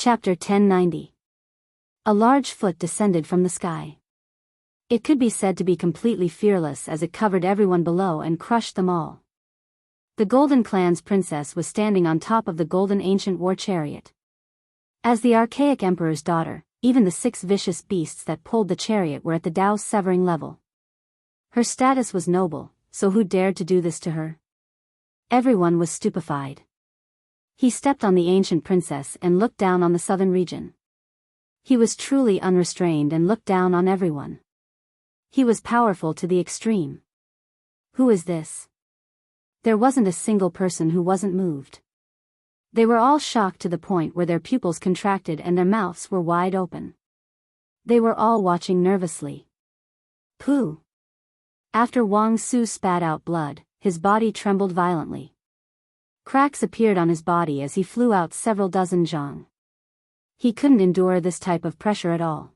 Chapter 1090. A large foot descended from the sky. It could be said to be completely fearless as it covered everyone below and crushed them all. The Golden Clan's princess was standing on top of the golden ancient war chariot. As the archaic emperor's daughter, even the 6 vicious beasts that pulled the chariot were at the Tao's severing level. Her status was noble, so who dared to do this to her? Everyone was stupefied. He stepped on the ancient princess and looked down on the southern region. He was truly unrestrained and looked down on everyone. He was powerful to the extreme. Who is this? There wasn't a single person who wasn't moved. They were all shocked to the point where their pupils contracted and their mouths were wide open. They were all watching nervously. Pooh! After Wang Su spat out blood, his body trembled violently. Cracks appeared on his body as he flew out several dozen zhang. He couldn't endure this type of pressure at all.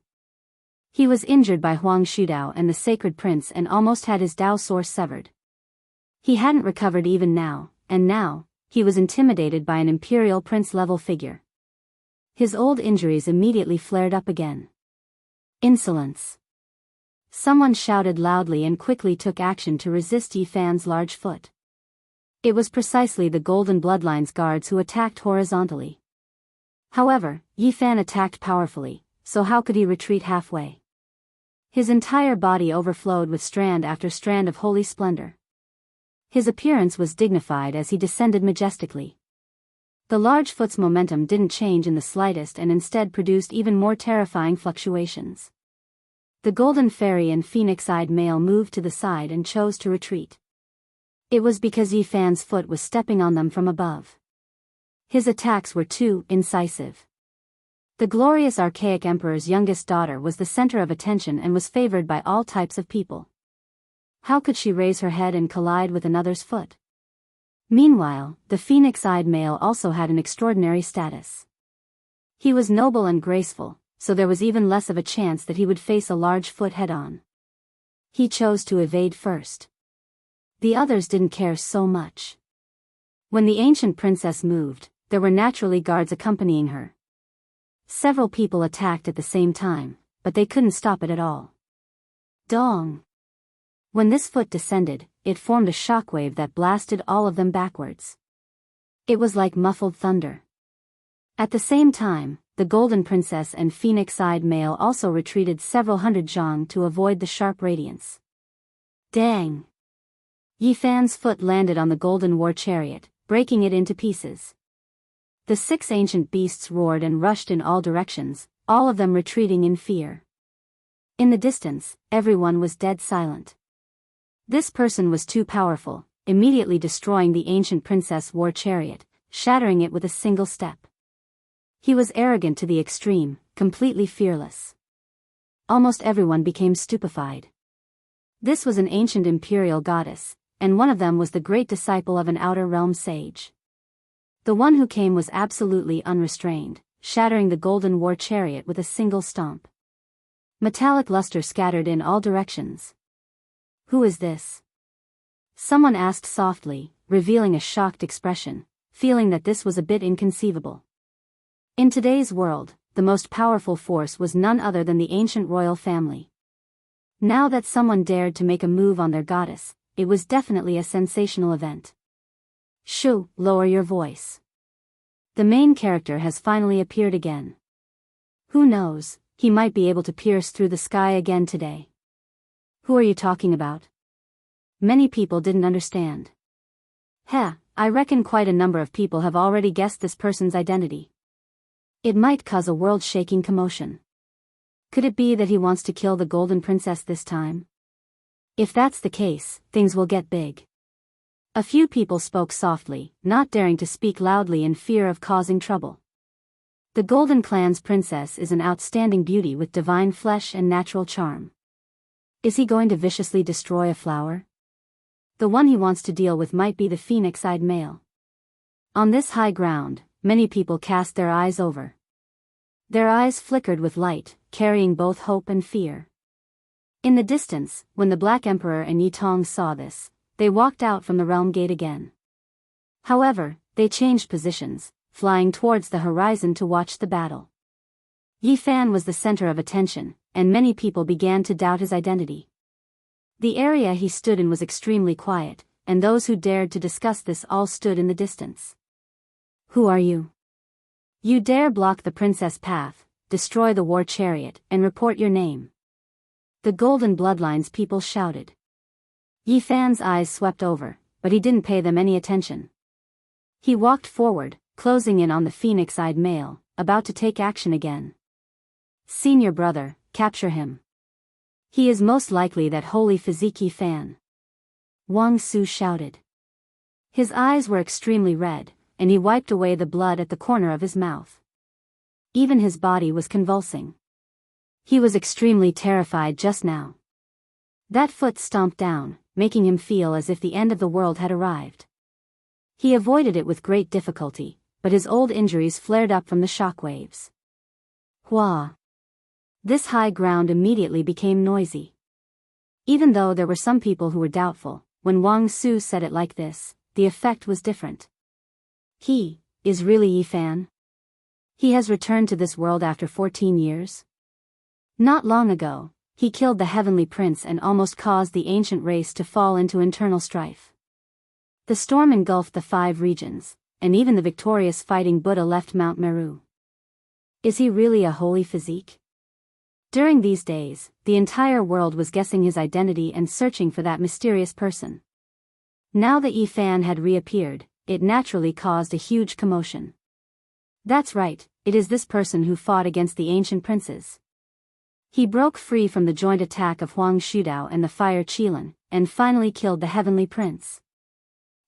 He was injured by Huang Shudao and the sacred prince and almost had his Dao source severed. He hadn't recovered even now, and now, he was intimidated by an imperial prince-level figure. His old injuries immediately flared up again. Insolence! Someone shouted loudly and quickly took action to resist Yi Fan's large foot. It was precisely the Golden Bloodline's guards who attacked horizontally. However, Yi Fan attacked powerfully, so how could he retreat halfway? His entire body overflowed with strand after strand of holy splendor. His appearance was dignified as he descended majestically. The large foot's momentum didn't change in the slightest and instead produced even more terrifying fluctuations. The golden fairy and phoenix-eyed male moved to the side and chose to retreat. It was because Yi Fan's foot was stepping on them from above. His attacks were too incisive. The glorious archaic emperor's youngest daughter was the center of attention and was favored by all types of people. How could she raise her head and collide with another's foot? Meanwhile, the phoenix-eyed male also had an extraordinary status. He was noble and graceful, so there was even less of a chance that he would face a large foot head-on. He chose to evade first. The others didn't care so much. When the ancient princess moved, there were naturally guards accompanying her. Several people attacked at the same time, but they couldn't stop it at all. Dong! When this foot descended, it formed a shockwave that blasted all of them backwards. It was like muffled thunder. At the same time, the Golden Princess and Phoenix-eyed male also retreated several hundred zhang to avoid the sharp radiance. Dang! Yi Fan's foot landed on the golden war chariot, breaking it into pieces. The 6 ancient beasts roared and rushed in all directions, all of them retreating in fear. In the distance, everyone was dead silent. This person was too powerful, immediately destroying the ancient princess war chariot, shattering it with a single step. He was arrogant to the extreme, completely fearless. Almost everyone became stupefied. This was an ancient imperial goddess, and one of them was the great disciple of an outer realm sage. The one who came was absolutely unrestrained, shattering the golden war chariot with a single stomp. Metallic luster scattered in all directions. Who is this? Someone asked softly, revealing a shocked expression, feeling that this was a bit inconceivable. In today's world, the most powerful force was none other than the ancient royal family. Now that someone dared to make a move on their goddess, it was definitely a sensational event. Shoo, lower your voice. The main character has finally appeared again. Who knows, he might be able to pierce through the sky again today. Who are you talking about? Many people didn't understand. I reckon quite a number of people have already guessed this person's identity. It might cause a world-shaking commotion. Could it be that he wants to kill the Golden Princess this time? If that's the case, things will get big. A few people spoke softly, not daring to speak loudly in fear of causing trouble. The Golden Clan's princess is an outstanding beauty with divine flesh and natural charm. Is he going to viciously destroy a flower? The one he wants to deal with might be the phoenix-eyed male. On this high ground, many people cast their eyes over. Their eyes flickered with light, carrying both hope and fear. In the distance, when the Black Emperor and Yi Tong saw this, they walked out from the realm gate again. However, they changed positions, flying towards the horizon to watch the battle. Yi Fan was the center of attention, and many people began to doubt his identity. The area he stood in was extremely quiet, and those who dared to discuss this all stood in the distance. Who are you? You dare block the princess path, destroy the war chariot, and report your name? The Golden Bloodlines people shouted. Yi Fan's eyes swept over, but he didn't pay them any attention. He walked forward, closing in on the phoenix-eyed male, about to take action again. Senior brother, capture him. He is most likely that holy physique Yi Fan. Wang Su shouted. His eyes were extremely red, and he wiped away the blood at the corner of his mouth. Even his body was convulsing. He was extremely terrified just now. That foot stomped down, making him feel as if the end of the world had arrived. He avoided it with great difficulty, but his old injuries flared up from the shockwaves. Hua! This high ground immediately became noisy. Even though there were some people who were doubtful, when Wang Su said it like this, the effect was different. He is really Yi Fan? He has returned to this world after 14 years? Not long ago, he killed the heavenly prince and almost caused the ancient race to fall into internal strife. The storm engulfed the 5 regions, and even the victorious fighting Buddha left Mount Meru. Is he really a holy physique? During these days, the entire world was guessing his identity and searching for that mysterious person. Now that Yi Fan had reappeared, it naturally caused a huge commotion. That's right, it is this person who fought against the ancient princes. He broke free from the joint attack of Huang Shudao and the Fire Qilin, and finally killed the heavenly prince.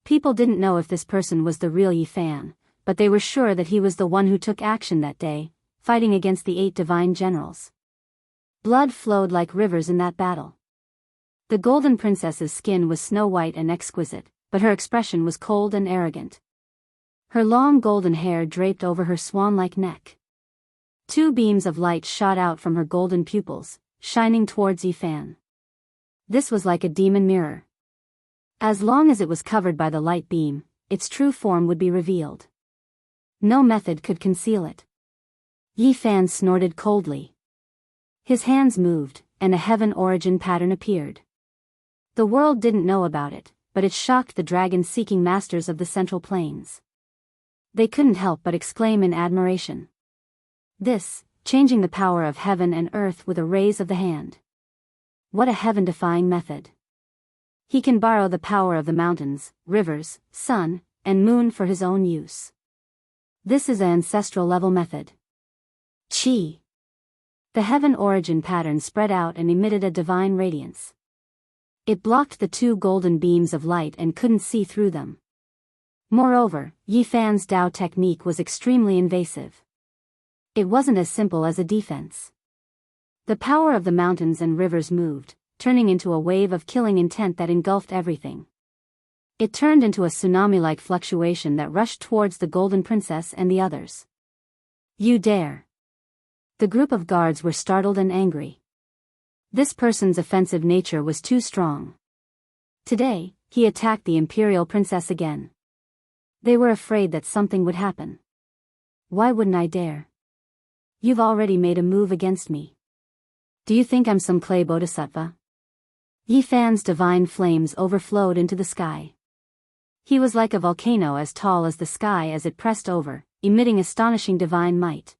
People didn't know if this person was the real Yi Fan, but they were sure that he was the one who took action that day, fighting against the 8 divine generals. Blood flowed like rivers in that battle. The golden princess's skin was snow-white and exquisite, but her expression was cold and arrogant. Her long golden hair draped over her swan-like neck. 2 beams of light shot out from her golden pupils, shining towards Yi Fan. This was like a demon mirror. As long as it was covered by the light beam, its true form would be revealed. No method could conceal it. Yi Fan snorted coldly. His hands moved, and a heaven origin pattern appeared. The world didn't know about it, but it shocked the dragon-seeking masters of the Central Plains. They couldn't help but exclaim in admiration. This, changing the power of heaven and earth with a raise of the hand. What a heaven-defying method. He can borrow the power of the mountains, rivers, sun, and moon for his own use. This is an ancestral-level method. Chi. The heaven origin pattern spread out and emitted a divine radiance. It blocked the 2 golden beams of light and couldn't see through them. Moreover, Yi Fan's Dao technique was extremely invasive. It wasn't as simple as a defense. The power of the mountains and rivers moved, turning into a wave of killing intent that engulfed everything. It turned into a tsunami-like fluctuation that rushed towards the Golden Princess and the others. You dare! The group of guards were startled and angry. This person's offensive nature was too strong. Today, he attacked the Imperial Princess again. They were afraid that something would happen. Why wouldn't I dare? You've already made a move against me. Do you think I'm some clay bodhisattva? Yi Fan's divine flames overflowed into the sky. He was like a volcano as tall as the sky as it pressed over, emitting astonishing divine might.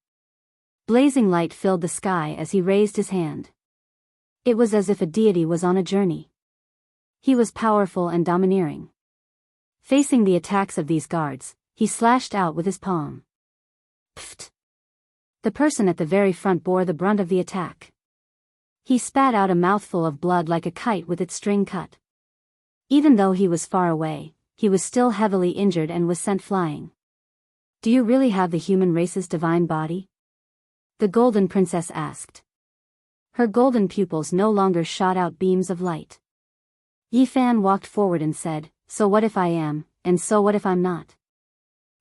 Blazing light filled the sky as he raised his hand. It was as if a deity was on a journey. He was powerful and domineering. Facing the attacks of these guards, he slashed out with his palm. Pfft! The person at the very front bore the brunt of the attack. He spat out a mouthful of blood like a kite with its string cut. Even though he was far away, he was still heavily injured and was sent flying. Do you really have the human race's divine body? The Golden Princess asked. Her golden pupils no longer shot out beams of light. Yi Fan walked forward and said, So what if I am, and so what if I'm not?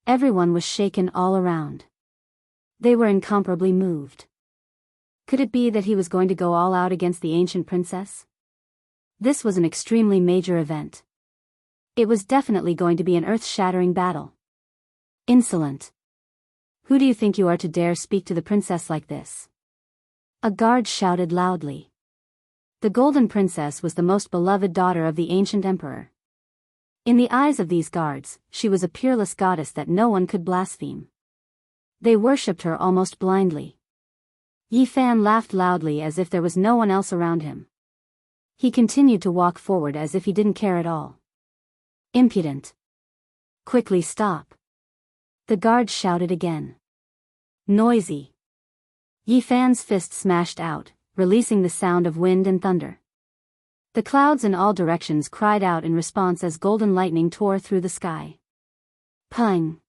Everyone was shaken all around. They were incomparably moved. Could it be that he was going to go all out against the ancient princess? This was an extremely major event. It was definitely going to be an earth-shattering battle. Insolent. Who do you think you are to dare speak to the princess like this? A guard shouted loudly. The Golden Princess was the most beloved daughter of the ancient emperor. In the eyes of these guards, she was a peerless goddess that no one could blaspheme. They worshipped her almost blindly. Yi Fan laughed loudly as if there was no one else around him. He continued to walk forward as if he didn't care at all. Impudent. Quickly stop. The guard shouted again. Noisy. Yi Fan's fist smashed out, releasing the sound of wind and thunder. The clouds in all directions cried out in response as golden lightning tore through the sky. Pung!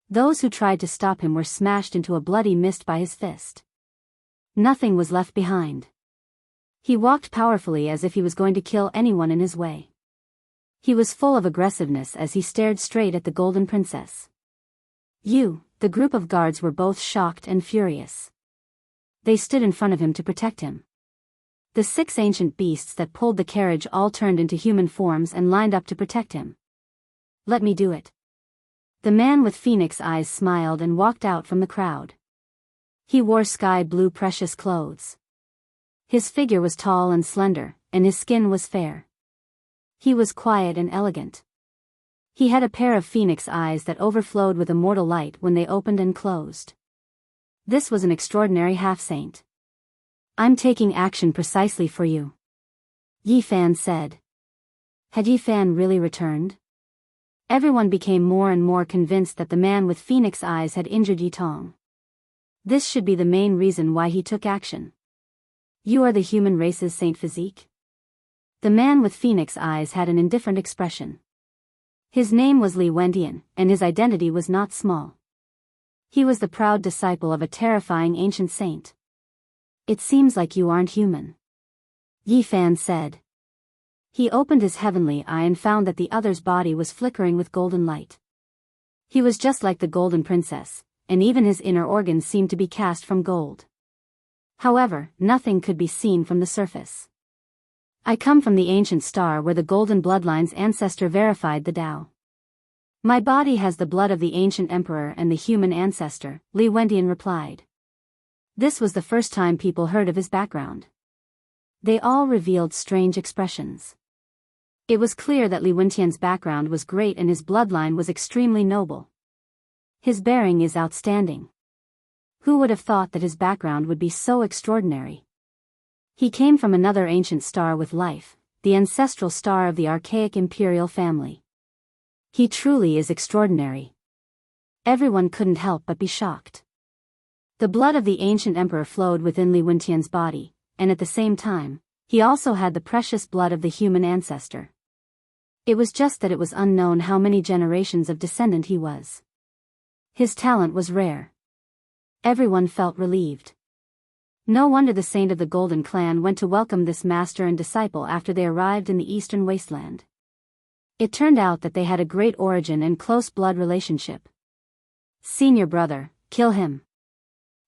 Those who tried to stop him were smashed into a bloody mist by his fist. Nothing was left behind. He walked powerfully as if he was going to kill anyone in his way. He was full of aggressiveness as he stared straight at the Golden Princess. The group of guards were both shocked and furious. They stood in front of him to protect him. The 6 ancient beasts that pulled the carriage all turned into human forms and lined up to protect him. Let me do it. The man with phoenix eyes smiled and walked out from the crowd. He wore sky-blue precious clothes. His figure was tall and slender, and his skin was fair. He was quiet and elegant. He had a pair of phoenix eyes that overflowed with immortal light when they opened and closed. This was an extraordinary half-saint. I'm taking action precisely for you, Yi Fan said. Had Yi Fan really returned? Everyone became more and more convinced that the man with phoenix eyes had injured Yi Tong. This should be the main reason why he took action. You are the human race's Saint Physique? The man with phoenix eyes had an indifferent expression. His name was Li Wendian, and his identity was not small. He was the proud disciple of a terrifying ancient saint. It seems like you aren't human, Yi Fan said. He opened his heavenly eye and found that the other's body was flickering with golden light. He was just like the Golden Princess, and even his inner organs seemed to be cast from gold. However, nothing could be seen from the surface. I come from the ancient star where the golden bloodline's ancestor verified the Tao. My body has the blood of the ancient emperor and the human ancestor, Li Wendian replied. This was the first time people heard of his background. They all revealed strange expressions. It was clear that Li Wendian's background was great and his bloodline was extremely noble. His bearing is outstanding. Who would have thought that his background would be so extraordinary? He came from another ancient star with life, the ancestral star of the archaic imperial family. He truly is extraordinary. Everyone couldn't help but be shocked. The blood of the ancient emperor flowed within Li Wendian's body, and at the same time, he also had the precious blood of the human ancestor. It was just that it was unknown how many generations of descendant he was. His talent was rare. Everyone felt relieved. No wonder the saint of the Golden Clan went to welcome this master and disciple after they arrived in the eastern wasteland. It turned out that they had a great origin and close blood relationship. Senior brother, kill him.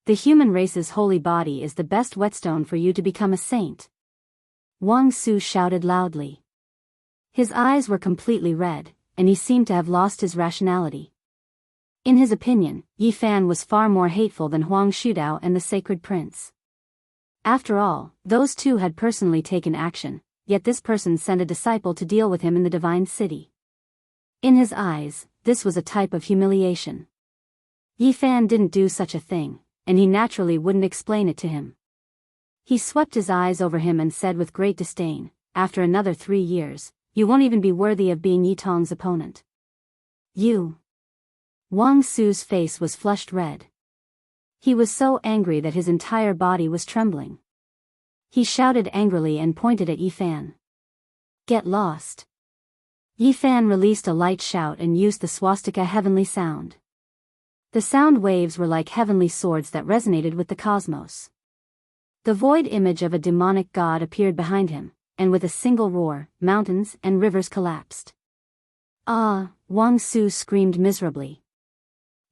The human race's holy body is the best whetstone for you to become a saint. Wang Su shouted loudly. His eyes were completely red, and he seemed to have lost his rationality. In his opinion, Yi Fan was far more hateful than Huang Shudao and the Sacred Prince. After all, those two had personally taken action, yet this person sent a disciple to deal with him in the Divine City. In his eyes, this was a type of humiliation. Yi Fan didn't do such a thing, and he naturally wouldn't explain it to him. He swept his eyes over him and said with great disdain, after another 3 years, you won't even be worthy of being Yi Tong's opponent. You. Wang Su's face was flushed red. He was so angry that his entire body was trembling. He shouted angrily and pointed at Yi Fan. Get lost. Yi Fan released a light shout and used the swastika heavenly sound. The sound waves were like heavenly swords that resonated with the cosmos. The void image of a demonic god appeared behind him, and with a single roar, mountains and rivers collapsed. Ah, Wang Su screamed miserably.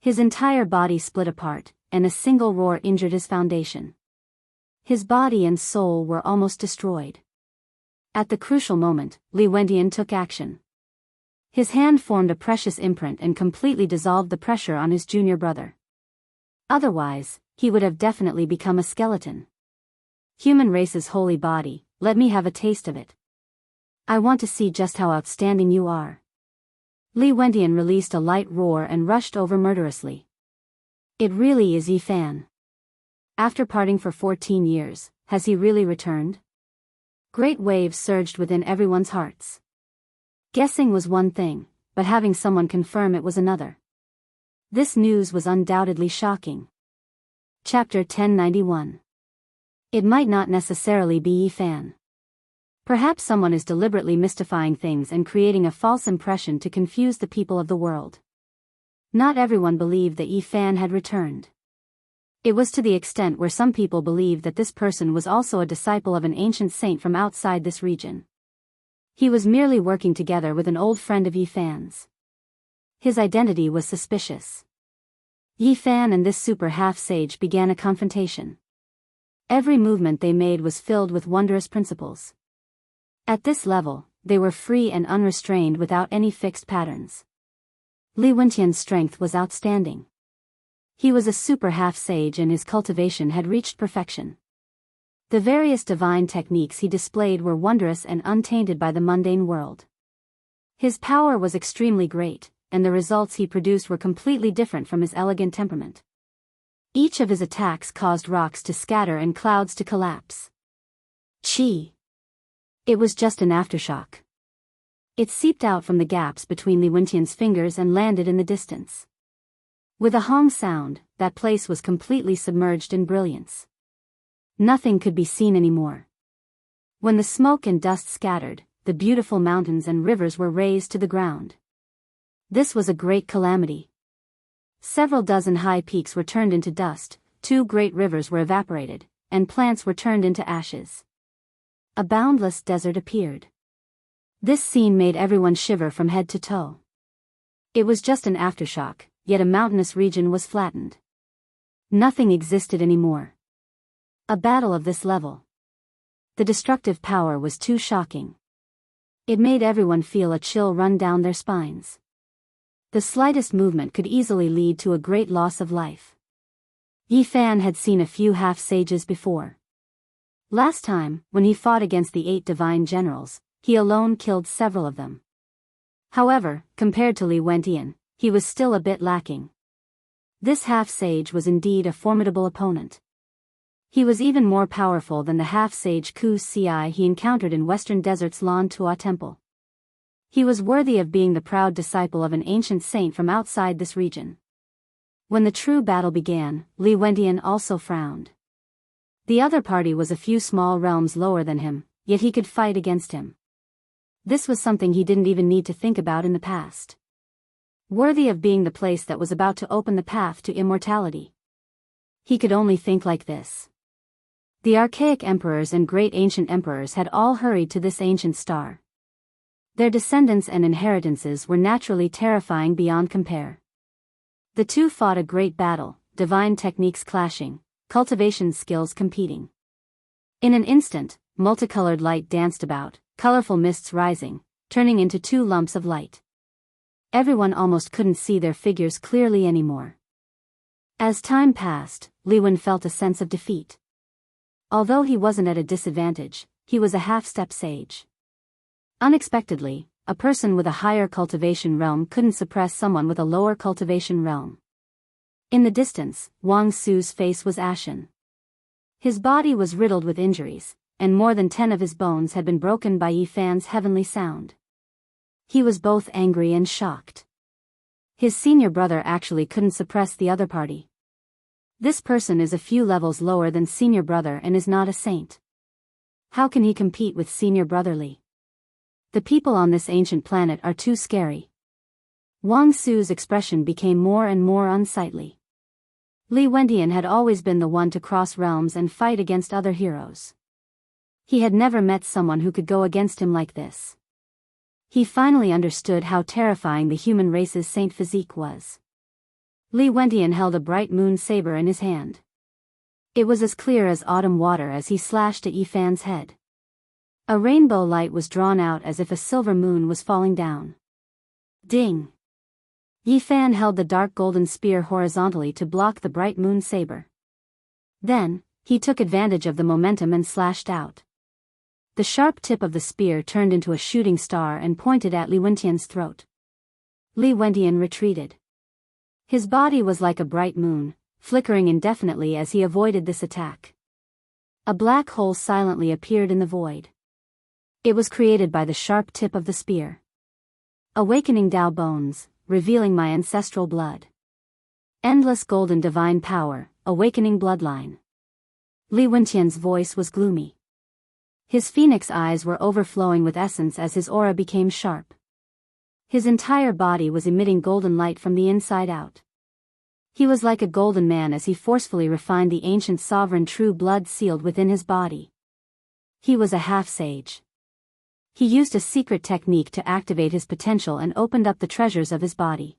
His entire body split apart, and a single roar injured his foundation. His body and soul were almost destroyed. At the crucial moment, Li Wendian took action. His hand formed a precious imprint and completely dissolved the pressure on his junior brother. Otherwise, he would have definitely become a skeleton. Human race's holy body, let me have a taste of it. I want to see just how outstanding you are. Li Wentian released a light roar and rushed over murderously. It really is Yi Fan. After parting for 14 years, has he really returned? Great waves surged within everyone's hearts. Guessing was one thing, but having someone confirm it was another. This news was undoubtedly shocking. Chapter 1091. It might not necessarily be Yi Fan. Perhaps someone is deliberately mystifying things and creating a false impression to confuse the people of the world. Not everyone believed that Yi Fan had returned. It was to the extent where some people believed that this person was also a disciple of an ancient saint from outside this region. He was merely working together with an old friend of Yi Fan's. His identity was suspicious. Yi Fan and this super half-sage began a confrontation. Every movement they made was filled with wondrous principles. At this level, they were free and unrestrained without any fixed patterns. Li Wentian's strength was outstanding. He was a super half-sage and his cultivation had reached perfection. The various divine techniques he displayed were wondrous and untainted by the mundane world. His power was extremely great, and the results he produced were completely different from his elegant temperament. Each of his attacks caused rocks to scatter and clouds to collapse. Chi! It was just an aftershock. It seeped out from the gaps between Li Wentian's fingers and landed in the distance. With a hong sound, that place was completely submerged in brilliance. Nothing could be seen anymore. When the smoke and dust scattered, the beautiful mountains and rivers were razed to the ground. This was a great calamity. Several dozen high peaks were turned into dust, 2 great rivers were evaporated, and plants were turned into ashes. A boundless desert appeared. This scene made everyone shiver from head to toe. It was just an aftershock, yet a mountainous region was flattened. Nothing existed anymore. A battle of this level. The destructive power was too shocking. It made everyone feel a chill run down their spines. The slightest movement could easily lead to a great loss of life. Yi Fan had seen a few half-sages before. Last time, when he fought against the 8 divine generals, he alone killed several of them. However, compared to Li Wentian, he was still a bit lacking. This half-sage was indeed a formidable opponent. He was even more powerful than the half-sage Ku Ci he encountered in Western Desert's Lan Tua Temple. He was worthy of being the proud disciple of an ancient saint from outside this region. When the true battle began, Li Wentian also frowned. The other party was a few small realms lower than him, yet he could fight against him. This was something he didn't even need to think about in the past. Worthy of being the place that was about to open the path to immortality. He could only think like this. The archaic emperors and great ancient emperors had all hurried to this ancient star. Their descendants and inheritances were naturally terrifying beyond compare. The two fought a great battle, divine techniques clashing, cultivation skills competing. In an instant, multicolored light danced about, colorful mists rising, turning into 2 lumps of light. Everyone almost couldn't see their figures clearly anymore. As time passed, Li Wen felt a sense of defeat. Although he wasn't at a disadvantage, he was a half-step sage. Unexpectedly, a person with a higher cultivation realm couldn't suppress someone with a lower cultivation realm. In the distance, Wang Su's face was ashen. His body was riddled with injuries, and more than 10 of his bones had been broken by Yi Fan's heavenly sound. He was both angry and shocked. His senior brother actually couldn't suppress the other party. This person is a few levels lower than senior brother and is not a saint. How can he compete with senior brother Li? The people on this ancient planet are too scary. Wang Su's expression became more and more unsightly. Li Wentian had always been the one to cross realms and fight against other heroes. He had never met someone who could go against him like this. He finally understood how terrifying the human race's saint physique was. Li Wentian held a bright moon saber in his hand. It was as clear as autumn water as he slashed at Yi Fan's head. A rainbow light was drawn out as if a silver moon was falling down. Ding! Yifan held the dark golden spear horizontally to block the bright moon saber. Then, he took advantage of the momentum and slashed out. The sharp tip of the spear turned into a shooting star and pointed at Li Wentian's throat. Li Wentian retreated. His body was like a bright moon, flickering indefinitely as he avoided this attack. A black hole silently appeared in the void. It was created by the sharp tip of the spear. Awakening Dao bones, revealing my ancestral blood. Endless golden divine power, awakening bloodline. Li Wentian's voice was gloomy. His phoenix eyes were overflowing with essence as his aura became sharp. His entire body was emitting golden light from the inside out. He was like a golden man as he forcefully refined the ancient sovereign true blood sealed within his body. He was a half-sage. He used a secret technique to activate his potential and opened up the treasures of his body.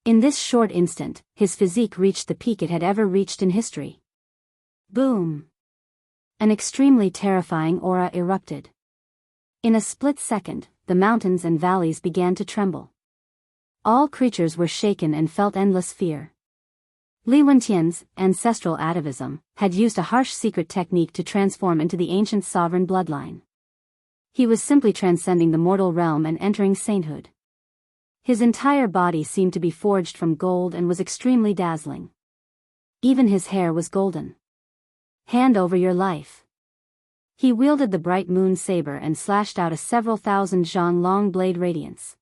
In this short instant, his physique reached the peak it had ever reached in history. Boom! An extremely terrifying aura erupted. In a split second, the mountains and valleys began to tremble. All creatures were shaken and felt endless fear. Li Wentian's ancestral atavism had used a harsh secret technique to transform into the ancient sovereign bloodline. He was simply transcending the mortal realm and entering sainthood. His entire body seemed to be forged from gold and was extremely dazzling. Even his hair was golden. Hand over your life. He wielded the bright moon saber and slashed out a several thousand zhang long blade radiance.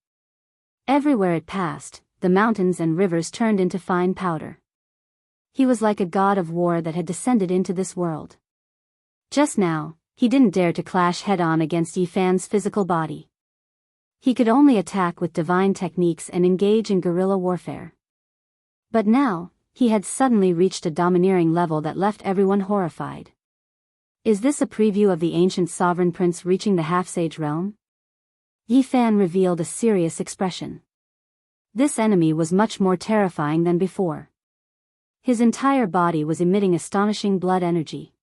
Everywhere it passed, the mountains and rivers turned into fine powder. He was like a god of war that had descended into this world. Just now, he didn't dare to clash head-on against Yifan's physical body. He could only attack with divine techniques and engage in guerrilla warfare. But now, he had suddenly reached a domineering level that left everyone horrified. Is this a preview of the ancient sovereign prince reaching the half-sage realm? Yifan revealed a serious expression. This enemy was much more terrifying than before. His entire body was emitting astonishing blood energy.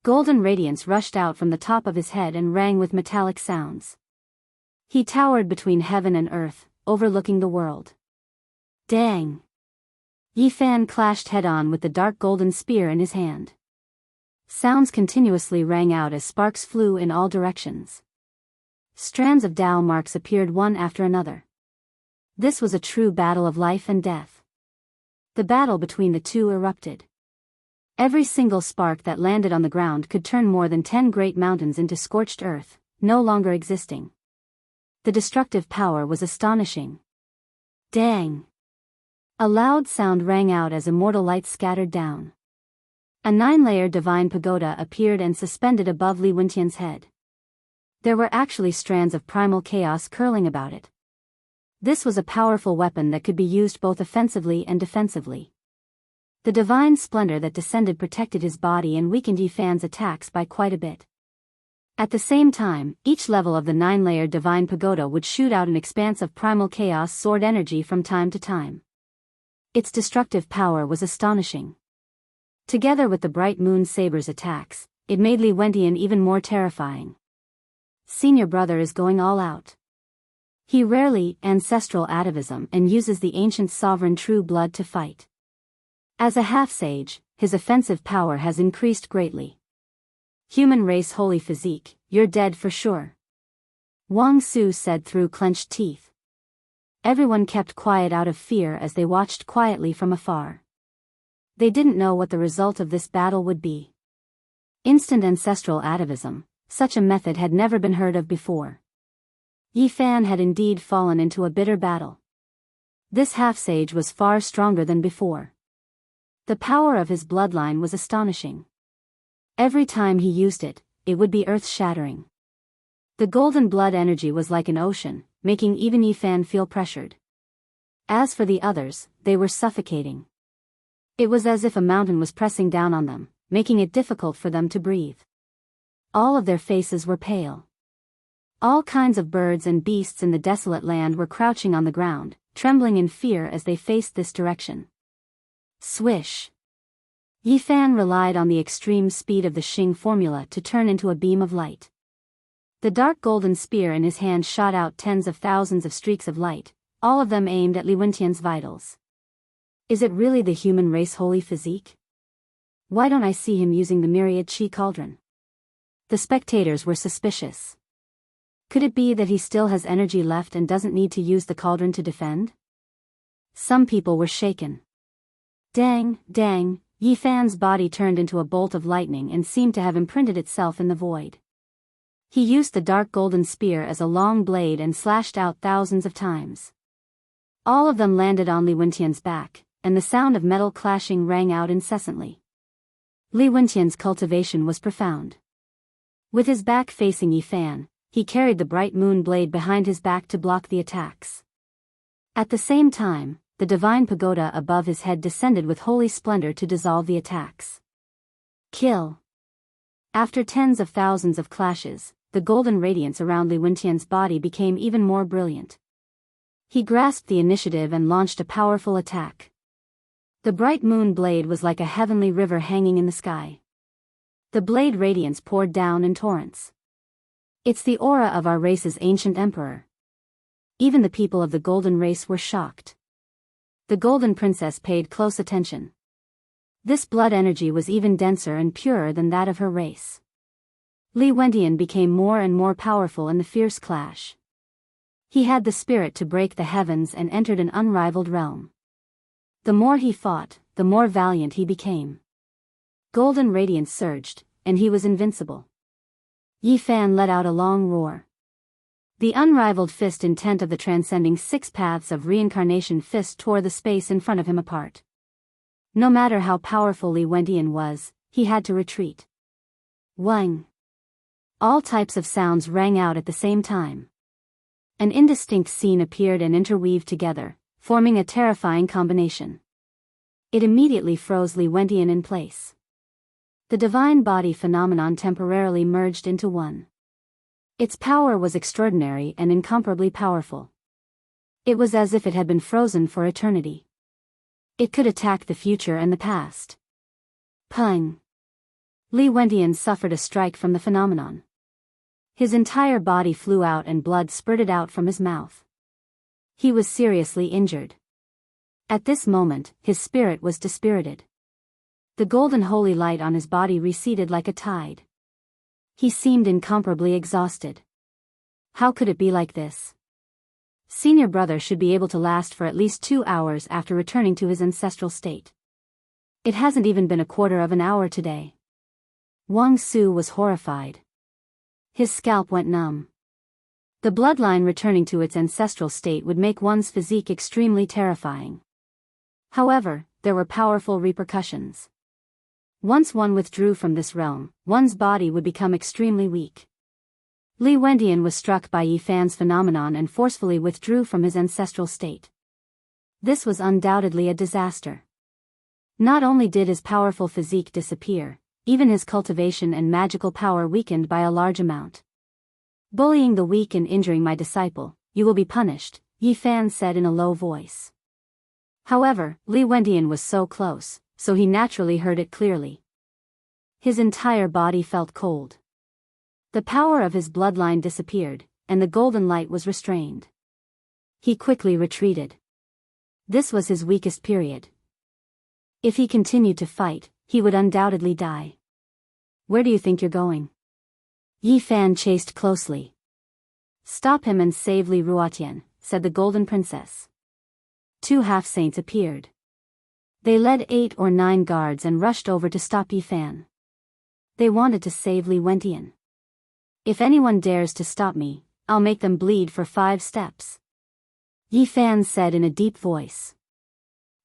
Golden radiance rushed out from the top of his head and rang with metallic sounds. He towered between heaven and earth, overlooking the world. Dang! Yifan clashed head-on with the dark golden spear in his hand. Sounds continuously rang out as sparks flew in all directions. Strands of Dao marks appeared one after another. This was a true battle of life and death. The battle between the two erupted. Every single spark that landed on the ground could turn more than 10 great mountains into scorched earth, no longer existing. The destructive power was astonishing. Dang! A loud sound rang out as immortal light scattered down. A 9-layer divine pagoda appeared and suspended above Li Wentian's head. There were actually strands of primal chaos curling about it. This was a powerful weapon that could be used both offensively and defensively. The divine splendor that descended protected his body and weakened Yifan's attacks by quite a bit. At the same time, each level of the 9-layer divine pagoda would shoot out an expanse of primal chaos sword energy from time to time. Its destructive power was astonishing. Together with the bright moon saber's attacks, it made Li Wentian even more terrifying. Senior brother is going all out. He rarely ancestral atavism and uses the ancient sovereign true blood to fight. As a half-sage, his offensive power has increased greatly. Human race holy physique, you're dead for sure. Wang Su said through clenched teeth. Everyone kept quiet out of fear as they watched quietly from afar. They didn't know what the result of this battle would be. Instant ancestral atavism, such a method had never been heard of before. Yifan had indeed fallen into a bitter battle. This half-sage was far stronger than before. The power of his bloodline was astonishing. Every time he used it, it would be earth-shattering. The golden blood energy was like an ocean, making even Yifan feel pressured. As for the others, they were suffocating. It was as if a mountain was pressing down on them, making it difficult for them to breathe. All of their faces were pale. All kinds of birds and beasts in the desolate land were crouching on the ground, trembling in fear as they faced this direction. Swish! Yifan relied on the extreme speed of the Xing formula to turn into a beam of light. The dark golden spear in his hand shot out tens of thousands of streaks of light, all of them aimed at Li Wentian's vitals. Is it really the human race holy physique? Why don't I see him using the myriad chi cauldron? The spectators were suspicious. Could it be that he still has energy left and doesn't need to use the cauldron to defend? Some people were shaken. Dang, dang, Yi Fan's body turned into a bolt of lightning and seemed to have imprinted itself in the void. He used the dark golden spear as a long blade and slashed out thousands of times. All of them landed on Li Wentian's back, and the sound of metal clashing rang out incessantly. Li Wentian's cultivation was profound. With his back facing Yi Fan, he carried the bright moon blade behind his back to block the attacks. At the same time, the divine pagoda above his head descended with holy splendor to dissolve the attacks. Kill. After tens of thousands of clashes, the golden radiance around Li Wentian's body became even more brilliant. He grasped the initiative and launched a powerful attack. The bright moon blade was like a heavenly river hanging in the sky. The blade radiance poured down in torrents. It's the aura of our race's ancient emperor. Even the people of the golden race were shocked. The golden princess paid close attention. This blood energy was even denser and purer than that of her race. Li Wentian became more and more powerful in the fierce clash. He had the spirit to break the heavens and entered an unrivaled realm. The more he fought, the more valiant he became. Golden radiance surged, and he was invincible. Yi Fan let out a long roar. The unrivaled fist intent of the transcending six paths of reincarnation fist tore the space in front of him apart. No matter how powerful Li Wentian was, he had to retreat. Wang. All types of sounds rang out at the same time. An indistinct scene appeared and interweaved together, forming a terrifying combination. It immediately froze Li Wentian in place. The divine body phenomenon temporarily merged into one. Its power was extraordinary and incomparably powerful. It was as if it had been frozen for eternity. It could attack the future and the past. Pung! Li Wentian suffered a strike from the phenomenon. His entire body flew out and blood spurted out from his mouth. He was seriously injured. At this moment, his spirit was dispirited. The golden holy light on his body receded like a tide. He seemed incomparably exhausted. How could it be like this? Senior brother should be able to last for at least 2 hours after returning to his ancestral state. It hasn't even been a quarter of an hour today. Wang Su was horrified. His scalp went numb. The bloodline returning to its ancestral state would make one's physique extremely terrifying. However, there were powerful repercussions. Once one withdrew from this realm, one's body would become extremely weak. Li Wentian was struck by Yi Fan's phenomenon and forcefully withdrew from his ancestral state. This was undoubtedly a disaster. Not only did his powerful physique disappear, even his cultivation and magical power weakened by a large amount. Bullying the weak and injuring my disciple, you will be punished, Yi Fan said in a low voice. However, Li Wentian was so close, so he naturally heard it clearly. His entire body felt cold. The power of his bloodline disappeared, and the golden light was restrained. He quickly retreated. This was his weakest period. If he continued to fight, he would undoubtedly die. Where do you think you're going? Yi Fan chased closely. Stop him and save Li Ruotian, said the golden princess. 2 half-saints appeared. They led 8 or 9 guards and rushed over to stop Yi Fan. They wanted to save Li Wentian. If anyone dares to stop me, I'll make them bleed for 5 steps. Yi Fan said in a deep voice.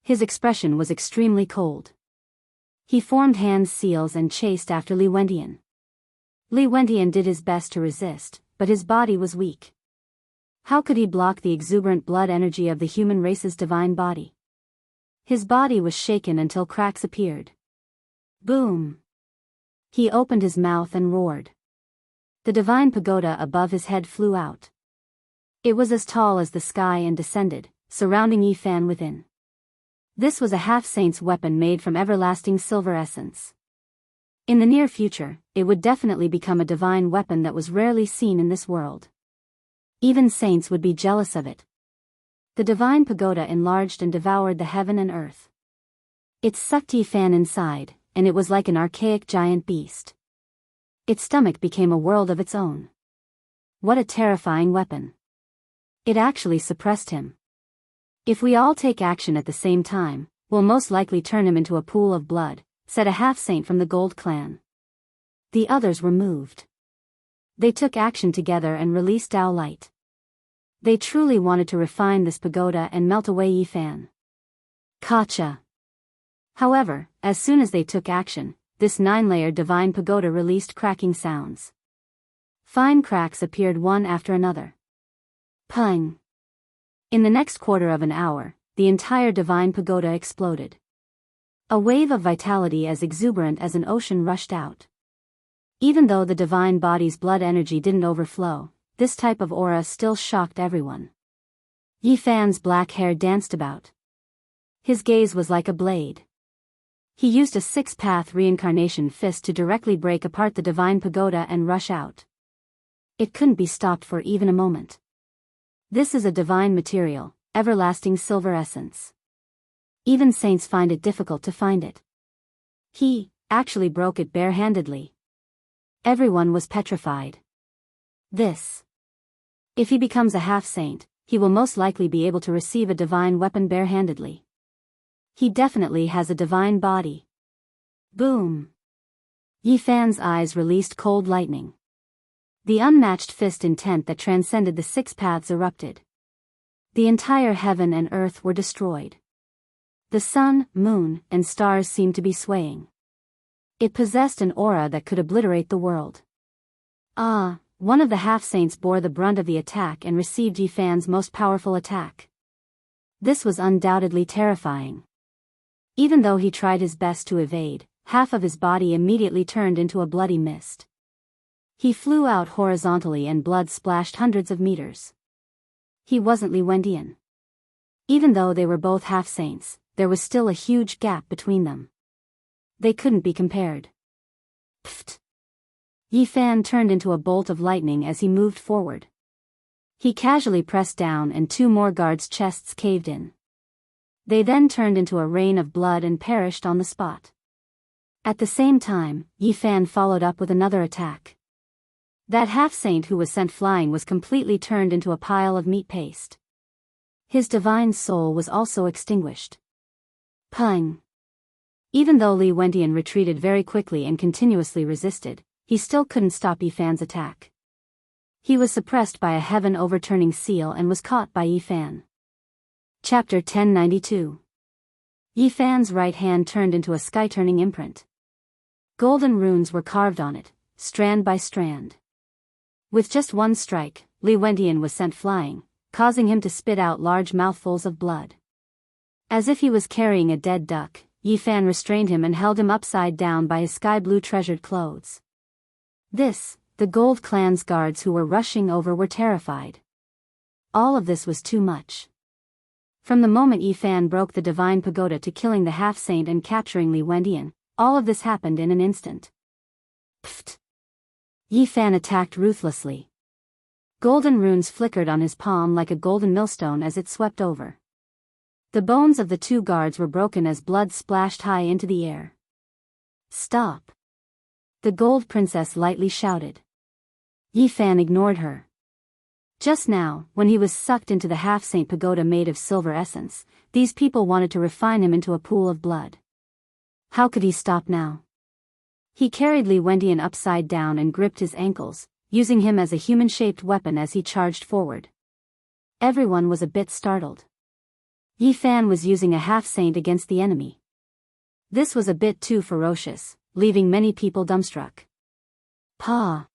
His expression was extremely cold. He formed hand seals and chased after Li Wentian. Li Wentian did his best to resist, but his body was weak. How could he block the exuberant blood energy of the human race's divine body? His body was shaken until cracks appeared. Boom! He opened his mouth and roared. The divine pagoda above his head flew out. It was as tall as the sky and descended, surrounding Yi Fan within. This was a half-saint's weapon made from everlasting silver essence. In the near future, it would definitely become a divine weapon that was rarely seen in this world. Even saints would be jealous of it. The divine pagoda enlarged and devoured the heaven and earth. It sucked Yifan inside, and it was like an archaic giant beast. Its stomach became a world of its own. What a terrifying weapon. It actually suppressed him. If we all take action at the same time, we'll most likely turn him into a pool of blood, said a half-saint from the Gold clan. The others were moved. They took action together and released Dao light. They truly wanted to refine this pagoda and melt away Yifan. Gotcha. However, as soon as they took action, this 9-layered divine pagoda released cracking sounds. Fine cracks appeared one after another. Pung. In the next quarter of an hour, the entire divine pagoda exploded. A wave of vitality as exuberant as an ocean rushed out. Even though the divine body's blood energy didn't overflow, this type of aura still shocked everyone. Yifan's black hair danced about. His gaze was like a blade. He used a 6-path reincarnation fist to directly break apart the divine pagoda and rush out. It couldn't be stopped for even a moment. This is a divine material, everlasting silver essence. Even saints find it difficult to find it. He actually broke it barehandedly. Everyone was petrified. If he becomes a half-saint, he will most likely be able to receive a divine weapon barehandedly. He definitely has a divine body. Boom! Yifan's eyes released cold lightning. The unmatched fist intent that transcended the 6 paths erupted. The entire heaven and earth were destroyed. The sun, moon, and stars seemed to be swaying. It possessed an aura that could obliterate the world. One of the half-saints bore the brunt of the attack and received Yifan's most powerful attack. This was undoubtedly terrifying. Even though he tried his best to evade, half of his body immediately turned into a bloody mist. He flew out horizontally and blood splashed hundreds of meters. He wasn't Li Wendian. Even though they were both half-saints, there was still a huge gap between them. They couldn't be compared. Pfft! Yifan turned into a bolt of lightning as he moved forward. He casually pressed down and 2 more guards' chests caved in. They then turned into a rain of blood and perished on the spot. At the same time, Yifan followed up with another attack. That half-saint who was sent flying was completely turned into a pile of meat paste. His divine soul was also extinguished. Pung! Even though Li Wendian retreated very quickly and continuously resisted, he still couldn't stop Yifan's attack. He was suppressed by a heaven-overturning seal and was caught by Yifan. Chapter 1092. Yifan's right hand turned into a sky-turning imprint. Golden runes were carved on it, strand by strand. With just one strike, Li Wendian was sent flying, causing him to spit out large mouthfuls of blood. As if he was carrying a dead duck, Yifan restrained him and held him upside down by his sky-blue treasured clothes. The Gold clan's guards who were rushing over were terrified. All of this was too much. From the moment Yifan broke the divine pagoda to killing the half-saint and capturing Li Wendian, all of this happened in an instant. Pfft! Yifan attacked ruthlessly. Golden runes flickered on his palm like a golden millstone as it swept over. The bones of the 2 guards were broken as blood splashed high into the air. Stop! The Gold Princess lightly shouted. Yifan ignored her. Just now, when he was sucked into the half-saint pagoda made of silver essence, these people wanted to refine him into a pool of blood. How could he stop now? He carried Li Wendian upside down and gripped his ankles, using him as a human-shaped weapon as he charged forward. Everyone was a bit startled. Yifan was using a half-saint against the enemy. This was a bit too ferocious, leaving many people dumbstruck. Pa!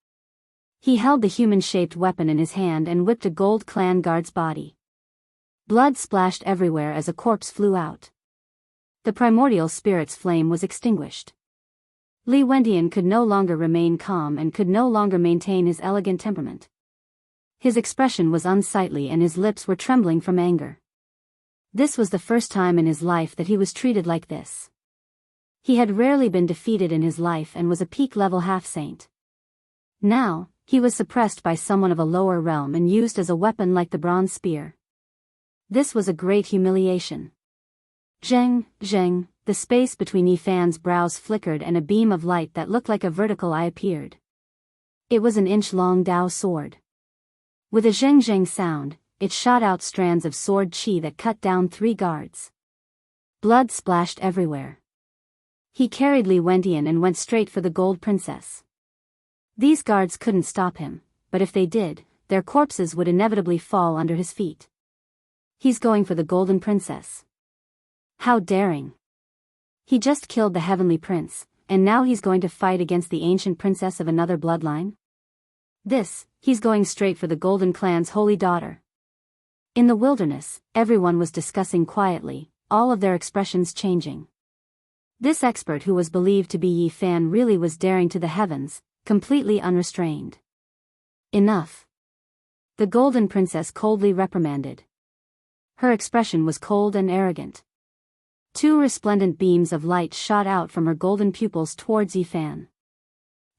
He held the human-shaped weapon in his hand and whipped a Gold clan guard's body. Blood splashed everywhere as a corpse flew out. The primordial spirit's flame was extinguished. Li Wendian could no longer remain calm and could no longer maintain his elegant temperament. His expression was unsightly and his lips were trembling from anger. This was the first time in his life that he was treated like this. He had rarely been defeated in his life and was a peak-level half-saint. Now, he was suppressed by someone of a lower realm and used as a weapon like the bronze spear. This was a great humiliation. Zheng, zheng, the space between Yi Fan's brows flickered and a beam of light that looked like a vertical eye appeared. It was an inch-long Dao sword. With a zheng zheng sound, it shot out strands of sword qi that cut down 3 guards. Blood splashed everywhere. He carried Li Wendian and went straight for the Gold Princess. These guards couldn't stop him, but if they did, their corpses would inevitably fall under his feet. He's going for the Golden Princess. How daring. He just killed the Heavenly Prince, and now he's going to fight against the ancient princess of another bloodline? He's going straight for the Golden Clan's holy daughter. In the wilderness, everyone was discussing quietly, all of their expressions changing. This expert who was believed to be Yi Fan really was daring to the heavens, completely unrestrained. Enough. The Golden Princess coldly reprimanded. Her expression was cold and arrogant. 2 resplendent beams of light shot out from her golden pupils towards Yi Fan.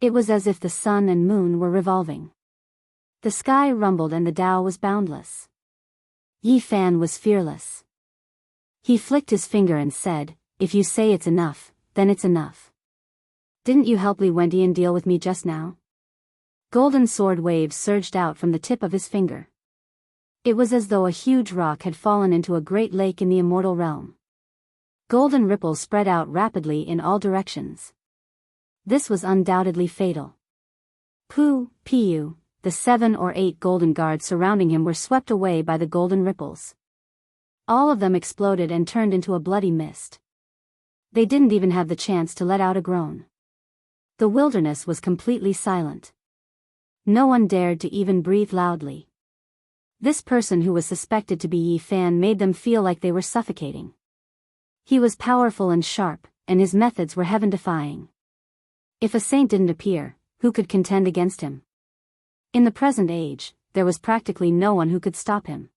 It was as if the sun and moon were revolving. The sky rumbled and the Tao was boundless. Yi Fan was fearless. He flicked his finger and said, "If you say it's enough, then it's enough. Didn't you help Li Wendian deal with me just now?" Golden sword waves surged out from the tip of his finger. It was as though a huge rock had fallen into a great lake in the immortal realm. Golden ripples spread out rapidly in all directions. This was undoubtedly fatal. Piu, the 7 or 8 golden guards surrounding him were swept away by the golden ripples. All of them exploded and turned into a bloody mist. They didn't even have the chance to let out a groan. The wilderness was completely silent. No one dared to even breathe loudly. This person who was suspected to be Yi Fan made them feel like they were suffocating. He was powerful and sharp, and his methods were heaven-defying. If a saint didn't appear, who could contend against him? In the present age, there was practically no one who could stop him.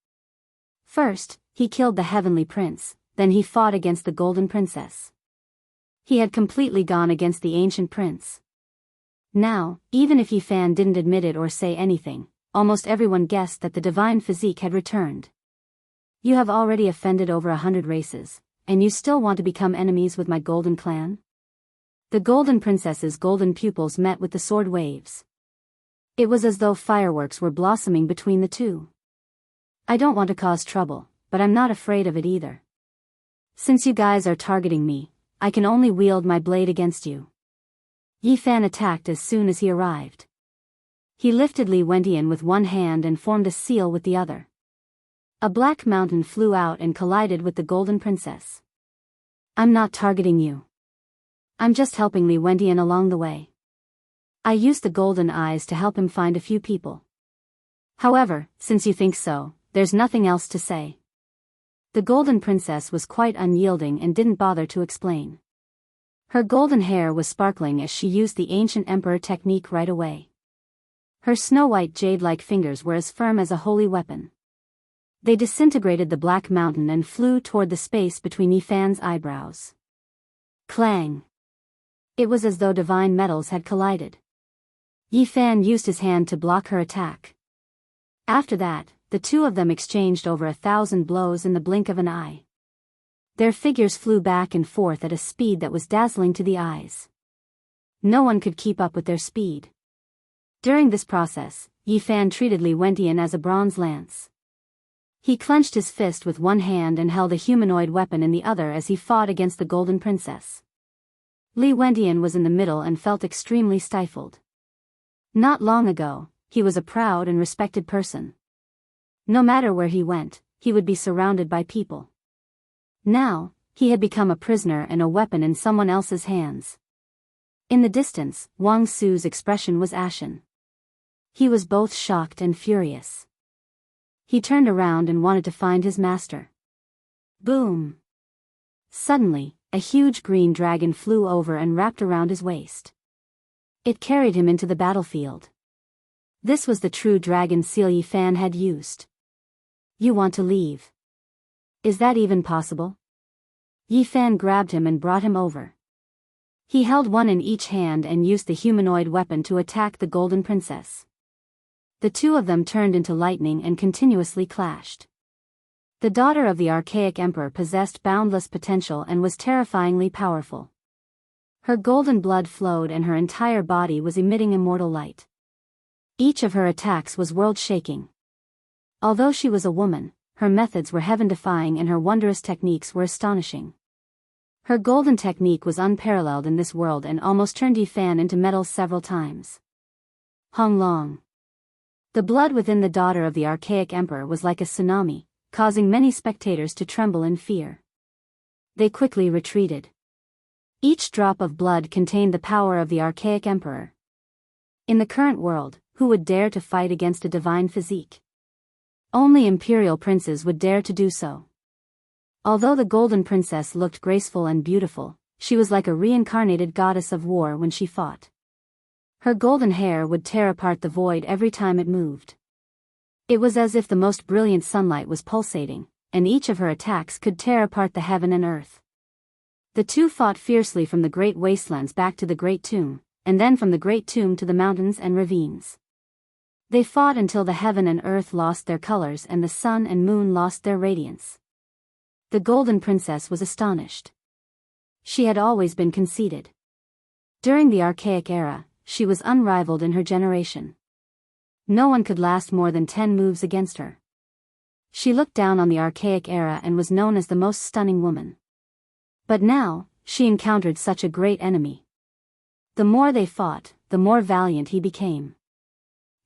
First, he killed the Heavenly Prince, then he fought against the Golden Princess. He had completely gone against the ancient prince. Now, even if Yi Fan didn't admit it or say anything, almost everyone guessed that the divine physique had returned. You have already offended over 100 races, and you still want to become enemies with my Golden Clan? The Golden Princess's golden pupils met with the sword waves. It was as though fireworks were blossoming between the two. I don't want to cause trouble, but I'm not afraid of it either. Since you guys are targeting me, I can only wield my blade against you. Yi Fan attacked as soon as he arrived. He lifted Li Wendian with one hand and formed a seal with the other. A black mountain flew out and collided with the Golden Princess. I'm not targeting you. I'm just helping Li Wendian along the way. I used the golden eyes to help him find a few people. However, since you think so, there's nothing else to say. The Golden Princess was quite unyielding and didn't bother to explain. Her golden hair was sparkling as she used the ancient emperor technique right away. Her snow-white jade-like fingers were as firm as a holy weapon. They disintegrated the black mountain and flew toward the space between Yi Fan's eyebrows. Clang! It was as though divine metals had collided. Yi Fan used his hand to block her attack. After that, the two of them exchanged over 1,000 blows in the blink of an eye. Their figures flew back and forth at a speed that was dazzling to the eyes. No one could keep up with their speed. During this process, Yi Fan treated Li Wendian as a bronze lance. He clenched his fist with one hand and held a humanoid weapon in the other as he fought against the Golden Princess. Li Wendian was in the middle and felt extremely stifled. Not long ago, he was a proud and respected person. No matter where he went, he would be surrounded by people. Now, he had become a prisoner and a weapon in someone else's hands. In the distance, Wang Su's expression was ashen. He was both shocked and furious. He turned around and wanted to find his master. Boom! Suddenly, a huge green dragon flew over and wrapped around his waist. It carried him into the battlefield. This was the true dragon seal Yi Fan had used. You want to leave? Is that even possible? Yi Fan grabbed him and brought him over. He held one in each hand and used the humanoid weapon to attack the Golden Princess. The two of them turned into lightning and continuously clashed. The daughter of the archaic emperor possessed boundless potential and was terrifyingly powerful. Her golden blood flowed and her entire body was emitting immortal light. Each of her attacks was world-shaking. Although she was a woman, her methods were heaven-defying and her wondrous techniques were astonishing. Her golden technique was unparalleled in this world and almost turned Yi Fan into metal several times. Hong Long. The blood within the daughter of the archaic emperor was like a tsunami, causing many spectators to tremble in fear. They quickly retreated. Each drop of blood contained the power of the archaic emperor. In the current world, who would dare to fight against a divine physique? Only imperial princes would dare to do so. Although the golden princess looked graceful and beautiful, she was like a reincarnated goddess of war when she fought. Her golden hair would tear apart the void every time it moved. It was as if the most brilliant sunlight was pulsating, and each of her attacks could tear apart the heaven and earth. The two fought fiercely from the great wastelands back to the great tomb, and then from the great tomb to the mountains and ravines. They fought until the heaven and earth lost their colors and the sun and moon lost their radiance. The golden princess was astonished. She had always been conceited. During the archaic era, she was unrivaled in her generation. No one could last more than 10 moves against her. She looked down on the archaic era and was known as the most stunning woman. But now, she encountered such a great enemy. The more they fought, the more valiant he became.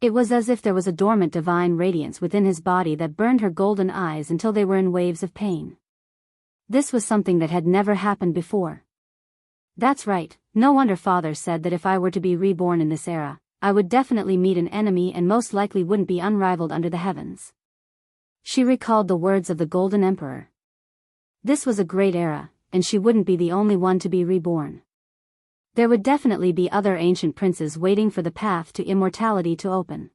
It was as if there was a dormant divine radiance within his body that burned her golden eyes until they were in waves of pain. This was something that had never happened before. That's right, no wonder Father said that if I were to be reborn in this era, I would definitely meet an enemy and most likely wouldn't be unrivaled under the heavens. She recalled the words of the Golden Emperor. This was a great era, and she wouldn't be the only one to be reborn. There would definitely be other ancient princes waiting for the path to immortality to open.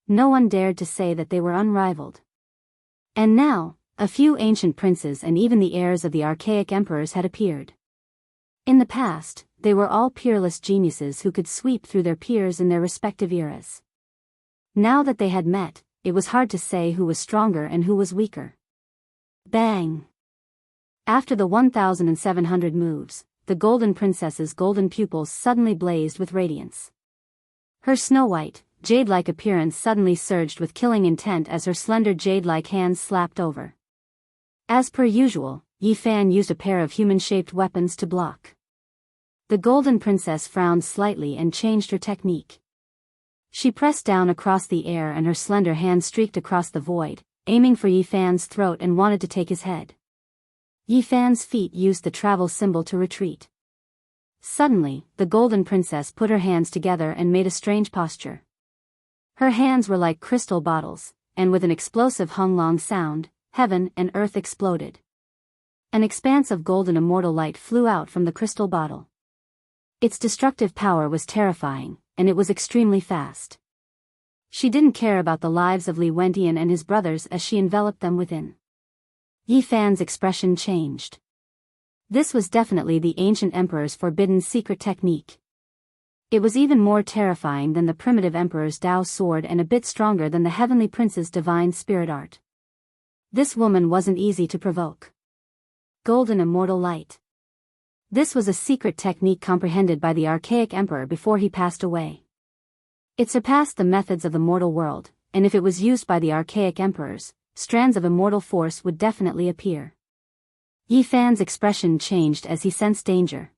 No one dared to say that they were unrivaled. And now, a few ancient princes and even the heirs of the archaic emperors had appeared. In the past, they were all peerless geniuses who could sweep through their peers in their respective eras. Now that they had met, it was hard to say who was stronger and who was weaker. Bang! After the 1,700 moves, the Golden Princess's golden pupils suddenly blazed with radiance. Her snow-white, jade-like appearance suddenly surged with killing intent as her slender jade-like hands slapped over. As per usual, Yi Fan used a pair of human-shaped weapons to block. The Golden Princess frowned slightly and changed her technique. She pressed down across the air and her slender hand streaked across the void, aiming for Yi Fan's throat and wanted to take his head. Yi Fan's feet used the travel symbol to retreat. Suddenly, the Golden Princess put her hands together and made a strange posture. Her hands were like crystal bottles, and with an explosive hung-long sound, heaven and earth exploded. An expanse of golden immortal light flew out from the crystal bottle. Its destructive power was terrifying, and it was extremely fast. She didn't care about the lives of Li Wentian and his brothers as she enveloped them within. Yi Fan's expression changed. This was definitely the ancient emperor's forbidden secret technique. It was even more terrifying than the primitive emperor's Tao sword and a bit stronger than the heavenly prince's divine spirit art. This woman wasn't easy to provoke. Golden immortal light. This was a secret technique comprehended by the archaic emperor before he passed away. It surpassed the methods of the mortal world, and if it was used by the archaic emperors, strands of immortal force would definitely appear. Yi Fan's expression changed as he sensed danger.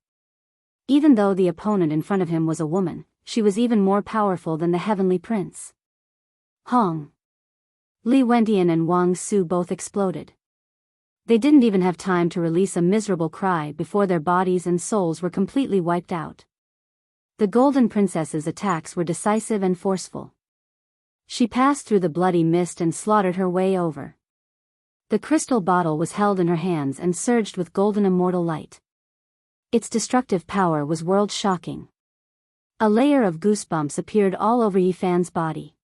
Even though the opponent in front of him was a woman, she was even more powerful than the heavenly prince. Hong! Li Wentian and Wang Su both exploded. They didn't even have time to release a miserable cry before their bodies and souls were completely wiped out. The Golden Princess's attacks were decisive and forceful. She passed through the bloody mist and slaughtered her way over. The crystal bottle was held in her hands and surged with golden immortal light. Its destructive power was world-shocking. A layer of goosebumps appeared all over Yi Fan's body.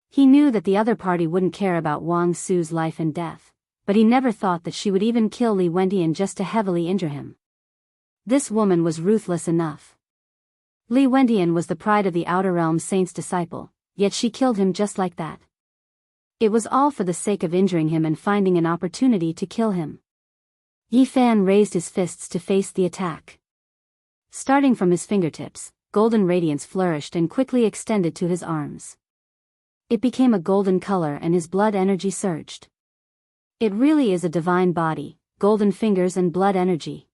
He knew that the other party wouldn't care about Wang Su's life and death, but he never thought that she would even kill Li Wentian just to heavily injure him. This woman was ruthless enough. Li Wentian was the pride of the Outer Realm Saint's disciple, yet she killed him just like that. It was all for the sake of injuring him and finding an opportunity to kill him. Yi Fan raised his fists to face the attack. Starting from his fingertips, golden radiance flourished and quickly extended to his arms. It became a golden color and his blood energy surged. It really is a divine body, golden fingers and blood energy.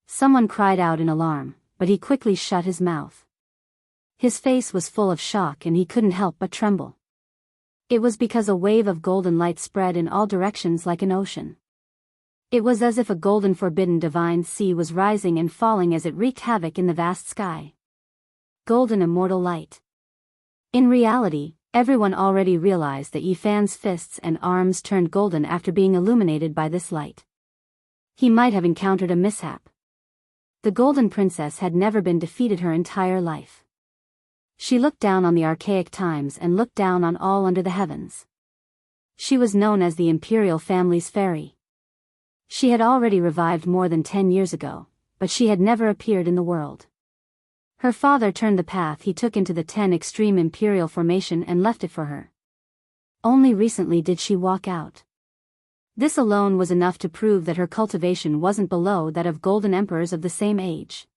Someone cried out in alarm, but he quickly shut his mouth. His face was full of shock and he couldn't help but tremble. It was because a wave of golden light spread in all directions like an ocean. It was as if a golden forbidden divine sea was rising and falling as it wreaked havoc in the vast sky. Golden immortal light. In reality, everyone already realized that Yi Fan's fists and arms turned golden after being illuminated by this light. He might have encountered a mishap. The Golden Princess had never been defeated her entire life. She looked down on the archaic times and looked down on all under the heavens. She was known as the imperial family's fairy. She had already revived more than 10 years ago, but she had never appeared in the world. Her father turned the path he took into the 10 extreme imperial formation and left it for her. Only recently did she walk out. This alone was enough to prove that her cultivation wasn't below that of golden emperors of the same age.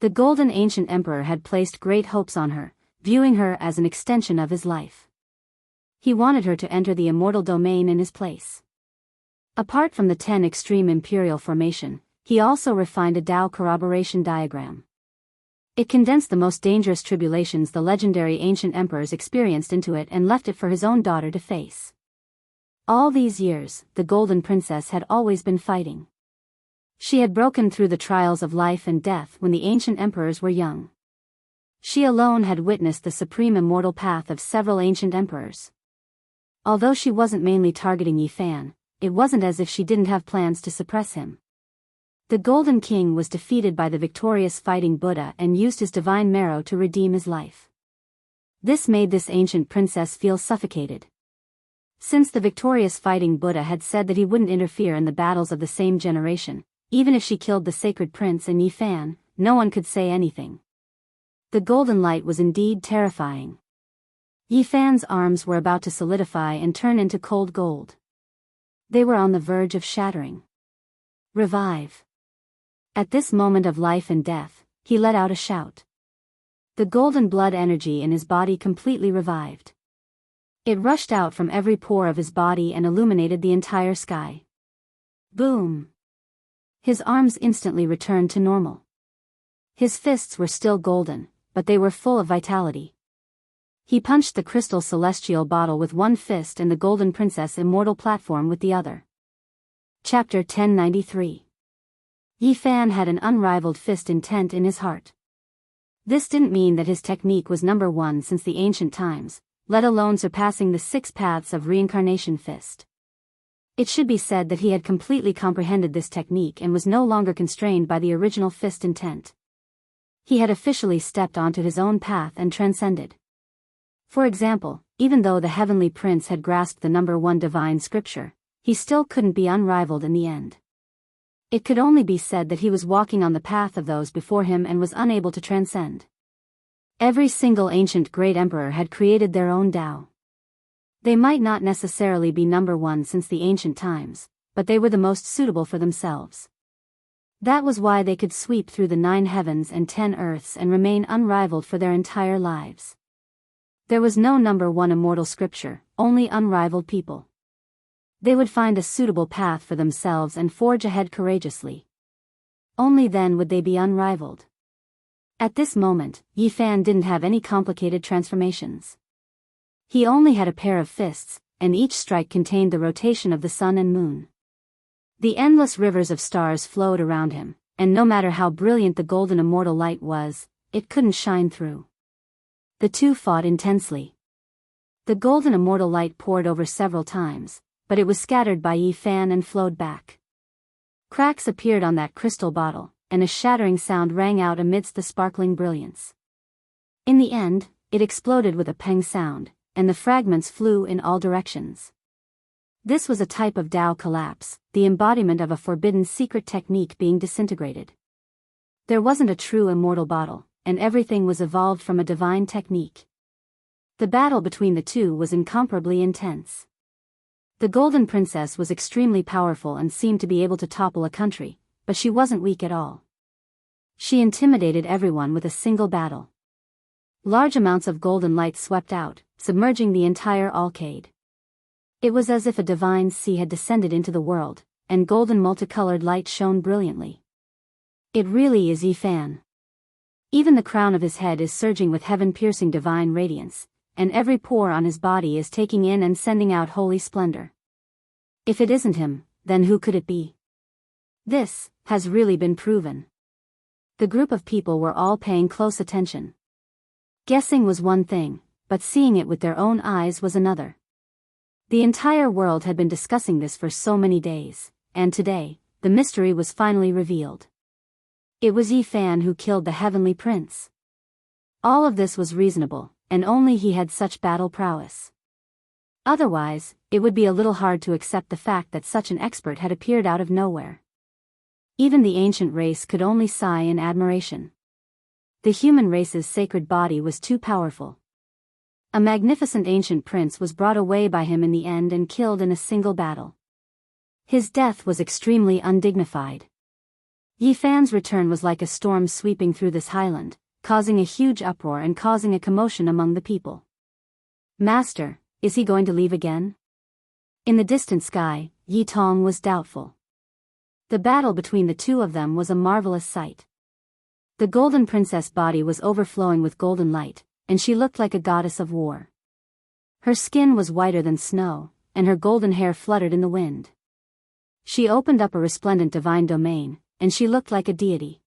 The golden ancient emperor had placed great hopes on her, viewing her as an extension of his life. He wanted her to enter the immortal domain in his place. Apart from the 10 extreme imperial formation, he also refined a Tao corroboration diagram. It condensed the most dangerous tribulations the legendary ancient emperors experienced into it and left it for his own daughter to face. All these years, the Golden Princess had always been fighting. She had broken through the trials of life and death when the ancient emperors were young. She alone had witnessed the supreme immortal path of several ancient emperors. Although she wasn't mainly targeting Yi Fan, it wasn't as if she didn't have plans to suppress him. The Golden King was defeated by the victorious fighting Buddha and used his divine marrow to redeem his life. This made this ancient princess feel suffocated. Since the victorious fighting Buddha had said that he wouldn't interfere in the battles of the same generation, even if she killed the sacred prince and Yi Fan, no one could say anything. The golden light was indeed terrifying. Yi Fan's arms were about to solidify and turn into cold gold. They were on the verge of shattering. Revive. At this moment of life and death, he let out a shout. The golden blood energy in his body completely revived. It rushed out from every pore of his body and illuminated the entire sky. Boom! His arms instantly returned to normal. His fists were still golden, but they were full of vitality. He punched the crystal celestial bottle with one fist and the Golden Princess immortal platform with the other. Chapter 1093. Yi Fan had an unrivaled fist intent in his heart. This didn't mean that his technique was number one since the ancient times, let alone surpassing the 6 paths of reincarnation fist. It should be said that he had completely comprehended this technique and was no longer constrained by the original fist intent. He had officially stepped onto his own path and transcended. For example, even though the heavenly prince had grasped the number one divine scripture, he still couldn't be unrivaled in the end. It could only be said that he was walking on the path of those before him and was unable to transcend. Every single ancient great emperor had created their own Tao. They might not necessarily be number one since the ancient times, but they were the most suitable for themselves. That was why they could sweep through the 9 heavens and 10 earths and remain unrivaled for their entire lives. There was no number one immortal scripture, only unrivaled people. They would find a suitable path for themselves and forge ahead courageously. Only then would they be unrivaled. At this moment, Yi Fan didn't have any complicated transformations. He only had a pair of fists, and each strike contained the rotation of the sun and moon. The endless rivers of stars flowed around him, and no matter how brilliant the golden immortal light was, it couldn't shine through. The two fought intensely. The golden immortal light poured over several times, but it was scattered by Yi Fan and flowed back. Cracks appeared on that crystal bottle, and a shattering sound rang out amidst the sparkling brilliance. In the end, it exploded with a peng sound, and the fragments flew in all directions. This was a type of Tao collapse, the embodiment of a forbidden secret technique being disintegrated. There wasn't a true immortal bottle, and everything was evolved from a divine technique. The battle between the two was incomparably intense. The Golden Princess was extremely powerful and seemed to be able to topple a country, but she wasn't weak at all. She intimidated everyone with a single battle. Large amounts of golden light swept out, submerging the entire arcade. It was as if a divine sea had descended into the world, and golden multicolored light shone brilliantly. It really is Yifan. Even the crown of his head is surging with heaven-piercing divine radiance, and every pore on his body is taking in and sending out holy splendor. If it isn't him, then who could it be? This has really been proven. The group of people were all paying close attention. Guessing was one thing, but seeing it with their own eyes was another. The entire world had been discussing this for so many days, and today, the mystery was finally revealed. It was Yifan who killed the heavenly prince. All of this was reasonable, and only he had such battle prowess. Otherwise, it would be a little hard to accept the fact that such an expert had appeared out of nowhere. Even the ancient race could only sigh in admiration. The human race's sacred body was too powerful. A magnificent ancient prince was brought away by him in the end and killed in a single battle. His death was extremely undignified. Yifan's return was like a storm sweeping through this highland, causing a huge uproar and causing a commotion among the people. Master, is he going to leave again? In the distant sky, Yi Tong was doubtful. The battle between the two of them was a marvelous sight. The golden princess body was overflowing with golden light, and she looked like a goddess of war. Her skin was whiter than snow, and her golden hair fluttered in the wind. She opened up a resplendent divine domain, and she looked like a deity.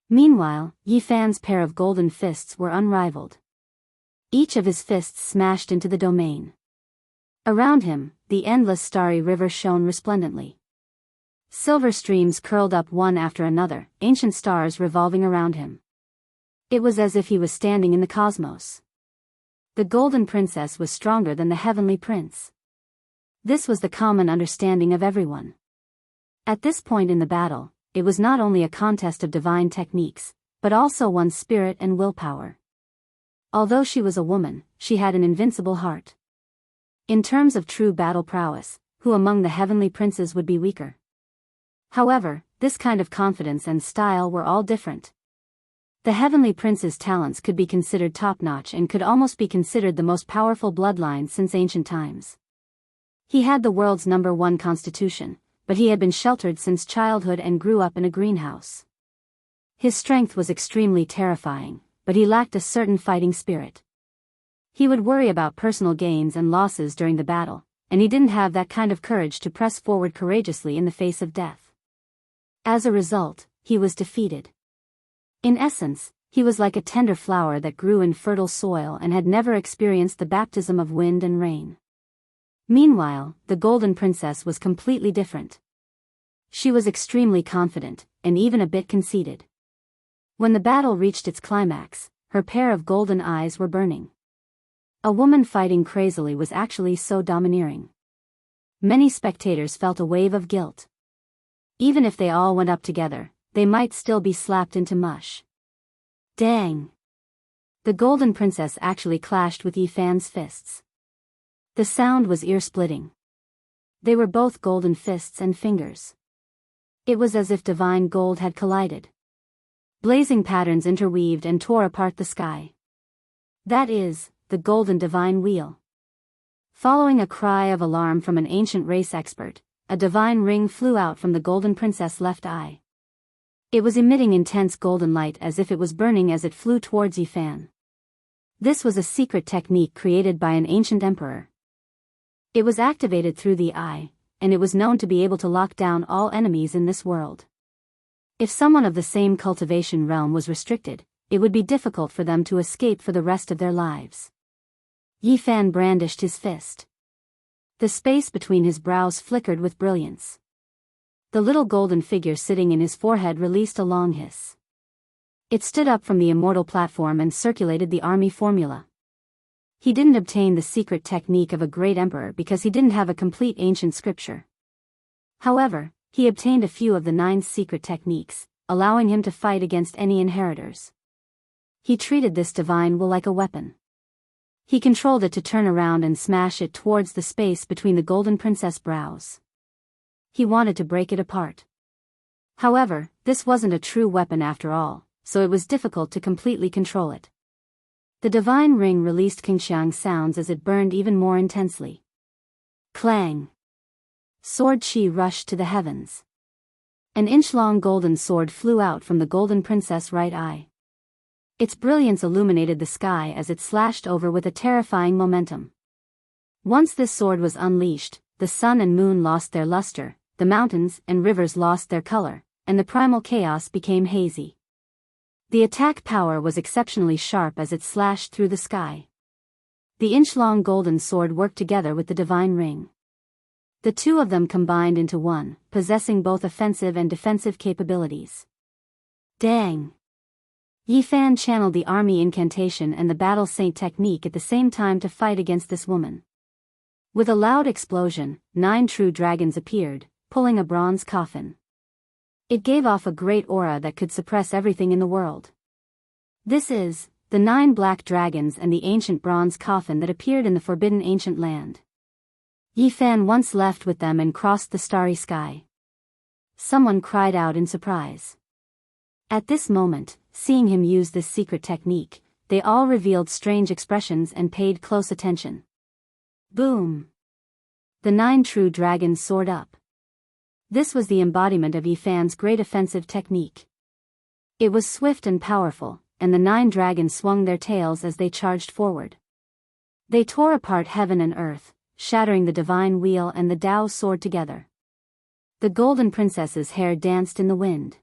Meanwhile, Yifan's pair of golden fists were unrivaled. Each of his fists smashed into the domain. Around him, the endless starry river shone resplendently. Silver streams curled up one after another, ancient stars revolving around him. It was as if he was standing in the cosmos. The golden princess was stronger than the heavenly prince. This was the common understanding of everyone. At this point in the battle, it was not only a contest of divine techniques, but also one's spirit and willpower. Although she was a woman, she had an invincible heart. In terms of true battle prowess, who among the heavenly princes would be weaker? However, this kind of confidence and style were all different. The heavenly prince's talents could be considered top-notch and could almost be considered the most powerful bloodline since ancient times. He had the world's #1 constitution, but he had been sheltered since childhood and grew up in a greenhouse. His strength was extremely terrifying, but he lacked a certain fighting spirit. He would worry about personal gains and losses during the battle, and he didn't have that kind of courage to press forward courageously in the face of death. As a result, he was defeated. In essence, he was like a tender flower that grew in fertile soil and had never experienced the baptism of wind and rain. Meanwhile, the Golden Princess was completely different. She was extremely confident, and even a bit conceited. When the battle reached its climax, her pair of golden eyes were burning. A woman fighting crazily was actually so domineering. Many spectators felt a wave of guilt. Even if they all went up together, they might still be slapped into mush. Dang! The Golden Princess actually clashed with Yifan's fists. The sound was ear-splitting. They were both golden fists and fingers. It was as if divine gold had collided. Blazing patterns interweaved and tore apart the sky. That is, the golden divine wheel. Following a cry of alarm from an ancient race expert, a divine ring flew out from the Golden Princess' left eye. It was emitting intense golden light as if it was burning as it flew towards Yifan. This was a secret technique created by an ancient emperor. It was activated through the eye, and it was known to be able to lock down all enemies in this world. If someone of the same cultivation realm was restricted, it would be difficult for them to escape for the rest of their lives. Yifan brandished his fist. The space between his brows flickered with brilliance. The little golden figure sitting in his forehead released a long hiss. It stood up from the immortal platform and circulated the army formula. He didn't obtain the secret technique of a great emperor because he didn't have a complete ancient scripture. However, he obtained a few of the 9 secret techniques, allowing him to fight against any inheritors. He treated this divine will like a weapon. He controlled it to turn around and smash it towards the space between the Golden Princess' brows. He wanted to break it apart. However, this wasn't a true weapon after all, so it was difficult to completely control it. The divine ring released Qingxiang sounds as it burned even more intensely. Clang! Sword chi rushed to the heavens. An inch-long golden sword flew out from the Golden Princess' right eye. Its brilliance illuminated the sky as it slashed over with a terrifying momentum. Once this sword was unleashed, the sun and moon lost their luster, the mountains and rivers lost their color, and the primal chaos became hazy. The attack power was exceptionally sharp as it slashed through the sky. The inch-long golden sword worked together with the divine ring. The two of them combined into one, possessing both offensive and defensive capabilities. Dang! Yi Fan channeled the army incantation and the battle saint technique at the same time to fight against this woman. With a loud explosion, 9 true dragons appeared, pulling a bronze coffin. It gave off a great aura that could suppress everything in the world. This is the 9 black dragons and the ancient bronze coffin that appeared in the forbidden ancient land. Yi Fan once left with them and crossed the starry sky. Someone cried out in surprise. At this moment, seeing him use this secret technique, they all revealed strange expressions and paid close attention. Boom! The 9 true dragons soared up. This was the embodiment of Yi Fan's great offensive technique. It was swift and powerful, and the 9 dragons swung their tails as they charged forward. They tore apart heaven and earth, shattering the divine wheel and the Tao sword together. The Golden Princess's hair danced in the wind.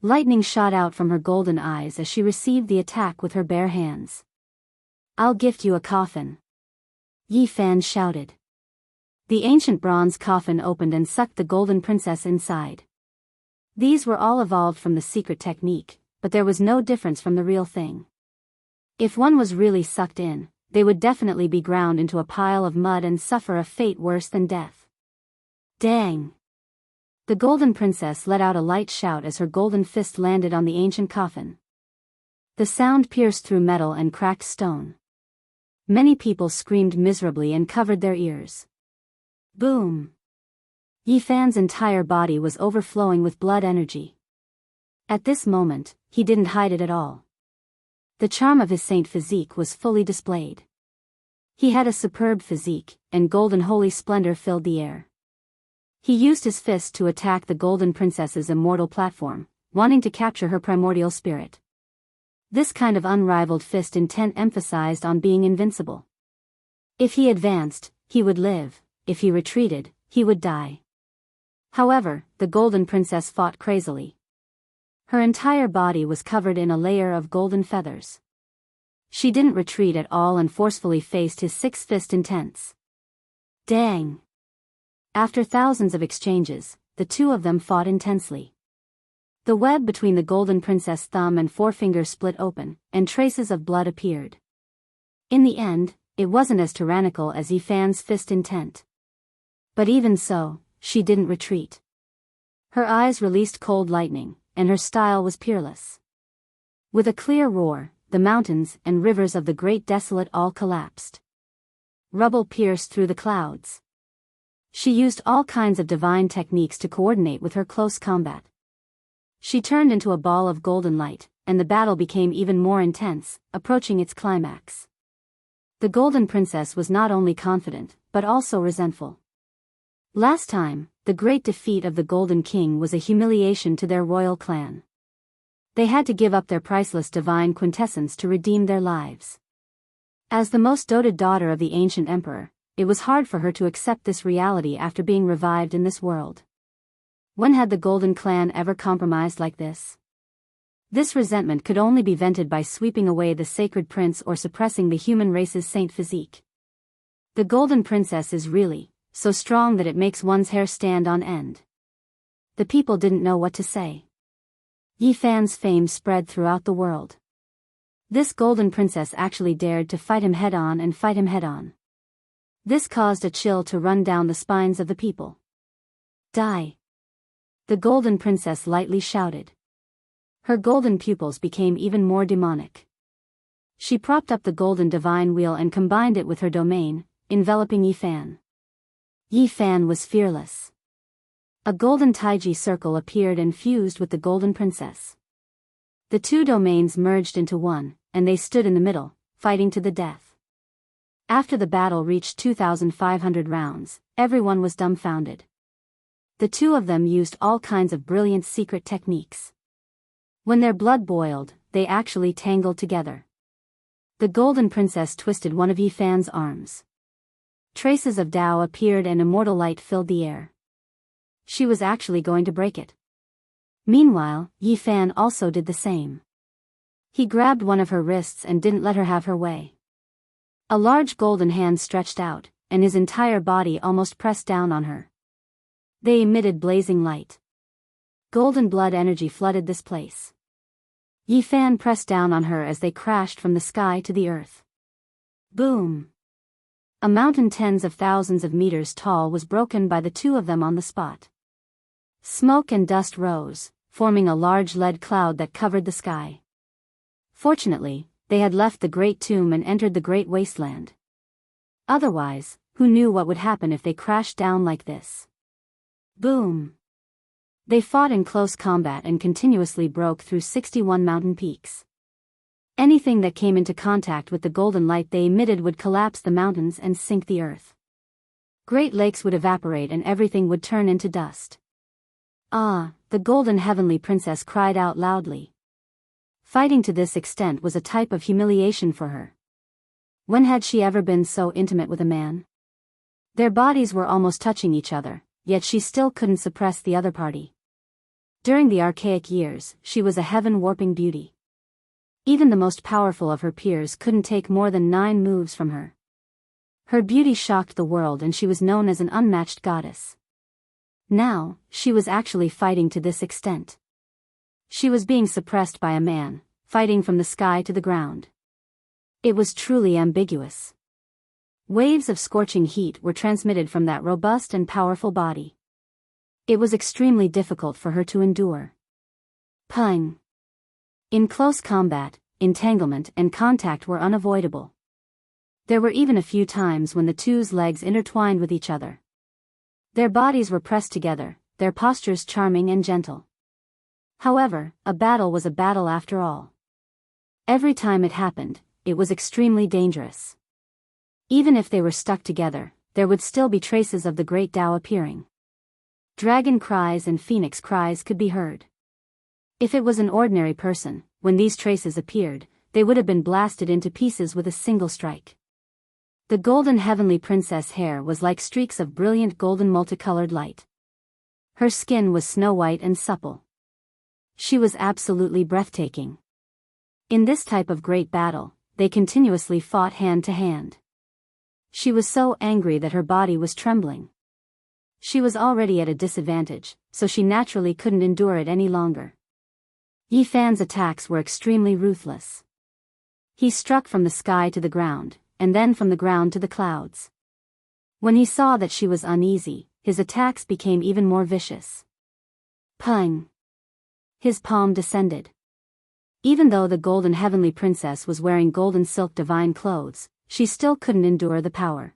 Lightning shot out from her golden eyes as she received the attack with her bare hands. "I'll gift you a coffin," Yi Fan shouted. The ancient bronze coffin opened and sucked the Golden Princess inside. These were all evolved from the secret technique, but there was no difference from the real thing. If one was really sucked in, they would definitely be ground into a pile of mud and suffer a fate worse than death. Dang! The Golden Princess let out a light shout as her golden fist landed on the ancient coffin. The sound pierced through metal and cracked stone. Many people screamed miserably and covered their ears. Boom! Yi Fan's entire body was overflowing with blood energy. At this moment, he didn't hide it at all. The charm of his saint physique was fully displayed. He had a superb physique, and golden holy splendor filled the air. He used his fist to attack the Golden Princess's immortal platform, wanting to capture her primordial spirit. This kind of unrivaled fist intent emphasized on being invincible. If he advanced, he would live; if he retreated, he would die. However, the Golden Princess fought crazily. Her entire body was covered in a layer of golden feathers. She didn't retreat at all and forcefully faced his 6-fist intense. Dang! After thousands of exchanges, the two of them fought intensely. The web between the Golden Princess' thumb and forefinger split open, and traces of blood appeared. In the end, it wasn't as tyrannical as Yi Fan's fist intent. But even so, she didn't retreat. Her eyes released cold lightning, and her style was peerless. With a clear roar, the mountains and rivers of the Great Desolate all collapsed. Rubble pierced through the clouds. She used all kinds of divine techniques to coordinate with her close combat. She turned into a ball of golden light, and the battle became even more intense, approaching its climax. The Golden Princess was not only confident, but also resentful. Last time, the great defeat of the Golden King was a humiliation to their royal clan. They had to give up their priceless divine quintessence to redeem their lives. As the most doted daughter of the ancient emperor, it was hard for her to accept this reality after being revived in this world. When had the Golden Clan ever compromised like this? This resentment could only be vented by sweeping away the sacred prince or suppressing the human race's saint physique. The Golden Princess is really so strong that it makes one's hair stand on end. The people didn't know what to say. Yi Fan's fame spread throughout the world. This Golden Princess actually dared to fight him head-on and fight him head-on. This caused a chill to run down the spines of the people. Die! The Golden Princess lightly shouted. Her golden pupils became even more demonic. She propped up the golden divine wheel and combined it with her domain, enveloping Yifan. Yifan was fearless. A golden taiji circle appeared and fused with the golden princess. The two domains merged into one, and they stood in the middle, fighting to the death. After the battle reached 2,500 rounds, everyone was dumbfounded. The two of them used all kinds of brilliant secret techniques. When their blood boiled, they actually tangled together. The golden princess twisted one of Yifan's arms. Traces of Tao appeared and immortal light filled the air. She was actually going to break it. Meanwhile, Yifan also did the same. He grabbed one of her wrists and didn't let her have her way. A large golden hand stretched out, and his entire body almost pressed down on her. They emitted blazing light. Golden blood energy flooded this place. Yifan pressed down on her as they crashed from the sky to the earth. Boom! A mountain tens of thousands of meters tall was broken by the two of them on the spot. Smoke and dust rose, forming a large lead cloud that covered the sky. Fortunately, they had left the Great Tomb and entered the Great Wasteland. Otherwise, who knew what would happen if they crashed down like this? Boom! They fought in close combat and continuously broke through 61 mountain peaks. Anything that came into contact with the golden light they emitted would collapse the mountains and sink the earth. Great lakes would evaporate and everything would turn into dust. Ah, the golden heavenly princess cried out loudly. Fighting to this extent was a type of humiliation for her. When had she ever been so intimate with a man? Their bodies were almost touching each other, yet she still couldn't suppress the other party. During the archaic years, she was a heaven-warping beauty. Even the most powerful of her peers couldn't take more than 9 moves from her. Her beauty shocked the world and she was known as an unmatched goddess. Now, she was actually fighting to this extent. She was being suppressed by a man, fighting from the sky to the ground. It was truly ambiguous. Waves of scorching heat were transmitted from that robust and powerful body. It was extremely difficult for her to endure. Pung. In close combat, entanglement and contact were unavoidable. There were even a few times when the two's legs intertwined with each other. Their bodies were pressed together, their postures charming and gentle. However, a battle was a battle after all. Every time it happened, it was extremely dangerous. Even if they were stuck together, there would still be traces of the great Tao appearing. Dragon cries and phoenix cries could be heard. If it was an ordinary person, when these traces appeared, they would have been blasted into pieces with a single strike. The golden heavenly princess hair was like streaks of brilliant golden multicolored light. Her skin was snow-white and supple. She was absolutely breathtaking. In this type of great battle, they continuously fought hand to hand. She was so angry that her body was trembling. She was already at a disadvantage, so she naturally couldn't endure it any longer. Yifan's attacks were extremely ruthless. He struck from the sky to the ground, and then from the ground to the clouds. When he saw that she was uneasy, his attacks became even more vicious. Pung! His palm descended. Even though the golden heavenly princess was wearing golden silk divine clothes, she still couldn't endure the power.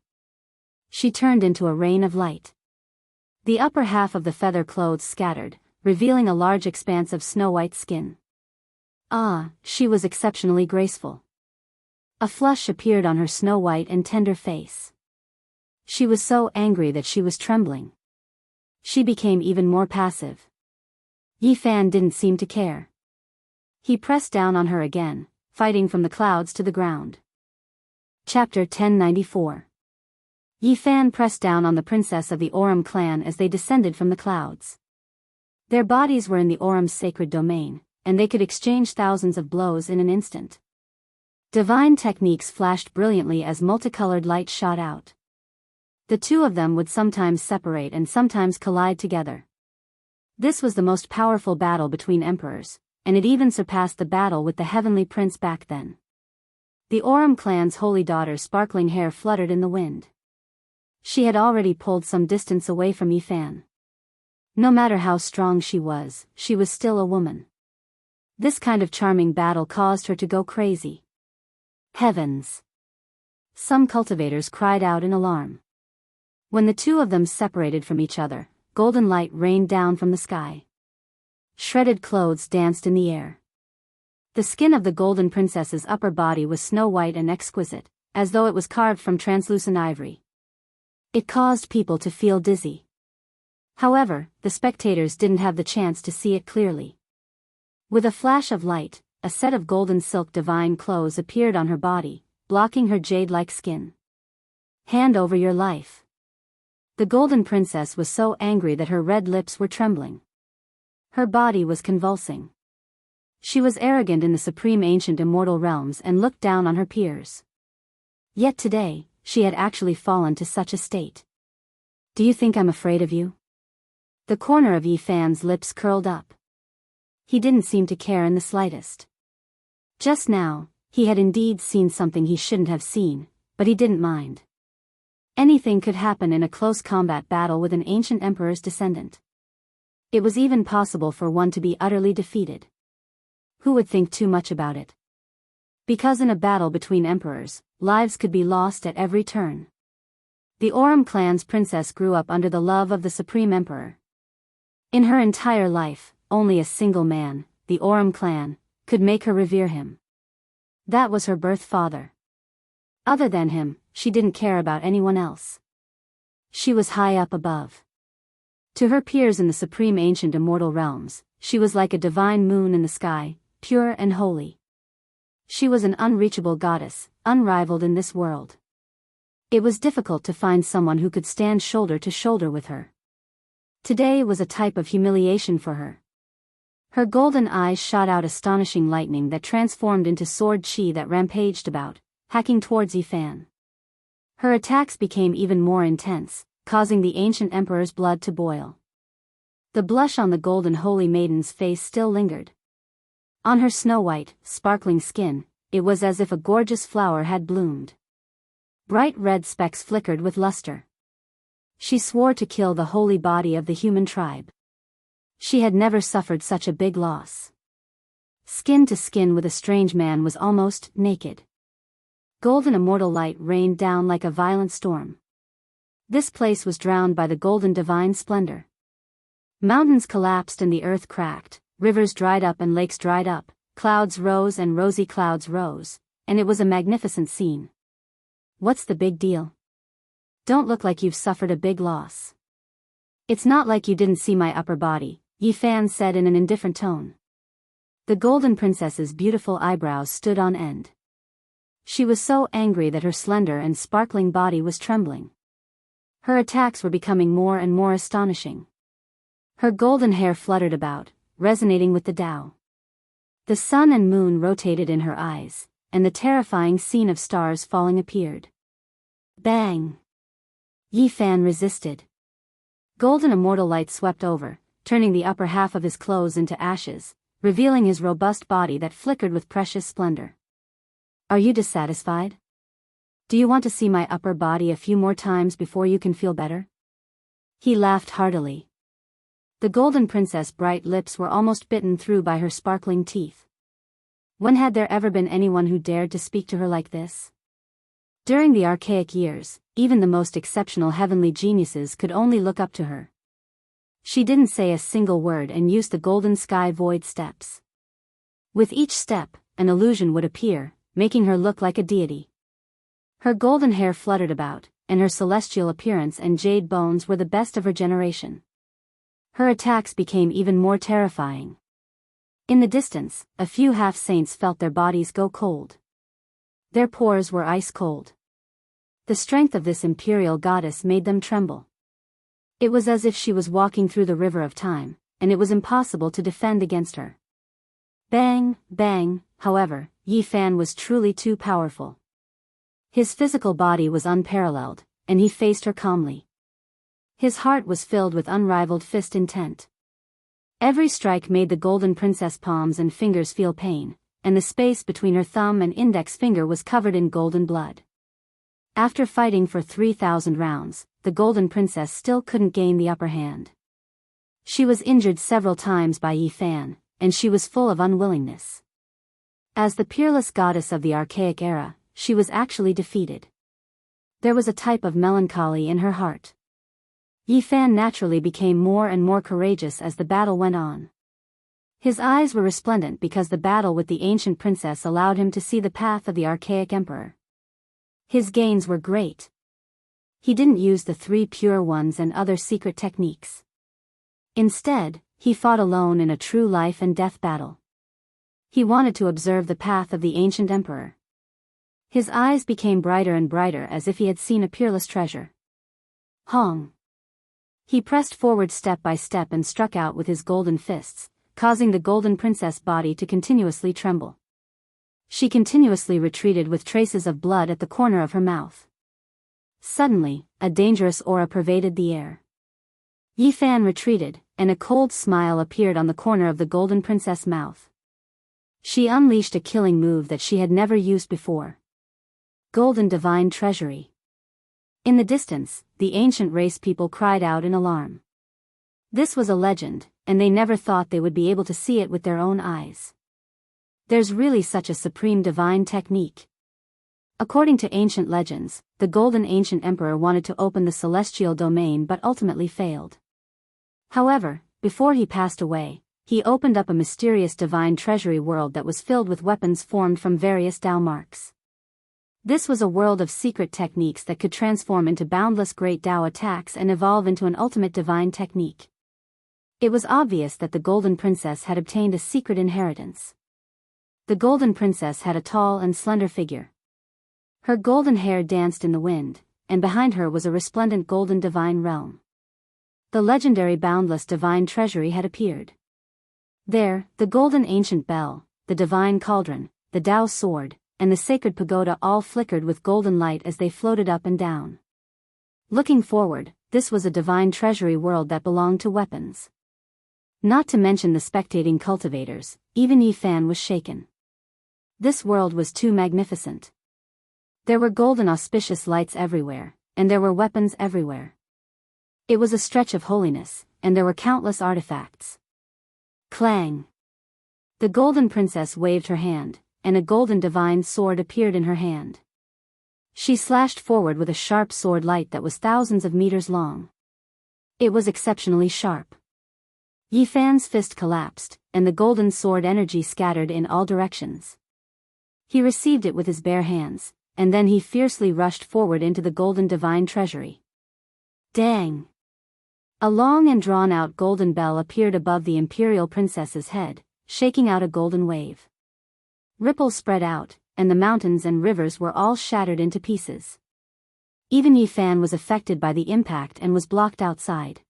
She turned into a rain of light. The upper half of the feather clothes scattered, revealing a large expanse of snow-white skin. Ah, she was exceptionally graceful. A flush appeared on her snow-white and tender face. She was so angry that she was trembling. She became even more passive. Yifan didn't seem to care. He pressed down on her again, fighting from the clouds to the ground. Chapter 1094. Yifan pressed down on the princess of the Aurum clan as they descended from the clouds. Their bodies were in the Aurum's sacred domain, and they could exchange thousands of blows in an instant. Divine techniques flashed brilliantly as multicolored light shot out. The two of them would sometimes separate and sometimes collide together. This was the most powerful battle between emperors, and it even surpassed the battle with the heavenly prince back then. The Aurum clan's holy daughter's sparkling hair fluttered in the wind. She had already pulled some distance away from Yifan. No matter how strong she was still a woman. This kind of charming battle caused her to go crazy. Heavens! Some cultivators cried out in alarm. When the two of them separated from each other, golden light rained down from the sky. Shredded clothes danced in the air. The skin of the golden princess's upper body was snow-white and exquisite, as though it was carved from translucent ivory. It caused people to feel dizzy. However, the spectators didn't have the chance to see it clearly. With a flash of light, a set of golden silk divine clothes appeared on her body, blocking her jade-like skin. Hand over your life. The golden princess was so angry that her red lips were trembling. Her body was convulsing. She was arrogant in the supreme ancient immortal realms and looked down on her peers. Yet today, she had actually fallen to such a state. Do you think I'm afraid of you? The corner of Yi Fan's lips curled up. He didn't seem to care in the slightest. Just now, he had indeed seen something he shouldn't have seen, but he didn't mind. Anything could happen in a close combat battle with an ancient emperor's descendant. It was even possible for one to be utterly defeated. Who would think too much about it? Because in a battle between emperors, lives could be lost at every turn. The Aurum clan's princess grew up under the love of the supreme emperor. In her entire life, only a single man, the Aurum clan, could make her revere him. That was her birth father. Other than him, she didn't care about anyone else. She was high up above. To her peers in the supreme ancient immortal realms, she was like a divine moon in the sky, pure and holy. She was an unreachable goddess, unrivaled in this world. It was difficult to find someone who could stand shoulder to shoulder with her. Today was a type of humiliation for her. Her golden eyes shot out astonishing lightning that transformed into sword chi that rampaged about, hacking towards Yi Fan. Her attacks became even more intense, causing the ancient emperor's blood to boil. The blush on the golden holy maiden's face still lingered. On her snow-white, sparkling skin, it was as if a gorgeous flower had bloomed. Bright red specks flickered with luster. She swore to kill the holy body of the human tribe. She had never suffered such a big loss. Skin to skin with a strange man was almost naked. Golden immortal light rained down like a violent storm. This place was drowned by the golden divine splendor. Mountains collapsed and the earth cracked, rivers dried up and lakes dried up, clouds rose and rosy clouds rose, and it was a magnificent scene. What's the big deal? Don't look like you've suffered a big loss. It's not like you didn't see my upper body, Yi Fan said in an indifferent tone. The golden princess's beautiful eyebrows stood on end. She was so angry that her slender and sparkling body was trembling. Her attacks were becoming more and more astonishing. Her golden hair fluttered about, resonating with the Tao. The sun and moon rotated in her eyes, and the terrifying scene of stars falling appeared. Bang! Yi Fan resisted. Golden immortal light swept over, turning the upper half of his clothes into ashes, revealing his robust body that flickered with precious splendor. Are you dissatisfied? Do you want to see my upper body a few more times before you can feel better? He laughed heartily. The golden princess' bright lips were almost bitten through by her sparkling teeth. When had there ever been anyone who dared to speak to her like this? During the archaic years, even the most exceptional heavenly geniuses could only look up to her. She didn't say a single word and used the golden sky void steps. With each step, an illusion would appear, making her look like a deity. Her golden hair fluttered about, and her celestial appearance and jade bones were the best of her generation. Her attacks became even more terrifying. In the distance, a few half-saints felt their bodies go cold. Their pores were ice cold. The strength of this imperial goddess made them tremble. It was as if she was walking through the river of time, and it was impossible to defend against her. Bang, bang, however, Yi Fan was truly too powerful. His physical body was unparalleled, and he faced her calmly. His heart was filled with unrivaled fist intent. Every strike made the golden princess palms and fingers feel pain, and the space between her thumb and index finger was covered in golden blood. After fighting for 3,000 rounds, the golden princess still couldn't gain the upper hand. She was injured several times by Yi Fan, and she was full of unwillingness. As the peerless goddess of the archaic era, she was actually defeated. There was a type of melancholy in her heart. Yi Fan naturally became more and more courageous as the battle went on. His eyes were resplendent because the battle with the ancient princess allowed him to see the path of the archaic emperor. His gains were great. He didn't use the 3 pure ones and other secret techniques. Instead, he fought alone in a true life and death battle. He wanted to observe the path of the ancient emperor. His eyes became brighter and brighter as if he had seen a peerless treasure. Hong! He pressed forward step by step and struck out with his golden fists, causing the golden princess' body to continuously tremble. She continuously retreated with traces of blood at the corner of her mouth. Suddenly, a dangerous aura pervaded the air. Yi Fan retreated, and a cold smile appeared on the corner of the golden princess' mouth. She unleashed a killing move that she had never used before. Golden Divine Treasury. In the distance, the ancient race people cried out in alarm. This was a legend, and they never thought they would be able to see it with their own eyes. There's really such a supreme divine technique. According to ancient legends, the Golden Ancient Emperor wanted to open the celestial domain but ultimately failed. However, before he passed away, he opened up a mysterious divine treasury world that was filled with weapons formed from various Tao marks. This was a world of secret techniques that could transform into boundless great Tao attacks and evolve into an ultimate divine technique. It was obvious that the Golden Princess had obtained a secret inheritance. The Golden Princess had a tall and slender figure. Her golden hair danced in the wind, and behind her was a resplendent golden divine realm. The legendary boundless divine treasury had appeared. There, the golden ancient bell, the divine cauldron, the Tao sword, and the sacred pagoda all flickered with golden light as they floated up and down. Looking forward, this was a divine treasury world that belonged to weapons. Not to mention the spectating cultivators, even Yi Fan was shaken. This world was too magnificent. There were golden auspicious lights everywhere, and there were weapons everywhere. It was a stretch of holiness, and there were countless artifacts. Clang! The golden princess waved her hand, and a golden divine sword appeared in her hand. She slashed forward with a sharp sword light that was thousands of meters long. It was exceptionally sharp. Yi Fan's fist collapsed, and the golden sword energy scattered in all directions. He received it with his bare hands, and then he fiercely rushed forward into the golden divine treasury. Dang! A long and drawn-out golden bell appeared above the imperial princess's head, shaking out a golden wave. Ripples spread out, and the mountains and rivers were all shattered into pieces. Even Yi Fan was affected by the impact and was blocked outside.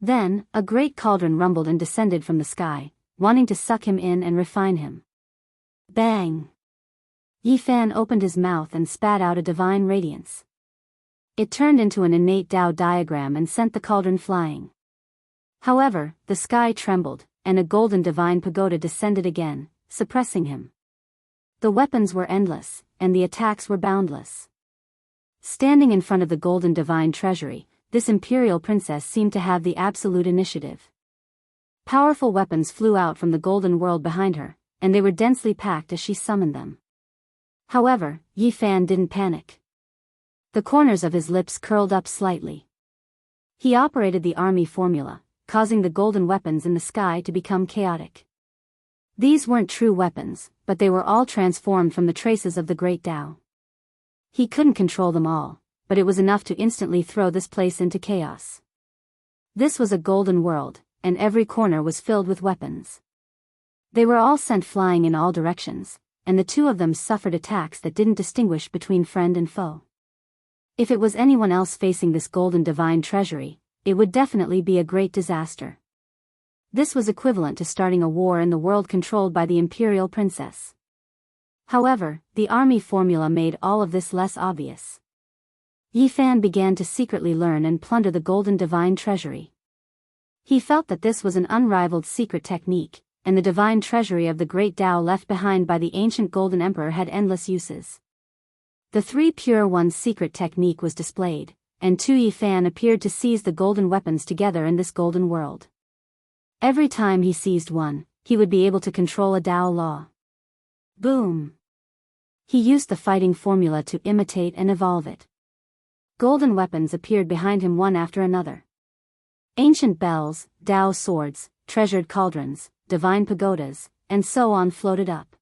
Then, a great cauldron rumbled and descended from the sky, wanting to suck him in and refine him. Bang! Yi Fan opened his mouth and spat out a divine radiance. It turned into an innate Tao diagram and sent the cauldron flying. However, the sky trembled, and a golden divine pagoda descended again, suppressing him. The weapons were endless, and the attacks were boundless. Standing in front of the golden divine treasury, this imperial princess seemed to have the absolute initiative. Powerful weapons flew out from the golden world behind her, and they were densely packed as she summoned them. However, Yi Fan didn't panic. The corners of his lips curled up slightly. He operated the army formula, causing the golden weapons in the sky to become chaotic. These weren't true weapons, but they were all transformed from the traces of the great Tao. He couldn't control them all, but it was enough to instantly throw this place into chaos. This was a golden world, and every corner was filled with weapons. They were all sent flying in all directions, and the two of them suffered attacks that didn't distinguish between friend and foe. If it was anyone else facing this golden divine treasury, it would definitely be a great disaster. This was equivalent to starting a war in the world controlled by the imperial princess. However, the army formula made all of this less obvious. Yi Fan began to secretly learn and plunder the golden divine treasury. He felt that this was an unrivaled secret technique, and the divine treasury of the great Tao left behind by the ancient golden emperor had endless uses. The 3 pure one's secret technique was displayed, and Yi Fan appeared to seize the golden weapons together in this golden world. Every time he seized one, he would be able to control a Tao law. Boom! He used the fighting formula to imitate and evolve it. Golden weapons appeared behind him one after another. Ancient bells, Tao swords, treasured cauldrons, divine pagodas, and so on floated up.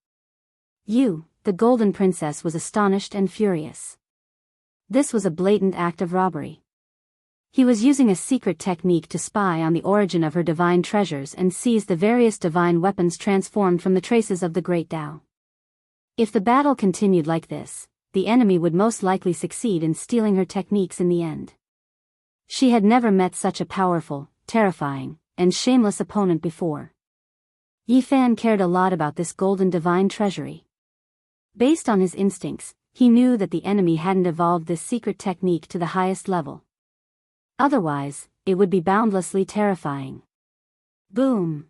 The Golden Princess was astonished and furious. This was a blatant act of robbery. He was using a secret technique to spy on the origin of her divine treasures and seize the various divine weapons transformed from the traces of the great Tao. If the battle continued like this, the enemy would most likely succeed in stealing her techniques in the end. She had never met such a powerful, terrifying, and shameless opponent before. Yi Fan cared a lot about this golden divine treasury. Based on his instincts, he knew that the enemy hadn't evolved this secret technique to the highest level. Otherwise, it would be boundlessly terrifying. Boom!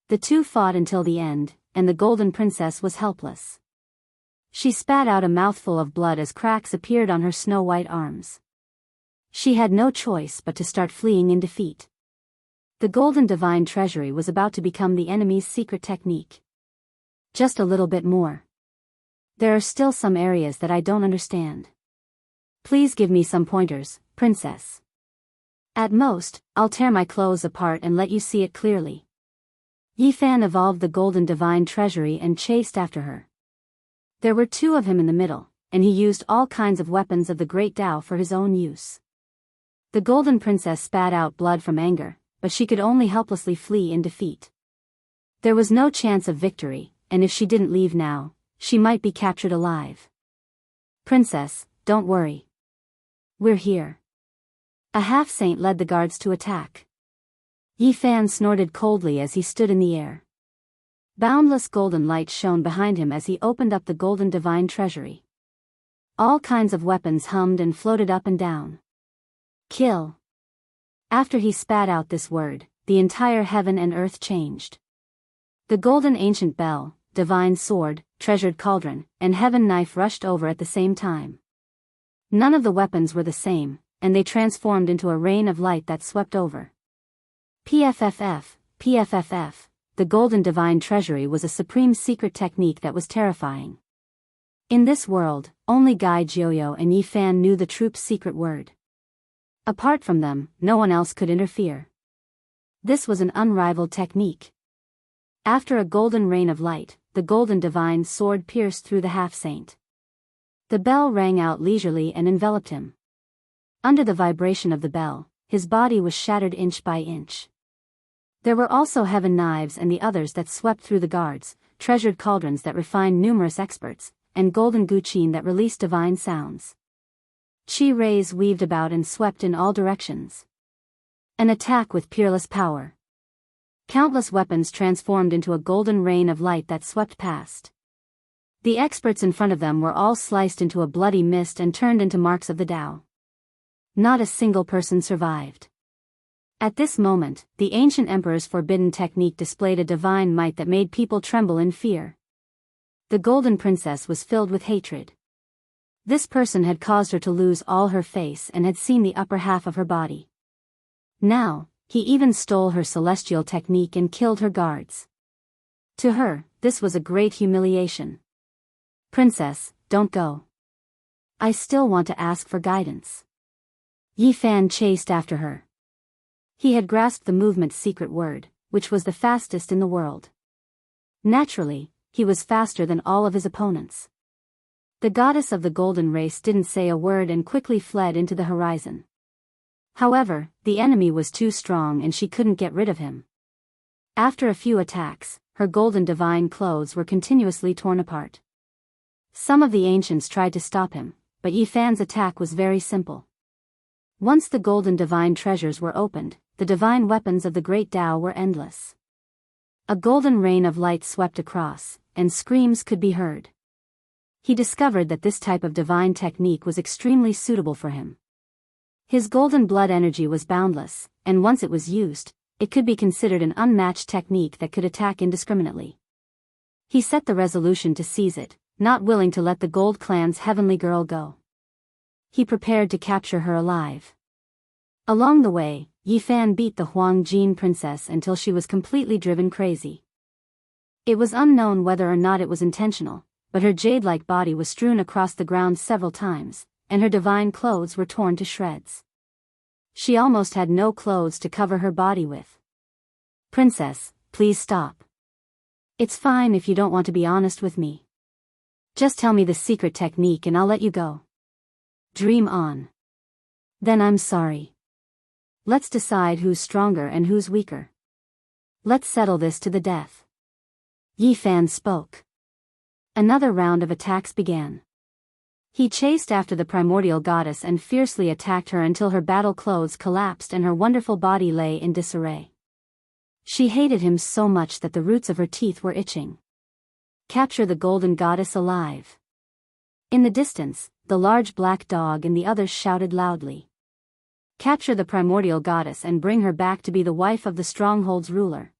The two fought until the end, and the Golden Princess was helpless. She spat out a mouthful of blood as cracks appeared on her snow-white arms. She had no choice but to start fleeing in defeat. The Golden Divine Treasury was about to become the enemy's secret technique. Just a little bit more. There are still some areas that I don't understand. Please give me some pointers, Princess. At most, I'll tear my clothes apart and let you see it clearly. Yi Fan evolved the Golden Divine Treasury and chased after her. There were two of him in the middle, and he used all kinds of weapons of the Great Tao for his own use. The Golden Princess spat out blood from anger, but she could only helplessly flee in defeat. There was no chance of victory, and if she didn't leave now, she might be captured alive. Princess, don't worry. We're here. A half-saint led the guards to attack. Yi Fan snorted coldly as he stood in the air. Boundless golden light shone behind him as he opened up the Golden Divine Treasury. All kinds of weapons hummed and floated up and down. Kill. After he spat out this word, the entire heaven and earth changed. The golden ancient bell, divine sword, treasured cauldron, and heaven knife rushed over at the same time. None of the weapons were the same, and they transformed into a rain of light that swept over. PFFF, PFFF, the Golden Divine Treasury was a supreme secret technique that was terrifying. In this world, only Gai Jiuyo and Yi Fan knew the troop's secret word. Apart from them, no one else could interfere. This was an unrivaled technique. After a golden rain of light, the Golden Divine Sword pierced through the half-saint. The bell rang out leisurely and enveloped him. Under the vibration of the bell, his body was shattered inch by inch. There were also heaven knives and the others that swept through the guards, treasured cauldrons that refined numerous experts, and golden guqin that released divine sounds. Qi rays weaved about and swept in all directions. An attack with peerless power. Countless weapons transformed into a golden rain of light that swept past. The experts in front of them were all sliced into a bloody mist and turned into marks of the Tao. Not a single person survived. At this moment, the ancient emperor's forbidden technique displayed a divine might that made people tremble in fear. The Golden Princess was filled with hatred. This person had caused her to lose all her face and had seen the upper half of her body. Now, he even stole her celestial technique and killed her guards. To her, this was a great humiliation. Princess, don't go. I still want to ask for guidance. Yi Fan chased after her. He had grasped the movement's secret word, which was the fastest in the world. Naturally, he was faster than all of his opponents. The goddess of the golden race didn't say a word and quickly fled into the horizon. However, the enemy was too strong and she couldn't get rid of him. After a few attacks, her golden divine clothes were continuously torn apart. Some of the ancients tried to stop him, but Yi Fan's attack was very simple. Once the golden divine treasures were opened, the divine weapons of the great Tao were endless. A golden rain of light swept across, and screams could be heard. He discovered that this type of divine technique was extremely suitable for him. His golden blood energy was boundless, and once it was used, it could be considered an unmatched technique that could attack indiscriminately. He set the resolution to seize it, not willing to let the Gold Clan's heavenly girl go. He prepared to capture her alive. Along the way, Yi Fan beat the Huang Jin princess until she was completely driven crazy. It was unknown whether or not it was intentional, but her jade-like body was strewn across the ground several times, and her divine clothes were torn to shreds. She almost had no clothes to cover her body with. "Princess, please stop. It's fine if you don't want to be honest with me. Just tell me the secret technique and I'll let you go. Dream on. Then I'm sorry. Let's decide who's stronger and who's weaker. Let's settle this to the death." Yi Fan spoke. Another round of attacks began. He chased after the primordial goddess and fiercely attacked her until her battle clothes collapsed and her wonderful body lay in disarray. She hated him so much that the roots of her teeth were itching. "Capture the golden goddess alive." In the distance, the large black dog and the others shouted loudly. "Capture the primordial goddess and bring her back to be the wife of the stronghold's ruler."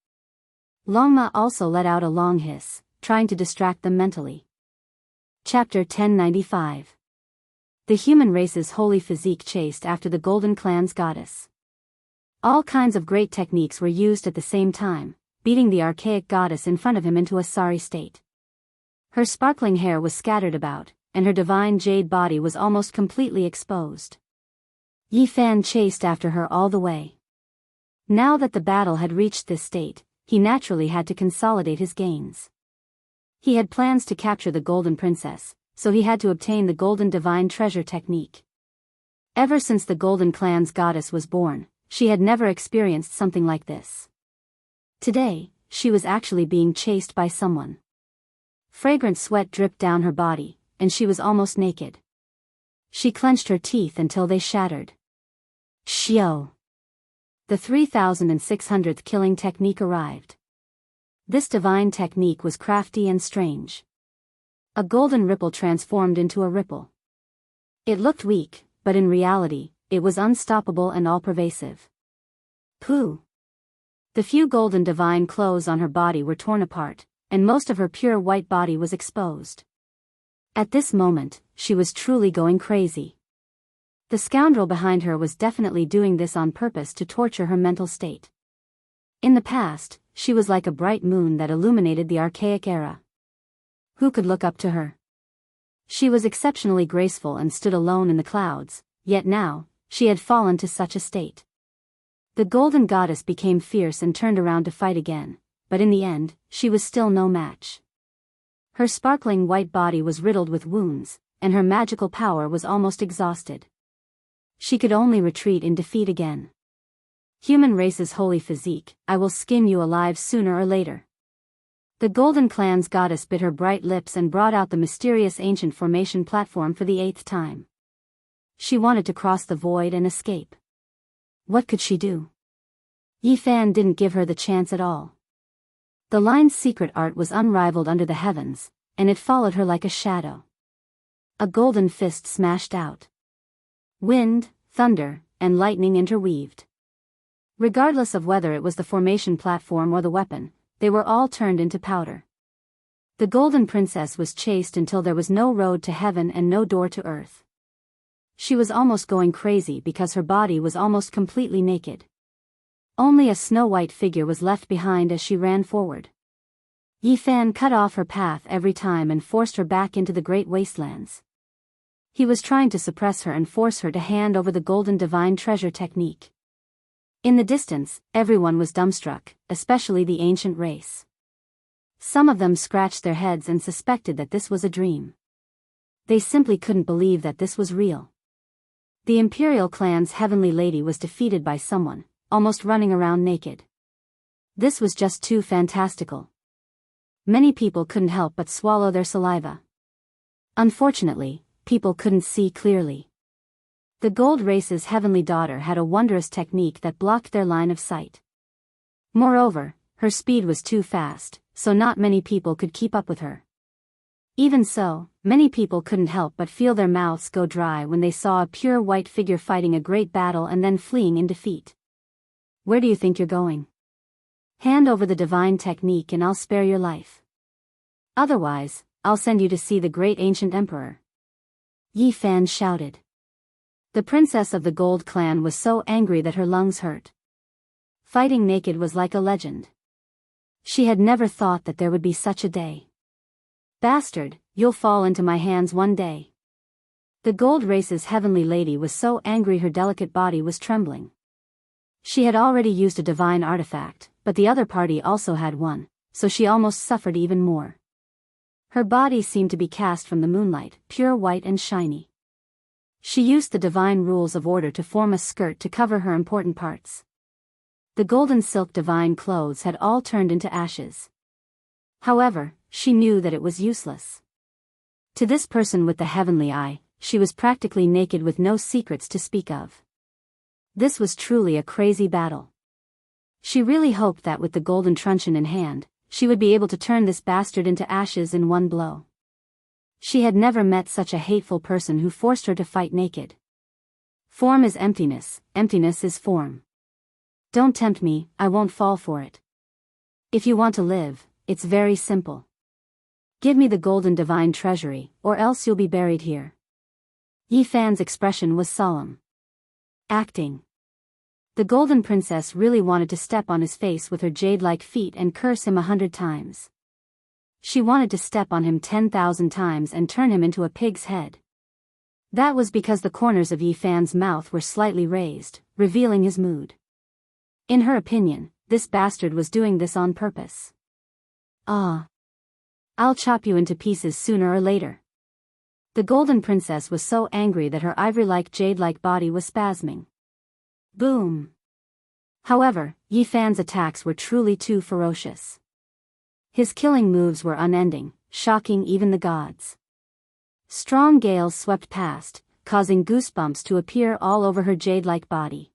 Longma also let out a long hiss, trying to distract them mentally. Chapter 1095. The human race's holy physique chased after the Golden Clan's goddess. All kinds of great techniques were used at the same time, beating the archaic goddess in front of him into a sorry state. Her sparkling hair was scattered about, and her divine jade body was almost completely exposed. Yi Fan chased after her all the way. Now that the battle had reached this state, he naturally had to consolidate his gains. He had plans to capture the Golden Princess, so he had to obtain the Golden Divine Treasure technique. Ever since the Golden Clan's goddess was born, she had never experienced something like this. Today, she was actually being chased by someone. Fragrant sweat dripped down her body, and she was almost naked. She clenched her teeth until they shattered. Shio! The 3600th killing technique arrived. This divine technique was crafty and strange. A golden ripple transformed into a ripple. It looked weak, but in reality, it was unstoppable and all-pervasive. Pooh! The few golden divine clothes on her body were torn apart, and most of her pure white body was exposed. At this moment, she was truly going crazy. The scoundrel behind her was definitely doing this on purpose to torture her mental state. In the past, she was like a bright moon that illuminated the archaic era. Who could look up to her? She was exceptionally graceful and stood alone in the clouds, yet now, she had fallen to such a state. The golden goddess became fierce and turned around to fight again, but in the end, she was still no match. Her sparkling white body was riddled with wounds, and her magical power was almost exhausted. She could only retreat in defeat again. Human race's holy physique, I will skin you alive sooner or later. The Golden Clan's goddess bit her bright lips and brought out the mysterious ancient formation platform for the 8th time. She wanted to cross the void and escape. What could she do? Yi Fan didn't give her the chance at all. The line's secret art was unrivaled under the heavens, and it followed her like a shadow. A golden fist smashed out. Wind, thunder, and lightning interweaved. Regardless of whether it was the formation platform or the weapon, they were all turned into powder. The Golden Princess was chased until there was no road to heaven and no door to earth. She was almost going crazy because her body was almost completely naked. Only a snow-white figure was left behind as she ran forward. Yi Fan cut off her path every time and forced her back into the great wastelands. He was trying to suppress her and force her to hand over the Golden Divine Treasure technique. In the distance, everyone was dumbstruck, especially the ancient race. Some of them scratched their heads and suspected that this was a dream. They simply couldn't believe that this was real. The Imperial Clan's heavenly lady was defeated by someone, almost running around naked. This was just too fantastical. Many people couldn't help but swallow their saliva. Unfortunately, people couldn't see clearly. The gold race's heavenly daughter had a wondrous technique that blocked their line of sight. Moreover, her speed was too fast, so not many people could keep up with her. Even so, many people couldn't help but feel their mouths go dry when they saw a pure white figure fighting a great battle and then fleeing in defeat. Where do you think you're going? Hand over the divine technique and I'll spare your life. Otherwise, I'll send you to see the great ancient emperor. Yi Fan shouted. The princess of the Gold Clan was so angry that her lungs hurt. Fighting naked was like a legend. She had never thought that there would be such a day. Bastard, you'll fall into my hands one day. The gold race's heavenly lady was so angry her delicate body was trembling. She had already used a divine artifact, but the other party also had one, so she almost suffered even more. Her body seemed to be cast from the moonlight, pure white and shiny. She used the divine rules of order to form a skirt to cover her important parts. The golden silk divine clothes had all turned into ashes. However, she knew that it was useless. To this person with the heavenly eye, she was practically naked with no secrets to speak of. This was truly a crazy battle. She really hoped that with the golden truncheon in hand, she would be able to turn this bastard into ashes in one blow. She had never met such a hateful person who forced her to fight naked. Form is emptiness, emptiness is form. Don't tempt me, I won't fall for it. If you want to live, it's very simple. Give me the golden divine treasury, or else you'll be buried here. Yi Fan's expression was solemn. Acting. The golden princess really wanted to step on his face with her jade-like feet and curse him 100 times. She wanted to step on him 10,000 times and turn him into a pig's head. That was because the corners of Yi Fan's mouth were slightly raised, revealing his mood. In her opinion, this bastard was doing this on purpose. Ah. I'll chop you into pieces sooner or later. The golden princess was so angry that her ivory-like jade-like body was spasming. Boom. However, Yi Fan's attacks were truly too ferocious. His killing moves were unending, shocking even the gods. Strong gales swept past, causing goosebumps to appear all over her jade-like body.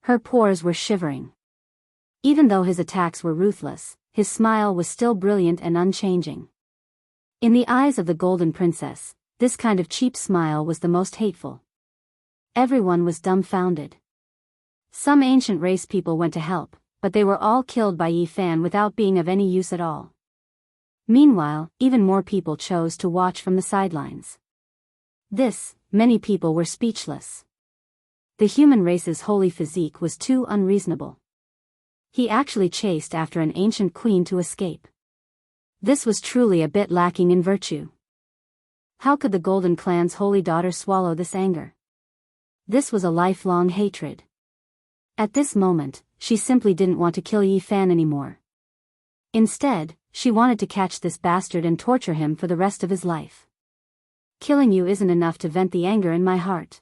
Her pores were shivering. Even though his attacks were ruthless, his smile was still brilliant and unchanging. In the eyes of the golden princess, this kind of cheap smile was the most hateful. Everyone was dumbfounded. Some ancient race people went to help, but they were all killed by Yi Fan without being of any use at all. Meanwhile, even more people chose to watch from the sidelines. Many people were speechless. The human race's holy physique was too unreasonable. He actually chased after an ancient queen to escape. This was truly a bit lacking in virtue. How could the Golden Clan's holy daughter swallow this anger? This was a lifelong hatred. At this moment, she simply didn't want to kill Yi Fan anymore. Instead, she wanted to catch this bastard and torture him for the rest of his life. Killing you isn't enough to vent the anger in my heart.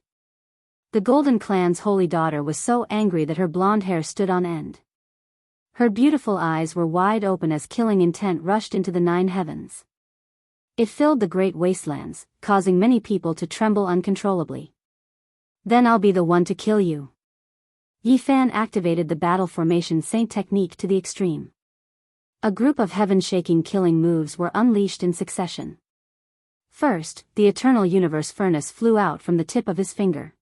The Golden Clan's holy daughter was so angry that her blonde hair stood on end. Her beautiful eyes were wide open as killing intent rushed into the 9 heavens. It filled the great wastelands, causing many people to tremble uncontrollably. Then I'll be the one to kill you. Yi Fan activated the battle formation saint technique to the extreme. A group of heaven-shaking killing moves were unleashed in succession. First, the eternal universe furnace flew out from the tip of his finger.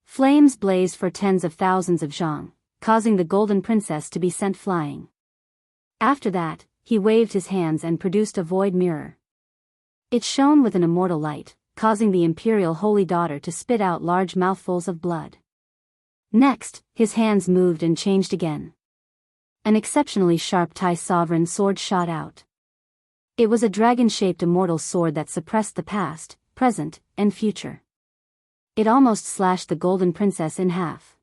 Flames blazed for tens of thousands of zhang, causing the golden princess to be sent flying. After that, he waved his hands and produced a void mirror. It shone with an immortal light, causing the imperial holy daughter to spit out large mouthfuls of blood. Next, his hands moved and changed again. An exceptionally sharp Tai sovereign sword shot out. It was a dragon-shaped immortal sword that suppressed the past, present, and future. It almost slashed the golden princess in half.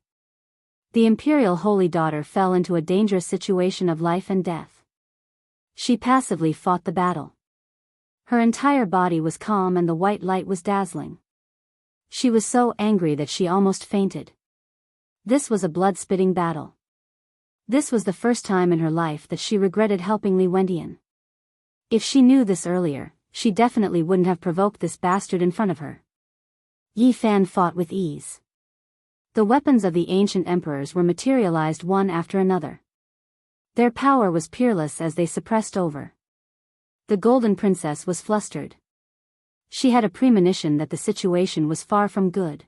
The imperial holy daughter fell into a dangerous situation of life and death. She passively fought the battle. Her entire body was calm and the white light was dazzling. She was so angry that she almost fainted. This was a blood-spitting battle. This was the first time in her life that she regretted helping Li Wendian. If she knew this earlier, she definitely wouldn't have provoked this bastard in front of her. Yi Fan fought with ease. The weapons of the ancient emperors were materialized one after another. Their power was peerless as they suppressed over. The golden princess was flustered. She had a premonition that the situation was far from good.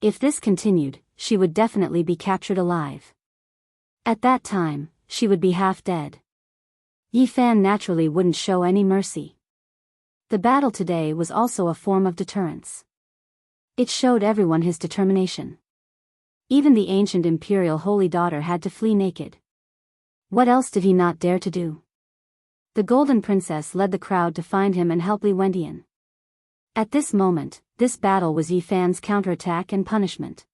If this continued, she would definitely be captured alive. At that time, she would be half dead. Yi Fan naturally wouldn't show any mercy. The battle today was also a form of deterrence. It showed everyone his determination. Even the ancient imperial holy daughter had to flee naked. What else did he not dare to do? The Golden Princess led the crowd to find him and help Li Wendian. At this moment, this battle was Yi Fan's counterattack and punishment.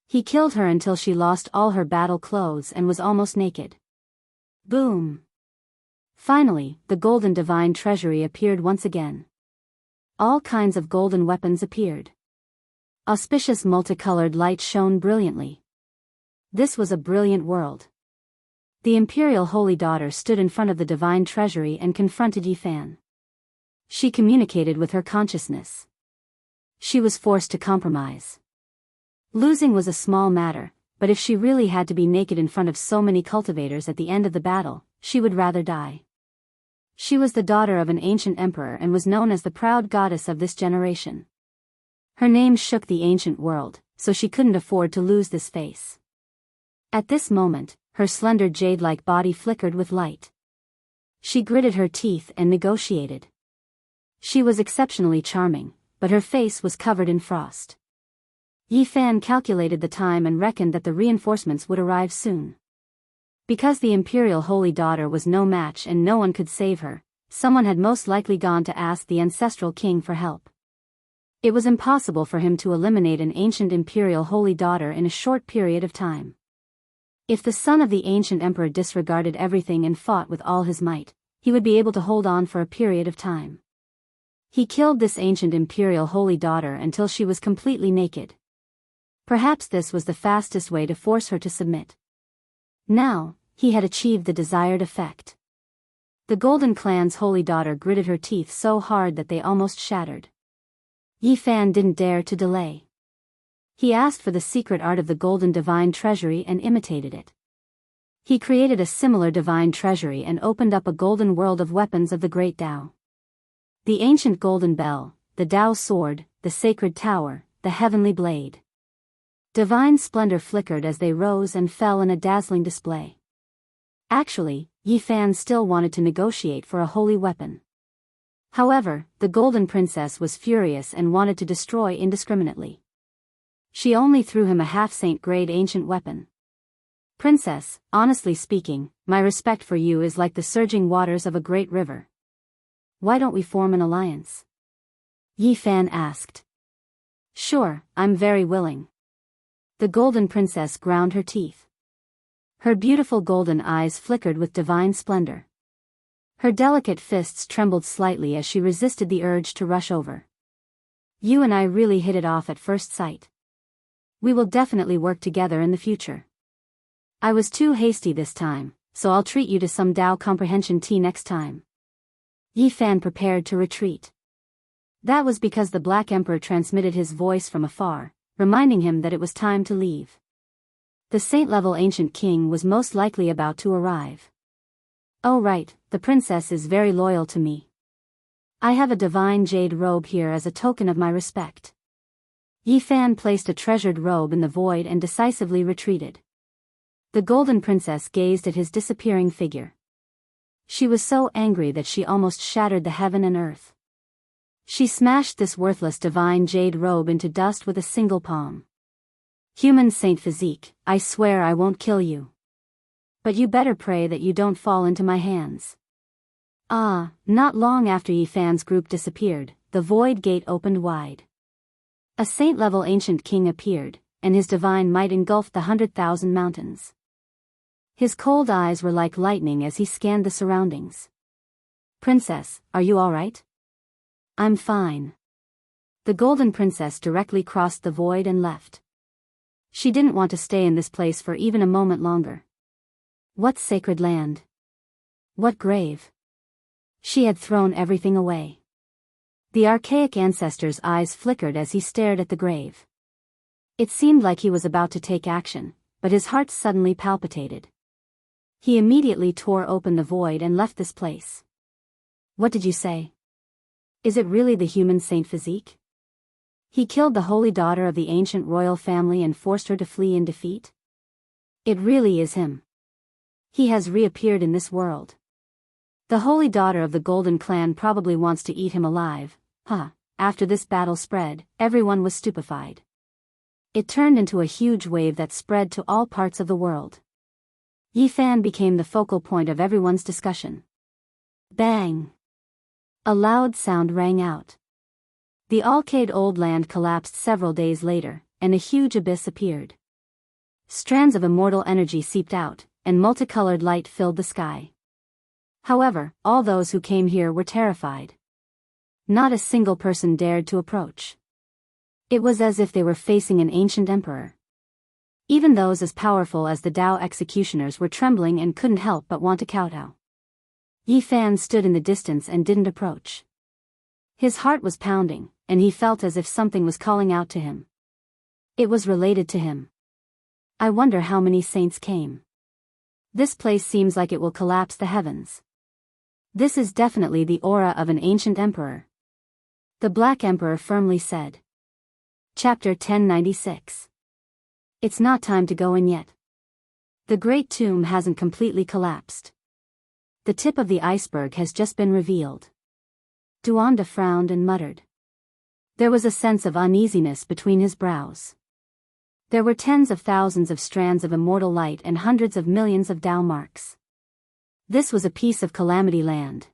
He killed her until she lost all her battle clothes and was almost naked. Boom! Finally, the golden divine treasury appeared once again. All kinds of golden weapons appeared. Auspicious multicolored light shone brilliantly. This was a brilliant world. The Imperial Holy Daughter stood in front of the divine treasury and confronted Yi Fan. She communicated with her consciousness. She was forced to compromise. Losing was a small matter, but if she really had to be naked in front of so many cultivators at the end of the battle, she would rather die. She was the daughter of an ancient emperor and was known as the proud goddess of this generation. Her name shook the ancient world, so she couldn't afford to lose this face. At this moment, her slender jade-like body flickered with light. She gritted her teeth and negotiated. She was exceptionally charming, but her face was covered in frost. Yi Fan calculated the time and reckoned that the reinforcements would arrive soon. Because the Imperial Holy Daughter was no match and no one could save her, someone had most likely gone to ask the ancestral king for help. It was impossible for him to eliminate an ancient Imperial Holy Daughter in a short period of time. If the son of the ancient emperor disregarded everything and fought with all his might, he would be able to hold on for a period of time. He killed this ancient Imperial Holy Daughter until she was completely naked. Perhaps this was the fastest way to force her to submit. Now, he had achieved the desired effect. The Golden Clan's Holy Daughter gritted her teeth so hard that they almost shattered. Yi Fan didn't dare to delay. He asked for the secret art of the Golden Divine Treasury and imitated it. He created a similar divine treasury and opened up a golden world of weapons of the Great Tao. The ancient golden bell, the Tao sword, the sacred tower, the heavenly blade. Divine splendor flickered as they rose and fell in a dazzling display. Actually, Yi Fan still wanted to negotiate for a holy weapon. However, the Golden Princess was furious and wanted to destroy indiscriminately. She only threw him a half-saint-grade ancient weapon. Princess, honestly speaking, my respect for you is like the surging waters of a great river. Why don't we form an alliance? Yi Fan asked. Sure, I'm very willing. The Golden Princess ground her teeth. Her beautiful golden eyes flickered with divine splendor. Her delicate fists trembled slightly as she resisted the urge to rush over. You and I really hit it off at first sight. We will definitely work together in the future. I was too hasty this time, so I'll treat you to some Tao comprehension tea next time. Yi Fan prepared to retreat. That was because the Black Emperor transmitted his voice from afar, reminding him that it was time to leave. The saint-level ancient king was most likely about to arrive. Oh right, the princess is very loyal to me. I have a divine jade robe here as a token of my respect. Yi Fan placed a treasured robe in the void and decisively retreated. The Golden Princess gazed at his disappearing figure. She was so angry that she almost shattered the heaven and earth. She smashed this worthless divine jade robe into dust with a single palm. Human saint physique, I swear I won't kill you. But you better pray that you don't fall into my hands. Not long after Yi Fan's group disappeared, the void gate opened wide. A saint-level ancient king appeared, and his divine might engulfed the 100,000 mountains. His cold eyes were like lightning as he scanned the surroundings. Princess, are you all right? I'm fine. The Golden Princess directly crossed the void and left. She didn't want to stay in this place for even a moment longer. What sacred land? What grave? She had thrown everything away. The archaic ancestor's eyes flickered as he stared at the grave. It seemed like he was about to take action, but his heart suddenly palpitated. He immediately tore open the void and left this place. What did you say? Is it really the human saint physique? He killed the holy daughter of the ancient royal family and forced her to flee in defeat? It really is him. He has reappeared in this world. The holy daughter of the Golden Clan probably wants to eat him alive, huh? After this battle spread, everyone was stupefied. It turned into a huge wave that spread to all parts of the world. Yi Fan became the focal point of everyone's discussion. Bang! A loud sound rang out. The arcade old land collapsed several days later, and a huge abyss appeared. Strands of immortal energy seeped out, and multicolored light filled the sky. However, all those who came here were terrified. Not a single person dared to approach. It was as if they were facing an ancient emperor. Even those as powerful as the Tao executioners were trembling and couldn't help but want to kowtow. Yi Fan stood in the distance and didn't approach. His heart was pounding, and he felt as if something was calling out to him. It was related to him. I wonder how many saints came. This place seems like it will collapse the heavens. This is definitely the aura of an ancient emperor. The Black Emperor firmly said. Chapter 1096. It's not time to go in yet. The Great Tomb hasn't completely collapsed. The tip of the iceberg has just been revealed. Duanda frowned and muttered. There was a sense of uneasiness between his brows. There were tens of thousands of strands of immortal light and hundreds of millions of Tao marks. This was a piece of calamity land.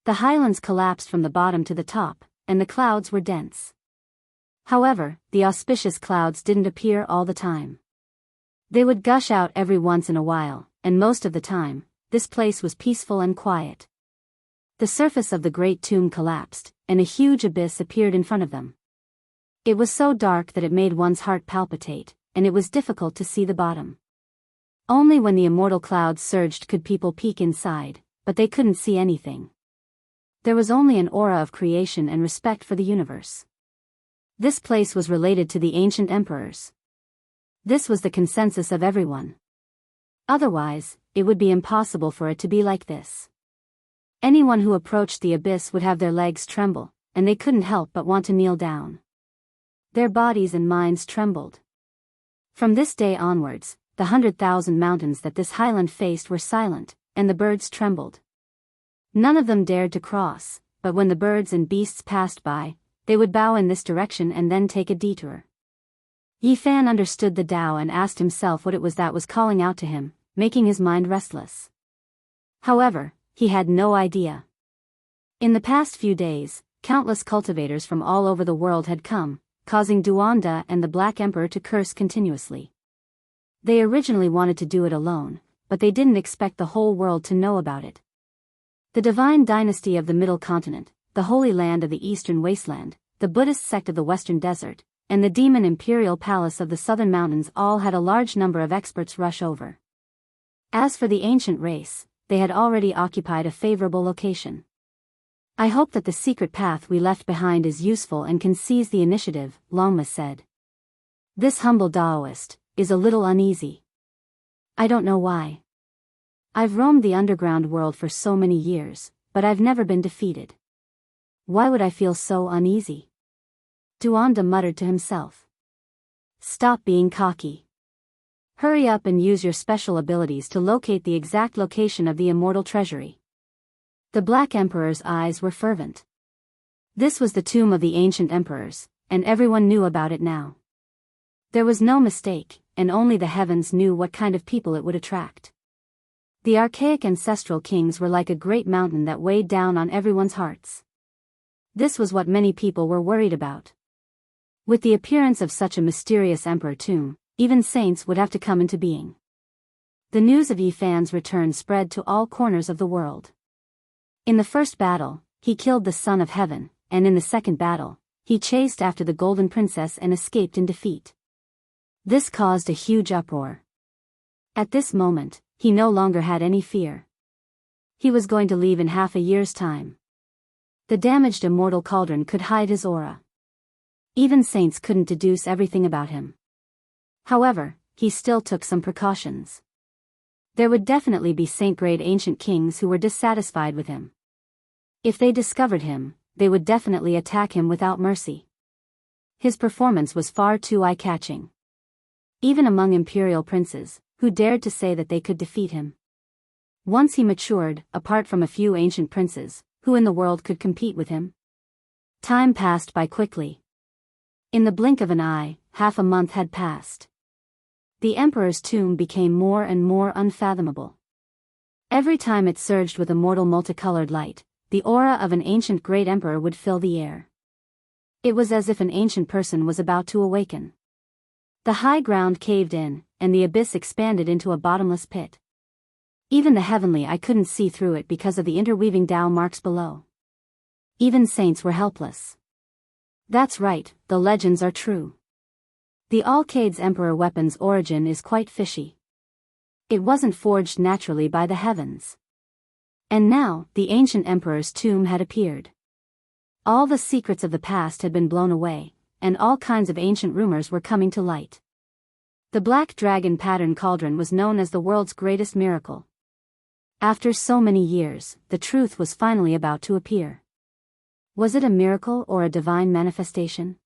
The highlands collapsed from the bottom to the top, and the clouds were dense. However, the auspicious clouds didn't appear all the time. They would gush out every once in a while, and most of the time, this place was peaceful and quiet. The surface of the Great Tomb collapsed, and a huge abyss appeared in front of them. It was so dark that it made one's heart palpitate, and it was difficult to see the bottom. Only when the immortal clouds surged could people peek inside, but they couldn't see anything. There was only an aura of creation and respect for the universe. This place was related to the ancient emperors. This was the consensus of everyone. Otherwise, it would be impossible for it to be like this. Anyone who approached the abyss would have their legs tremble, and they couldn't help but want to kneel down. Their bodies and minds trembled. From this day onwards, the 100,000 mountains that this highland faced were silent, and the birds trembled. None of them dared to cross, but when the birds and beasts passed by, they would bow in this direction and then take a detour. Yi Fan understood the Tao and asked himself what it was that was calling out to him, making his mind restless. However, he had no idea. In the past few days, countless cultivators from all over the world had come, causing Duanda and the Black Emperor to curse continuously. They originally wanted to do it alone, but they didn't expect the whole world to know about it. The divine dynasty of the Middle Continent, the Holy Land of the Eastern Wasteland, the Buddhist sect of the Western Desert, and the Demon Imperial Palace of the Southern Mountains all had a large number of experts rush over. As for the ancient race, they had already occupied a favorable location. I hope that the secret path we left behind is useful and can seize the initiative, Longma said. This humble Taoist is a little uneasy. I don't know why. I've roamed the underground world for so many years, but I've never been defeated. Why would I feel so uneasy? Duanda muttered to himself. Stop being cocky. Hurry up and use your special abilities to locate the exact location of the immortal treasury. The Black Emperor's eyes were fervent. This was the tomb of the ancient emperors, and everyone knew about it now. There was no mistake, and only the heavens knew what kind of people it would attract. The archaic ancestral kings were like a great mountain that weighed down on everyone's hearts. This was what many people were worried about. With the appearance of such a mysterious emperor tomb, even saints would have to come into being. The news of Yi Fan's return spread to all corners of the world. In the first battle, he killed the Son of Heaven, and in the second battle, he chased after the Golden Princess and escaped in defeat. This caused a huge uproar. At this moment, he no longer had any fear. He was going to leave in half a year's time. The damaged immortal cauldron could hide his aura. Even saints couldn't deduce everything about him. However, he still took some precautions. There would definitely be saint-grade ancient kings who were dissatisfied with him. If they discovered him, they would definitely attack him without mercy. His performance was far too eye-catching. Even among imperial princes, who dared to say that they could defeat him. Once he matured, apart from a few ancient princes, who in the world could compete with him? Time passed by quickly. In the blink of an eye, half a month had passed. The emperor's tomb became more and more unfathomable. Every time it surged with immortal multicolored light, the aura of an ancient great emperor would fill the air. It was as if an ancient person was about to awaken. The high ground caved in, and the abyss expanded into a bottomless pit. Even the heavenly eye couldn't see through it because of the interweaving Tao marks below. Even saints were helpless. That's right, the legends are true. The Alcade's emperor weapon's origin is quite fishy. It wasn't forged naturally by the heavens. And now, the ancient emperor's tomb had appeared. All the secrets of the past had been blown away, and all kinds of ancient rumors were coming to light. The black dragon pattern cauldron was known as the world's greatest miracle. After so many years, the truth was finally about to appear. Was it a miracle or a divine manifestation?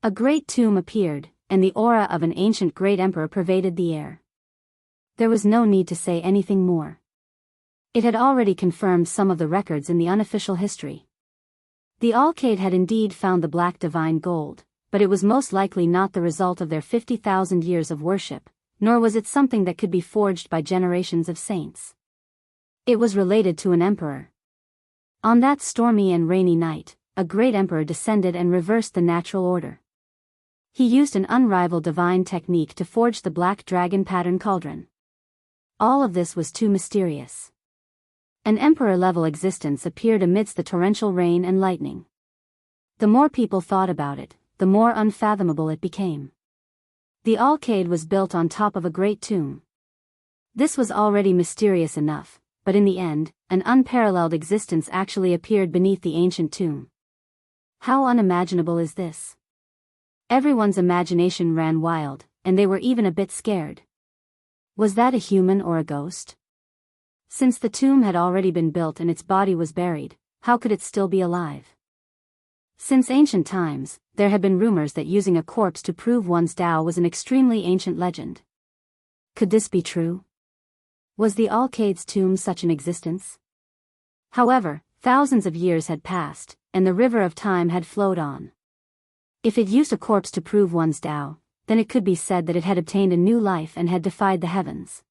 A great tomb appeared, and the aura of an ancient great emperor pervaded the air. There was no need to say anything more. It had already confirmed some of the records in the unofficial history. The Alcade had indeed found the black divine gold, but it was most likely not the result of their 50,000 years of worship, nor was it something that could be forged by generations of saints. It was related to an emperor. On that stormy and rainy night, a great emperor descended and reversed the natural order. He used an unrivaled divine technique to forge the black dragon pattern cauldron. All of this was too mysterious. An emperor-level existence appeared amidst the torrential rain and lightning. The more people thought about it, the more unfathomable it became. The Alcade was built on top of a great tomb. This was already mysterious enough, but in the end, an unparalleled existence actually appeared beneath the ancient tomb. How unimaginable is this? Everyone's imagination ran wild, and they were even a bit scared. Was that a human or a ghost? Since the tomb had already been built and its body was buried, how could it still be alive? Since ancient times, there had been rumors that using a corpse to prove one's Tao was an extremely ancient legend. Could this be true? Was the Alcade's tomb such an existence? However, thousands of years had passed, and the river of time had flowed on. If it used a corpse to prove one's Tao, then it could be said that it had obtained a new life and had defied the heavens.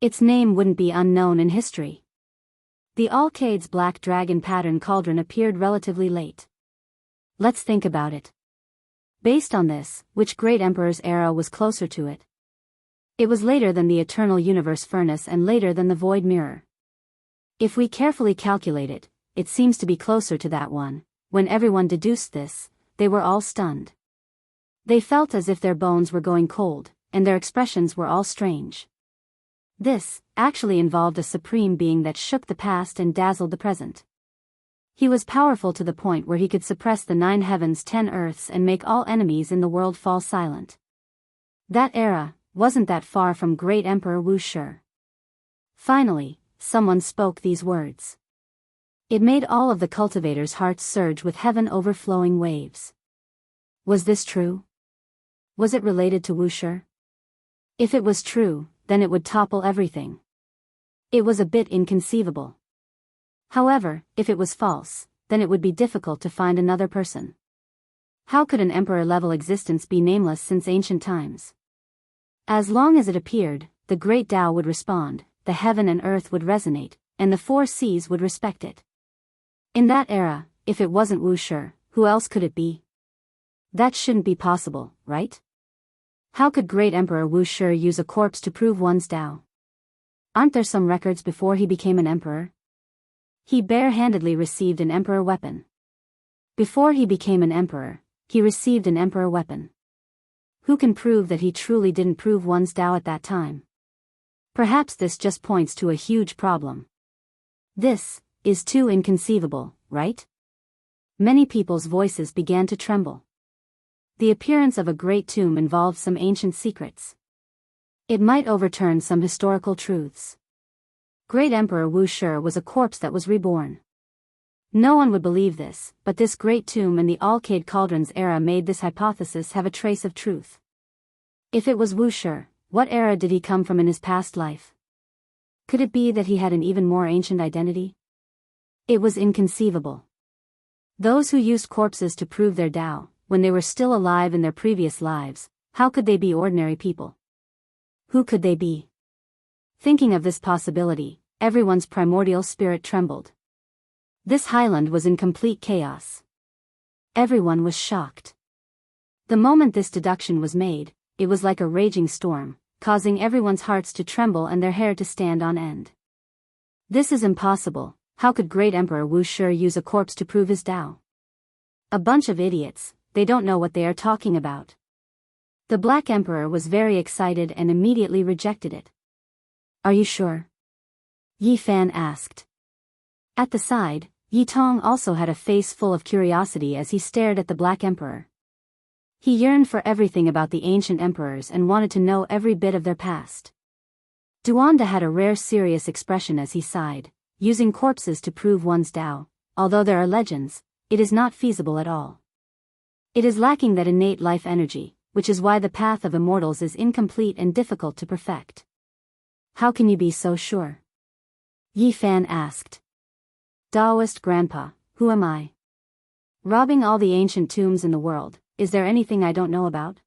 Its name wouldn't be unknown in history. The Alcade's black dragon pattern cauldron appeared relatively late. Let's think about it. Based on this, which great emperor's era was closer to it? It was later than the eternal universe furnace and later than the void mirror. If we carefully calculate it, it seems to be closer to that one. When everyone deduced this, they were all stunned. They felt as if their bones were going cold, and their expressions were all strange. This, actually involved a supreme being that shook the past and dazzled the present. He was powerful to the point where he could suppress the 9 heavens 10 earths and make all enemies in the world fall silent. That era wasn't that far from great Emperor Wu Shi. Finally, someone spoke these words. It made all of the cultivators' hearts surge with heaven overflowing waves. Was this true? Was it related to Wu Shi? If it was true, then it would topple everything. It was a bit inconceivable. However, if it was false, then it would be difficult to find another person. How could an emperor-level existence be nameless since ancient times? As long as it appeared, the great Tao would respond, the heaven and earth would resonate, and the 4 seas would respect it. In that era, if it wasn't Wu Shi, who else could it be? That shouldn't be possible, right? How could great Emperor Wu Shi use a corpse to prove one's Tao? Aren't there some records before he became an emperor? He bare-handedly received an emperor weapon. Before he became an emperor, he received an emperor weapon. Who can prove that he truly didn't prove one's Tao at that time? Perhaps this just points to a huge problem. This is too inconceivable, right? Many people's voices began to tremble. The appearance of a great tomb involved some ancient secrets. It might overturn some historical truths. Great Emperor Wu Shi was a corpse that was reborn. No one would believe this, but this great tomb in the Alcade Cauldron's era made this hypothesis have a trace of truth. If it was Wu Shi, what era did he come from in his past life? Could it be that he had an even more ancient identity? It was inconceivable. Those who used corpses to prove their Tao, when they were still alive in their previous lives, how could they be ordinary people? Who could they be? Thinking of this possibility, everyone's primordial spirit trembled. This highland was in complete chaos. Everyone was shocked. The moment this deduction was made, it was like a raging storm, causing everyone's hearts to tremble and their hair to stand on end. This is impossible. How could Great Emperor Wu Shi use a corpse to prove his Tao? A bunch of idiots, they don't know what they are talking about. The Black Emperor was very excited and immediately rejected it. Are you sure? Yi Fan asked. At the side, Yi Tong also had a face full of curiosity as he stared at the Black Emperor. He yearned for everything about the ancient emperors and wanted to know every bit of their past. Duanda had a rare serious expression as he sighed. Using corpses to prove one's Tao, although there are legends, it is not feasible at all. It is lacking that innate life energy, which is why the path of immortals is incomplete and difficult to perfect. How can you be so sure? Yi Fan asked. Taoist Grandpa, who am I? Robbing all the ancient tombs in the world, is there anything I don't know about?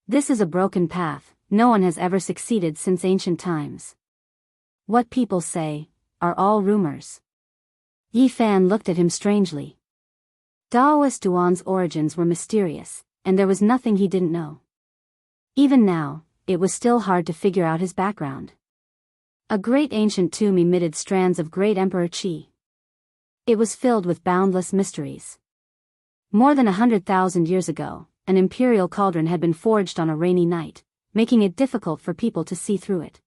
This is a broken path, no one has ever succeeded since ancient times. What people say are all rumors. Yi Fan looked at him strangely. Taoist Duan's origins were mysterious, and there was nothing he didn't know. Even now, it was still hard to figure out his background. A great ancient tomb emitted strands of great Emperor Qi. It was filled with boundless mysteries. More than 100,000 years ago, an imperial cauldron had been forged on a rainy night, making it difficult for people to see through it.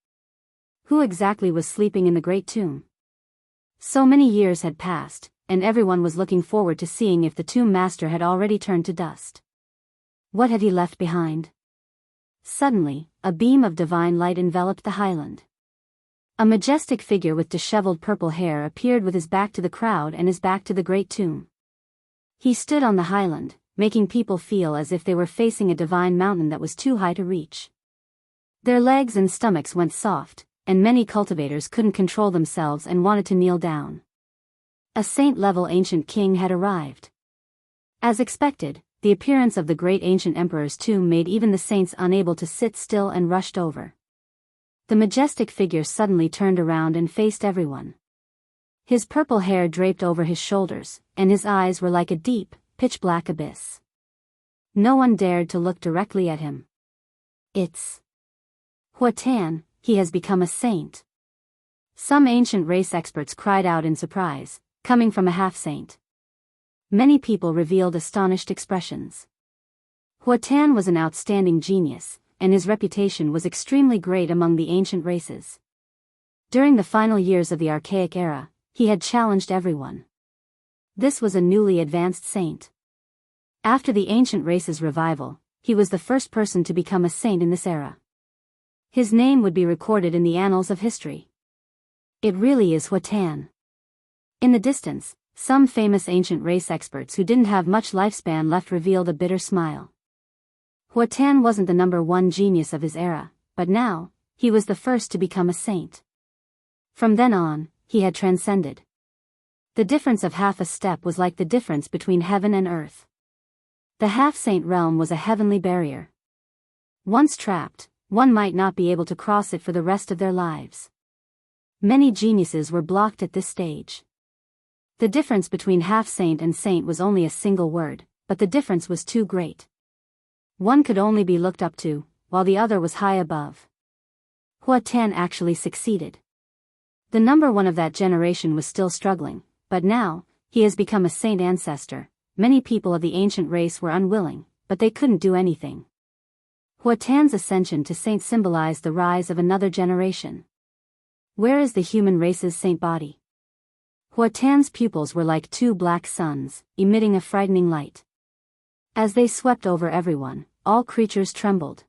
Who exactly was sleeping in the great tomb? So many years had passed, and everyone was looking forward to seeing if the tomb master had already turned to dust. What had he left behind? Suddenly, a beam of divine light enveloped the highland. A majestic figure with disheveled purple hair appeared with his back to the crowd and his back to the great tomb. He stood on the highland, making people feel as if they were facing a divine mountain that was too high to reach. Their legs and stomachs went soft, and many cultivators couldn't control themselves and wanted to kneel down. A saint-level ancient king had arrived. As expected, the appearance of the great ancient emperor's tomb made even the saints unable to sit still and rushed over. The majestic figure suddenly turned around and faced everyone. His purple hair draped over his shoulders, and his eyes were like a deep, pitch-black abyss. No one dared to look directly at him. It's Hua Tan. He has become a saint. Some ancient race experts cried out in surprise, coming from a half-saint. Many people revealed astonished expressions. Hua Tan was an outstanding genius, and his reputation was extremely great among the ancient races. During the final years of the Archaic Era, he had challenged everyone. This was a newly advanced saint. After the ancient race's revival, he was the first person to become a saint in this era. His name would be recorded in the annals of history. It really is Hua Tan. In the distance, some famous ancient race experts who didn't have much lifespan left revealed a bitter smile. Hua Tan wasn't the number one genius of his era, but now, he was the first to become a saint. From then on, he had transcended. The difference of half a step was like the difference between heaven and earth. The half-saint realm was a heavenly barrier. Once trapped, one might not be able to cross it for the rest of their lives. Many geniuses were blocked at this stage. The difference between half-saint and saint was only a single word, but the difference was too great. One could only be looked up to, while the other was high above. Hua Tan actually succeeded. The number one of that generation was still struggling, but now, he has become a saint ancestor. Many people of the ancient race were unwilling, but they couldn't do anything. Hua Tan's ascension to saint symbolized the rise of another generation. Where is the human race's saint body? Hua Tan's pupils were like two black suns, emitting a frightening light. As they swept over everyone, all creatures trembled.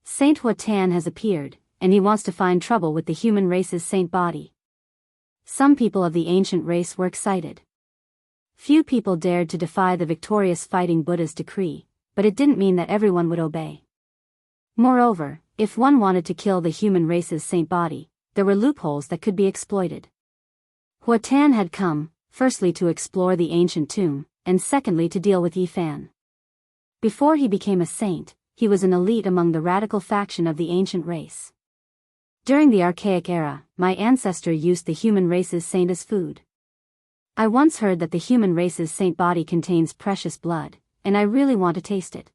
Saint Hua Tan has appeared, and he wants to find trouble with the human race's saint body. Some people of the ancient race were excited. Few people dared to defy the victorious fighting Buddha's decree, but it didn't mean that everyone would obey. Moreover, if one wanted to kill the human race's saint body, there were loopholes that could be exploited. Hua Tan had come, firstly to explore the ancient tomb, and secondly to deal with Yi Fan. Before he became a saint, he was an elite among the radical faction of the ancient race. During the archaic era, my ancestor used the human race's saint as food. I once heard that the human race's saint body contains precious blood, and I really want to taste it.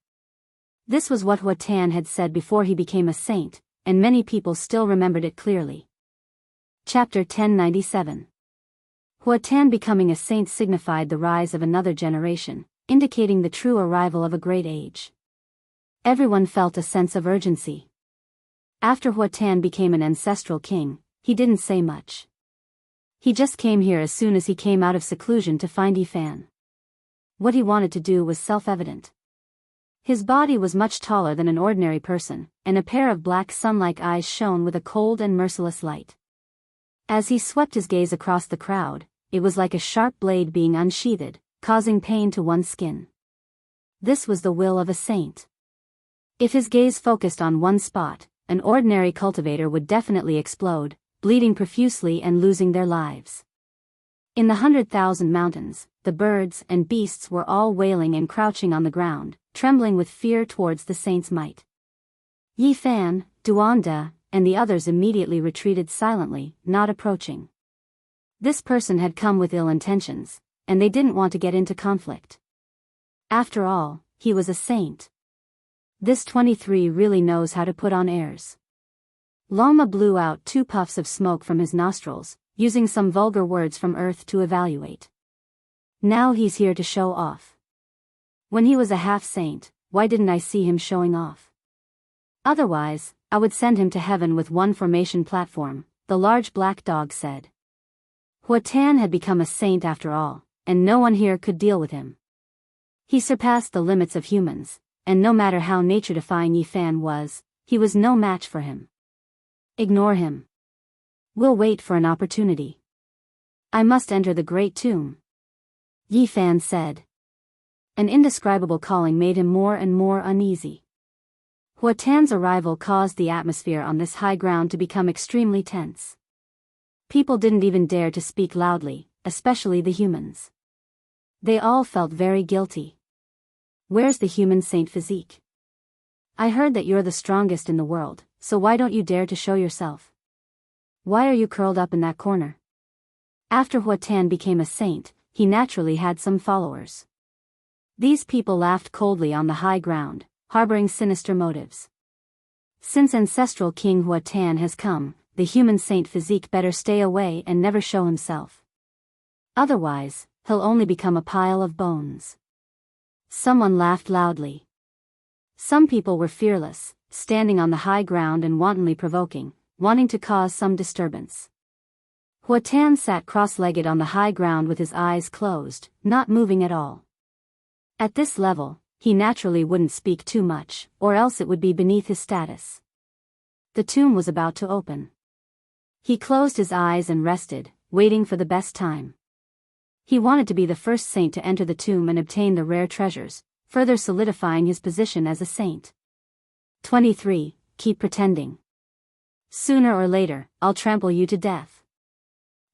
This was what Hua Tan had said before he became a saint, and many people still remembered it clearly. Chapter 1097. Hua Tan becoming a saint signified the rise of another generation, indicating the true arrival of a great age. Everyone felt a sense of urgency. After Hua Tan became an ancestral king, he didn't say much. He just came here as soon as he came out of seclusion to find Yifan. What he wanted to do was self-evident. His body was much taller than an ordinary person, and a pair of black sun-like eyes shone with a cold and merciless light. As he swept his gaze across the crowd, it was like a sharp blade being unsheathed, causing pain to one's skin. This was the will of a saint. If his gaze focused on one spot, an ordinary cultivator would definitely explode, bleeding profusely and losing their lives. In the 100,000 mountains, the birds and beasts were all wailing and crouching on the ground, trembling with fear towards the saint's might. Yifan, Duanda, and the others immediately retreated silently, not approaching. This person had come with ill intentions, and they didn't want to get into conflict. After all, he was a saint. This 23 really knows how to put on airs. Lama blew out 2 puffs of smoke from his nostrils, using some vulgar words from Earth to evaluate. Now he's here to show off. When he was a half-saint, why didn't I see him showing off? Otherwise, I would send him to heaven with one formation platform, the large black dog said. Hua Tan had become a saint after all, and no one here could deal with him. He surpassed the limits of humans, and no matter how nature-defying Yifan was, he was no match for him. Ignore him. We'll wait for an opportunity. I must enter the great tomb. Yifan said. An indescribable calling made him more and more uneasy. Hua Tan's arrival caused the atmosphere on this high ground to become extremely tense. People didn't even dare to speak loudly, especially the humans. They all felt very guilty. Where's the human saint physique? I heard that you're the strongest in the world, so why don't you dare to show yourself? Why are you curled up in that corner? After Hua Tan became a saint, he naturally had some followers. These people laughed coldly on the high ground, harboring sinister motives. Since ancestral King Hua Tan has come, the human saint physique better stay away and never show himself. Otherwise, he'll only become a pile of bones. Someone laughed loudly. Some people were fearless, standing on the high ground and wantonly provoking, wanting to cause some disturbance. Hua Tan sat cross-legged on the high ground with his eyes closed, not moving at all. At this level, he naturally wouldn't speak too much, or else it would be beneath his status. The tomb was about to open. He closed his eyes and rested, waiting for the best time. He wanted to be the first saint to enter the tomb and obtain the rare treasures, further solidifying his position as a saint. 23. Keep pretending. Sooner or later, I'll trample you to death.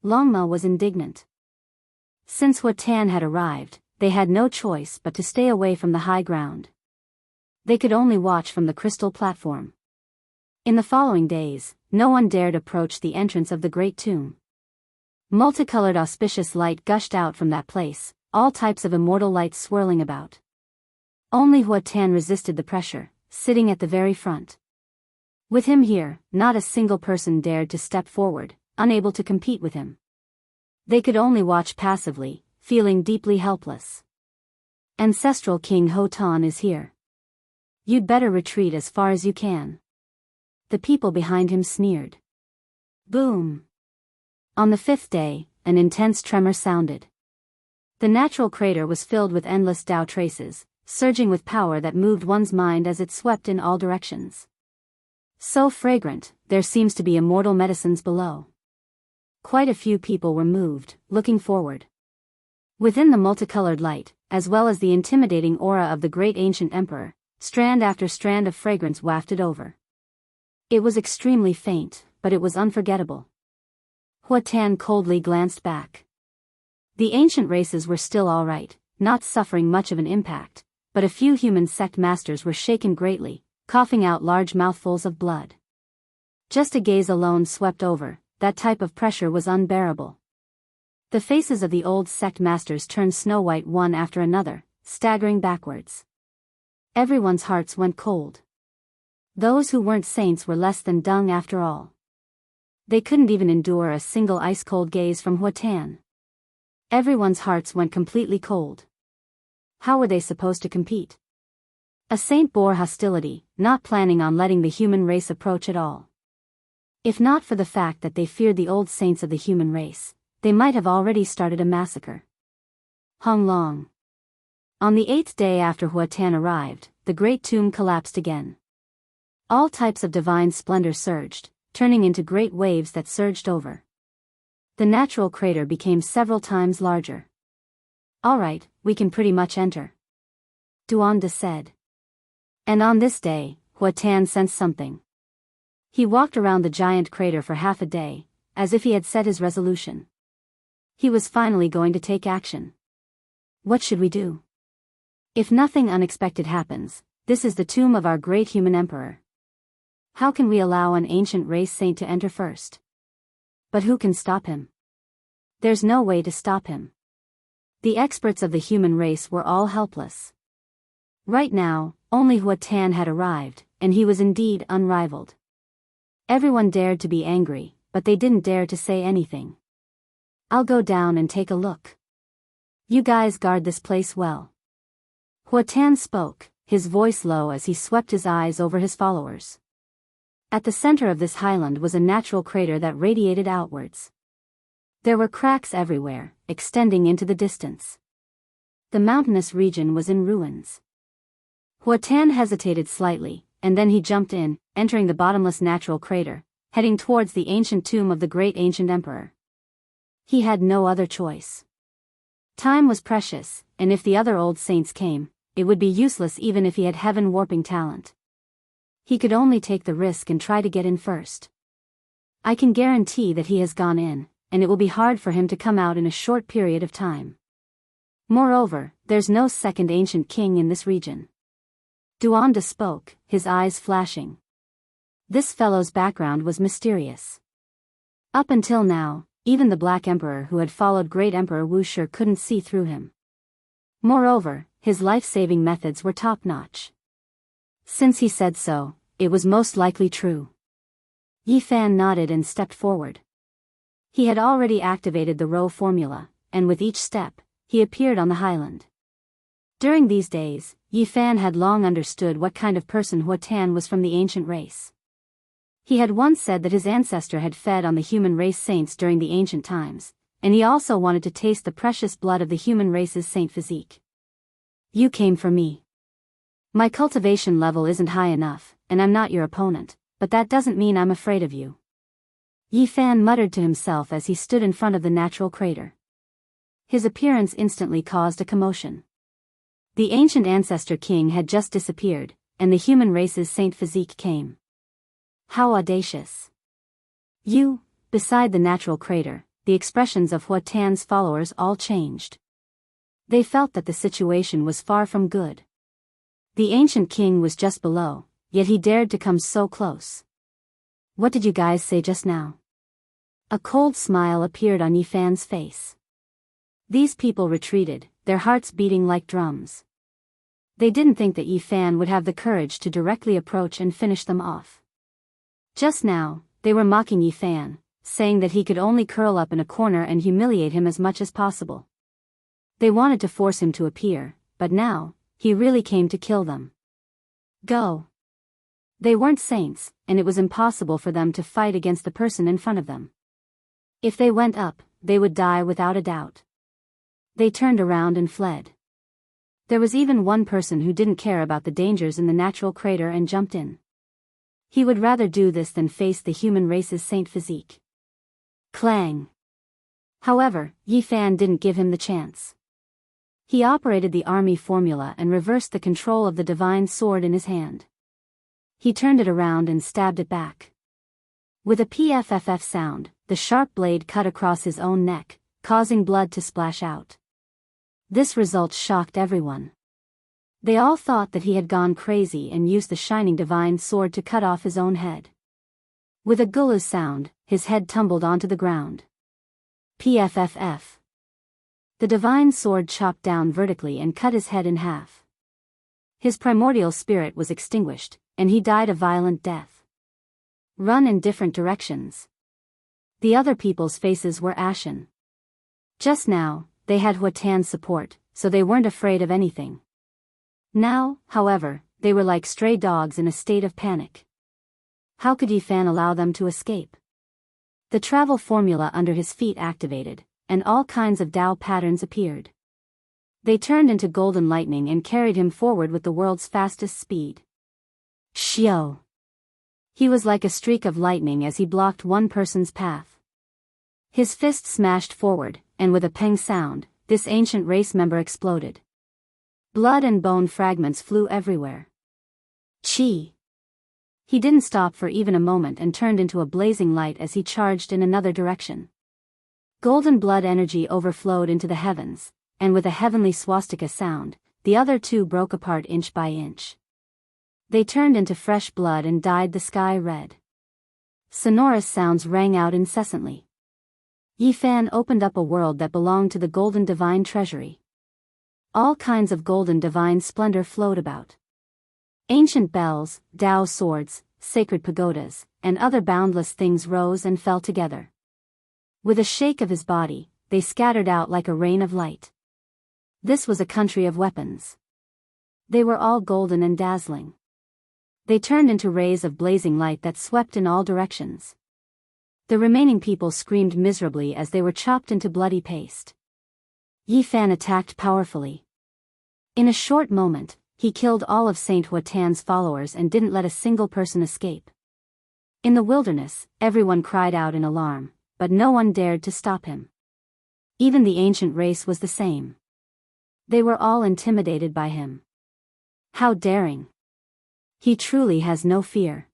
Longma was indignant. Since Hua Tan had arrived, they had no choice but to stay away from the high ground. They could only watch from the crystal platform. In the following days, no one dared approach the entrance of the great tomb. Multicolored auspicious light gushed out from that place, all types of immortal lights swirling about. Only Hua Tan resisted the pressure, sitting at the very front. With him here, not a single person dared to step forward, unable to compete with him. They could only watch passively, feeling deeply helpless. Ancestral King Ho Tan is here. You'd better retreat as far as you can. The people behind him sneered. Boom! On the 5th day, an intense tremor sounded. The natural crater was filled with endless Tao traces, surging with power that moved one's mind as it swept in all directions. So fragrant, there seems to be immortal medicines below. Quite a few people were moved, looking forward. Within the multicolored light, as well as the intimidating aura of the great ancient emperor, strand after strand of fragrance wafted over. It was extremely faint, but it was unforgettable. Hua Tan coldly glanced back. The ancient races were still all right, not suffering much of an impact, but a few human sect masters were shaken greatly, coughing out large mouthfuls of blood. Just a gaze alone swept over, that type of pressure was unbearable. The faces of the old sect masters turned snow-white one after another, staggering backwards. Everyone's hearts went cold. Those who weren't saints were less than dung after all. They couldn't even endure a single ice-cold gaze from Huatan. Everyone's hearts went completely cold. How were they supposed to compete? A saint bore hostility, not planning on letting the human race approach at all. If not for the fact that they feared the old saints of the human race, they might have already started a massacre. Hung Long. On the 8th day after Huatan arrived, the great tomb collapsed again. All types of divine splendor surged, turning into great waves that surged over. The natural crater became several times larger. "All right, we can pretty much enter," Duanda said. And on this day, Huatan sensed something. He walked around the giant crater for half a day, as if he had set his resolution. He was finally going to take action. What should we do? If nothing unexpected happens, this is the tomb of our great human emperor. How can we allow an ancient race saint to enter first? But who can stop him? There's no way to stop him. The experts of the human race were all helpless. Right now, only Huatan had arrived, and he was indeed unrivaled. Everyone dared to be angry, but they didn't dare to say anything. "I'll go down and take a look. You guys guard this place well." Huatan spoke, his voice low as he swept his eyes over his followers. At the center of this highland was a natural crater that radiated outwards. There were cracks everywhere, extending into the distance. The mountainous region was in ruins. Huatan hesitated slightly, and then he jumped in, entering the bottomless natural crater, heading towards the ancient tomb of the great ancient emperor. He had no other choice. Time was precious, and if the other old saints came, it would be useless even if he had heaven-warping talent. He could only take the risk and try to get in first. I can guarantee that he has gone in, and it will be hard for him to come out in a short period of time. Moreover, there's no second ancient king in this region. Duanda spoke, his eyes flashing. This fellow's background was mysterious. Up until now, even the Black Emperor who had followed Great Emperor Wuxia couldn't see through him. Moreover, his life-saving methods were top-notch. Since he said so, it was most likely true. Yi Fan nodded and stepped forward. He had already activated the row formula, and with each step, he appeared on the highland. During these days, Yi Fan had long understood what kind of person Huatan was from the ancient race. He had once said that his ancestor had fed on the human race saints during the ancient times, and he also wanted to taste the precious blood of the human race's saint physique. "You came for me. My cultivation level isn't high enough, and I'm not your opponent, but that doesn't mean I'm afraid of you," Yi Fan muttered to himself as he stood in front of the natural crater. His appearance instantly caused a commotion. The ancient ancestor king had just disappeared, and the human race's saint physique came. How audacious. "You," beside the natural crater, the expressions of Huatan's followers all changed. They felt that the situation was far from good. The ancient king was just below, yet he dared to come so close. "What did you guys say just now?" A cold smile appeared on Yi Fan's face. These people retreated, their hearts beating like drums. They didn't think that Yi Fan would have the courage to directly approach and finish them off. Just now, they were mocking Yi Fan, saying that he could only curl up in a corner and humiliate him as much as possible. They wanted to force him to appear, but now, he really came to kill them. Go. They weren't saints, and it was impossible for them to fight against the person in front of them. If they went up, they would die without a doubt. They turned around and fled. There was even one person who didn't care about the dangers in the natural crater and jumped in. He would rather do this than face the human race's saint physique. Clang. However, Yi Fan didn't give him the chance. He operated the army formula and reversed the control of the divine sword in his hand. He turned it around and stabbed it back. With a pfff sound, the sharp blade cut across his own neck, causing blood to splash out. This result shocked everyone. They all thought that he had gone crazy and used the shining divine sword to cut off his own head. With a gulu sound, his head tumbled onto the ground. Pfff. The divine sword chopped down vertically and cut his head in half. His primordial spirit was extinguished, and he died a violent death. Run in different directions. The other people's faces were ashen. Just now, they had Huatan's support, so they weren't afraid of anything. Now, however, they were like stray dogs in a state of panic. How could Yifan allow them to escape? The travel formula under his feet activated, and all kinds of Tao patterns appeared. They turned into golden lightning and carried him forward with the world's fastest speed. Xiao! He was like a streak of lightning as he blocked one person's path. His fist smashed forward, and with a peng sound, this ancient race member exploded. Blood and bone fragments flew everywhere. Chi! He didn't stop for even a moment and turned into a blazing light as he charged in another direction. Golden blood energy overflowed into the heavens, and with a heavenly swastika sound, the other two broke apart inch by inch. They turned into fresh blood and dyed the sky red. Sonorous sounds rang out incessantly. Yifan opened up a world that belonged to the golden divine treasury. All kinds of golden divine splendor flowed about. Ancient bells, Tao swords, sacred pagodas, and other boundless things rose and fell together. With a shake of his body, they scattered out like a rain of light. This was a country of weapons. They were all golden and dazzling. They turned into rays of blazing light that swept in all directions. The remaining people screamed miserably as they were chopped into bloody paste. Yifan attacked powerfully. In a short moment, he killed all of Saint Huatan's followers and didn't let a single person escape. In the wilderness, everyone cried out in alarm, but no one dared to stop him. Even the ancient race was the same. They were all intimidated by him. How daring! He truly has no fear.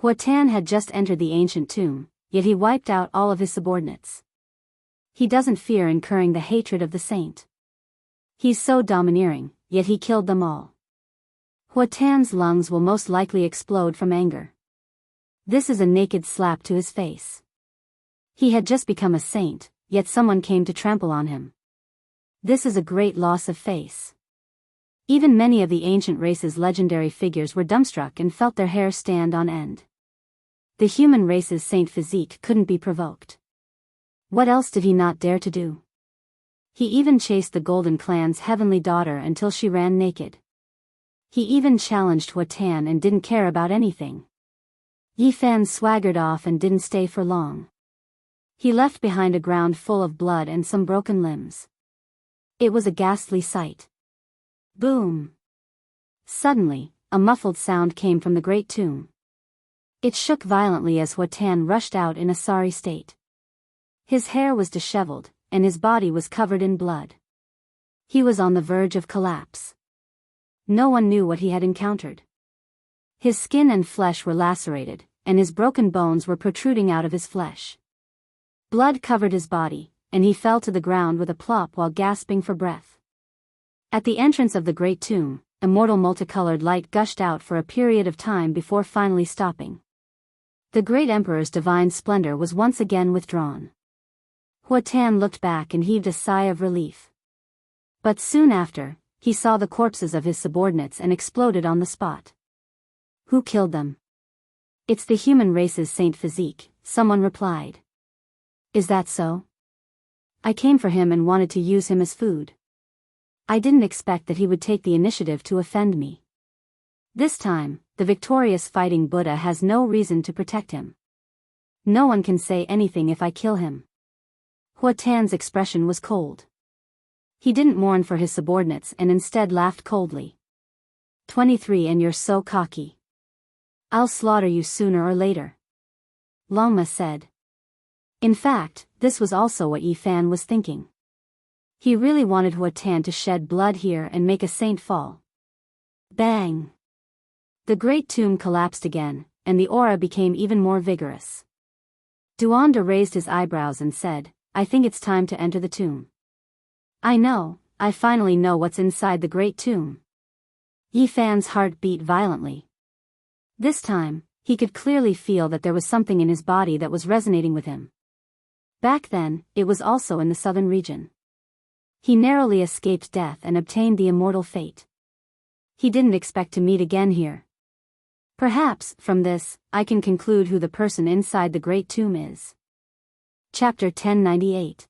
Huatan had just entered the ancient tomb, yet he wiped out all of his subordinates. He doesn't fear incurring the hatred of the saint. He's so domineering, yet he killed them all. Huatan's lungs will most likely explode from anger. This is a naked slap to his face. He had just become a saint, yet someone came to trample on him. This is a great loss of face. Even many of the ancient race's legendary figures were dumbstruck and felt their hair stand on end. The human race's saint physique couldn't be provoked. What else did he not dare to do? He even chased the Golden Clan's heavenly daughter until she ran naked. He even challenged Huatan and didn't care about anything. Yifan swaggered off and didn't stay for long. He left behind a ground full of blood and some broken limbs. It was a ghastly sight. Boom! Suddenly, a muffled sound came from the great tomb. It shook violently as Huatan rushed out in a sorry state. His hair was disheveled, and his body was covered in blood. He was on the verge of collapse. No one knew what he had encountered. His skin and flesh were lacerated, and his broken bones were protruding out of his flesh. Blood covered his body, and he fell to the ground with a plop while gasping for breath. At the entrance of the great tomb, immortal multicolored light gushed out for a period of time before finally stopping. The great emperor's divine splendor was once again withdrawn. Huatan looked back and heaved a sigh of relief. But soon after, he saw the corpses of his subordinates and exploded on the spot. Who killed them? It's the human race's saint physique, someone replied. Is that so? I came for him and wanted to use him as food. I didn't expect that he would take the initiative to offend me. This time, the victorious fighting Buddha has no reason to protect him. No one can say anything if I kill him. Huatan's expression was cold. He didn't mourn for his subordinates and instead laughed coldly. 23 and you're so cocky. I'll slaughter you sooner or later. Longma said. In fact, this was also what Yifan was thinking. He really wanted Huatan to shed blood here and make a saint fall. Bang! The great tomb collapsed again, and the aura became even more vigorous. Duanda raised his eyebrows and said, I think it's time to enter the tomb. I finally know what's inside the great tomb. Yifan's heart beat violently. This time, He could clearly feel that there was something in his body that was resonating with him. Back then, it was also in the southern region. He narrowly escaped death and obtained the immortal fate. He didn't expect to meet again here. Perhaps, from this, I can conclude who the person inside the great tomb is. Chapter 1098.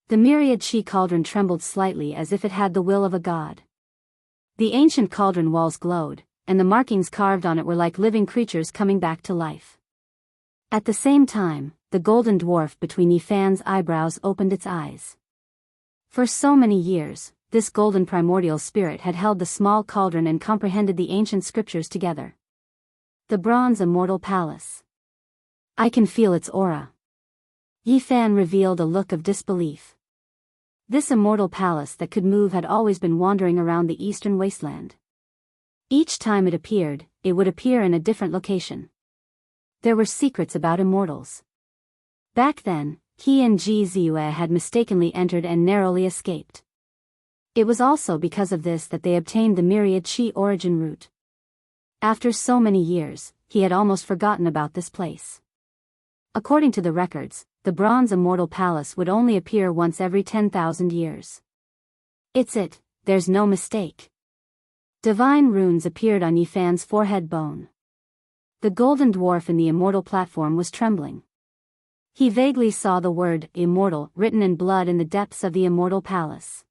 The myriad she cauldron trembled slightly as if it had the will of a god. The ancient cauldron walls glowed, and the markings carved on it were like living creatures coming back to life. At the same time, the golden dwarf between Yifan's eyebrows opened its eyes. For so many years, this golden primordial spirit had held the small cauldron and comprehended the ancient scriptures together. The bronze immortal palace. I can feel its aura. Yifan revealed a look of disbelief. This immortal palace that could move had always been wandering around the eastern wasteland. Each time it appeared, it would appear in a different location. There were secrets about immortals. Back then, he and Ji Ziyue had mistakenly entered and narrowly escaped. It was also because of this that they obtained the myriad Qi origin root. After so many years, he had almost forgotten about this place. According to the records, the bronze immortal palace would only appear once every 10,000 years. It's it, there's no mistake. Divine runes appeared on Yifan's forehead bone. The golden dwarf in the immortal platform was trembling. He vaguely saw the word immortal written in blood in the depths of the immortal palace.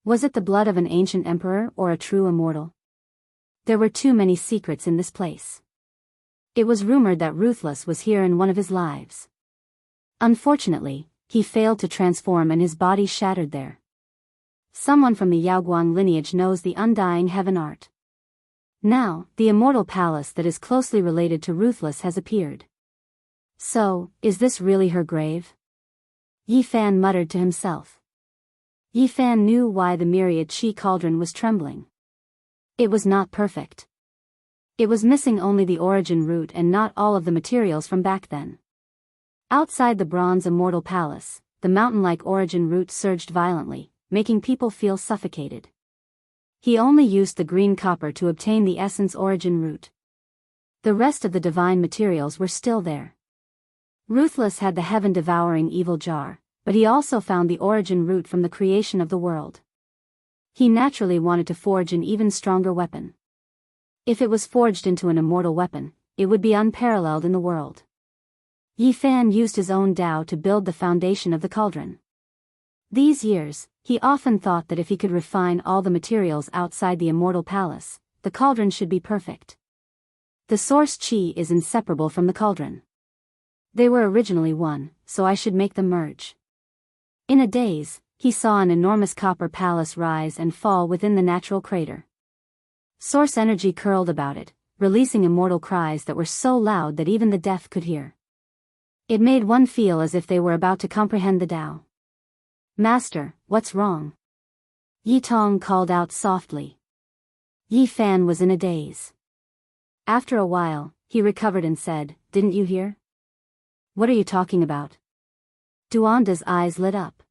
Was it the blood of an ancient emperor or a true immortal? There were too many secrets in this place. It was rumored that Ruthless was here in one of his lives. Unfortunately, he failed to transform and his body shattered there. Someone from the Yaoguang lineage knows the undying heaven art. Now, the immortal palace that is closely related to Ruthless has appeared. So, is this really her grave? Yifan muttered to himself. Yifan knew why the myriad Qi cauldron was trembling. It was not perfect. It was missing only the origin root and not all of the materials from back then. Outside the bronze immortal palace, the mountain-like origin root surged violently, making people feel suffocated. He only used the green copper to obtain the essence origin root. The rest of the divine materials were still there. Ruthless had the heaven-devouring evil jar, but he also found the origin root from the creation of the world. He naturally wanted to forge an even stronger weapon. If it was forged into an immortal weapon, it would be unparalleled in the world. Yifan used his own Tao to build the foundation of the cauldron. These years, he often thought that if he could refine all the materials outside the immortal palace, the cauldron should be perfect. The source Qi is inseparable from the cauldron. They were originally one, so I should make them merge. In a daze, he saw an enormous copper palace rise and fall within the natural crater. Source energy curled about it, releasing immortal cries that were so loud that even the deaf could hear. It made one feel as if they were about to comprehend the Tao. Master, what's wrong? Yi Tong called out softly. Yi Fan was in a daze. After a while, he recovered and said, "Didn't you hear?" "What are you talking about?" Duanda's eyes lit up.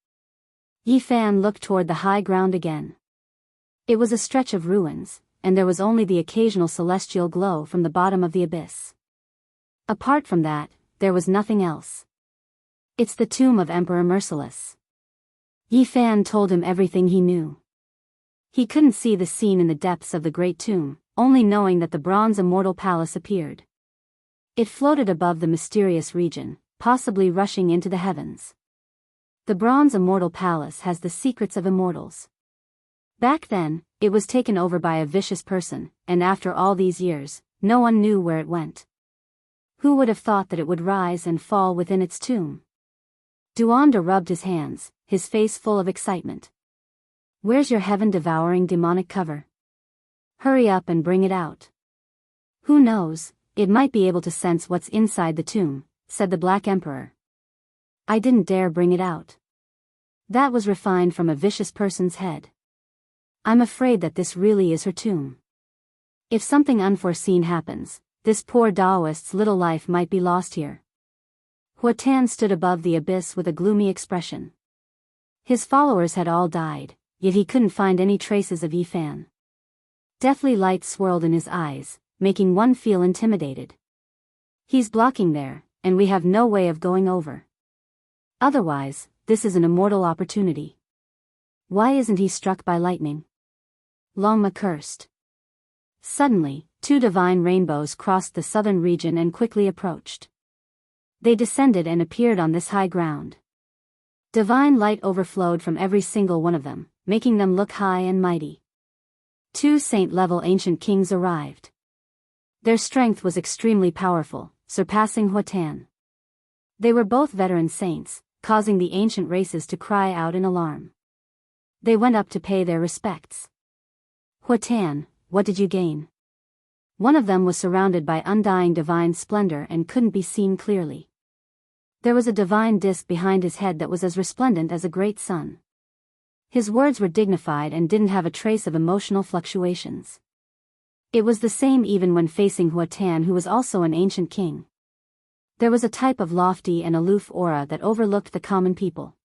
Yi Fan looked toward the high ground again. It was a stretch of ruins, and there was only the occasional celestial glow from the bottom of the abyss. Apart from that, there was nothing else. It's the tomb of Emperor Merciless. Yi Fan told him everything he knew. He couldn't see the scene in the depths of the great tomb, only knowing that the bronze immortal palace appeared. It floated above the mysterious region, possibly rushing into the heavens. The bronze immortal palace has the secrets of immortals. Back then, it was taken over by a vicious person, and after all these years, no one knew where it went. Who would have thought that it would rise and fall within its tomb? Duanda rubbed his hands, his face full of excitement. "Where's your heaven-devouring demonic cover? Hurry up and bring it out." "Who knows, it might be able to sense what's inside the tomb," said the Black Emperor. "I didn't dare bring it out. That was refined from a vicious person's head. I'm afraid that this really is her tomb. If something unforeseen happens, this poor Taoist's little life might be lost here." Huatan stood above the abyss with a gloomy expression. His followers had all died, yet he couldn't find any traces of Yifan. Deathly light swirled in his eyes, making one feel intimidated. He's blocking there, and we have no way of going over. Otherwise, this is an immortal opportunity. Why isn't he struck by lightning? Longma cursed. Suddenly, two divine rainbows crossed the southern region and quickly approached. They descended and appeared on this high ground. Divine light overflowed from every single one of them, making them look high and mighty. Two saint-level ancient kings arrived. Their strength was extremely powerful, surpassing Huatan. They were both veteran saints, causing the ancient races to cry out in alarm. They went up to pay their respects. Huatan, what did you gain? One of them was surrounded by undying divine splendor and couldn't be seen clearly. There was a divine disk behind his head that was as resplendent as a great sun. His words were dignified and didn't have a trace of emotional fluctuations. It was the same even when facing Huatan, who was also an ancient king. There was a type of lofty and aloof aura that overlooked the common people.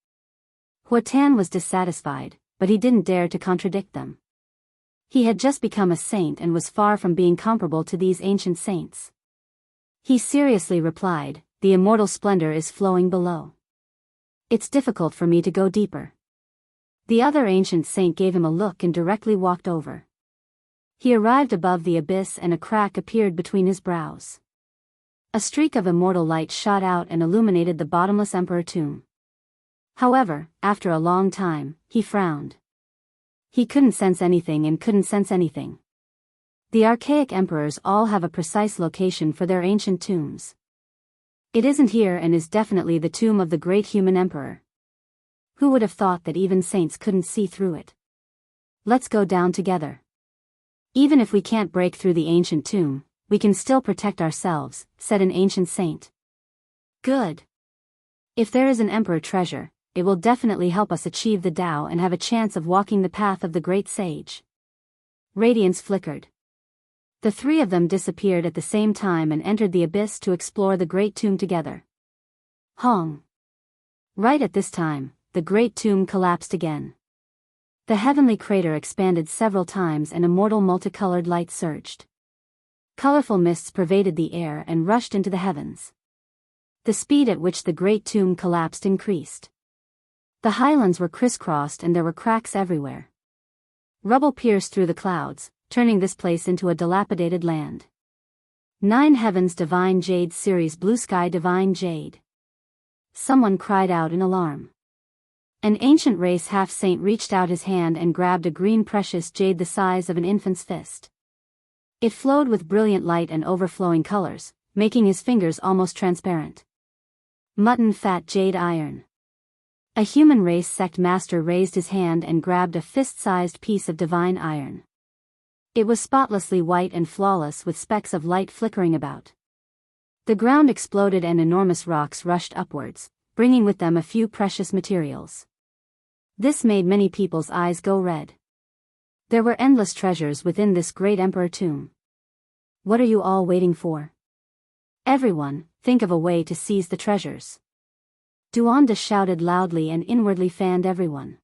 Huatan was dissatisfied, but he didn't dare to contradict them. He had just become a saint and was far from being comparable to these ancient saints. He seriously replied, "The immortal splendor is flowing below. It's difficult for me to go deeper." The other ancient saint gave him a look and directly walked over. He arrived above the abyss and a crack appeared between his brows. A streak of immortal light shot out and illuminated the bottomless emperor tomb. However, after a long time, he frowned. He couldn't sense anything and couldn't sense anything. The archaic emperors all have a precise location for their ancient tombs. It isn't here and is definitely the tomb of the great human emperor. Who would have thought that even saints couldn't see through it? Let's go down together. Even if we can't break through the ancient tomb, we can still protect ourselves, said an ancient saint. Good. If there is an emperor treasure, it will definitely help us achieve the Tao and have a chance of walking the path of the great sage. Radiance flickered. The three of them disappeared at the same time and entered the abyss to explore the great tomb together. Hong. Right at this time, the great tomb collapsed again. The heavenly crater expanded several times and immortal multicolored light surged. Colorful mists pervaded the air and rushed into the heavens. The speed at which the great tomb collapsed increased. The highlands were crisscrossed and there were cracks everywhere. Rubble pierced through the clouds, turning this place into a dilapidated land. 9 Heavens Divine Jade Series Blue Sky Divine Jade. Someone cried out in alarm. An ancient race half-saint reached out his hand and grabbed a green precious jade the size of an infant's fist. It flowed with brilliant light and overflowing colors, making his fingers almost transparent. Mutton fat jade iron. A human race sect master raised his hand and grabbed a fist-sized piece of divine iron. It was spotlessly white and flawless with specks of light flickering about. The ground exploded and enormous rocks rushed upwards, bringing with them a few precious materials. This made many people's eyes go red. There were endless treasures within this great emperor tomb. What are you all waiting for? Everyone, think of a way to seize the treasures. Duanda shouted loudly and inwardly fanned everyone.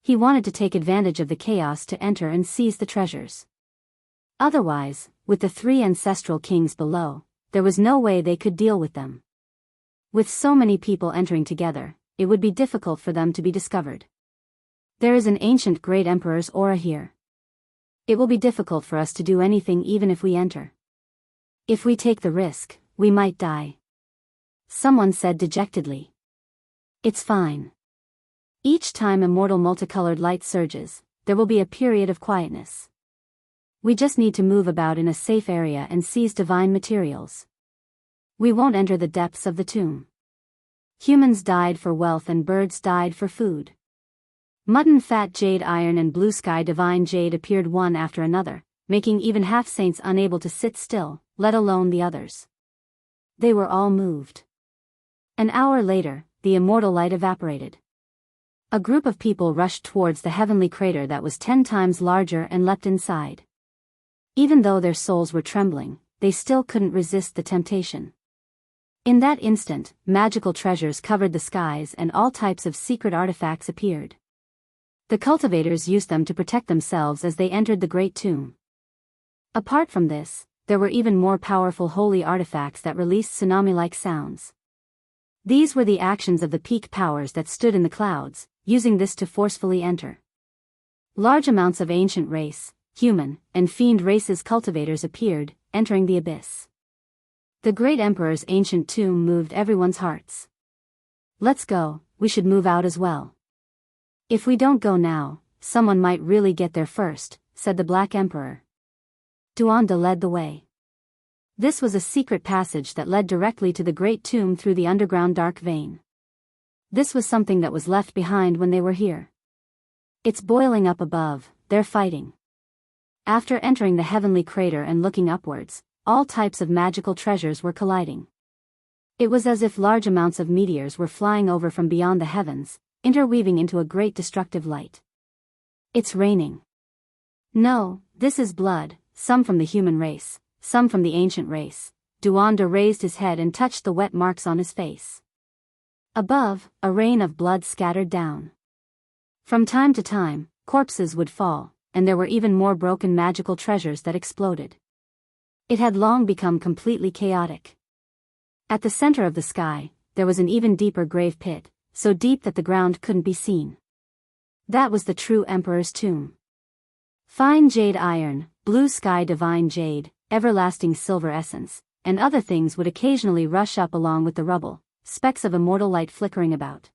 He wanted to take advantage of the chaos to enter and seize the treasures. Otherwise, with the 3 ancestral kings below, there was no way they could deal with them. With so many people entering together, it would be difficult for them to be discovered. There is an ancient great emperor's aura here. It will be difficult for us to do anything even if we enter. If we take the risk, we might die. Someone said dejectedly. It's fine. Each time immortal multicolored light surges, there will be a period of quietness. We just need to move about in a safe area and seize divine materials. We won't enter the depths of the tomb. Humans died for wealth and birds died for food. Mutton fat jade iron and blue sky divine jade appeared one after another, making even half-saints unable to sit still, let alone the others. They were all moved. An hour later, the immortal light evaporated. A group of people rushed towards the heavenly crater that was 10 times larger and leapt inside. Even though their souls were trembling, they still couldn't resist the temptation. In that instant, magical treasures covered the skies and all types of secret artifacts appeared. The cultivators used them to protect themselves as they entered the great tomb. Apart from this, there were even more powerful holy artifacts that released tsunami-like sounds. These were the actions of the peak powers that stood in the clouds, using this to forcefully enter. Large amounts of ancient race, human, and fiend races cultivators appeared, entering the abyss. The great emperor's ancient tomb moved everyone's hearts. "Let's go, we should move out as well. If we don't go now, someone might really get there first," said the Black Emperor. Duanda led the way. This was a secret passage that led directly to the great tomb through the underground dark vein. This was something that was left behind when they were here. "It's boiling up above, they're fighting." After entering the heavenly crater and looking upwards, all types of magical treasures were colliding. It was as if large amounts of meteors were flying over from beyond the heavens, interweaving into a great destructive light. "It's raining." "No, this is blood, some from the human race, some from the ancient race." Duanda raised his head and touched the wet marks on his face. Above, a rain of blood scattered down. From time to time, corpses would fall, and there were even more broken magical treasures that exploded. It had long become completely chaotic. At the center of the sky, there was an even deeper grave pit, so deep that the ground couldn't be seen. That was the true emperor's tomb. Fine jade iron, blue sky divine jade, everlasting silver essence, and other things would occasionally rush up along with the rubble, specks of immortal light flickering about.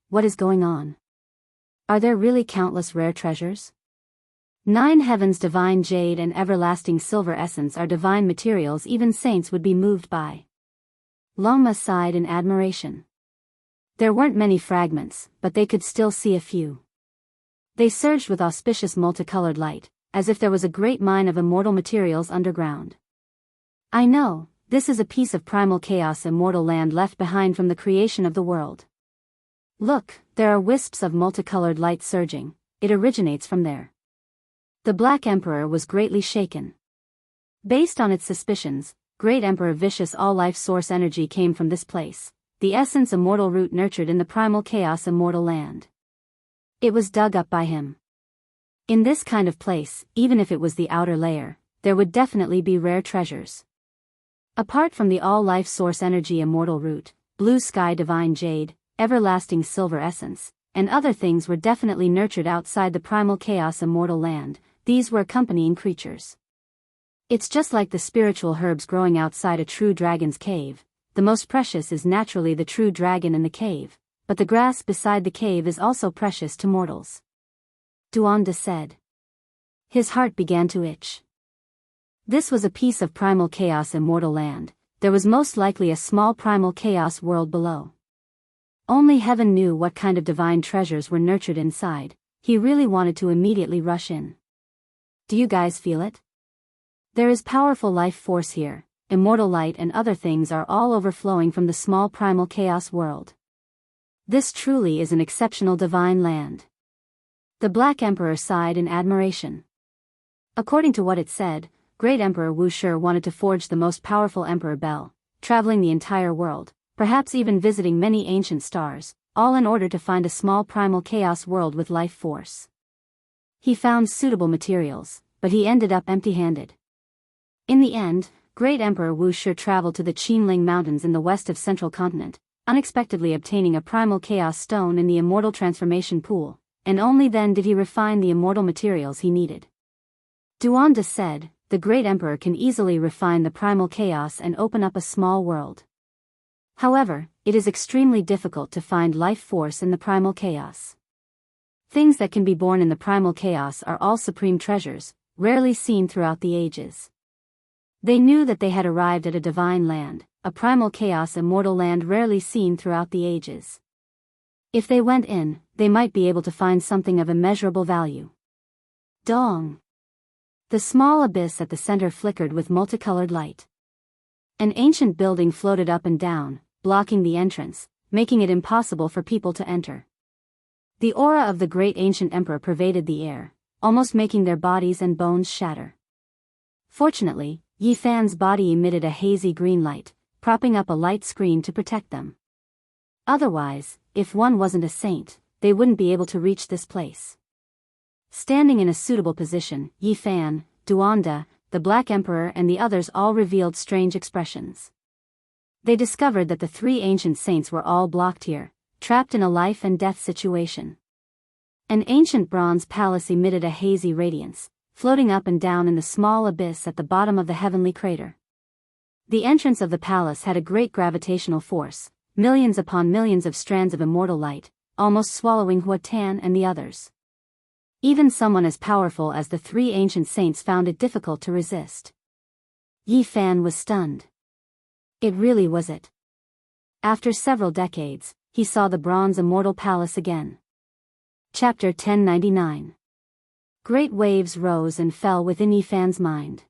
What is going on? Are there really countless rare treasures? 9 heavens divine jade and everlasting silver essence are divine materials even saints would be moved by. Longma sighed in admiration. There weren't many fragments, but they could still see a few. They surged with auspicious multicolored light, as if there was a great mine of immortal materials underground. "I know, this is a piece of primal chaos immortal land left behind from the creation of the world. Look, there are wisps of multicolored light surging, it originates from there." The Black Emperor was greatly shaken. Based on its suspicions, Great Emperor Vicious all-life source energy came from this place, the essence immortal root nurtured in the primal chaos immortal land. It was dug up by him. In this kind of place, even if it was the outer layer, there would definitely be rare treasures. Apart from the all-life source energy immortal root, blue sky divine jade, everlasting silver essence, and other things were definitely nurtured outside the primal chaos immortal land. These were accompanying creatures. It's just like the spiritual herbs growing outside a true dragon's cave. The most precious is naturally the true dragon in the cave, but the grass beside the cave is also precious to mortals. Duanda said. His heart began to itch. This was a piece of primal chaos immortal land. There was most likely a small primal chaos world below. Only heaven knew what kind of divine treasures were nurtured inside. He really wanted to immediately rush in. "Do you guys feel it? There is powerful life force here. Immortal light and other things are all overflowing from the small primal chaos world. This truly is an exceptional divine land." The Black Emperor sighed in admiration. According to what it said, Great Emperor Wu Shi wanted to forge the most powerful Emperor Bel, traveling the entire world, perhaps even visiting many ancient stars, all in order to find a small primal chaos world with life force. He found suitable materials, but he ended up empty-handed. In the end, Great Emperor Wu Shi traveled to the Qinling Mountains in the west of Central Continent, unexpectedly obtaining a primal chaos stone in the immortal transformation pool, and only then did he refine the immortal materials he needed. Duanda said, "The Great Emperor can easily refine the primal chaos and open up a small world. However, it is extremely difficult to find life force in the primal chaos. Things that can be born in the primal chaos are all supreme treasures, rarely seen throughout the ages." They knew that they had arrived at a divine land, a primal chaos immortal land rarely seen throughout the ages. If they went in, they might be able to find something of immeasurable value. Dong! The small abyss at the center flickered with multicolored light. An ancient building floated up and down, blocking the entrance, making it impossible for people to enter. The aura of the great ancient emperor pervaded the air, almost making their bodies and bones shatter. Fortunately, Yi Fan's body emitted a hazy green light, propping up a light screen to protect them. Otherwise, if one wasn't a saint, they wouldn't be able to reach this place. Standing in a suitable position, Yi Fan, Duanda, the Black Emperor and the others all revealed strange expressions. They discovered that the three ancient saints were all blocked here, trapped in a life and death situation. An ancient bronze palace emitted a hazy radiance, floating up and down in the small abyss at the bottom of the heavenly crater. The entrance of the palace had a great gravitational force, millions upon millions of strands of immortal light, almost swallowing Huatan and the others. Even someone as powerful as the three ancient saints found it difficult to resist. Yi Fan was stunned. It really was it. After several decades, he saw the bronze immortal palace again. Chapter 1099. Great waves rose and fell within Yi Fan's mind.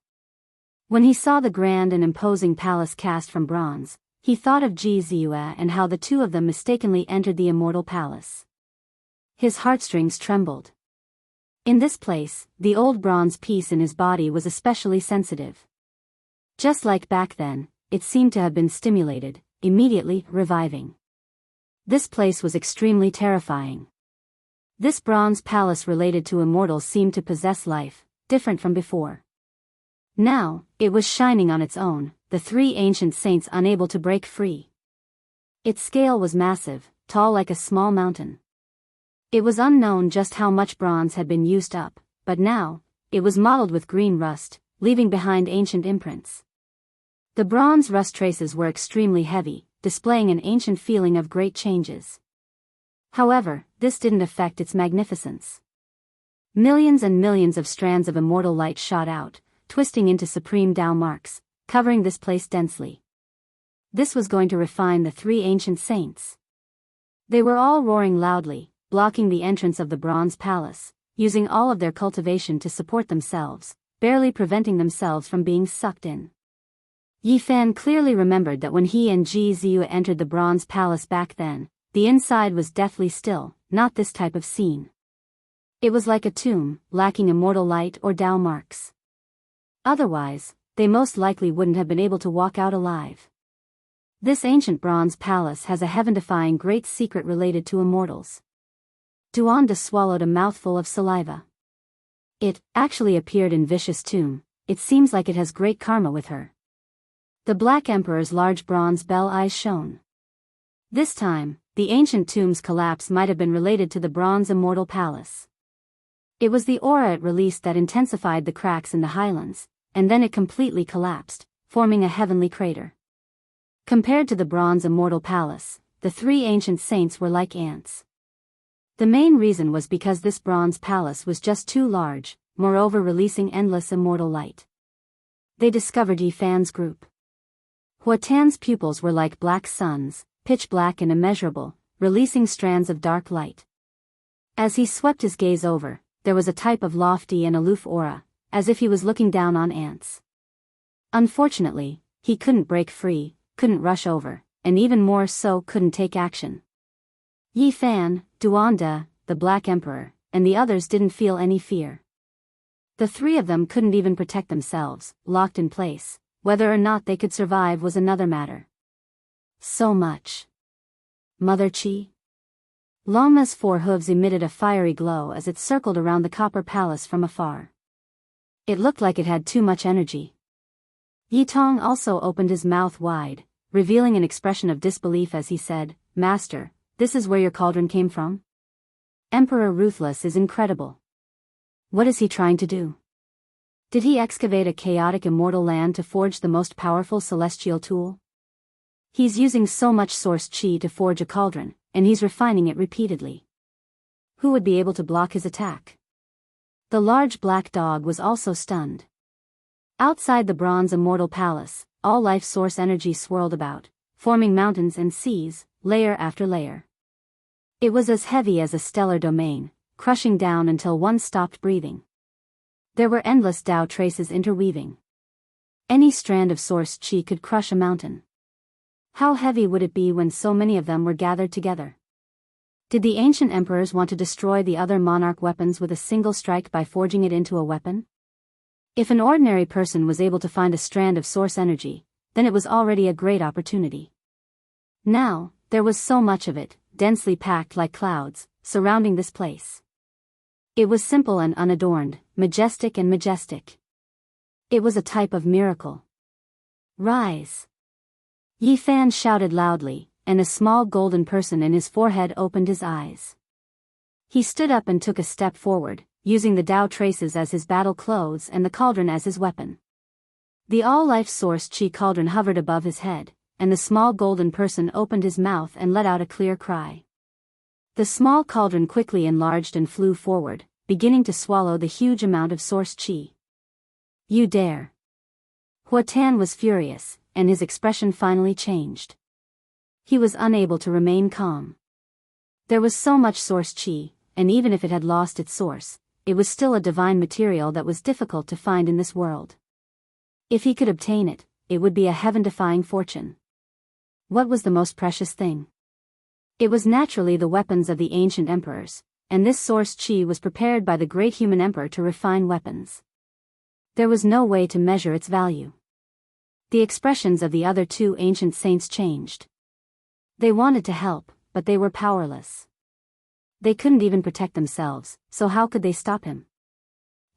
When he saw the grand and imposing palace cast from bronze, he thought of Ji Ziyue and how the two of them mistakenly entered the immortal palace. His heartstrings trembled. In this place, the old bronze piece in his body was especially sensitive. Just like back then, it seemed to have been stimulated, immediately reviving. This place was extremely terrifying. This bronze palace related to immortals seemed to possess life, different from before. Now, it was shining on its own, the three ancient saints unable to break free. Its scale was massive, tall like a small mountain. It was unknown just how much bronze had been used up, but now, it was mottled with green rust, leaving behind ancient imprints. The bronze rust traces were extremely heavy, displaying an ancient feeling of great changes. However, this didn't affect its magnificence. Millions and millions of strands of immortal light shot out, twisting into supreme Tao marks, covering this place densely. This was going to refine the three ancient saints. They were all roaring loudly, blocking the entrance of the bronze palace, using all of their cultivation to support themselves, barely preventing themselves from being sucked in. Yi Fan clearly remembered that when he and Ji Ziyue entered the bronze palace back then, the inside was deathly still, not this type of scene. It was like a tomb, lacking immortal light or Tao marks. Otherwise, they most likely wouldn't have been able to walk out alive. This ancient bronze palace has a heaven-defying great secret related to immortals. Duanda swallowed a mouthful of saliva. It actually appeared in Vicious Tomb. It seems like it has great karma with her. The Black Emperor's large bronze bell eyes shone. This time, the ancient tomb's collapse might have been related to the bronze immortal palace. It was the aura it released that intensified the cracks in the highlands, and then it completely collapsed, forming a heavenly crater. Compared to the bronze immortal palace, the three ancient saints were like ants. The main reason was because this bronze palace was just too large, moreover releasing endless immortal light. They discovered Yi Fan's group. Huatan's pupils were like black suns, pitch black and immeasurable, releasing strands of dark light. As he swept his gaze over, there was a type of lofty and aloof aura, as if he was looking down on ants. Unfortunately, he couldn't break free, couldn't rush over, and even more so couldn't take action. Yi Fan, Duanda, the Black Emperor, and the others didn't feel any fear. The three of them couldn't even protect themselves, locked in place. Whether or not they could survive was another matter. So much. Mother Qi? Longma's four hooves emitted a fiery glow as it circled around the copper palace from afar. It looked like it had too much energy. Yi Tong also opened his mouth wide, revealing an expression of disbelief as he said, "Master, this is where your cauldron came from? Emperor Ruthless is incredible. What is he trying to do? Did he excavate a chaotic immortal land to forge the most powerful celestial tool? He's using so much source chi to forge a cauldron, and he's refining it repeatedly. Who would be able to block his attack?" The large black dog was also stunned. Outside the bronze immortal palace, all life source energy swirled about, forming mountains and seas, layer after layer. It was as heavy as a stellar domain, crushing down until one stopped breathing. There were endless Tao traces interweaving. Any strand of source chi could crush a mountain. How heavy would it be when so many of them were gathered together? Did the ancient emperors want to destroy the other monarch weapons with a single strike by forging it into a weapon? If an ordinary person was able to find a strand of source energy, then it was already a great opportunity. Now, there was so much of it, densely packed like clouds, surrounding this place. It was simple and unadorned, majestic and majestic. It was a type of miracle. Rise! Yi Fan shouted loudly, and a small golden person in his forehead opened his eyes. He stood up and took a step forward, using the Tao traces as his battle clothes and the cauldron as his weapon. The all-life source Qi cauldron hovered above his head, and the small golden person opened his mouth and let out a clear cry. The small cauldron quickly enlarged and flew forward, beginning to swallow the huge amount of source Qi. You dare! Hua Tan was furious, and his expression finally changed. He was unable to remain calm. There was so much source Qi, and even if it had lost its source, it was still a divine material that was difficult to find in this world. If he could obtain it, it would be a heaven-defying fortune. What was the most precious thing? It was naturally the weapons of the ancient emperors, and this source Qi was prepared by the great human emperor to refine weapons. There was no way to measure its value. The expressions of the other two ancient saints changed. They wanted to help, but they were powerless. They couldn't even protect themselves, so how could they stop him?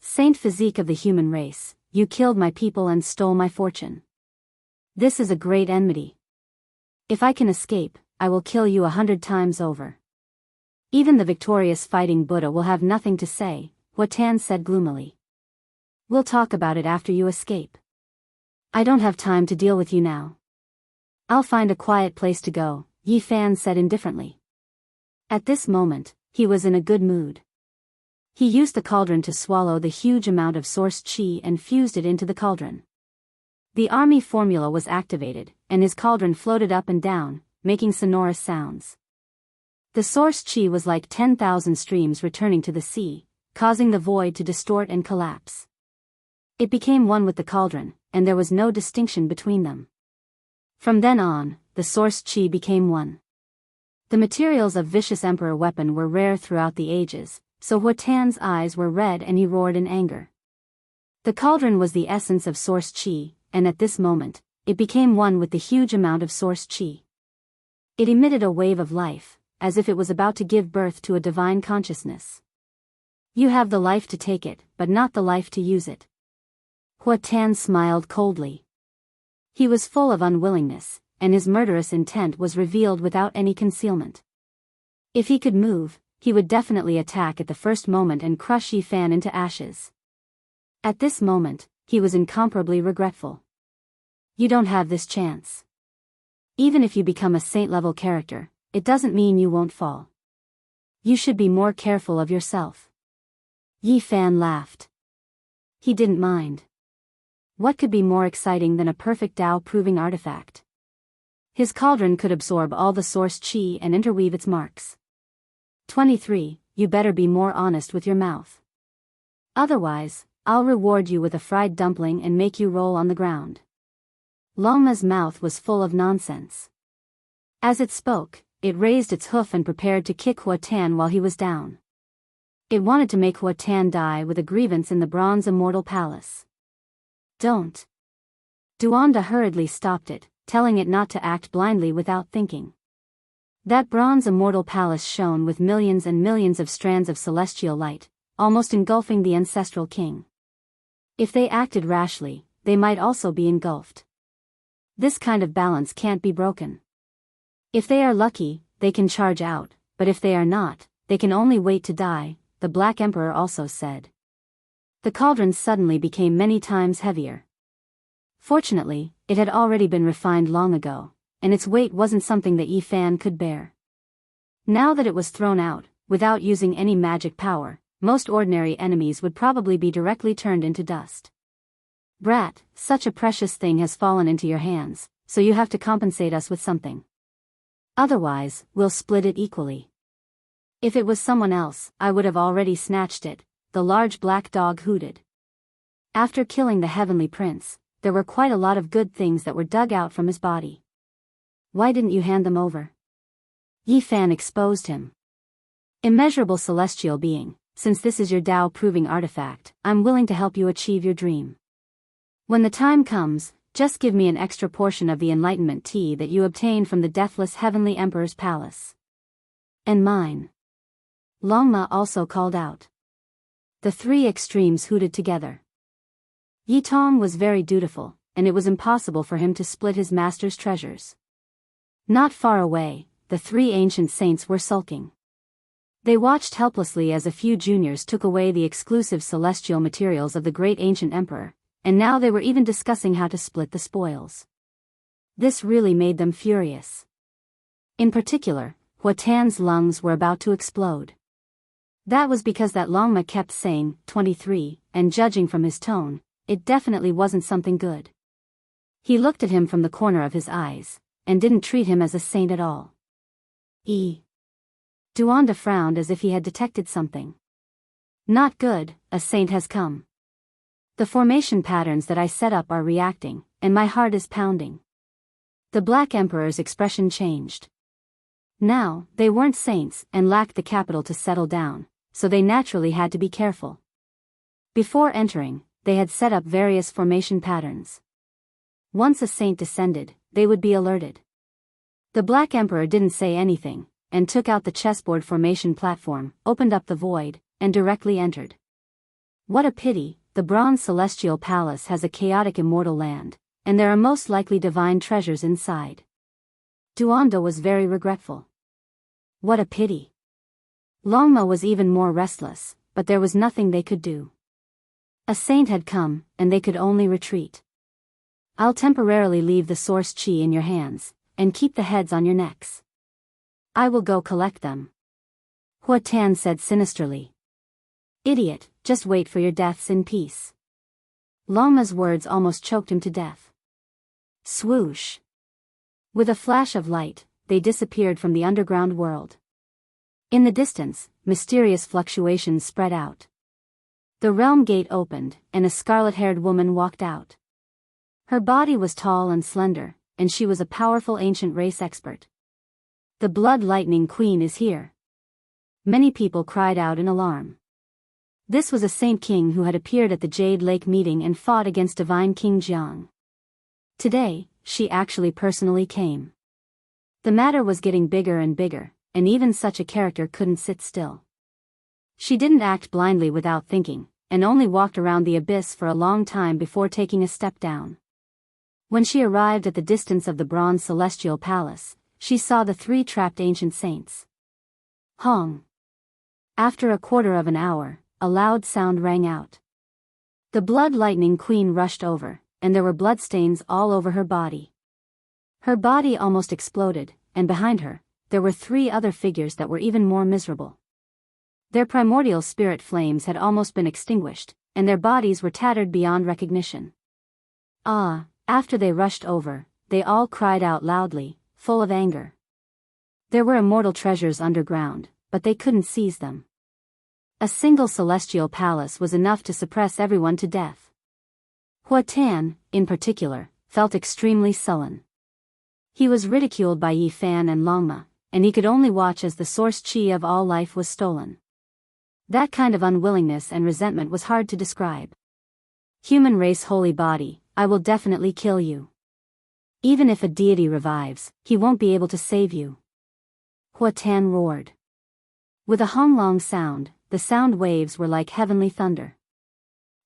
Saint Physique of the human race, you killed my people and stole my fortune. This is a great enmity. If I can escape, I will kill you 100 times over. Even the victorious fighting Buddha will have nothing to say, Hua Tan said gloomily. We'll talk about it after you escape. I don't have time to deal with you now. I'll find a quiet place to go, Yi Fan said indifferently. At this moment, he was in a good mood. He used the cauldron to swallow the huge amount of source Qi and fused it into the cauldron. The army formula was activated, and his cauldron floated up and down, making sonorous sounds. The source Qi was like 10,000 streams returning to the sea, causing the void to distort and collapse. It became one with the cauldron, and there was no distinction between them. From then on, the source Qi became one. The materials of Vicious Emperor weapon were rare throughout the ages, so Hua Tan's eyes were red and he roared in anger. The cauldron was the essence of source Qi, and at this moment, it became one with the huge amount of source Qi. It emitted a wave of life, as if it was about to give birth to a divine consciousness. You have the life to take it, but not the life to use it. Hua Tan smiled coldly. He was full of unwillingness, and his murderous intent was revealed without any concealment. If he could move, he would definitely attack at the first moment and crush Yi Fan into ashes. At this moment, he was incomparably regretful. You don't have this chance. Even if you become a saint-level character, it doesn't mean you won't fall. You should be more careful of yourself. Yi Fan laughed. He didn't mind. What could be more exciting than a perfect Tao-proving artifact? His cauldron could absorb all the source Qi and interweave its marks. 23. You better be more honest with your mouth. Otherwise, I'll reward you with a fried dumpling and make you roll on the ground. Longma's mouth was full of nonsense. As it spoke, it raised its hoof and prepared to kick Hua Tan while he was down. It wanted to make Hua Tan die with a grievance in the bronze immortal palace. Don't. Duanda hurriedly stopped it, telling it not to act blindly without thinking. That bronze immortal palace shone with millions and millions of strands of celestial light, almost engulfing the ancestral king. If they acted rashly, they might also be engulfed. This kind of balance can't be broken. If they are lucky, they can charge out, but if they are not, they can only wait to die, the Black Emperor also said. The cauldron suddenly became many times heavier. Fortunately, it had already been refined long ago, and its weight wasn't something that Yi Fan could bear. Now that it was thrown out, without using any magic power, most ordinary enemies would probably be directly turned into dust. Brat, such a precious thing has fallen into your hands, so you have to compensate us with something. Otherwise, we'll split it equally. If it was someone else, I would have already snatched it, the large black dog hooted. After killing the heavenly prince, there were quite a lot of good things that were dug out from his body. Why didn't you hand them over? Yi Fan exposed him. Immeasurable celestial being, since this is your Tao-proving artifact, I'm willing to help you achieve your dream. When the time comes, just give me an extra portion of the enlightenment tea that you obtained from the deathless heavenly emperor's palace. And mine. Longma also called out. The three extremes hooted together. Yi Tong was very dutiful, and it was impossible for him to split his master's treasures. Not far away, the three ancient saints were sulking. They watched helplessly as a few juniors took away the exclusive celestial materials of the great ancient emperor, and now they were even discussing how to split the spoils. This really made them furious. In particular, Hua Tan's lungs were about to explode. That was because that Longma kept saying, 23, and judging from his tone, it definitely wasn't something good. He looked at him from the corner of his eyes, and didn't treat him as a saint at all. Duanda frowned as if he had detected something. Not good, a saint has come. The formation patterns that I set up are reacting, and my heart is pounding. The Black Emperor's expression changed. Now, they weren't saints and lacked the capital to settle down, so they naturally had to be careful. Before entering, they had set up various formation patterns. Once a saint descended, they would be alerted. The Black Emperor didn't say anything, and took out the chessboard formation platform, opened up the void, and directly entered. What a pity, the Bronze Celestial Palace has a chaotic immortal land, and there are most likely divine treasures inside. Duanda was very regretful. What a pity. Longma was even more restless, but there was nothing they could do. A saint had come, and they could only retreat. I'll temporarily leave the source chi in your hands, and keep the heads on your necks. I will go collect them. Hua Tan said sinisterly. Idiot, just wait for your deaths in peace. Longma's words almost choked him to death. Swoosh. With a flash of light, they disappeared from the underground world. In the distance, mysterious fluctuations spread out. The realm gate opened, and a scarlet-haired woman walked out. Her body was tall and slender, and she was a powerful ancient race expert. The Blood Lightning Queen is here. Many people cried out in alarm. This was a Saint King who had appeared at the Jade Lake meeting and fought against Divine King Jiang. Today, she actually personally came. The matter was getting bigger and bigger, and even such a character couldn't sit still. She didn't act blindly without thinking, and only walked around the abyss for a long time before taking a step down. When she arrived at the distance of the Bronze Celestial Palace, she saw the three trapped ancient saints. Hong. After a quarter of an hour, a loud sound rang out. The Blood Lightning Queen rushed over, and there were bloodstains all over her body. Her body almost exploded, and behind her, there were three other figures that were even more miserable. Their primordial spirit flames had almost been extinguished, and their bodies were tattered beyond recognition. After they rushed over, they all cried out loudly, full of anger. There were immortal treasures underground, but they couldn't seize them. A single celestial palace was enough to suppress everyone to death. Hua Tan, in particular, felt extremely sullen. He was ridiculed by Yi Fan and Longma, and he could only watch as the source chi of all life was stolen. That kind of unwillingness and resentment was hard to describe. Human race holy body, I will definitely kill you. Even if a deity revives, he won't be able to save you. Hua Tan roared. With a honglong sound, the sound waves were like heavenly thunder.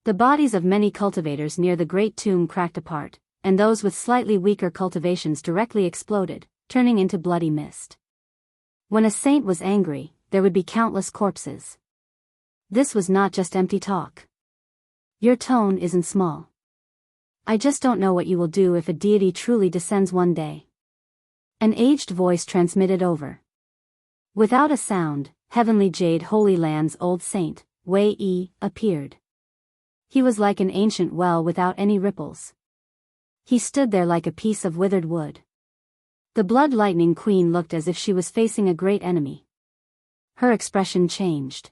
The bodies of many cultivators near the great tomb cracked apart, and those with slightly weaker cultivations directly exploded, turning into bloody mist. When a saint was angry, there would be countless corpses. This was not just empty talk. Your tone isn't small. I just don't know what you will do if a deity truly descends one day. An aged voice transmitted over. Without a sound, Heavenly Jade Holy Land's old saint, Wei Yi, appeared. He was like an ancient well without any ripples. He stood there like a piece of withered wood. The Blood Lightning Queen looked as if she was facing a great enemy. Her expression changed.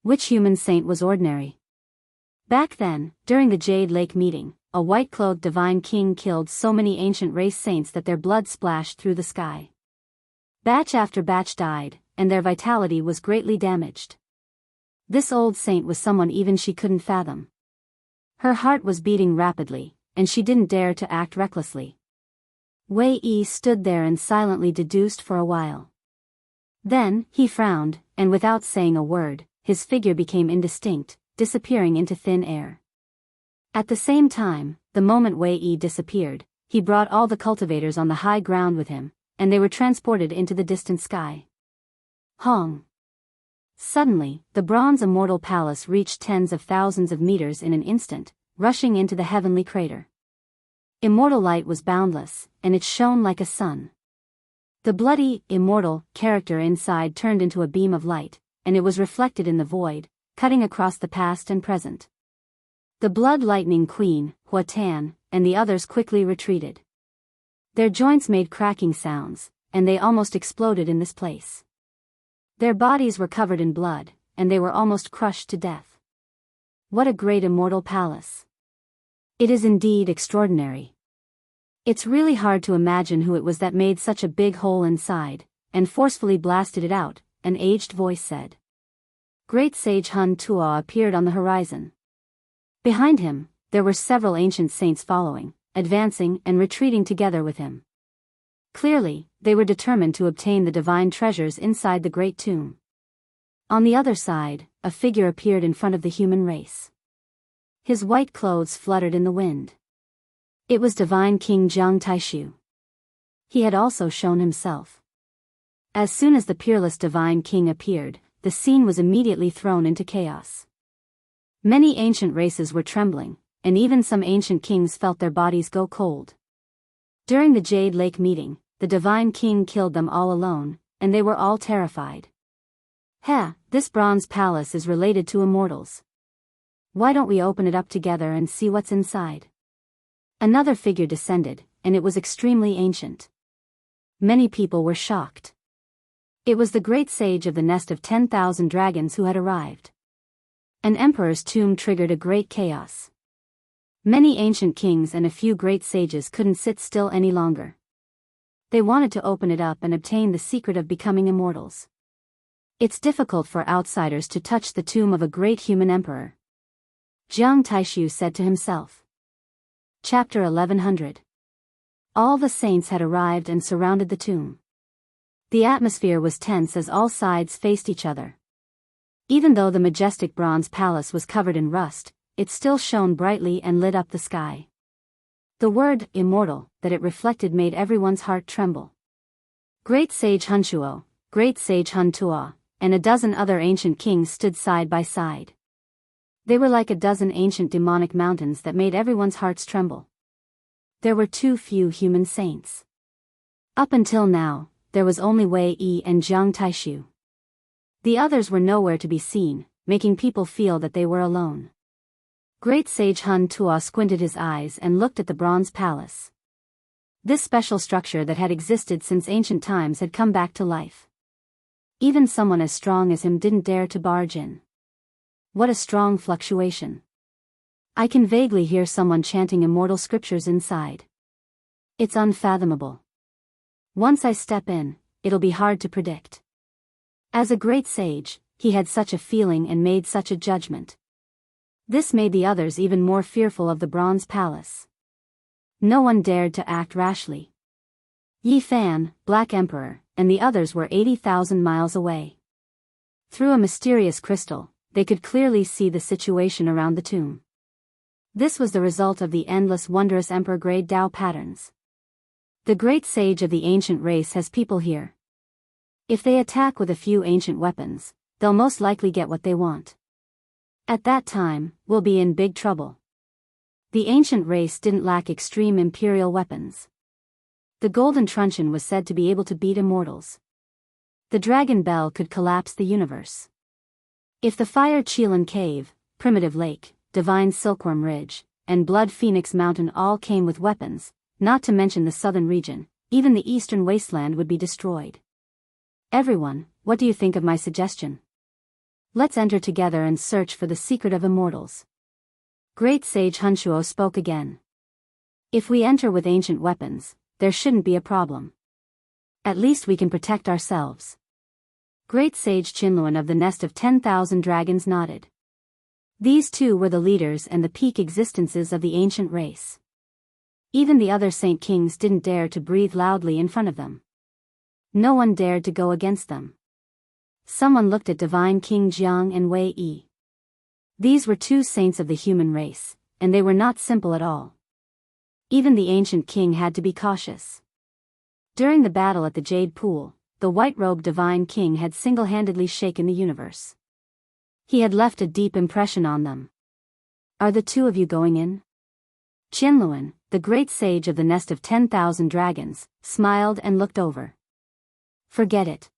Which human saint was ordinary? Back then, during the Jade Lake meeting, a white-clothed divine king killed so many ancient race saints that their blood splashed through the sky. Batch after batch died, and their vitality was greatly damaged. This old saint was someone even she couldn't fathom. Her heart was beating rapidly, and she didn't dare to act recklessly. Wei Yi stood there and silently deduced for a while. Then, he frowned, and without saying a word, his figure became indistinct, disappearing into thin air. At the same time, the moment Wei Yi disappeared, he brought all the cultivators on the high ground with him, and they were transported into the distant sky. Hong! Suddenly, the bronze immortal palace reached tens of thousands of meters in an instant, rushing into the heavenly crater. Immortal light was boundless, and it shone like a sun. The bloody, immortal character inside turned into a beam of light, and it was reflected in the void, cutting across the past and present. The Blood Lightning Queen, Hua Tan, and the others quickly retreated. Their joints made cracking sounds, and they almost exploded in this place. Their bodies were covered in blood, and they were almost crushed to death. What a great immortal palace! It is indeed extraordinary. It's really hard to imagine who it was that made such a big hole inside, and forcefully blasted it out, an aged voice said. Great Sage Hun Tuo appeared on the horizon. Behind him, there were several ancient saints following, advancing and retreating together with him. Clearly, they were determined to obtain the divine treasures inside the great tomb. On the other side, a figure appeared in front of the human race. His white clothes fluttered in the wind. It was Divine King Jiang Taishu. He had also shown himself. As soon as the peerless Divine King appeared, the scene was immediately thrown into chaos. Many ancient races were trembling, and even some ancient kings felt their bodies go cold. During the Jade Lake meeting, the Divine King killed them all alone, and they were all terrified. This bronze palace is related to immortals. Why don't we open it up together and see what's inside? Another figure descended, and it was extremely ancient. Many people were shocked. It was the great sage of the nest of 10,000 dragons who had arrived. An emperor's tomb triggered a great chaos. Many ancient kings and a few great sages couldn't sit still any longer. They wanted to open it up and obtain the secret of becoming immortals. It's difficult for outsiders to touch the tomb of a great human emperor, Jiang Taishu said to himself. Chapter 1100. All the saints had arrived and surrounded the tomb. The atmosphere was tense as all sides faced each other. Even though the majestic bronze palace was covered in rust, it still shone brightly and lit up the sky. The word, immortal, that it reflected made everyone's heart tremble. Great Sage Hun Shuo, Great Sage Hun Tuo, and a dozen other ancient kings stood side by side. They were like a dozen ancient demonic mountains that made everyone's hearts tremble. There were too few human saints. Up until now, there was only Wei Yi and Jiang Taishu. The others were nowhere to be seen, making people feel that they were alone. Great Sage Hun Tuo squinted his eyes and looked at the bronze palace. This special structure that had existed since ancient times had come back to life. Even someone as strong as him didn't dare to barge in. What a strong fluctuation. I can vaguely hear someone chanting immortal scriptures inside. It's unfathomable. Once I step in, it'll be hard to predict. As a great sage, he had such a feeling and made such a judgment. This made the others even more fearful of the bronze palace. No one dared to act rashly. Yi Fan, Black Emperor, and the others were 80,000 miles away. Through a mysterious crystal, they could clearly see the situation around the tomb. This was the result of the endless wondrous emperor-grade Tao patterns. The great sage of the ancient race has people here. If they attack with a few ancient weapons, they'll most likely get what they want. At that time, we'll be in big trouble. The ancient race didn't lack extreme imperial weapons. The golden truncheon was said to be able to beat immortals. The dragon bell could collapse the universe. If the Fire Qilin Cave, Primitive Lake, Divine Silkworm Ridge, and Blood Phoenix Mountain all came with weapons, not to mention the southern region, even the eastern wasteland would be destroyed. Everyone, what do you think of my suggestion? Let's enter together and search for the secret of immortals. Great Sage Hun Shuo spoke again. If we enter with ancient weapons, there shouldn't be a problem. At least we can protect ourselves. Great Sage Qinluan of the nest of 10,000 dragons nodded. These two were the leaders and the peak existences of the ancient race. Even the other saint kings didn't dare to breathe loudly in front of them. No one dared to go against them. Someone looked at Divine King Jiang and Wei Yi. These were two saints of the human race, and they were not simple at all. Even the ancient king had to be cautious. During the battle at the Jade Pool, the white-robed divine king had single-handedly shaken the universe. He had left a deep impression on them. "Are the two of you going in?" Qianluan, the great sage of the nest of 10,000 dragons, smiled and looked over. "Forget it.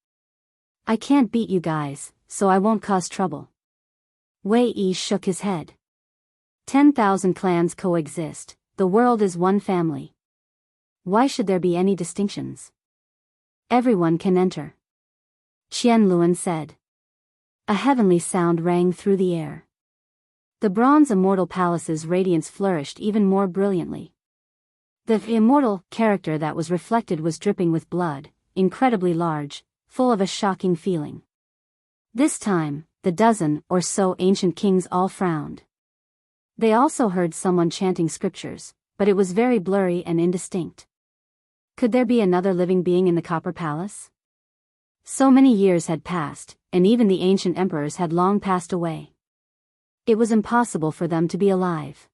I can't beat you guys, so I won't cause trouble." Wei Yi shook his head. 10,000 clans coexist, the world is one family. Why should there be any distinctions? Everyone can enter. Qianluan said. A heavenly sound rang through the air. The bronze immortal palace's radiance flourished even more brilliantly. The immortal character that was reflected was dripping with blood, incredibly large, full of a shocking feeling. This time, the dozen or so ancient kings all frowned. They also heard someone chanting scriptures, but it was very blurry and indistinct. Could there be another living being in the Copper Palace? So many years had passed, and even the ancient emperors had long passed away. It was impossible for them to be alive.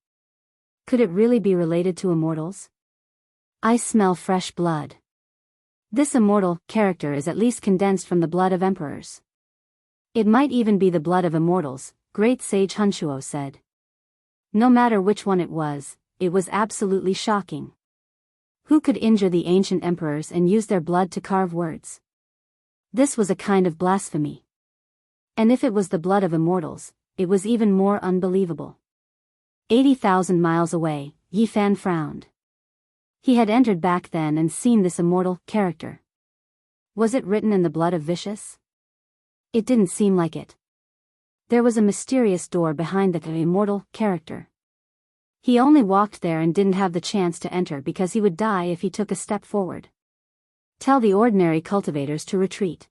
Could it really be related to immortals? I smell fresh blood. This immortal character is at least condensed from the blood of emperors. It might even be the blood of immortals, great sage Hunshuo said. No matter which one it was absolutely shocking. Who could injure the ancient emperors and use their blood to carve words? This was a kind of blasphemy. And if it was the blood of immortals, it was even more unbelievable. 80,000 miles away, Yi Fan frowned. He had entered back then and seen this immortal character. Was it written in the blood of Vicious? It didn't seem like it. There was a mysterious door behind the immortal character. He only walked there and didn't have the chance to enter because he would die if he took a step forward. Tell the ordinary cultivators to retreat.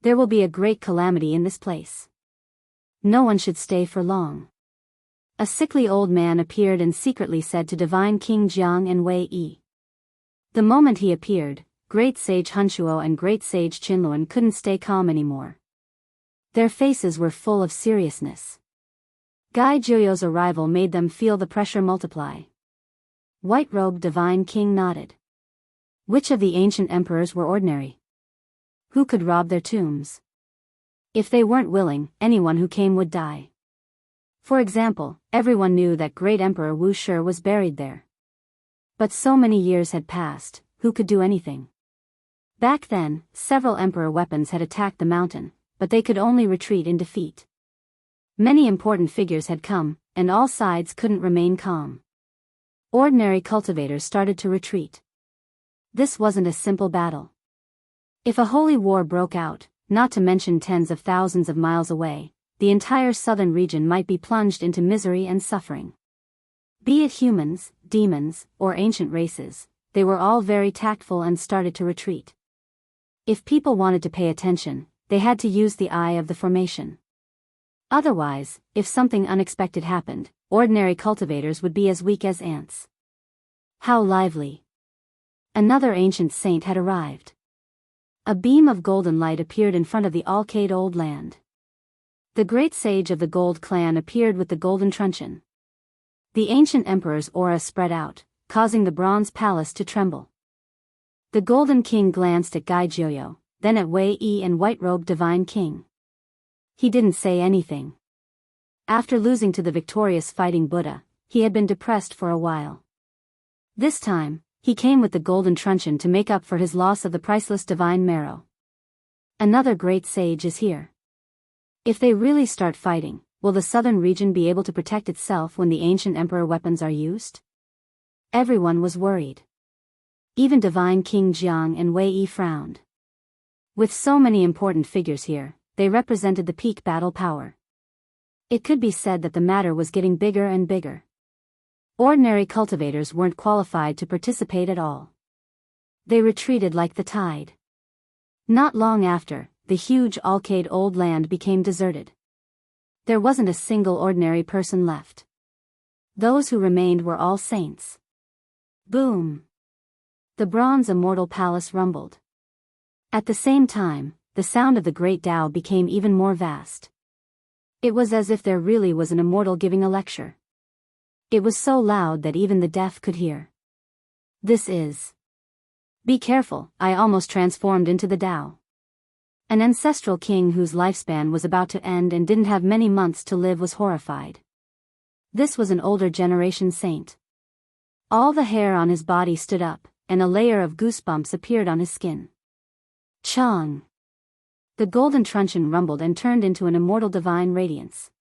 There will be a great calamity in this place. No one should stay for long. A sickly old man appeared and secretly said to Divine King Jiang and Wei Yi. The moment he appeared, Great Sage Hunshuo and Great Sage Qianluan couldn't stay calm anymore. Their faces were full of seriousness. Gai Juyo's arrival made them feel the pressure multiply. White-robed Divine King nodded. Which of the ancient emperors were ordinary? Who could rob their tombs? If they weren't willing, anyone who came would die. For example, everyone knew that great Emperor Wu Shi was buried there. But so many years had passed, who could do anything? Back then, several emperor weapons had attacked the mountain, but they could only retreat in defeat. Many important figures had come, and all sides couldn't remain calm. Ordinary cultivators started to retreat. This wasn't a simple battle. If a holy war broke out, not to mention tens of thousands of miles away, the entire southern region might be plunged into misery and suffering. Be it humans, demons, or ancient races, they were all very tactful and started to retreat. If people wanted to pay attention, they had to use the eye of the formation. Otherwise, if something unexpected happened, ordinary cultivators would be as weak as ants. How lively! Another ancient saint had arrived. A beam of golden light appeared in front of the Alcade Old Land. The great sage of the Gold clan appeared with the golden truncheon. The ancient emperor's aura spread out, causing the bronze palace to tremble. The golden king glanced at Gai Juyo, then at Wei Yi and white-robed divine king. He didn't say anything. After losing to the victorious fighting Buddha, he had been depressed for a while. This time, he came with the golden truncheon to make up for his loss of the priceless divine marrow. Another great sage is here. If they really start fighting, will the southern region be able to protect itself when the ancient emperor weapons are used? Everyone was worried. Even Divine King Jiang and Wei Yi frowned. With so many important figures here, they represented the peak battle power. It could be said that the matter was getting bigger and bigger. Ordinary cultivators weren't qualified to participate at all. They retreated like the tide. Not long after, the huge Alcade Old Land became deserted. There wasn't a single ordinary person left. Those who remained were all saints. Boom! The bronze immortal palace rumbled. At the same time, the sound of the great Tao became even more vast. It was as if there really was an immortal giving a lecture. It was so loud that even the deaf could hear. This is. Be careful, I almost transformed into the Tao. An ancestral king whose lifespan was about to end and didn't have many months to live was horrified. This was an older generation saint. All the hair on his body stood up, and a layer of goosebumps appeared on his skin. Chang! The golden truncheon rumbled and turned into an immortal divine radiance.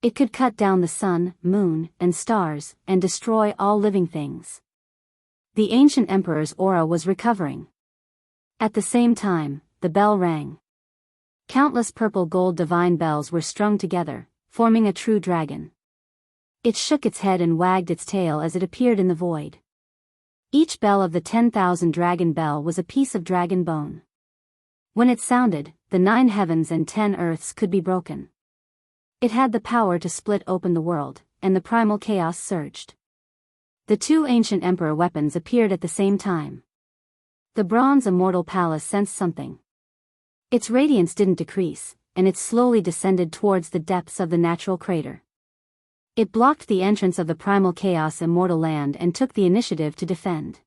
It could cut down the sun, moon, and stars, and destroy all living things. The ancient emperor's aura was recovering. At the same time, the bell rang. Countless purple gold divine bells were strung together, forming a true dragon. It shook its head and wagged its tail as it appeared in the void. Each bell of the 10,000 dragon bell was a piece of dragon bone. When it sounded, the 9 heavens and 10 earths could be broken. It had the power to split open the world, and the primal chaos surged. The 2 ancient emperor weapons appeared at the same time. The bronze immortal palace sensed something. Its radiance didn't decrease, and it slowly descended towards the depths of the natural crater. It blocked the entrance of the primal chaos immortal land and took the initiative to defend.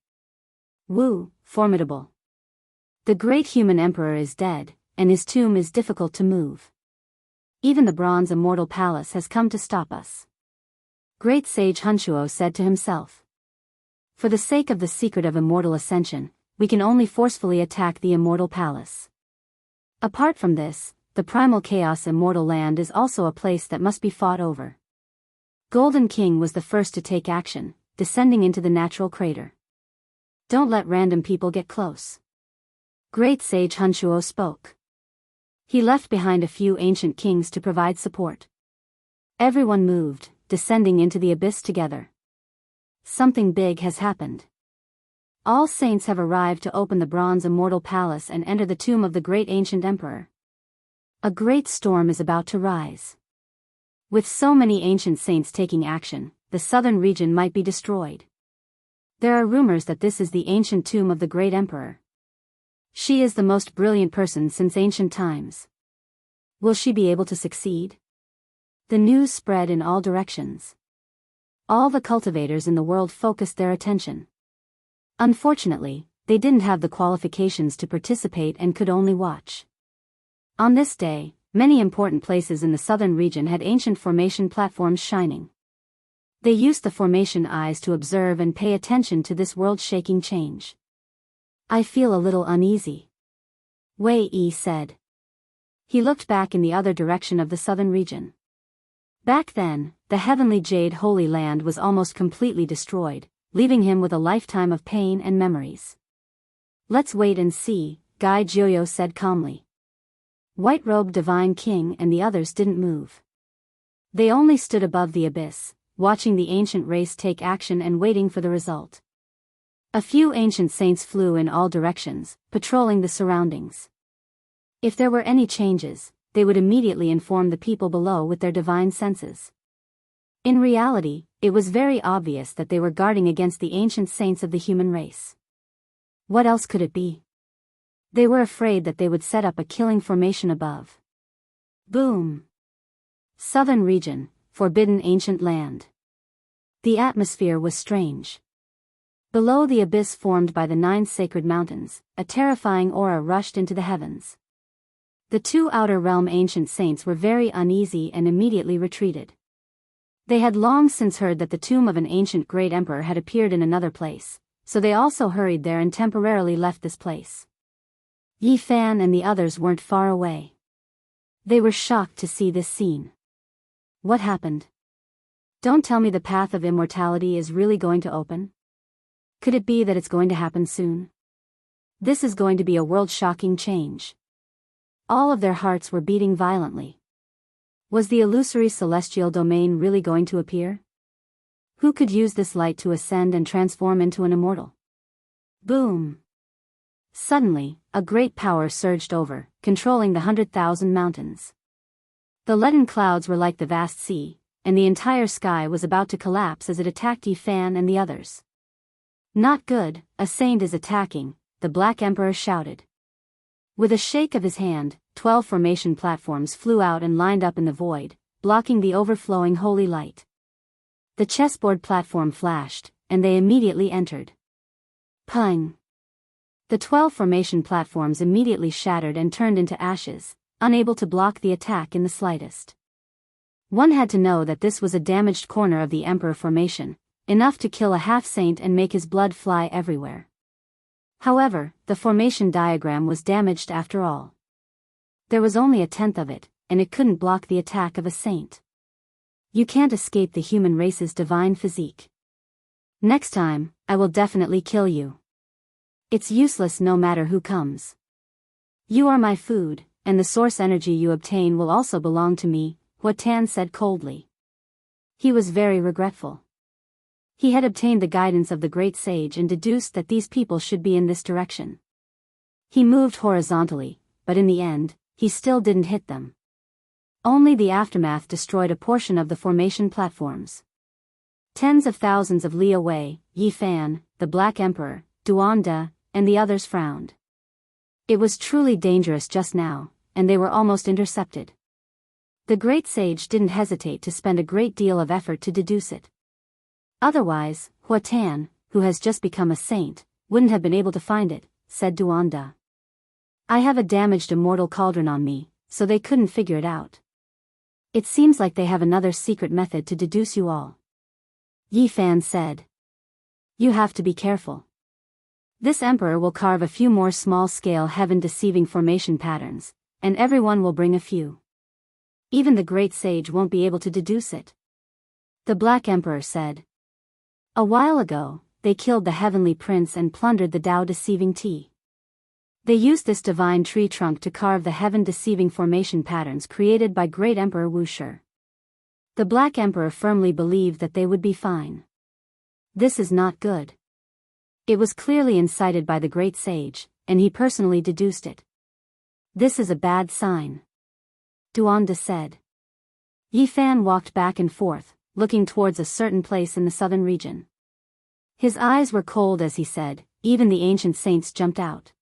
Wu, formidable. The great human emperor is dead, and his tomb is difficult to move. Even the bronze immortal palace has come to stop us. Great sage Hunshuo said to himself. For the sake of the secret of immortal ascension, we can only forcefully attack the immortal palace. Apart from this, the primal chaos immortal land is also a place that must be fought over. Golden King was the first to take action, descending into the natural crater. Don't let random people get close. Great sage Hunshuo spoke. He left behind a few ancient kings to provide support. Everyone moved, descending into the abyss together. Something big has happened. All saints have arrived to open the bronze immortal palace and enter the tomb of the great ancient emperor. A great storm is about to rise. With so many ancient saints taking action, the southern region might be destroyed. There are rumors that this is the ancient tomb of the great emperor. She is the most brilliant person since ancient times. Will she be able to succeed? The news spread in all directions. All the cultivators in the world focused their attention. Unfortunately, they didn't have the qualifications to participate and could only watch. On this day, many important places in the southern region had ancient formation platforms shining. They used the formation eyes to observe and pay attention to this world-shaking change. I feel a little uneasy, Wei Yi said. He looked back in the other direction of the southern region. Back then, the heavenly jade holy land was almost completely destroyed, leaving him with a lifetime of pain and memories. Let's wait and see, Gai Jiuyo said calmly. White-robed divine king and the others didn't move. They only stood above the abyss, watching the ancient race take action and waiting for the result. A few ancient saints flew in all directions, patrolling the surroundings. If there were any changes, they would immediately inform the people below with their divine senses. In reality, it was very obvious that they were guarding against the ancient saints of the human race. What else could it be? They were afraid that they would set up a killing formation above. Boom! Southern region, forbidden ancient land. The atmosphere was strange. Below the abyss formed by the 9 sacred mountains, a terrifying aura rushed into the heavens. The 2 outer realm ancient saints were very uneasy and immediately retreated. They had long since heard that the tomb of an ancient great emperor had appeared in another place, so they also hurried there and temporarily left this place. Yi Fan and the others weren't far away. They were shocked to see this scene. What happened? Don't tell me the path of immortality is really going to open? Could it be that it's going to happen soon? This is going to be a world-shocking change. All of their hearts were beating violently. Was the illusory celestial domain really going to appear? Who could use this light to ascend and transform into an immortal? Boom! Suddenly, a great power surged over, controlling the 100,000 mountains. The leaden clouds were like the vast sea, and the entire sky was about to collapse as it attacked Yi Fan and the others. Not good, a saint is attacking, the Black Emperor shouted. With a shake of his hand, 12 formation platforms flew out and lined up in the void, blocking the overflowing holy light. The chessboard platform flashed, and they immediately entered. Pung! The 12 formation platforms immediately shattered and turned into ashes, unable to block the attack in the slightest. One had to know that this was a damaged corner of the Emperor formation, enough to kill a half-saint and make his blood fly everywhere. However, the formation diagram was damaged after all. There was only a tenth of it, and it couldn't block the attack of a saint. You can't escape the human race's divine physique. Next time, I will definitely kill you. It's useless no matter who comes. You are my food, and the source energy you obtain will also belong to me, Hua Tan said coldly. He was very regretful. He had obtained the guidance of the great sage and deduced that these people should be in this direction. He moved horizontally, but in the end, he still didn't hit them. Only the aftermath destroyed a portion of the formation platforms. Tens of thousands of Liu Wei, Yi Fan, the Black Emperor, Duan De, and the others frowned. It was truly dangerous just now, and they were almost intercepted. The great sage didn't hesitate to spend a great deal of effort to deduce it. Otherwise, Hua Tan, who has just become a saint, wouldn't have been able to find it, said Duan De. I have a damaged immortal cauldron on me, so they couldn't figure it out. It seems like they have another secret method to deduce you all. Yi Fan said. You have to be careful. This emperor will carve a few more small-scale heaven-deceiving formation patterns, and everyone will bring a few. Even the great sage won't be able to deduce it. The Black Emperor said. A while ago, they killed the heavenly prince and plundered the Tao-deceiving tea. They used this divine tree trunk to carve the heaven-deceiving formation patterns created by great Emperor Wu Shi. The Black Emperor firmly believed that they would be fine. This is not good. It was clearly incited by the great sage, and he personally deduced it. This is a bad sign. Duan De said. Yi Fan walked back and forth, looking towards a certain place in the southern region. His eyes were cold as he said, even the ancient saints jumped out.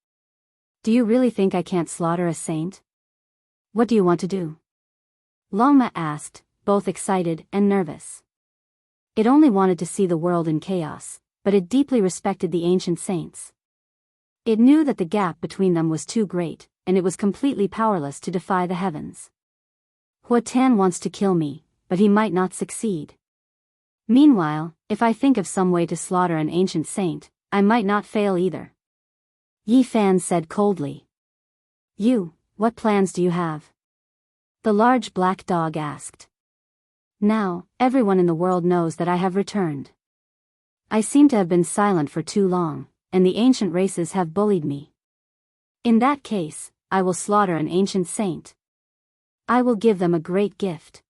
Do you really think I can't slaughter a saint? What do you want to do? Longma asked, both excited and nervous. It only wanted to see the world in chaos, but it deeply respected the ancient saints. It knew that the gap between them was too great, and it was completely powerless to defy the heavens. Hua Tan wants to kill me, but he might not succeed. Meanwhile, if I think of some way to slaughter an ancient saint, I might not fail either. Yi Fan said coldly. What plans do you have? The large black dog asked. Now, everyone in the world knows that I have returned. I seem to have been silent for too long, and the ancient races have bullied me. In that case, I will slaughter an ancient saint. I will give them a great gift.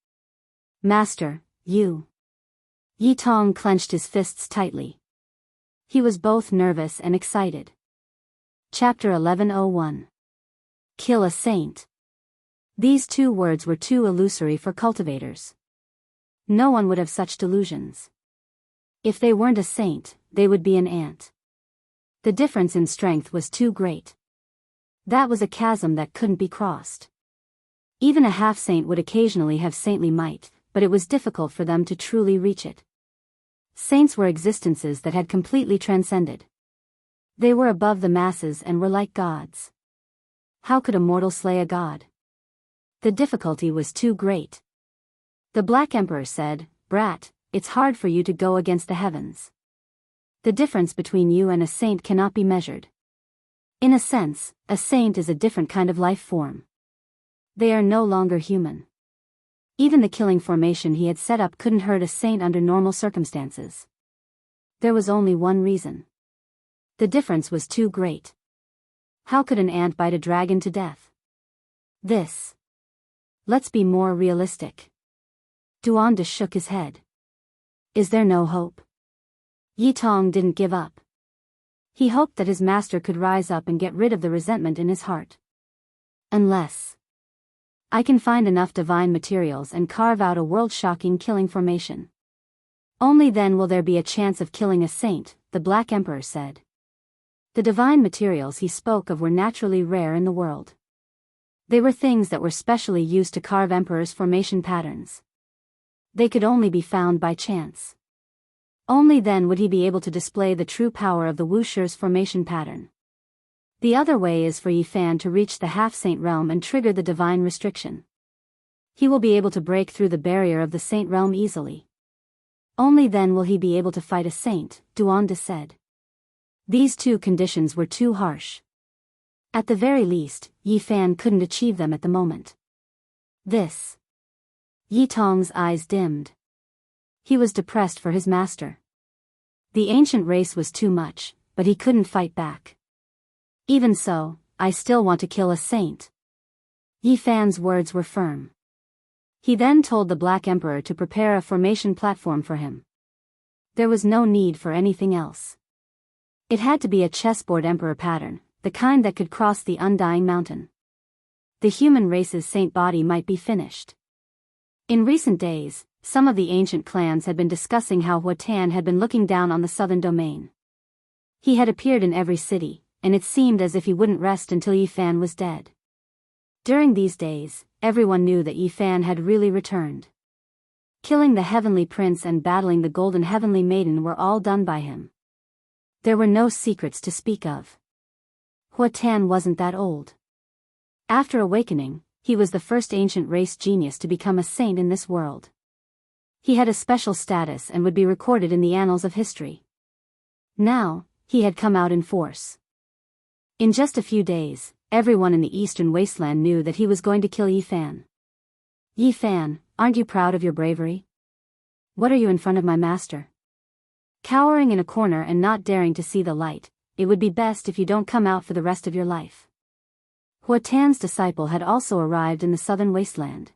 Master, you. Yi Tong clenched his fists tightly. He was both nervous and excited. Chapter 1101. Kill a saint. These two words were too illusory for cultivators. No one would have such delusions. If they weren't a saint, they would be an ant. The difference in strength was too great. That was a chasm that couldn't be crossed. Even a half-saint would occasionally have saintly might, but it was difficult for them to truly reach it. Saints were existences that had completely transcended. They were above the masses and were like gods. How could a mortal slay a god? The difficulty was too great. The Black Emperor said, Brat, it's hard for you to go against the heavens. The difference between you and a saint cannot be measured. In a sense, a saint is a different kind of life form. They are no longer human. Even the killing formation he had set up couldn't hurt a saint under normal circumstances. There was only one reason. The difference was too great. How could an ant bite a dragon to death? Let's be more realistic. Duan De shook his head. Is there no hope? Yi Tong didn't give up. He hoped that his master could rise up and get rid of the resentment in his heart. Unless I can find enough divine materials and carve out a world-shocking killing formation. Only then will there be a chance of killing a saint, the Black Emperor said. The divine materials he spoke of were naturally rare in the world. They were things that were specially used to carve emperors' formation patterns. They could only be found by chance. Only then would he be able to display the true power of the Wusher's formation pattern. The other way is for Yifan to reach the half-saint realm and trigger the divine restriction. He will be able to break through the barrier of the saint realm easily. Only then will he be able to fight a saint, Duanda said. These two conditions were too harsh. At the very least, Yifan couldn't achieve them at the moment. This. Yitong's eyes dimmed. He was depressed for his master. The ancient race was too much, but he couldn't fight back. Even so, I still want to kill a saint. Yifan's words were firm. He then told the Black Emperor to prepare a formation platform for him. There was no need for anything else. It had to be a chessboard emperor pattern, the kind that could cross the undying mountain. The human race's saint body might be finished. In recent days, some of the ancient clans had been discussing how Huatan had been looking down on the southern domain. He had appeared in every city, and it seemed as if he wouldn't rest until Yifan was dead. During these days, everyone knew that Yifan had really returned. Killing the Heavenly Prince and battling the Golden Heavenly Maiden were all done by him. There were no secrets to speak of. Huatan wasn't that old. After awakening, he was the first ancient race genius to become a saint in this world. He had a special status and would be recorded in the annals of history. Now, he had come out in force. In just a few days, everyone in the eastern wasteland knew that he was going to kill Yifan. Yifan, aren't you proud of your bravery? What are you in front of my master? Cowering in a corner and not daring to see the light, it would be best if you don't come out for the rest of your life. Huatan's disciple had also arrived in the southern wasteland.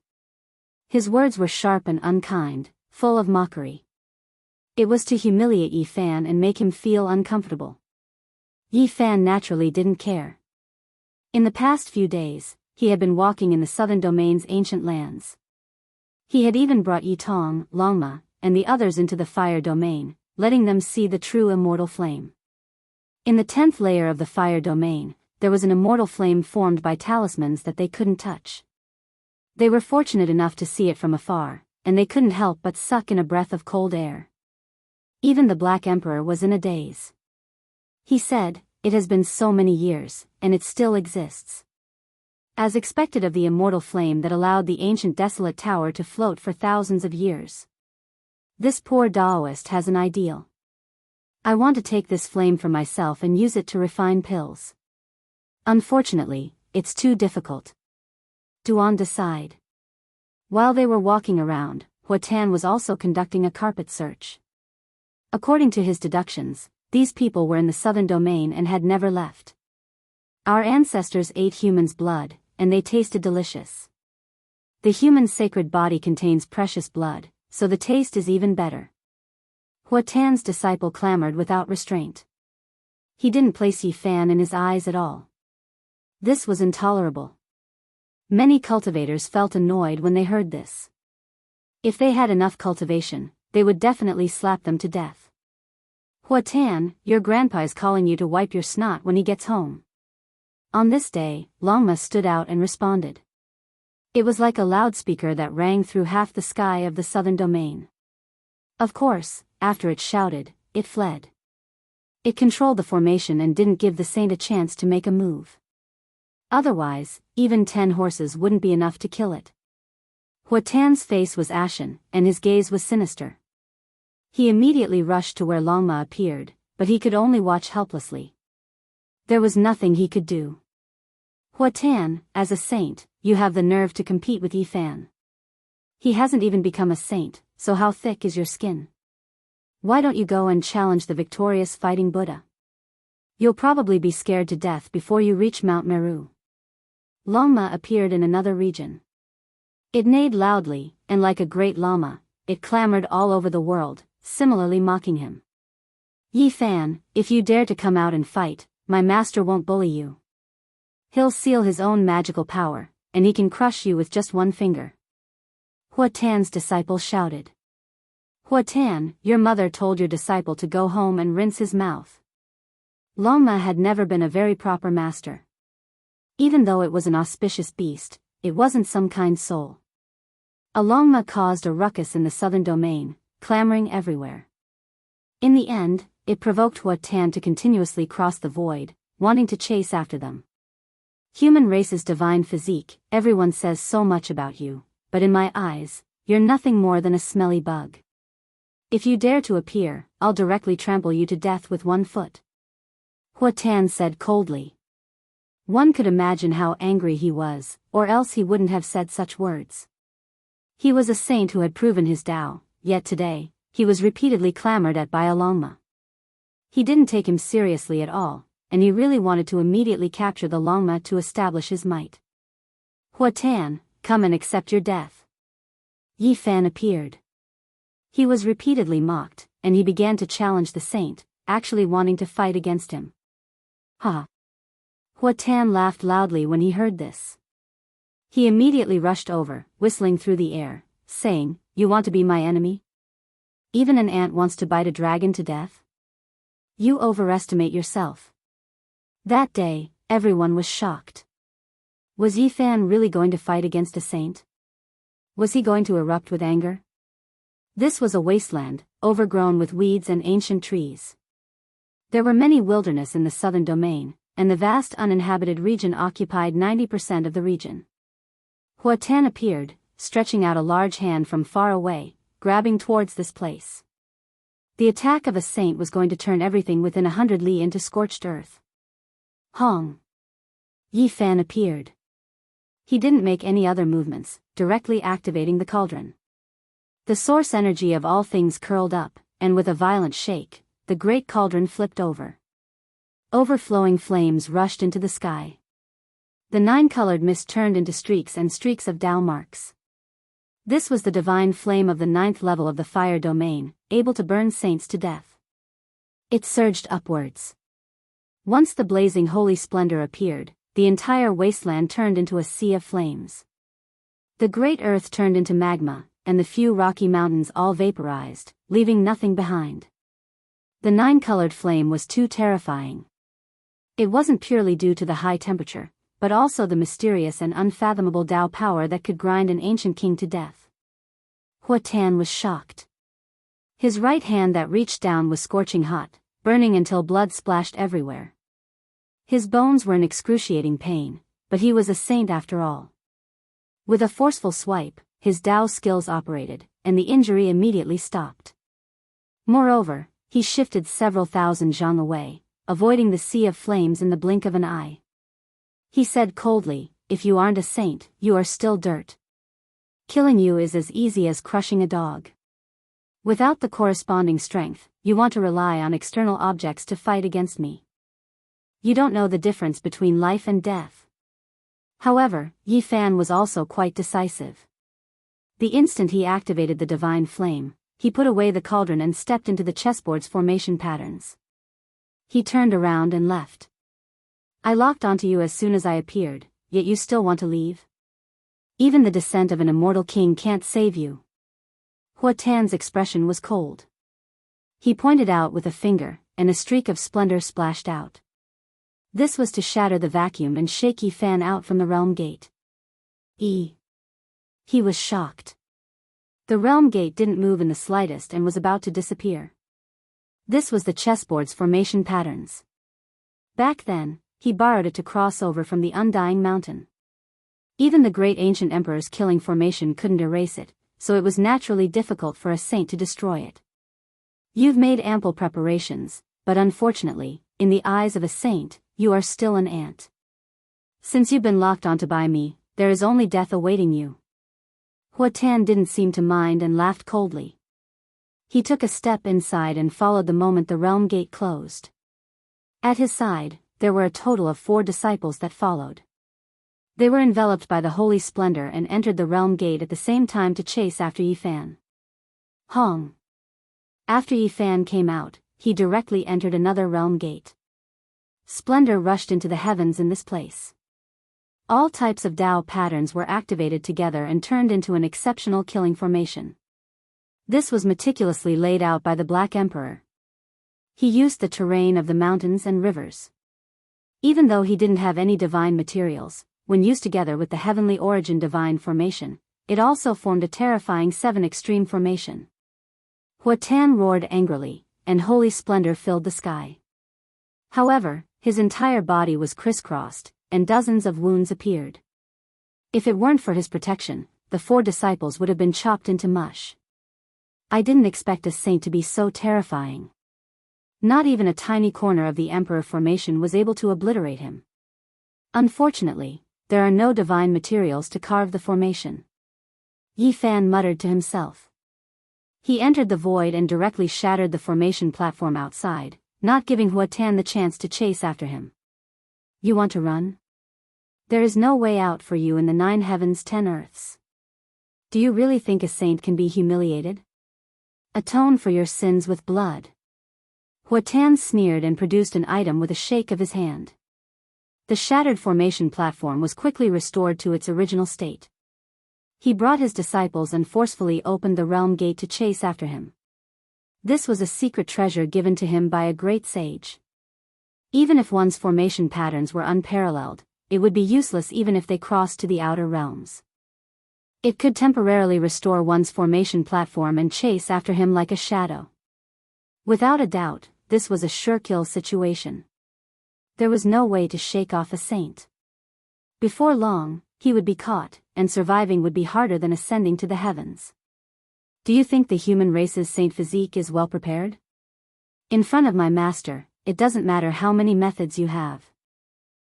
His words were sharp and unkind, full of mockery. It was to humiliate Yifan and make him feel uncomfortable. Yifan naturally didn't care. In the past few days, he had been walking in the southern domain's ancient lands. He had even brought Yitong, Longma, and the others into the fire domain, letting them see the true immortal flame. In the 10th layer of the fire domain, there was an immortal flame formed by talismans that they couldn't touch. They were fortunate enough to see it from afar, and they couldn't help but suck in a breath of cold air. Even the Black Emperor was in a daze. He said, "It has been so many years, and it still exists." As expected of the immortal flame that allowed the ancient desolate tower to float for thousands of years. This poor Taoist has an ideal. I want to take this flame for myself and use it to refine pills. Unfortunately, it's too difficult. Duan sighed. While they were walking around, Huatan was also conducting a carpet search. According to his deductions, these people were in the southern domain and had never left. Our ancestors ate humans' blood, and they tasted delicious. The human sacred body contains precious blood, so the taste is even better. Huatan's disciple clamored without restraint. He didn't place Yifan in his eyes at all. This was intolerable. Many cultivators felt annoyed when they heard this. If they had enough cultivation, they would definitely slap them to death. Huatan, your grandpa is calling you to wipe your snot when he gets home. On this day, Longma stood out and responded. It was like a loudspeaker that rang through half the sky of the southern domain. Of course, after it shouted, it fled. It controlled the formation and didn't give the saint a chance to make a move. Otherwise, even 10 horses wouldn't be enough to kill it. Huatan's face was ashen, and his gaze was sinister. He immediately rushed to where Longma appeared, but he could only watch helplessly. There was nothing he could do. Huatan, as a saint, you have the nerve to compete with Yifan. He hasn't even become a saint, so how thick is your skin? Why don't you go and challenge the victorious fighting Buddha? You'll probably be scared to death before you reach Mount Meru. Longma appeared in another region. It neighed loudly, and like a great llama, it clamored all over the world, similarly mocking him. Yifan, if you dare to come out and fight, my master won't bully you. He'll seal his own magical power, and he can crush you with just one finger. Huatan's disciple shouted. Huatan, your mother told your disciple to go home and rinse his mouth. Longma had never been a very proper master. Even though it was an auspicious beast, it wasn't some kind soul. A longma caused a ruckus in the southern domain, clamoring everywhere. In the end, it provoked Hua Tan to continuously cross the void, wanting to chase after them. Human race's divine physique, everyone says so much about you, but in my eyes, you're nothing more than a smelly bug. If you dare to appear, I'll directly trample you to death with 1 foot. Hua Tan said coldly. One could imagine how angry he was, or else he wouldn't have said such words. He was a saint who had proven his Tao, yet today, he was repeatedly clamored at by a longma. He didn't take him seriously at all, and he really wanted to immediately capture the longma to establish his might. Hua Tan, come and accept your death. Yi Fan appeared. He was repeatedly mocked, and he began to challenge the saint, actually wanting to fight against him. Ha! Hua Tan laughed loudly when he heard this. He immediately rushed over, whistling through the air, saying, You want to be my enemy? Even an ant wants to bite a dragon to death? You overestimate yourself. That day, everyone was shocked. Was Yi Fan really going to fight against a saint? Was he going to erupt with anger? This was a wasteland, overgrown with weeds and ancient trees. There were many wilderness in the southern domain, and the vast uninhabited region occupied 90% of the region. Hua Tan appeared, stretching out a large hand from far away, grabbing towards this place. The attack of a saint was going to turn everything within 100 li into scorched earth. Hong! Yi Fan appeared. He didn't make any other movements, directly activating the cauldron. The source energy of all things curled up, and with a violent shake, the great cauldron flipped over. Overflowing flames rushed into the sky. The 9-colored mist turned into streaks and streaks of Tao marks. This was the divine flame of the 9th level of the fire domain, able to burn saints to death. It surged upwards. Once the blazing holy splendor appeared, the entire wasteland turned into a sea of flames. The great earth turned into magma, and the few rocky mountains all vaporized, leaving nothing behind. The 9-colored flame was too terrifying. It wasn't purely due to the high temperature, but also the mysterious and unfathomable Tao power that could grind an ancient king to death. Hua Tan was shocked. His right hand that reached down was scorching hot, burning until blood splashed everywhere. His bones were in excruciating pain, but he was a saint after all. With a forceful swipe, his Tao skills operated, and the injury immediately stopped. Moreover, he shifted several thousand zhang away, avoiding the sea of flames in the blink of an eye. He said coldly, If you aren't a saint, you are still dirt. Killing you is as easy as crushing a dog. Without the corresponding strength, you want to rely on external objects to fight against me. You don't know the difference between life and death. However, Yi Fan was also quite decisive. The instant he activated the divine flame, he put away the cauldron and stepped into the chessboard's formation patterns. He turned around and left. I locked onto you as soon as I appeared, yet you still want to leave? Even the descent of an immortal king can't save you. Hua Tan's expression was cold. He pointed out with a finger, and a streak of splendor splashed out. This was to shatter the vacuum and shake Yi Fan out from the realm gate. He was shocked. The realm gate didn't move in the slightest and was about to disappear. This was the chessboard's formation patterns. Back then, he borrowed it to cross over from the Undying Mountain. Even the great ancient emperor's killing formation couldn't erase it, so it was naturally difficult for a saint to destroy it. You've made ample preparations, but unfortunately, in the eyes of a saint, you are still an ant. Since you've been locked onto by me, there is only death awaiting you. Hua Tan didn't seem to mind and laughed coldly. He took a step inside and followed the moment the realm gate closed. At his side, there were a total of 4 disciples that followed. They were enveloped by the holy splendor and entered the realm gate at the same time to chase after Yi Fan. Hong! After Yi Fan came out, he directly entered another realm gate. Splendor rushed into the heavens in this place. All types of Tao patterns were activated together and turned into an exceptional killing formation. This was meticulously laid out by the Black Emperor. He used the terrain of the mountains and rivers. Even though he didn't have any divine materials, when used together with the heavenly origin divine formation, it also formed a terrifying 7 extreme formation. Huatan roared angrily, and holy splendor filled the sky. However, his entire body was crisscrossed, and dozens of wounds appeared. If it weren't for his protection, the 4 disciples would have been chopped into mush. I didn't expect a saint to be so terrifying. Not even a tiny corner of the Emperor formation was able to obliterate him. Unfortunately, there are no divine materials to carve the formation. Yi Fan muttered to himself. He entered the void and directly shattered the formation platform outside, not giving Huatan the chance to chase after him. You want to run? There is no way out for you in the 9 heavens 10 earths. Do you really think a saint can be humiliated? Atone for your sins with blood. Huatan sneered and produced an item with a shake of his hand. The shattered formation platform was quickly restored to its original state. He brought his disciples and forcefully opened the realm gate to chase after him. This was a secret treasure given to him by a great sage. Even if one's formation patterns were unparalleled, it would be useless even if they crossed to the outer realms. It could temporarily restore one's formation platform and chase after him like a shadow. Without a doubt, this was a sure kill situation. There was no way to shake off a saint. Before long, he would be caught, and surviving would be harder than ascending to the heavens. Do you think the human race's saint physique is well prepared? In front of my master, it doesn't matter how many methods you have.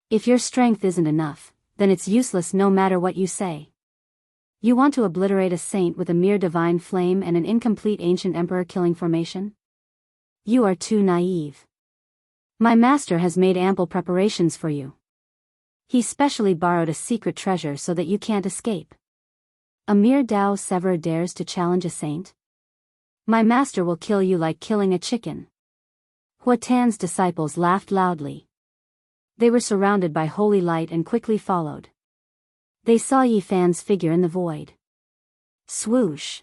If your strength isn't enough, then it's useless no matter what you say. You want to obliterate a saint with a mere divine flame and an incomplete ancient emperor-killing formation? You are too naive. My master has made ample preparations for you. He specially borrowed a secret treasure so that you can't escape. A mere Dao Sever dares to challenge a saint? My master will kill you like killing a chicken. Huatan's disciples laughed loudly. They were surrounded by holy light and quickly followed. They saw Yi Fan's figure in the void. Swoosh.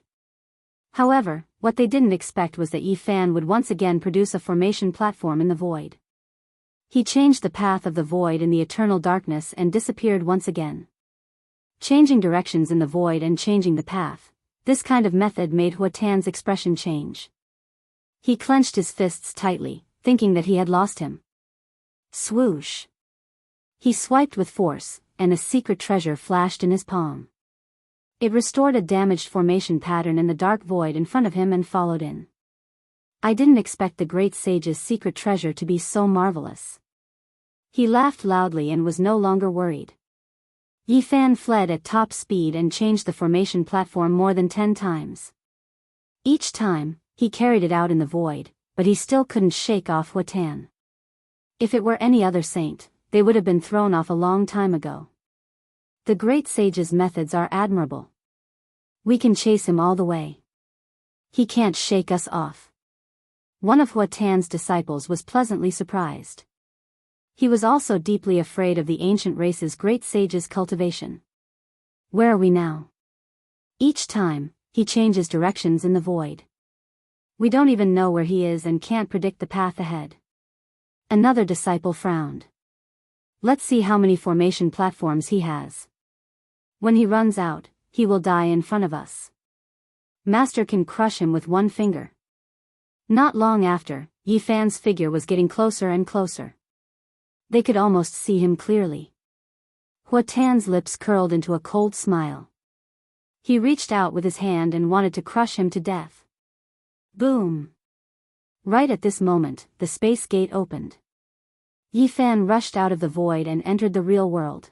However, what they didn't expect was that Yi Fan would once again produce a formation platform in the void. He changed the path of the void in the eternal darkness and disappeared once again. Changing directions in the void and changing the path, this kind of method made Huatan's expression change. He clenched his fists tightly, thinking that he had lost him. Swoosh. He swiped with force, and a secret treasure flashed in his palm. It restored a damaged formation pattern in the dark void in front of him and followed in. I didn't expect the great sage's secret treasure to be so marvelous. He laughed loudly and was no longer worried. Yi Fan fled at top speed and changed the formation platform more than 10 times. Each time, he carried it out in the void, but he still couldn't shake off Huatan. If it were any other saint, they would have been thrown off a long time ago. The great sage's methods are admirable. We can chase him all the way. He can't shake us off. One of Huatan's disciples was pleasantly surprised. He was also deeply afraid of the ancient race's great sage's cultivation. Where are we now? Each time, he changes directions in the void. We don't even know where he is and can't predict the path ahead. Another disciple frowned. Let's see how many formation platforms he has. When he runs out, he will die in front of us. Master can crush him with one finger. Not long after, Yi Fan's figure was getting closer and closer. They could almost see him clearly. Huatan's lips curled into a cold smile. He reached out with his hand and wanted to crush him to death. Boom! Right at this moment, the space gate opened. Yi Fan rushed out of the void and entered the real world.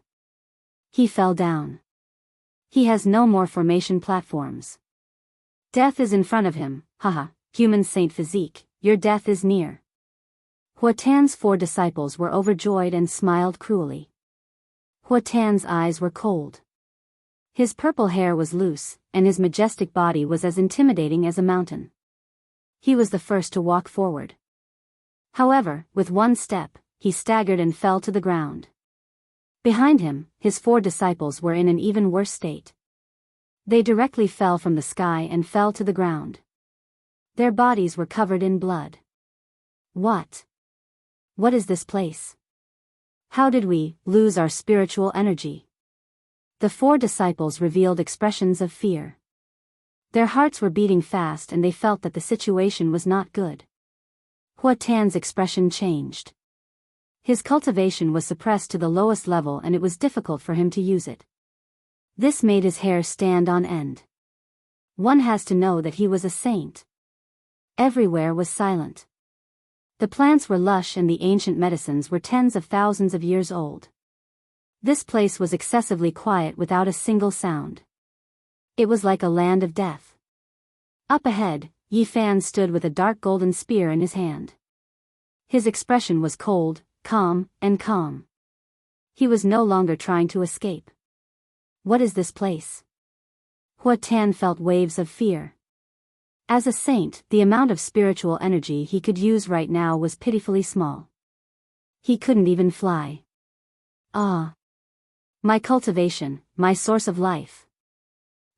He fell down. He has no more formation platforms. Death is in front of him, haha, human saint physique, your death is near. Huatan's 4 disciples were overjoyed and smiled cruelly. Huatan's eyes were cold. His purple hair was loose, and his majestic body was as intimidating as a mountain. He was the first to walk forward. However, with one step, he staggered and fell to the ground. Behind him, his 4 disciples were in an even worse state. They directly fell from the sky and fell to the ground. Their bodies were covered in blood. What? What is this place? How did we lose our spiritual energy? The 4 disciples revealed expressions of fear. Their hearts were beating fast and they felt that the situation was not good. Hua Tan's expression changed. His cultivation was suppressed to the lowest level and it was difficult for him to use it. This made his hair stand on end. One has to know that he was a saint. Everywhere was silent. The plants were lush and the ancient medicines were tens of thousands of years old. This place was excessively quiet without a single sound. It was like a land of death. Up ahead, Yi Fan stood with a dark golden spear in his hand. His expression was cold, calm. He was no longer trying to escape. What is this place? Hua Tan felt waves of fear. As a saint, the amount of spiritual energy he could use right now was pitifully small. He couldn't even fly. Ah! My cultivation, my source of life.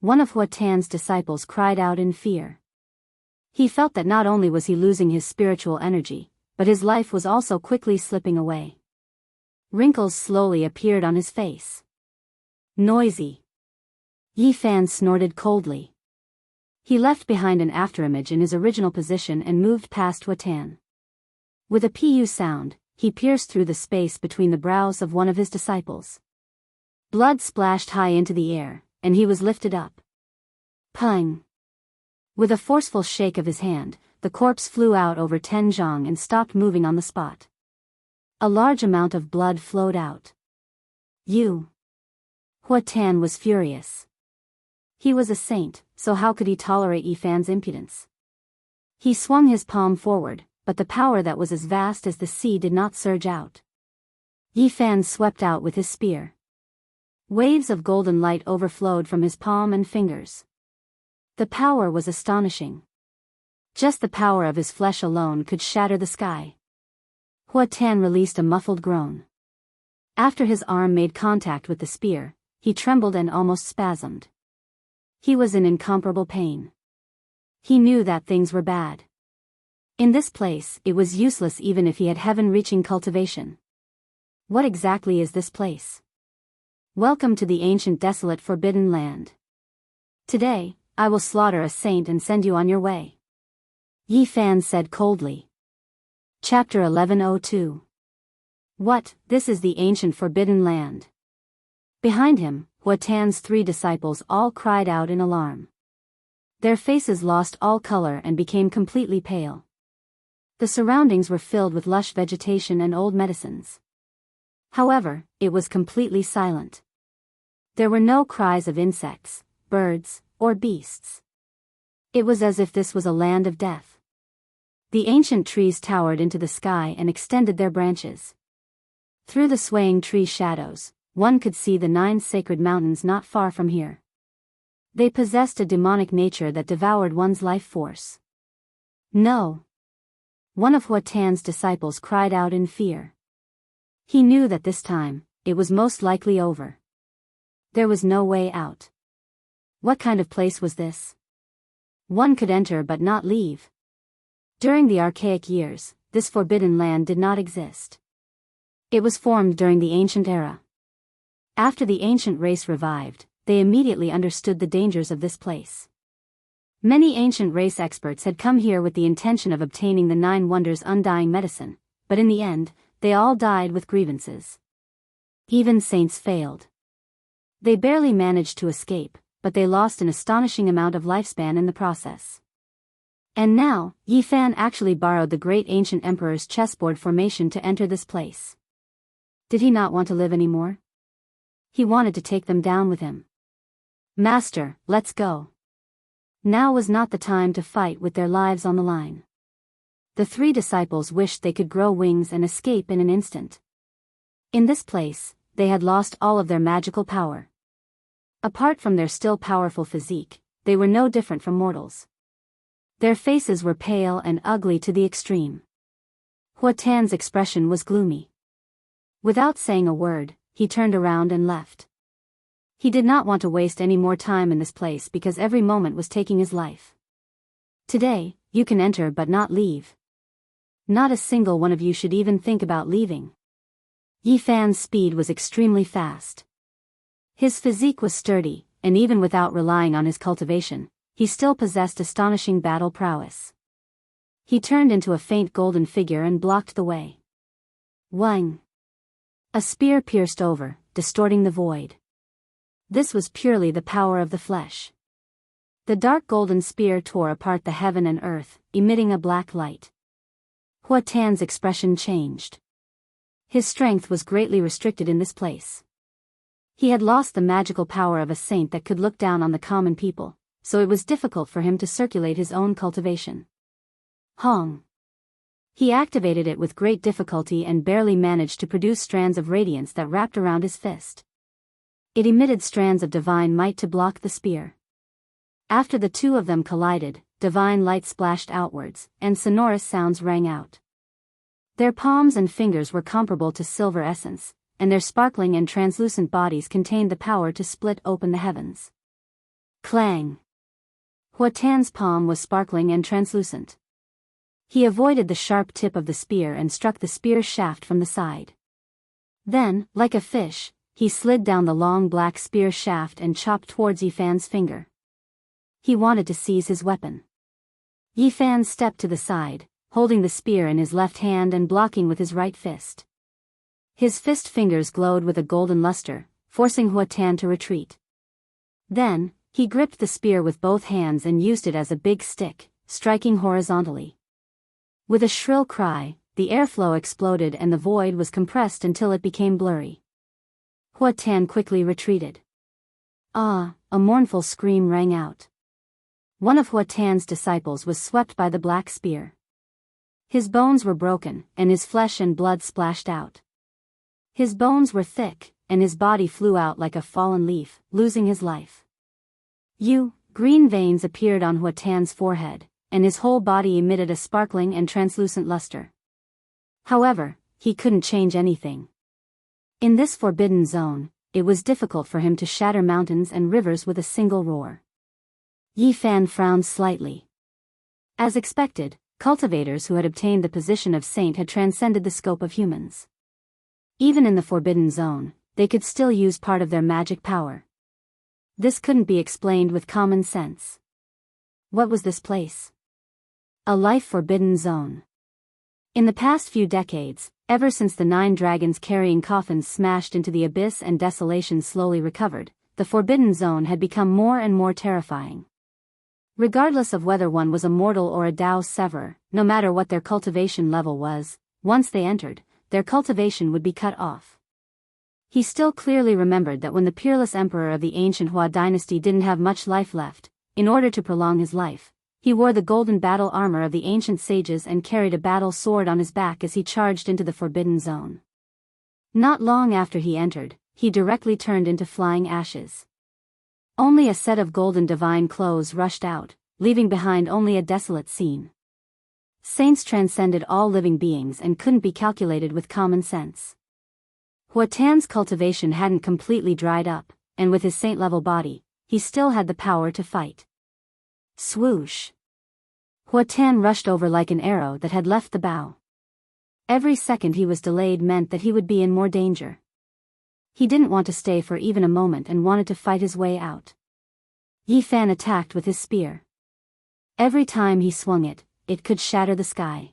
One of Hua Tan's disciples cried out in fear. He felt that not only was he losing his spiritual energy, but his life was also quickly slipping away. Wrinkles slowly appeared on his face. Noisy. Yi Fan snorted coldly. He left behind an afterimage in his original position and moved past Hua Tan. With a pu sound, he pierced through the space between the brows of one of his disciples. Blood splashed high into the air, and he was lifted up. Pung! With a forceful shake of his hand, the corpse flew out over Zhang and stopped moving on the spot. A large amount of blood flowed out. You! Hua Tan was furious. He was a saint, so how could he tolerate Yi Fan's impudence? He swung his palm forward, but the power that was as vast as the sea did not surge out. Yi Fan swept out with his spear. Waves of golden light overflowed from his palm and fingers. The power was astonishing. Just the power of his flesh alone could shatter the sky. Hua Tan released a muffled groan. After his arm made contact with the spear, he trembled and almost spasmed. He was in incomparable pain. He knew that things were bad. In this place, it was useless even if he had heaven-reaching cultivation. What exactly is this place? Welcome to the ancient desolate forbidden land. Today, I will slaughter a saint and send you on your way. Yi Fan said coldly. Chapter 1102. What, this is the ancient forbidden land. Behind him, Hua Tan's 3 disciples all cried out in alarm. Their faces lost all color and became completely pale. The surroundings were filled with lush vegetation and old medicines. However, it was completely silent. There were no cries of insects, birds, or beasts. It was as if this was a land of death. The ancient trees towered into the sky and extended their branches. Through the swaying tree shadows, one could see the 9 sacred mountains not far from here. They possessed a demonic nature that devoured one's life force. No! One of Hua Tan's disciples cried out in fear. He knew that this time, it was most likely over. There was no way out. What kind of place was this? One could enter but not leave. During the archaic years, this forbidden land did not exist. It was formed during the ancient era. After the ancient race revived, they immediately understood the dangers of this place. Many ancient race experts had come here with the intention of obtaining the 9 wonders' undying medicine, but in the end, they all died with grievances. Even saints failed. They barely managed to escape, but they lost an astonishing amount of lifespan in the process. And now, Yi Fan actually borrowed the great ancient emperor's chessboard formation to enter this place. Did he not want to live anymore? He wanted to take them down with him. Master, let's go. Now was not the time to fight with their lives on the line. The 3 disciples wished they could grow wings and escape in an instant. In this place, they had lost all of their magical power. Apart from their still powerful physique, they were no different from mortals. Their faces were pale and ugly to the extreme. Hua Tan's expression was gloomy. Without saying a word, he turned around and left. He did not want to waste any more time in this place because every moment was taking his life. Today, you can enter but not leave. Not a single one of you should even think about leaving. Yi Fan's speed was extremely fast. His physique was sturdy, and even without relying on his cultivation, he still possessed astonishing battle prowess. He turned into a faint golden figure and blocked the way. Whang! A spear pierced over, distorting the void. This was purely the power of the flesh. The dark golden spear tore apart the heaven and earth, emitting a black light. Hua Tan's expression changed. His strength was greatly restricted in this place. He had lost the magical power of a saint that could look down on the common people, so it was difficult for him to circulate his own cultivation. Hong! He activated it with great difficulty and barely managed to produce strands of radiance that wrapped around his fist. It emitted strands of divine might to block the spear. After the two of them collided, divine light splashed outwards, and sonorous sounds rang out. Their palms and fingers were comparable to silver essence, and their sparkling and translucent bodies contained the power to split open the heavens. Clang! Hua Tan's palm was sparkling and translucent. He avoided the sharp tip of the spear and struck the spear's shaft from the side. Then, like a fish, he slid down the long black spear shaft and chopped towards Yifan's finger. He wanted to seize his weapon. Yifan stepped to the side, holding the spear in his left hand and blocking with his right fist. His fist fingers glowed with a golden luster, forcing Hua Tan to retreat. Then, he gripped the spear with both hands and used it as a big stick, striking horizontally. With a shrill cry, the airflow exploded and the void was compressed until it became blurry. Hua Tan quickly retreated. Ah! A mournful scream rang out. One of Hua Tan's disciples was swept by the black spear. His bones were broken, and his flesh and blood splashed out. His bones were thick, and his body flew out like a fallen leaf, losing his life. Green veins appeared on Hua Tan's forehead, and his whole body emitted a sparkling and translucent luster. However, he couldn't change anything. In this forbidden zone, it was difficult for him to shatter mountains and rivers with a single roar. Yifan frowned slightly. As expected, cultivators who had obtained the position of saint had transcended the scope of humans. Even in the forbidden zone, they could still use part of their magic power. This couldn't be explained with common sense. What was this place? A life-forbidden zone. In the past few decades, ever since the 9 dragons carrying coffins smashed into the abyss and desolation slowly recovered, the forbidden zone had become more and more terrifying. Regardless of whether one was a mortal or a Dao Severer, no matter what their cultivation level was, once they entered, their cultivation would be cut off. He still clearly remembered that when the peerless emperor of the ancient Hua dynasty didn't have much life left, in order to prolong his life, he wore the golden battle armor of the ancient sages and carried a battle sword on his back as he charged into the forbidden zone. Not long after he entered, he directly turned into flying ashes. Only a set of golden divine clothes rushed out, leaving behind only a desolate scene. Saints transcended all living beings and couldn't be calculated with common sense. Hua Tan's cultivation hadn't completely dried up, and with his saint-level body, he still had the power to fight. Swoosh! Hua Tan rushed over like an arrow that had left the bow. Every second he was delayed meant that he would be in more danger. He didn't want to stay for even a moment and wanted to fight his way out. Yifan attacked with his spear. Every time he swung it, it could shatter the sky.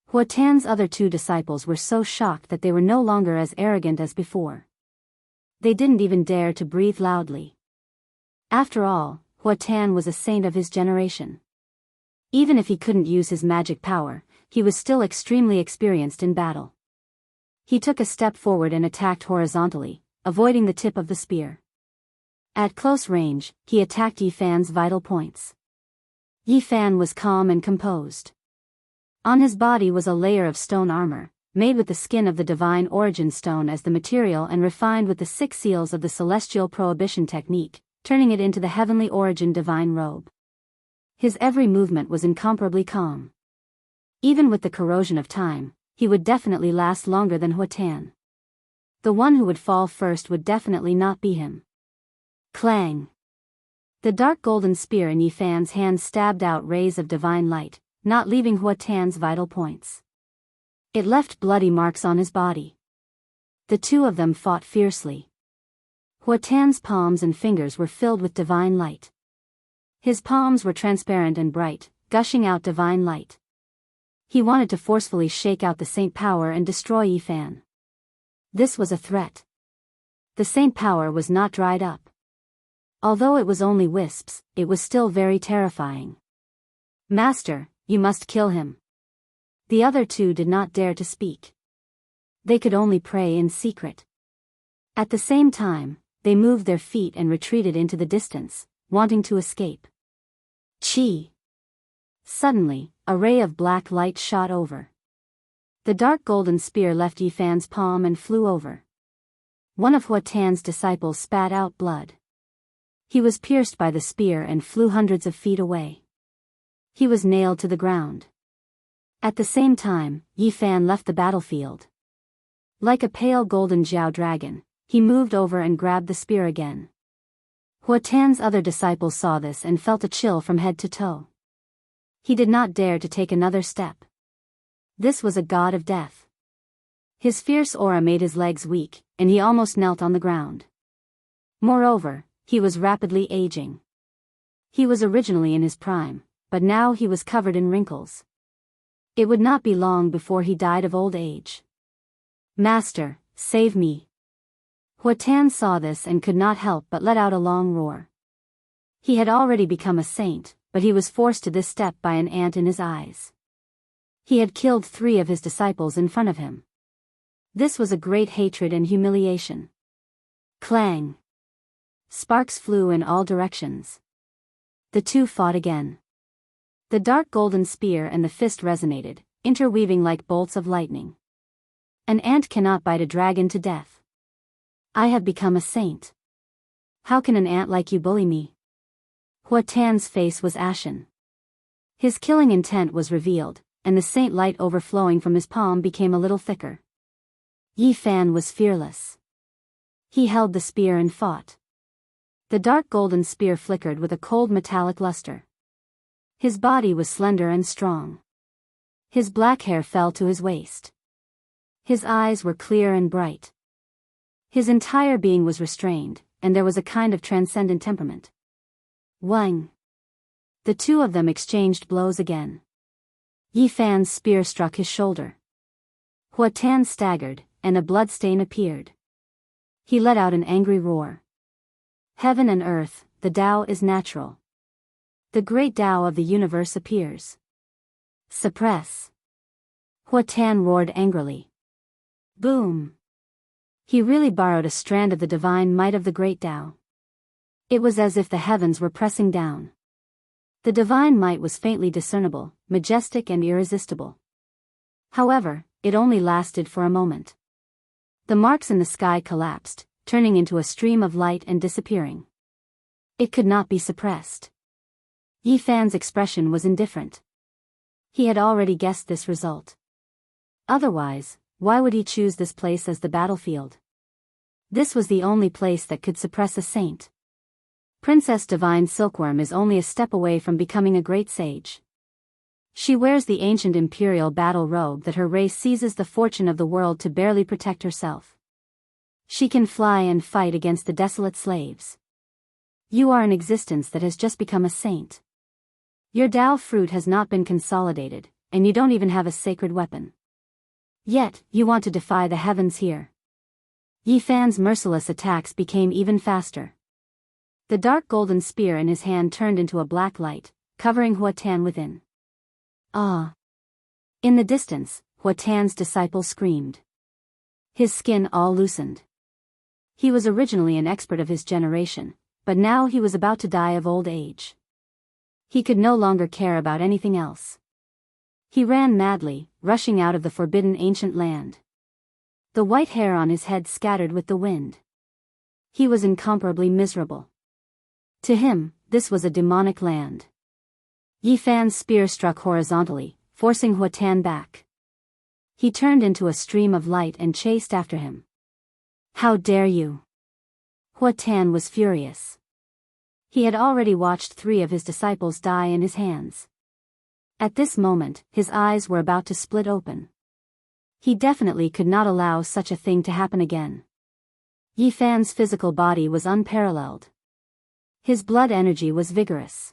Hua Tan's other 2 disciples were so shocked that they were no longer as arrogant as before. They didn't even dare to breathe loudly. After all, Hua Tan was a saint of his generation. Even if he couldn't use his magic power, he was still extremely experienced in battle. He took a step forward and attacked horizontally, avoiding the tip of the spear. At close range, he attacked Yifan's vital points. Yifan was calm and composed. On his body was a layer of stone armor, made with the skin of the divine origin stone as the material and refined with the 6 seals of the celestial prohibition technique, turning it into the heavenly origin divine robe. His every movement was incomparably calm. Even with the corrosion of time, he would definitely last longer than Hua Tan. The one who would fall first would definitely not be him. Clang! The dark golden spear in Yifan's hand stabbed out rays of divine light, not leaving Hua Tan's vital points. It left bloody marks on his body. The 2 of them fought fiercely. Hua Tan's palms and fingers were filled with divine light. His palms were transparent and bright, gushing out divine light. He wanted to forcefully shake out the saint power and destroy Yifan. This was a threat. The saint power was not dried up. Although it was only wisps, it was still very terrifying. Master, you must kill him. The other two did not dare to speak. They could only pray in secret. At the same time, they moved their feet and retreated into the distance, wanting to escape. Chi! Suddenly, a ray of black light shot over. The dark golden spear left Yifan's palm and flew over. One of Hua Tan's disciples spat out blood. He was pierced by the spear and flew hundreds of feet away. He was nailed to the ground. At the same time, Yifan left the battlefield. Like a pale golden Jiao dragon, he moved over and grabbed the spear again. Hua Tan's other disciples saw this and felt a chill from head to toe. He did not dare to take another step. This was a god of death. His fierce aura made his legs weak, and he almost knelt on the ground. Moreover, he was rapidly aging. He was originally in his prime, but now he was covered in wrinkles. It would not be long before he died of old age. Master, save me. Hua Tan saw this and could not help but let out a long roar. He had already become a saint, but he was forced to this step by an ant in his eyes. He had killed 3 of his disciples in front of him. This was a great hatred and humiliation. Clang! Sparks flew in all directions. The two fought again. The dark golden spear and the fist resonated, interweaving like bolts of lightning. An ant cannot bite a dragon to death. I have become a saint. How can an ant like you bully me? Hua Tan's face was ashen. His killing intent was revealed, and the saint light overflowing from his palm became a little thicker. Yifan was fearless. He held the spear and fought. The dark golden spear flickered with a cold metallic luster. His body was slender and strong. His black hair fell to his waist. His eyes were clear and bright. His entire being was restrained, and there was a kind of transcendent temperament. Wang! The two of them exchanged blows again. Yifan's spear struck his shoulder. Hua Tan staggered, and a blood stain appeared. He let out an angry roar. Heaven and earth, the Tao is natural. The great Tao of the universe appears. Suppress! Hua Tan roared angrily. Boom! He really borrowed a strand of the divine might of the great Tao. It was as if the heavens were pressing down. The divine might was faintly discernible, majestic and irresistible. However, it only lasted for a moment. The marks in the sky collapsed, turning into a stream of light and disappearing. It could not be suppressed. Yifan's expression was indifferent. He had already guessed this result. Otherwise, why would he choose this place as the battlefield? This was the only place that could suppress a saint. Princess Divine Silkworm is only a step away from becoming a great sage. She wears the ancient imperial battle robe that her race seizes the fortune of the world to barely protect herself. She can fly and fight against the desolate slaves. You are an existence that has just become a saint. Your Tao fruit has not been consolidated, and you don't even have a sacred weapon. Yet, you want to defy the heavens here. Yifan's merciless attacks became even faster. The dark golden spear in his hand turned into a black light, covering Hua Tan within. Ah! In the distance, Hua Tan's disciple screamed. His skin all loosened. He was originally an expert of his generation, but now he was about to die of old age. He could no longer care about anything else. He ran madly, rushing out of the forbidden ancient land. The white hair on his head scattered with the wind. He was incomparably miserable. To him, this was a demonic land. Yifan's spear struck horizontally, forcing Hua Tan back. He turned into a stream of light and chased after him. How dare you! Hua Tan was furious. He had already watched 3 of his disciples die in his hands. At this moment, his eyes were about to split open. He definitely could not allow such a thing to happen again. Yi Fan's physical body was unparalleled. His blood energy was vigorous.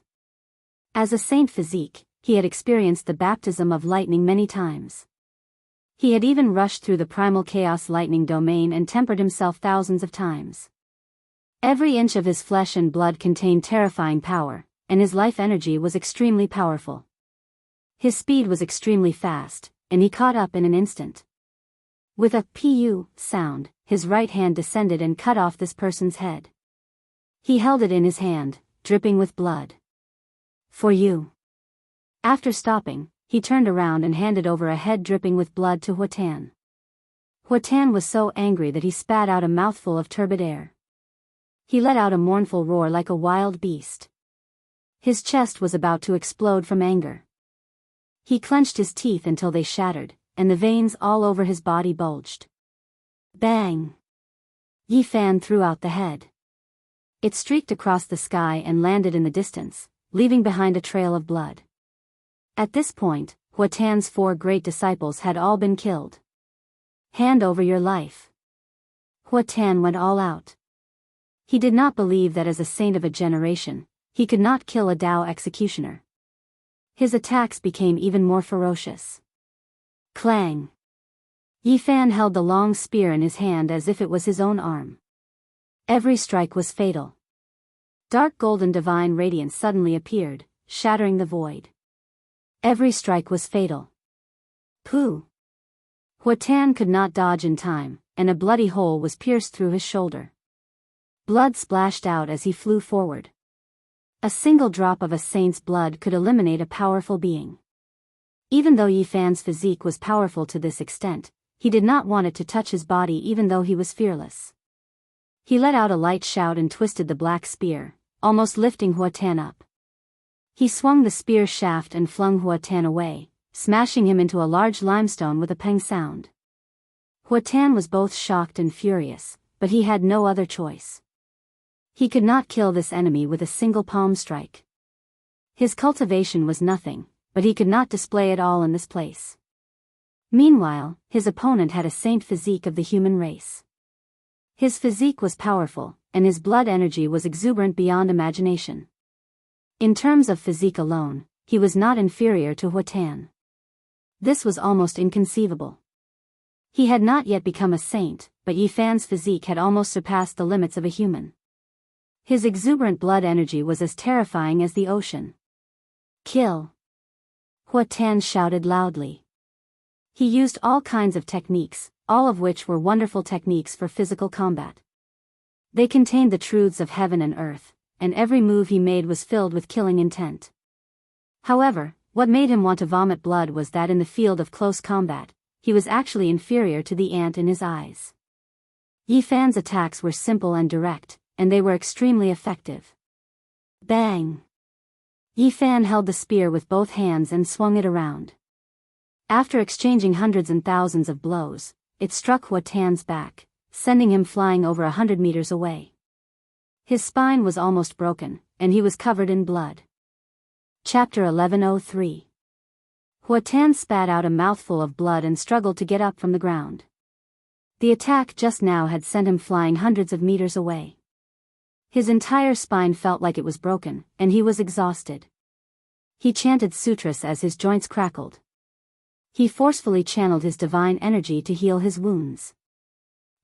As a saint physique, he had experienced the baptism of lightning many times. He had even rushed through the primal chaos lightning domain and tempered himself thousands of times. Every inch of his flesh and blood contained terrifying power, and his life energy was extremely powerful. His speed was extremely fast, and he caught up in an instant. With a "pu" sound, his right hand descended and cut off this person's head. He held it in his hand, dripping with blood. "For you." After stopping, he turned around and handed over a head dripping with blood to Huatan. Huatan was so angry that he spat out a mouthful of turbid air. He let out a mournful roar like a wild beast. His chest was about to explode from anger. He clenched his teeth until they shattered, and the veins all over his body bulged. Bang! Yi Fan threw out the head. It streaked across the sky and landed in the distance, leaving behind a trail of blood. At this point, Huatan's 4 great disciples had all been killed. "Hand over your life." Huatan went all out. He did not believe that as a saint of a generation, he could not kill a Tao executioner. His attacks became even more ferocious. Clang! Yi Fan held the long spear in his hand as if it was his own arm. Every strike was fatal. Dark golden divine radiance suddenly appeared, shattering the void. Every strike was fatal. Pooh! Huatan could not dodge in time, and a bloody hole was pierced through his shoulder. Blood splashed out as he flew forward. A single drop of a saint's blood could eliminate a powerful being. Even though Yi Fan's physique was powerful to this extent, he did not want it to touch his body even though he was fearless. He let out a light shout and twisted the black spear, almost lifting Huatan up. He swung the spear shaft and flung Huatan away, smashing him into a large limestone with a peng sound. Huatan was both shocked and furious, but he had no other choice. He could not kill this enemy with a single palm strike. His cultivation was nothing, but he could not display it all in this place. Meanwhile, his opponent had a saint physique of the human race. His physique was powerful, and his blood energy was exuberant beyond imagination. In terms of physique alone, he was not inferior to Huatan. This was almost inconceivable. He had not yet become a saint, but Yi Fan's physique had almost surpassed the limits of a human. His exuberant blood energy was as terrifying as the ocean. "Kill!" Huatan shouted loudly. He used all kinds of techniques, all of which were wonderful techniques for physical combat. They contained the truths of heaven and earth, and every move he made was filled with killing intent. However, what made him want to vomit blood was that in the field of close combat, he was actually inferior to the ant in his eyes. Yi Fan's attacks were simple and direct, and they were extremely effective. Bang! Yi Fan held the spear with both hands and swung it around. After exchanging hundreds and thousands of blows, it struck Huatan's back, sending him flying over 100 meters away. His spine was almost broken, and he was covered in blood. Chapter 1103. Huatan spat out a mouthful of blood and struggled to get up from the ground. The attack just now had sent him flying hundreds of meters away. His entire spine felt like it was broken, and he was exhausted. He chanted sutras as his joints crackled. He forcefully channeled his divine energy to heal his wounds.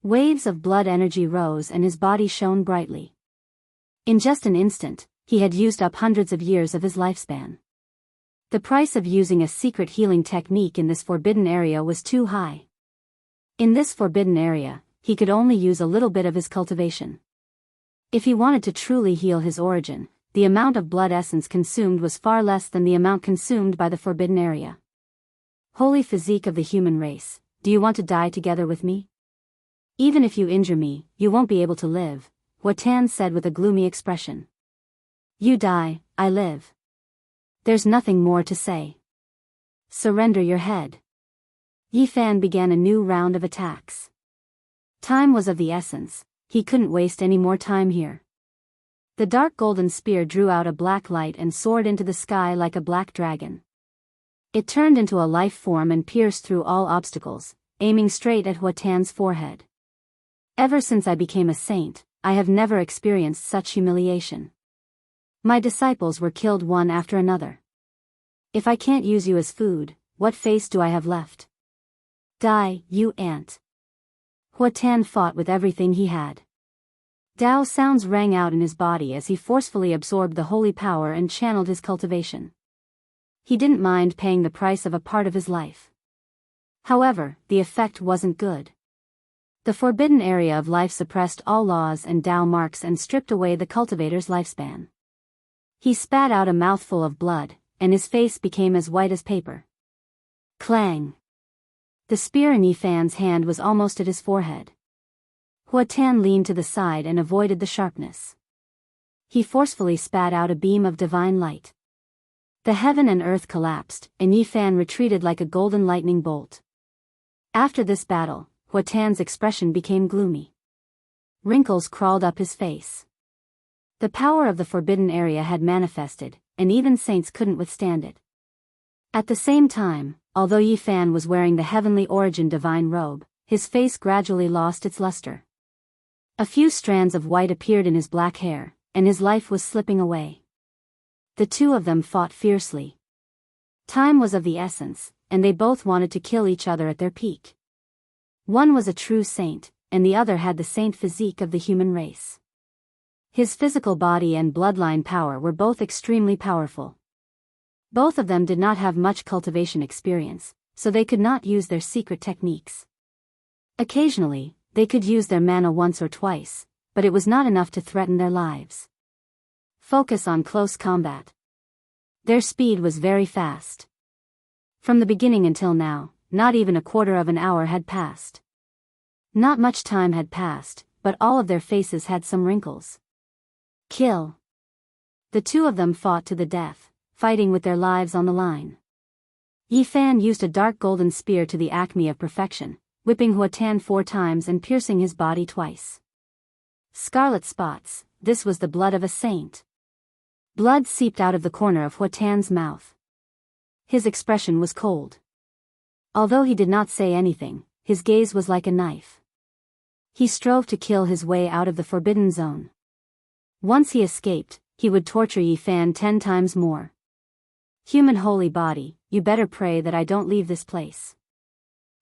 Waves of blood energy rose and his body shone brightly. In just an instant, he had used up hundreds of years of his lifespan. The price of using a secret healing technique in this forbidden area was too high. In this forbidden area, he could only use a little bit of his cultivation. If he wanted to truly heal his origin, the amount of blood essence consumed was far less than the amount consumed by the forbidden area. Holy physique of the human race, do you want to die together with me? Even if you injure me, you won't be able to live, Huatan said with a gloomy expression. You die, I live. There's nothing more to say. Surrender your head. Yi Fan began a new round of attacks. Time was of the essence, he couldn't waste any more time here. The dark golden spear drew out a black light and soared into the sky like a black dragon. It turned into a life form and pierced through all obstacles, aiming straight at Huatan's forehead. Ever since I became a saint, I have never experienced such humiliation. My disciples were killed one after another. If I can't use you as food, what face do I have left? Die, you ant. Hua Tan fought with everything he had. Tao sounds rang out in his body as he forcefully absorbed the holy power and channeled his cultivation. He didn't mind paying the price of a part of his life. However, the effect wasn't good. The forbidden area of life suppressed all laws and Tao marks and stripped away the cultivator's lifespan. He spat out a mouthful of blood, and his face became as white as paper. Clang! The spear in Yifan's hand was almost at his forehead. Hua Tan leaned to the side and avoided the sharpness. He forcefully spat out a beam of divine light. The heaven and earth collapsed, and Yifan retreated like a golden lightning bolt. After this battle, Hua Tan's expression became gloomy. Wrinkles crawled up his face. The power of the forbidden area had manifested, and even saints couldn't withstand it. At the same time, although Yifan was wearing the heavenly origin divine robe, his face gradually lost its luster. A few strands of white appeared in his black hair, and his life was slipping away. The two of them fought fiercely. Time was of the essence, and they both wanted to kill each other at their peak. One was a true saint, and the other had the saint physique of the human race. His physical body and bloodline power were both extremely powerful. Both of them did not have much cultivation experience, so they could not use their secret techniques. Occasionally, they could use their mana once or twice, but it was not enough to threaten their lives. Focus on close combat. Their speed was very fast. From the beginning until now, not even a quarter of an hour had passed. Not much time had passed, but all of their faces had some wrinkles. Kill. The two of them fought to the death, fighting with their lives on the line. Yifan used a dark golden spear to the acme of perfection, whipping Hua Tan 4 times and piercing his body twice. Scarlet spots, this was the blood of a saint. Blood seeped out of the corner of Hua Tan's mouth. His expression was cold. Although he did not say anything, his gaze was like a knife. He strove to kill his way out of the forbidden zone. Once he escaped, he would torture Yifan 10 times more. Human holy body, you better pray that I don't leave this place.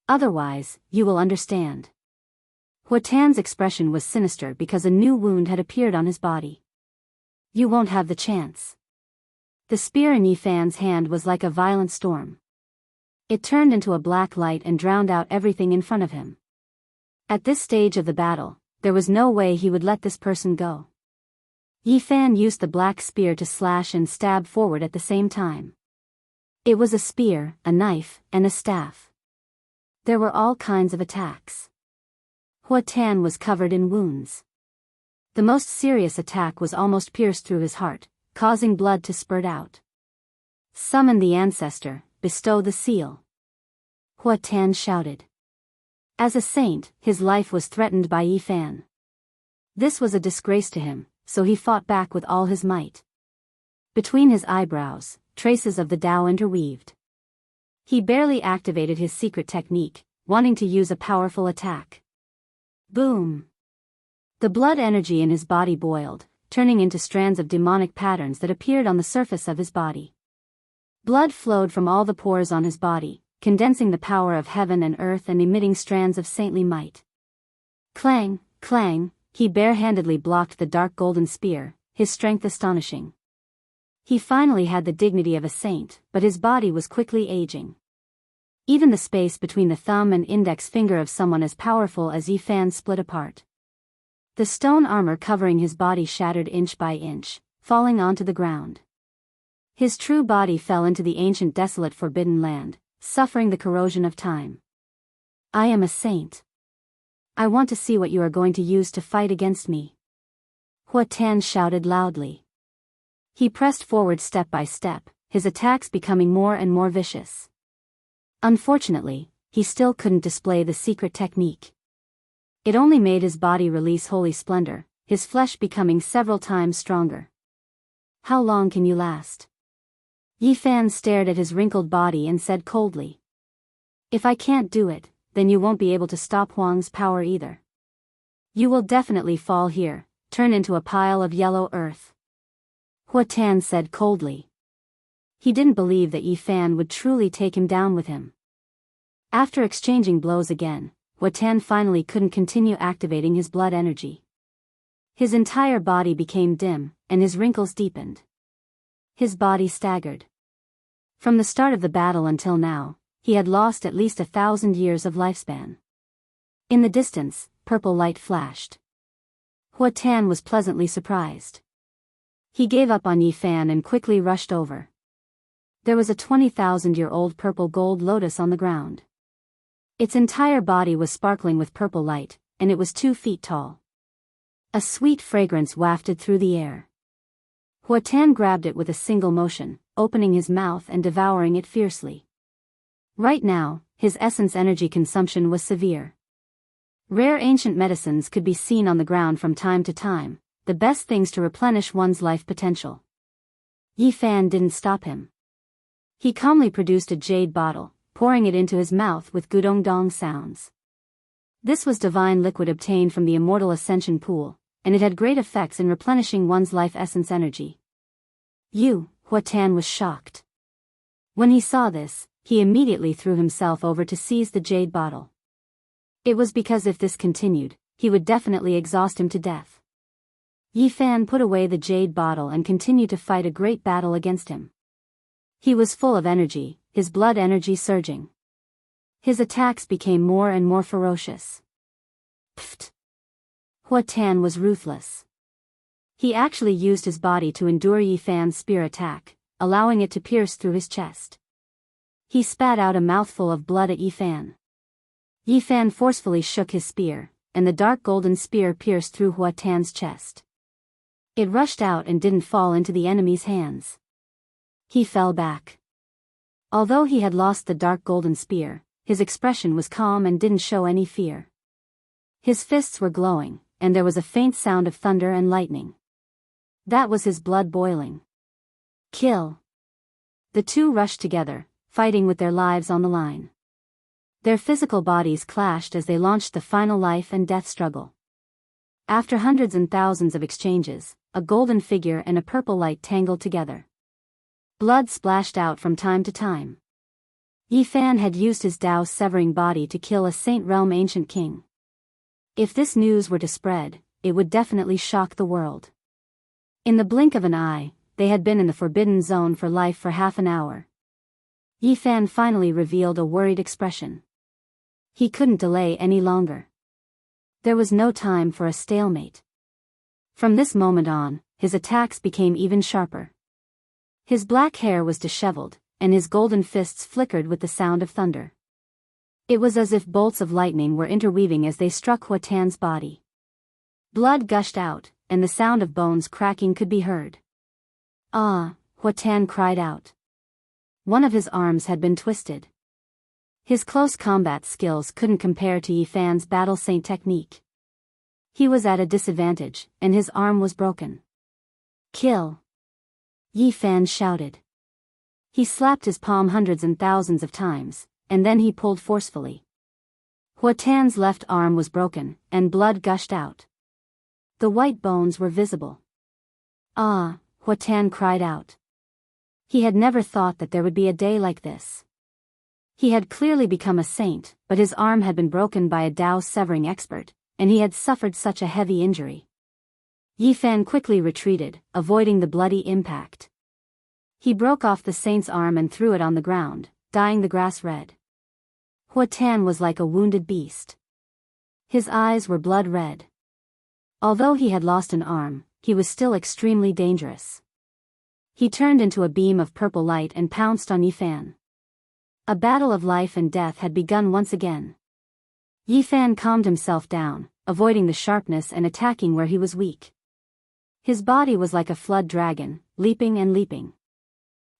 Otherwise, you will understand. Hua Tan's expression was sinister because a new wound had appeared on his body. You won't have the chance. The spear in Yifan's hand was like a violent storm. It turned into a black light and drowned out everything in front of him. At this stage of the battle, there was no way he would let this person go. Yifan used the black spear to slash and stab forward at the same time. It was a spear, a knife, and a staff. There were all kinds of attacks. Hua Tan was covered in wounds. The most serious attack was almost pierced through his heart, causing blood to spurt out. Summon the ancestor, bestow the seal. Hua Tan shouted. As a saint, his life was threatened by Yifan. This was a disgrace to him, so he fought back with all his might. Between his eyebrows, traces of the Tao interweaved. He barely activated his secret technique, wanting to use a powerful attack. Boom! The blood energy in his body boiled, turning into strands of demonic patterns that appeared on the surface of his body. Blood flowed from all the pores on his body, condensing the power of heaven and earth and emitting strands of saintly might. Clang, clang, he barehandedly blocked the dark golden spear, his strength astonishing. He finally had the dignity of a saint, but his body was quickly aging. Even the space between the thumb and index finger of someone as powerful as Yifan split apart. The stone armor covering his body shattered inch by inch, falling onto the ground. His true body fell into the ancient desolate forbidden land, suffering the corrosion of time. I am a saint. I want to see what you are going to use to fight against me. Hua Tan shouted loudly. He pressed forward step by step, his attacks becoming more and more vicious. Unfortunately, he still couldn't display the secret technique. It only made his body release holy splendor, his flesh becoming several times stronger. How long can you last? Yifan stared at his wrinkled body and said coldly. If I can't do it, then you won't be able to stop Huang's power either. You will definitely fall here, turn into a pile of yellow earth. Hua Tan said coldly. He didn't believe that Yi Fan would truly take him down with him. After exchanging blows again, Hua Tan finally couldn't continue activating his blood energy. His entire body became dim, and his wrinkles deepened. His body staggered. From the start of the battle until now, he had lost at least 1,000 years of lifespan. In the distance, purple light flashed. Hua Tan was pleasantly surprised. He gave up on Yi Fan and quickly rushed over. There was a 20,000-year-old purple gold lotus on the ground. Its entire body was sparkling with purple light, and it was 2 feet tall. A sweet fragrance wafted through the air. Hua Tan grabbed it with a single motion, opening his mouth and devouring it fiercely. Right now, his essence energy consumption was severe. Rare ancient medicines could be seen on the ground from time to time, the best things to replenish one's life potential. Yi Fan didn't stop him. He calmly produced a jade bottle, pouring it into his mouth with gudong dong sounds. This was divine liquid obtained from the immortal ascension pool, and it had great effects in replenishing one's life essence energy. Hua Tan was shocked. When he saw this, he immediately threw himself over to seize the jade bottle. It was because if this continued, he would definitely exhaust him to death. Yi Fan put away the jade bottle and continued to fight a great battle against him. He was full of energy, his blood energy surging. His attacks became more and more ferocious. Pfft! Hua Tan was ruthless. He actually used his body to endure Yi Fan's spear attack, allowing it to pierce through his chest. He spat out a mouthful of blood at Yi Fan. Yi Fan forcefully shook his spear, and the dark golden spear pierced through Hua Tan's chest. It rushed out and didn't fall into the enemy's hands. He fell back. Although he had lost the dark golden spear, his expression was calm and didn't show any fear. His fists were glowing, and there was a faint sound of thunder and lightning. That was his blood boiling. Kill! The two rushed together, fighting with their lives on the line. Their physical bodies clashed as they launched the final life and death struggle. After hundreds and thousands of exchanges, a golden figure and a purple light tangled together. Blood splashed out from time to time. Yi Fan had used his Tao-severing body to kill a Saint Realm ancient king. If this news were to spread, it would definitely shock the world. In the blink of an eye, they had been in the forbidden zone for life for half an hour. Yi Fan finally revealed a worried expression. He couldn't delay any longer. There was no time for a stalemate. From this moment on, his attacks became even sharper. His black hair was disheveled, and his golden fists flickered with the sound of thunder. It was as if bolts of lightning were interweaving as they struck Hua Tan's body. Blood gushed out, and the sound of bones cracking could be heard. Ah! Hua Tan cried out. One of his arms had been twisted. His close combat skills couldn't compare to Yi Fan's battle saint technique. He was at a disadvantage, and his arm was broken. Kill! Yi Fan shouted. He slapped his palm hundreds and thousands of times, and then he pulled forcefully. Hua Tan's left arm was broken, and blood gushed out. The white bones were visible. Ah! Hua Tan cried out. He had never thought that there would be a day like this. He had clearly become a saint, but his arm had been broken by a Tao-severing expert, and he had suffered such a heavy injury. Yi Fan quickly retreated, avoiding the bloody impact. He broke off the saint's arm and threw it on the ground, dyeing the grass red. Hua Tan was like a wounded beast. His eyes were blood red. Although he had lost an arm, he was still extremely dangerous. He turned into a beam of purple light and pounced on Yi Fan. A battle of life and death had begun once again. Yi Fan calmed himself down, avoiding the sharpness and attacking where he was weak. His body was like a flood dragon, leaping and leaping.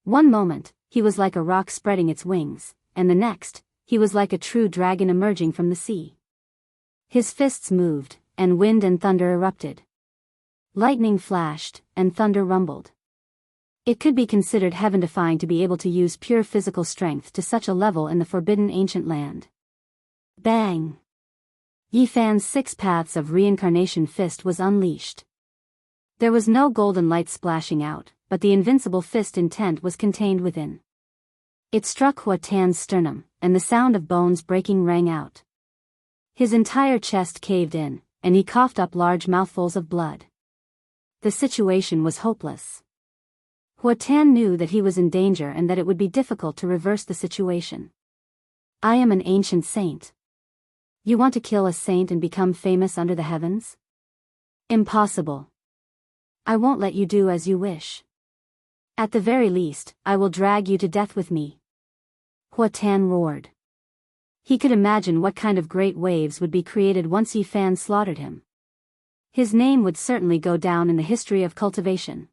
One moment, he was like a rock spreading its wings, and the next, he was like a true dragon emerging from the sea. His fists moved, and wind and thunder erupted. Lightning flashed, and thunder rumbled. It could be considered heaven-defying to be able to use pure physical strength to such a level in the forbidden ancient land. Bang! Yifan's 6 paths of reincarnation fist was unleashed. There was no golden light splashing out, but the invincible fist intent was contained within. It struck Hua Tan's sternum, and the sound of bones breaking rang out. His entire chest caved in, and he coughed up large mouthfuls of blood. The situation was hopeless. Hua Tan knew that he was in danger and that it would be difficult to reverse the situation. I am an ancient saint. You want to kill a saint and become famous under the heavens? Impossible. I won't let you do as you wish. At the very least, I will drag you to death with me. Hua Tan roared. He could imagine what kind of great waves would be created once Yifan slaughtered him. His name would certainly go down in the history of cultivation.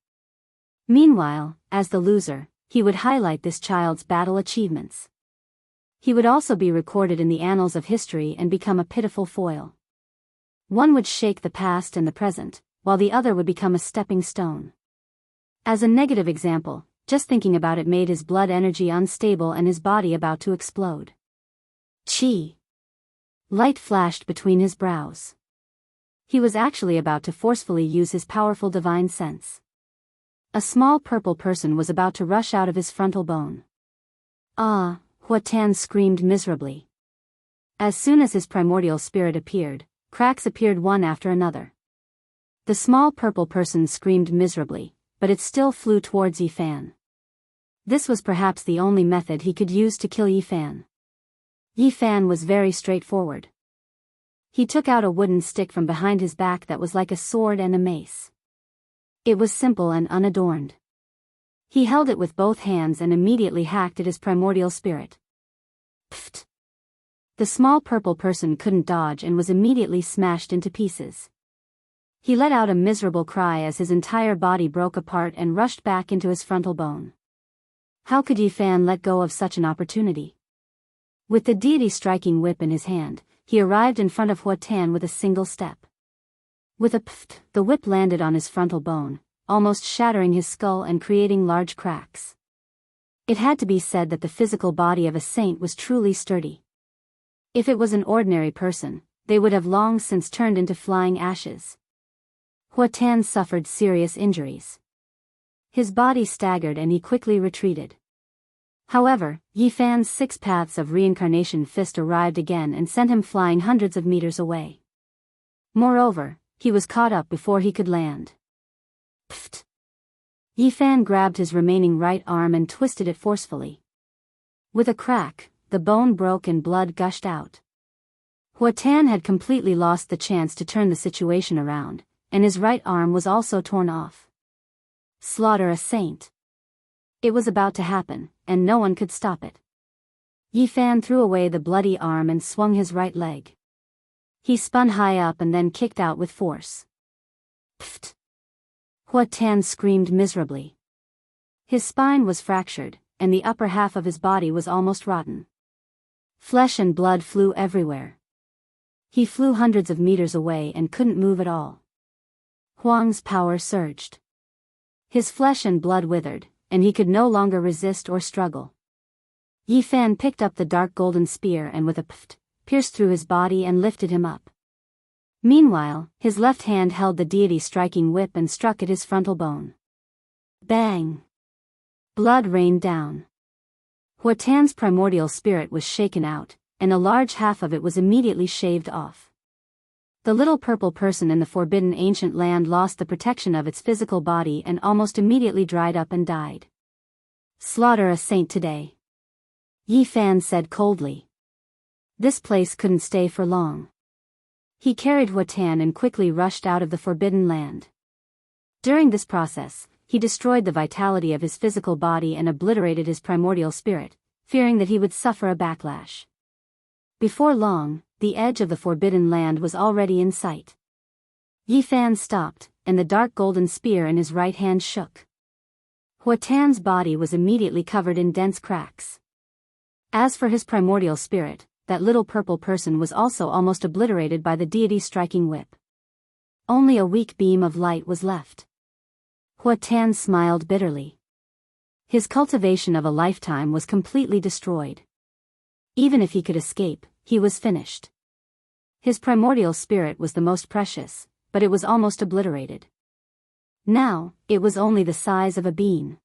Meanwhile, as the loser, he would highlight this child's battle achievements. He would also be recorded in the annals of history and become a pitiful foil. One would shake the past and the present, while the other would become a stepping stone. As a negative example, just thinking about it made his blood energy unstable and his body about to explode. Chi. Light flashed between his brows. He was actually about to forcefully use his powerful divine sense. A small purple person was about to rush out of his frontal bone. Ah, Hua Tan screamed miserably. As soon as his primordial spirit appeared, cracks appeared one after another. The small purple person screamed miserably, but it still flew towards Yifan. This was perhaps the only method he could use to kill Yifan. Yifan was very straightforward. He took out a wooden stick from behind his back that was like a sword and a mace. It was simple and unadorned. He held it with both hands and immediately hacked at his primordial spirit. Pfft! The small purple person couldn't dodge and was immediately smashed into pieces. He let out a miserable cry as his entire body broke apart and rushed back into his frontal bone. How could Yifan let go of such an opportunity? With the deity striking whip in his hand, he arrived in front of Hua Tan with a single step. With a pfft, the whip landed on his frontal bone, almost shattering his skull and creating large cracks. It had to be said that the physical body of a saint was truly sturdy. If it was an ordinary person, they would have long since turned into flying ashes. Hua Tan suffered serious injuries. His body staggered and he quickly retreated. However, Yifan's 6 paths of reincarnation fist arrived again and sent him flying hundreds of meters away. Moreover, he was caught up before he could land. Pfft! Yifan grabbed his remaining right arm and twisted it forcefully. With a crack, the bone broke and blood gushed out. Hua Tan had completely lost the chance to turn the situation around, and his right arm was also torn off. Slaughter a saint. It was about to happen, and no one could stop it. Yifan threw away the bloody arm and swung his right leg. He spun high up and then kicked out with force. Pfft! Hua Tan screamed miserably. His spine was fractured, and the upper half of his body was almost rotten. Flesh and blood flew everywhere. He flew hundreds of meters away and couldn't move at all. Huang's power surged. His flesh and blood withered, and he could no longer resist or struggle. Yifan picked up the dark golden spear and with a pfft, pierced through his body and lifted him up. Meanwhile, his left hand held the deity striking whip and struck at his frontal bone. Bang! Blood rained down. Hua Tan's primordial spirit was shaken out, and a large half of it was immediately shaved off. The little purple person in the forbidden ancient land lost the protection of its physical body and almost immediately dried up and died. Slaughter a saint today. Yifan said coldly. This place couldn't stay for long. He carried Hua Tan and quickly rushed out of the forbidden land. During this process, he destroyed the vitality of his physical body and obliterated his primordial spirit, fearing that he would suffer a backlash. Before long, the edge of the forbidden land was already in sight. Yifan stopped, and the dark golden spear in his right hand shook. Hua Tan's body was immediately covered in dense cracks. As for his primordial spirit, that little purple person was also almost obliterated by the deity striking whip. Only a weak beam of light was left. Hua Tan smiled bitterly. His cultivation of a lifetime was completely destroyed. Even if he could escape, he was finished. His primordial spirit was the most precious, but it was almost obliterated. Now, it was only the size of a bean.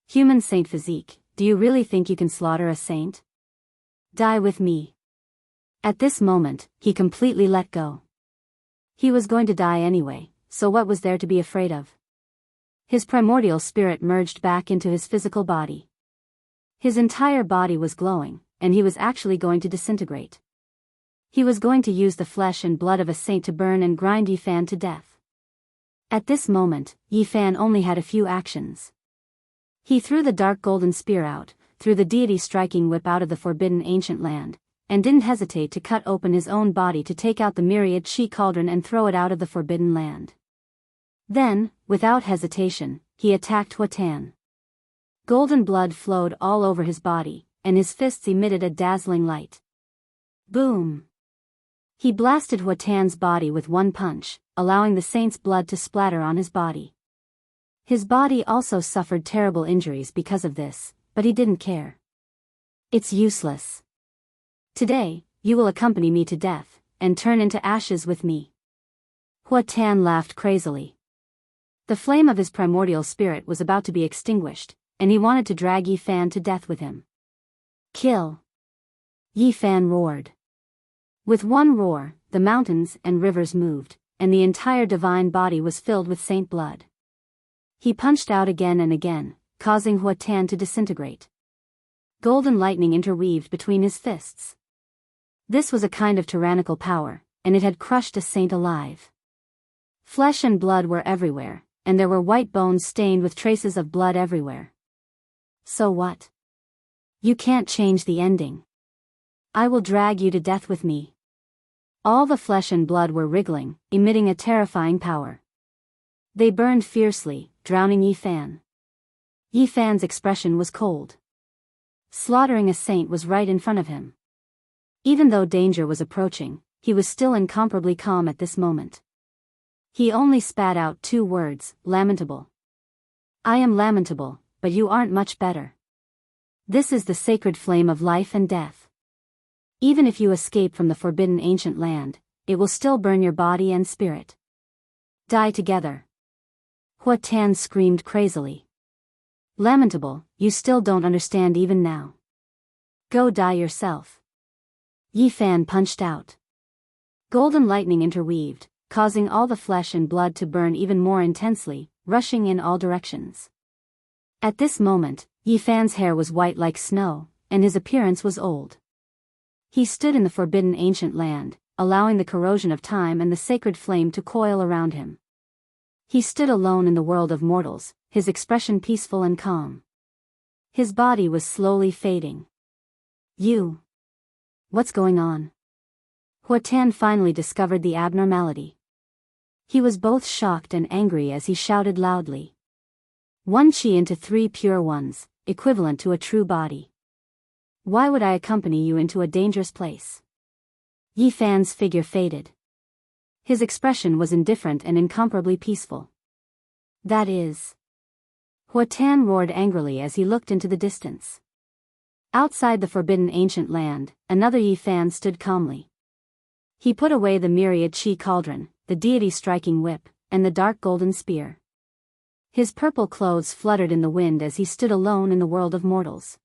Human saint physique, do you really think you can slaughter a saint? Die with me. At this moment, he completely let go. He was going to die anyway, so what was there to be afraid of? His primordial spirit merged back into his physical body. His entire body was glowing, and he was actually going to disintegrate. He was going to use the flesh and blood of a saint to burn and grind Yifan to death. At this moment, Yifan only had a few actions. He threw the dark golden spear out, threw the deity-striking whip out of the forbidden ancient land, and didn't hesitate to cut open his own body to take out the myriad chi cauldron and throw it out of the forbidden land. Then, without hesitation, he attacked Huatan. Golden blood flowed all over his body, and his fists emitted a dazzling light. Boom! He blasted Huatan's body with one punch, allowing the saint's blood to splatter on his body. His body also suffered terrible injuries because of this, but he didn't care. It's useless. Today, you will accompany me to death, and turn into ashes with me. Huatan laughed crazily. The flame of his primordial spirit was about to be extinguished, and he wanted to drag Yifan to death with him. Kill! Yifan roared. With one roar, the mountains and rivers moved, and the entire divine body was filled with saint blood. He punched out again and again, causing Huatan to disintegrate. Golden lightning interweaved between his fists. This was a kind of tyrannical power, and it had crushed a saint alive. Flesh and blood were everywhere, and there were white bones stained with traces of blood everywhere. So what? You can't change the ending. I will drag you to death with me. All the flesh and blood were wriggling, emitting a terrifying power. They burned fiercely, drowning Yifan. Yifan's expression was cold. Slaughtering a saint was right in front of him. Even though danger was approaching, he was still incomparably calm at this moment. He only spat out 2 words, lamentable. I am lamentable, but you aren't much better. This is the sacred flame of life and death. Even if you escape from the forbidden ancient land, it will still burn your body and spirit. Die together. Huatan screamed crazily. Lamentable, you still don't understand even now. Go die yourself. Yifan punched out. Golden lightning interweaved, causing all the flesh and blood to burn even more intensely, rushing in all directions. At this moment, Yifan's hair was white like snow, and his appearance was old. He stood in the forbidden ancient land, allowing the corrosion of time and the sacred flame to coil around him. He stood alone in the world of mortals, his expression peaceful and calm. His body was slowly fading. You. What's going on? Huatan finally discovered the abnormality. He was both shocked and angry as he shouted loudly. 1 chi into 3 pure ones, equivalent to a true body. Why would I accompany you into a dangerous place? Yifan's figure faded. His expression was indifferent and incomparably peaceful. That is. Huatan roared angrily as he looked into the distance. Outside the forbidden ancient land, another Yifan stood calmly. He put away the myriad chi cauldron, the deity-striking whip, and the dark golden spear. His purple clothes fluttered in the wind as he stood alone in the world of mortals.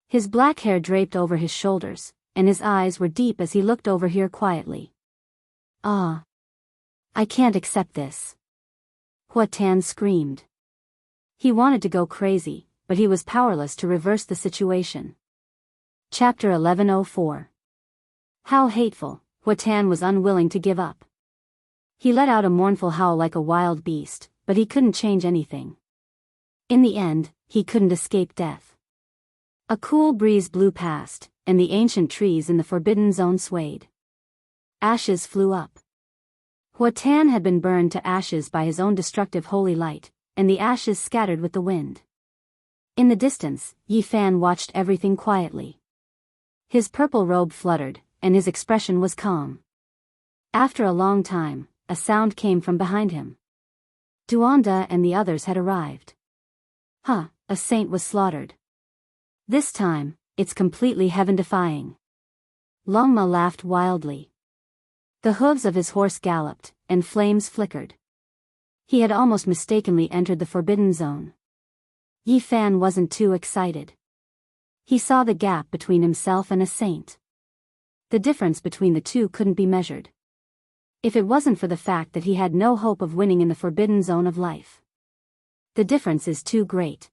His black hair draped over his shoulders, and his eyes were deep as he looked over here quietly. Ah! I can't accept this. Huatan screamed. He wanted to go crazy, but he was powerless to reverse the situation. Chapter 1104. How hateful, Huatan was unwilling to give up. He let out a mournful howl like a wild beast, but he couldn't change anything. In the end, he couldn't escape death. A cool breeze blew past, and the ancient trees in the forbidden zone swayed. Ashes flew up. Huatan had been burned to ashes by his own destructive holy light, and the ashes scattered with the wind. In the distance, Yifan watched everything quietly. His purple robe fluttered, and his expression was calm. After a long time, a sound came from behind him. Duanda and the others had arrived. Huh, a saint was slaughtered. This time, it's completely heaven-defying. Longma laughed wildly. The hooves of his horse galloped, and flames flickered. He had almost mistakenly entered the forbidden zone. Yi Fan wasn't too excited. He saw the gap between himself and a saint. The difference between the two couldn't be measured. If it wasn't for the fact that he had no hope of winning in the forbidden zone of life. The difference is too great.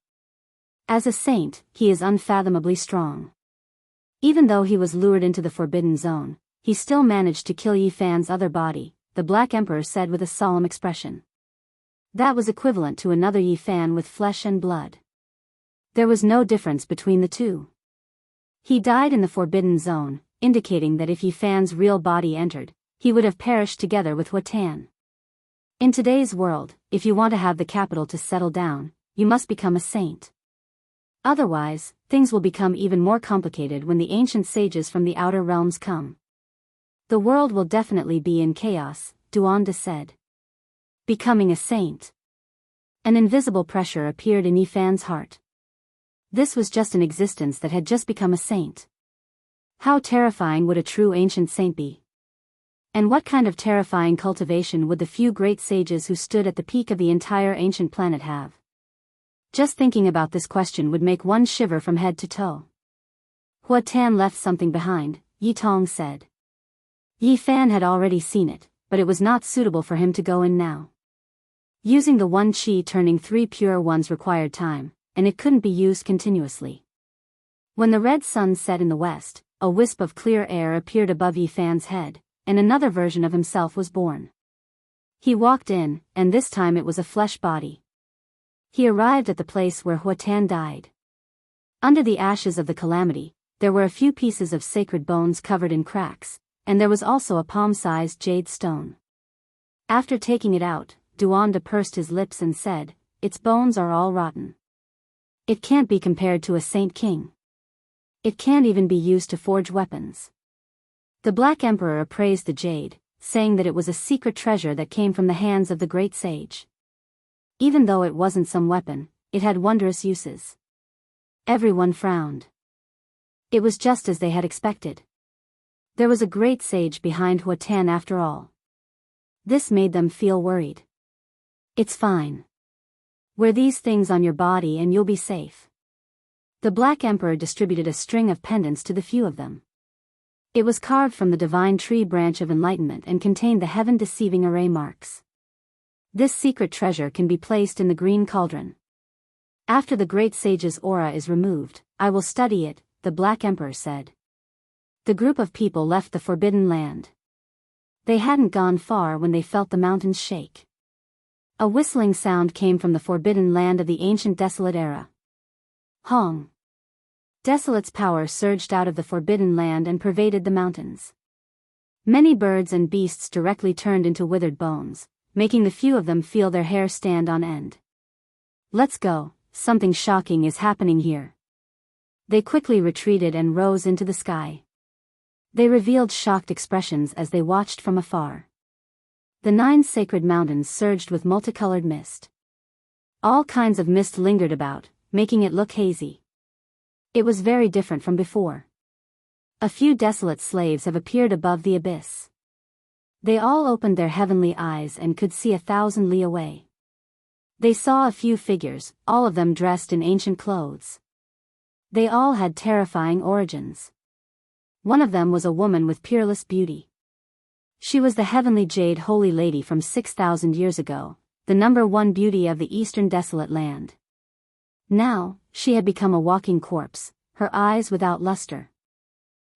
As a saint, he is unfathomably strong. Even though he was lured into the forbidden zone, he still managed to kill Yi Fan's other body, the Black Emperor said with a solemn expression. That was equivalent to another Yi Fan with flesh and blood. There was no difference between the two. He died in the forbidden zone, indicating that if Yi Fan's real body entered, he would have perished together with Huatan. In today's world, if you want to have the capital to settle down, you must become a saint. Otherwise, things will become even more complicated when the ancient sages from the outer realms come. The world will definitely be in chaos, Duanda said. Becoming a saint. An invisible pressure appeared in Yi Fan's heart. This was just an existence that had just become a saint. How terrifying would a true ancient saint be? And what kind of terrifying cultivation would the few great sages who stood at the peak of the entire ancient planet have? Just thinking about this question would make one shiver from head to toe. Huatan left something behind, Yi Tong said. Yi Fan had already seen it, but it was not suitable for him to go in now. Using the one qi turning 3 pure ones required time, and it couldn't be used continuously. When the red sun set in the west, a wisp of clear air appeared above Yi Fan's head, and another version of himself was born. He walked in, and this time it was a flesh body. He arrived at the place where Huatan died. Under the ashes of the calamity, there were a few pieces of sacred bones covered in cracks, and there was also a palm-sized jade stone. After taking it out, Duanda pursed his lips and said, "Its bones are all rotten. It can't be compared to a saint king. It can't even be used to forge weapons." The Black Emperor appraised the jade, saying that it was a secret treasure that came from the hands of the great sage. Even though it wasn't some weapon, it had wondrous uses. Everyone frowned. It was just as they had expected. There was a great sage behind Huatan after all. This made them feel worried. "It's fine. Wear these things on your body and you'll be safe." The Black Emperor distributed a string of pendants to the few of them. It was carved from the divine tree branch of enlightenment and contained the heaven-deceiving array marks. This secret treasure can be placed in the green cauldron. After the great sage's aura is removed, I will study it, the Black Emperor said. The group of people left the forbidden land. They hadn't gone far when they felt the mountains shake. A whistling sound came from the forbidden land of the ancient desolate era. Hong. Desolate's power surged out of the forbidden land and pervaded the mountains. Many birds and beasts directly turned into withered bones, making the few of them feel their hair stand on end. "Let's go, something shocking is happening here." They quickly retreated and rose into the sky. They revealed shocked expressions as they watched from afar. The 9 sacred mountains surged with multicolored mist. All kinds of mist lingered about, making it look hazy. It was very different from before. A few desolate slaves have appeared above the abyss. They all opened their heavenly eyes and could see 1,000 li away. They saw a few figures, all of them dressed in ancient clothes. They all had terrifying origins. One of them was a woman with peerless beauty. She was the heavenly jade holy lady from 6,000 years ago, the #1 beauty of the eastern desolate land. Now, she had become a walking corpse, her eyes without luster.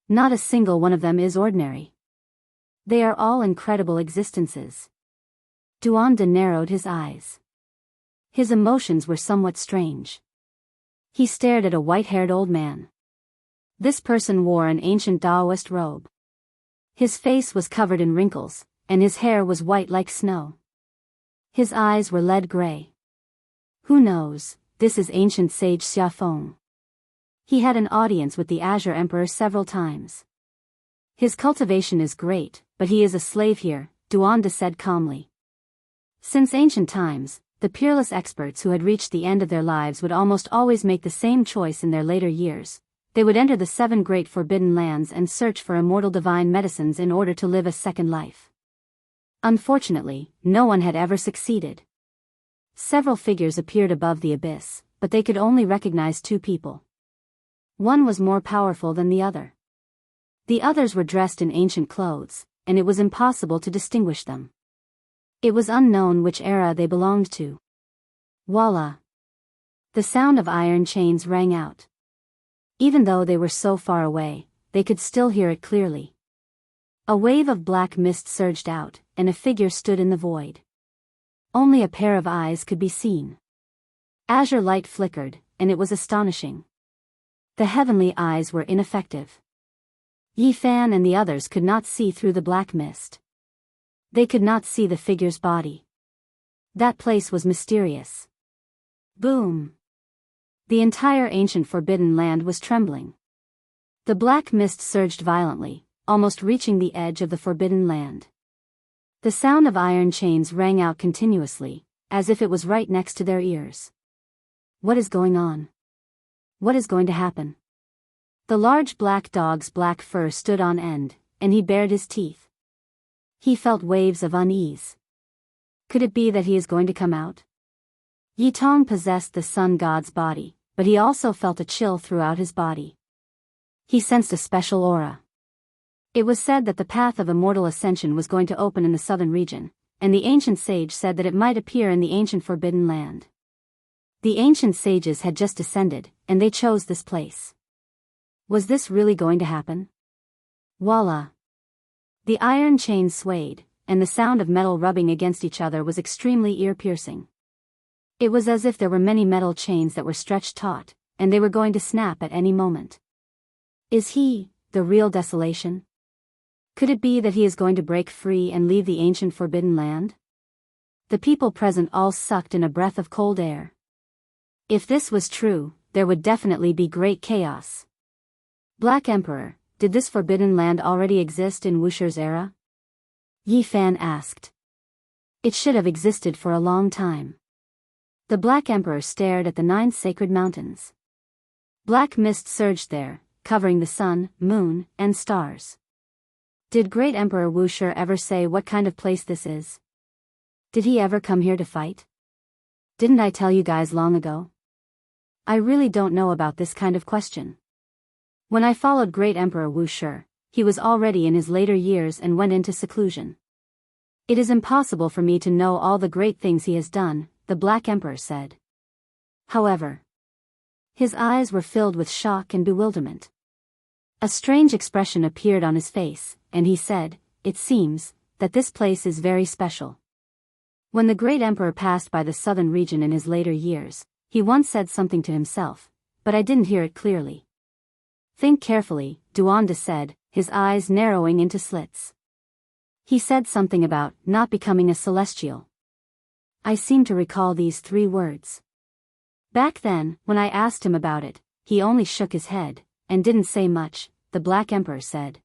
Not a single one of them is ordinary. They are all incredible existences. Duanda narrowed his eyes. His emotions were somewhat strange. He stared at a white-haired old man. This person wore an ancient Taoist robe. His face was covered in wrinkles, and his hair was white like snow. His eyes were lead gray. Who knows, this is ancient sage Xiafeng. He had an audience with the Azure Emperor several times. His cultivation is great, but he is a slave here, Duanda said calmly. Since ancient times, the peerless experts who had reached the end of their lives would almost always make the same choice in their later years: They would enter the 7 great forbidden lands and search for immortal divine medicines in order to live a second life. Unfortunately, no one had ever succeeded. Several figures appeared above the abyss, but they could only recognize 2 people. One was more powerful than the other. The others were dressed in ancient clothes, and it was impossible to distinguish them. It was unknown which era they belonged to. Voila! The sound of iron chains rang out. Even though they were so far away, they could still hear it clearly. A wave of black mist surged out, and a figure stood in the void. Only a pair of eyes could be seen. Azure light flickered, and it was astonishing. The heavenly eyes were ineffective. Yi Fan and the others could not see through the black mist. They could not see the figure's body. That place was mysterious. Boom! The entire ancient forbidden land was trembling. The black mist surged violently, almost reaching the edge of the forbidden land. The sound of iron chains rang out continuously, as if it was right next to their ears. What is going on? What is going to happen? The large black dog's black fur stood on end, and he bared his teeth. He felt waves of unease. Could it be that he is going to come out? Yi Tong possessed the sun god's body, but he also felt a chill throughout his body. He sensed a special aura. It was said that the path of immortal ascension was going to open in the southern region, and the ancient sage said that it might appear in the ancient forbidden land. The ancient sages had just descended, and they chose this place. Was this really going to happen? Voila! The iron chains swayed, and the sound of metal rubbing against each other was extremely ear-piercing. It was as if there were many metal chains that were stretched taut, and they were going to snap at any moment. Is he, the real desolation? Could it be that he is going to break free and leave the ancient forbidden land? The people present all sucked in a breath of cold air. If this was true, there would definitely be great chaos. Black Emperor, did this forbidden land already exist in Wusher's era? Yi Fan asked. It should have existed for a long time. The Black Emperor stared at the 9 sacred mountains. Black mist surged there, covering the sun, moon, and stars. Did Great Emperor Wusher ever say what kind of place this is? Did he ever come here to fight? Didn't I tell you guys long ago? I really don't know about this kind of question. When I followed Great Emperor Wusher, he was already in his later years and went into seclusion. It is impossible for me to know all the great things he has done, the Black Emperor said. However, his eyes were filled with shock and bewilderment. A strange expression appeared on his face, and he said, "It seems that this place is very special." When the Great Emperor passed by the southern region in his later years, he once said something to himself, but I didn't hear it clearly. Think carefully, Duanda said, his eyes narrowing into slits. He said something about not becoming a celestial. I seem to recall these 3 words. Back then, when I asked him about it, he only shook his head, and didn't say much, the Black Emperor said.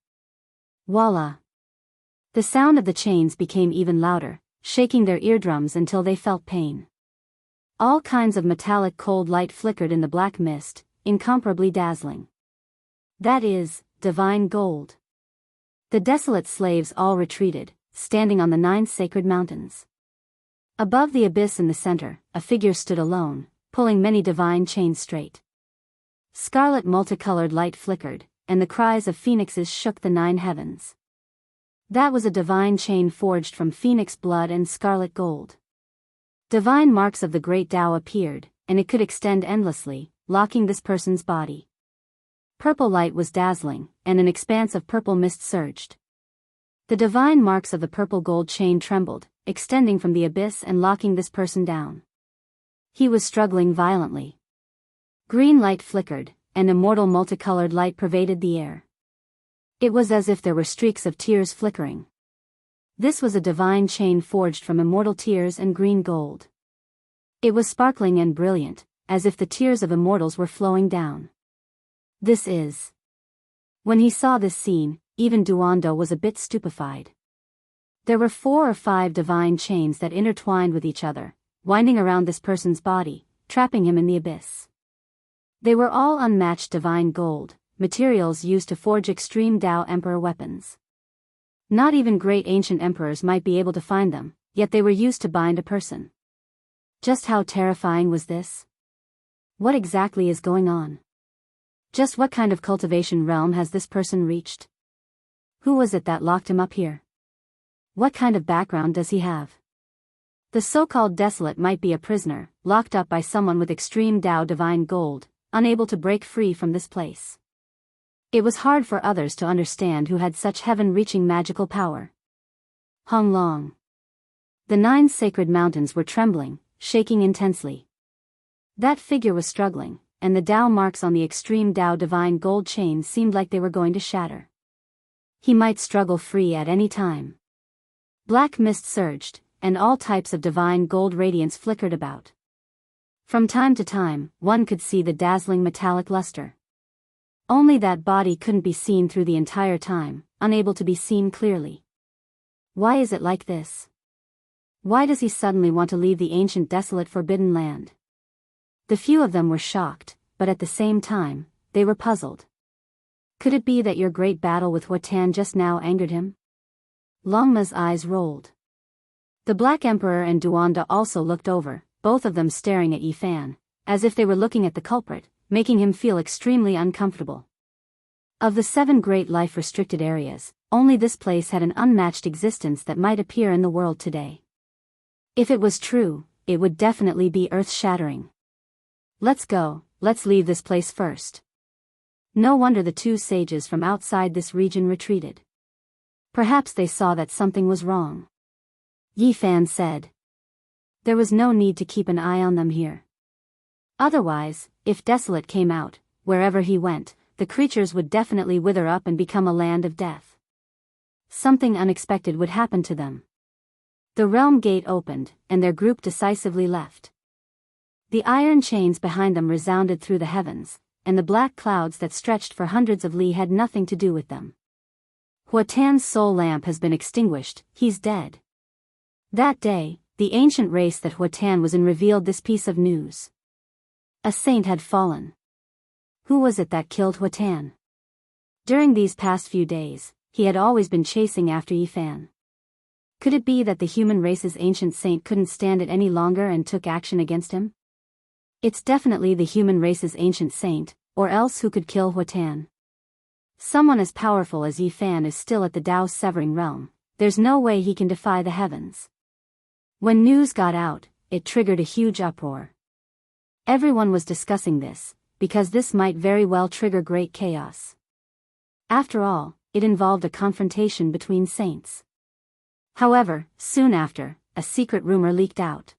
Voila! The sound of the chains became even louder, shaking their eardrums until they felt pain. All kinds of metallic cold light flickered in the black mist, incomparably dazzling. That is, divine gold. The desolate slaves all retreated, standing on the 9 sacred mountains. Above the abyss in the center, a figure stood alone, pulling many divine chains straight. Scarlet multicolored light flickered, and the cries of phoenixes shook the 9 heavens. That was a divine chain forged from phoenix blood and scarlet gold. Divine marks of the great Tao appeared, and it could extend endlessly, locking this person's body. Purple light was dazzling, and an expanse of purple mist surged. The divine marks of the purple gold chain trembled, extending from the abyss and locking this person down. He was struggling violently. Green light flickered, and immortal multicolored light pervaded the air. It was as if there were streaks of tears flickering. This was a divine chain forged from immortal tears and green gold. It was sparkling and brilliant, as if the tears of immortals were flowing down. This is. When he saw this scene, even Duando was a bit stupefied. There were 4 or 5 divine chains that intertwined with each other, winding around this person's body, trapping him in the abyss. They were all unmatched divine gold, materials used to forge extreme Tao Emperor weapons. Not even great ancient emperors might be able to find them, yet they were used to bind a person. Just how terrifying was this? What exactly is going on? Just what kind of cultivation realm has this person reached? Who was it that locked him up here? What kind of background does he have? The so-called desolate might be a prisoner, locked up by someone with extreme Tao divine gold, unable to break free from this place. It was hard for others to understand who had such heaven-reaching magical power. Hong Long. The 9 sacred mountains were trembling, shaking intensely. That figure was struggling, and the Tao marks on the extreme Tao divine gold chain seemed like they were going to shatter. He might struggle free at any time. Black mist surged, and all types of divine gold radiance flickered about. From time to time, one could see the dazzling metallic luster. Only that body couldn't be seen through the entire time, unable to be seen clearly. Why is it like this? Why does he suddenly want to leave the ancient desolate forbidden land? The few of them were shocked, but at the same time, they were puzzled. Could it be that your great battle with Huatan just now angered him? Longma's eyes rolled. The Black Emperor and Duanda also looked over, both of them staring at Yifan, as if they were looking at the culprit, making him feel extremely uncomfortable. Of the 7 great life-restricted areas, only this place had an unmatched existence that might appear in the world today. If it was true, it would definitely be earth-shattering. Let's go, let's leave this place first. No wonder the 2 sages from outside this region retreated. Perhaps they saw that something was wrong. Yifan said. There was no need to keep an eye on them here. Otherwise, if Desolate came out, wherever he went, the creatures would definitely wither up and become a land of death. Something unexpected would happen to them. The realm gate opened, and their group decisively left. The iron chains behind them resounded through the heavens, and the black clouds that stretched for hundreds of li had nothing to do with them. Huatan's soul lamp has been extinguished, he's dead. That day, the ancient race that Huatan was in revealed this piece of news. A saint had fallen. Who was it that killed Huatan? During these past few days, he had always been chasing after Yifan. Could it be that the human race's ancient saint couldn't stand it any longer and took action against him? It's definitely the human race's ancient saint, or else who could kill Huatan? Someone as powerful as Yifan is still at the Tao's severing realm. There's no way he can defy the heavens. When news got out, it triggered a huge uproar. Everyone was discussing this, because this might very well trigger great chaos. After all, it involved a confrontation between saints. However, soon after, a secret rumor leaked out.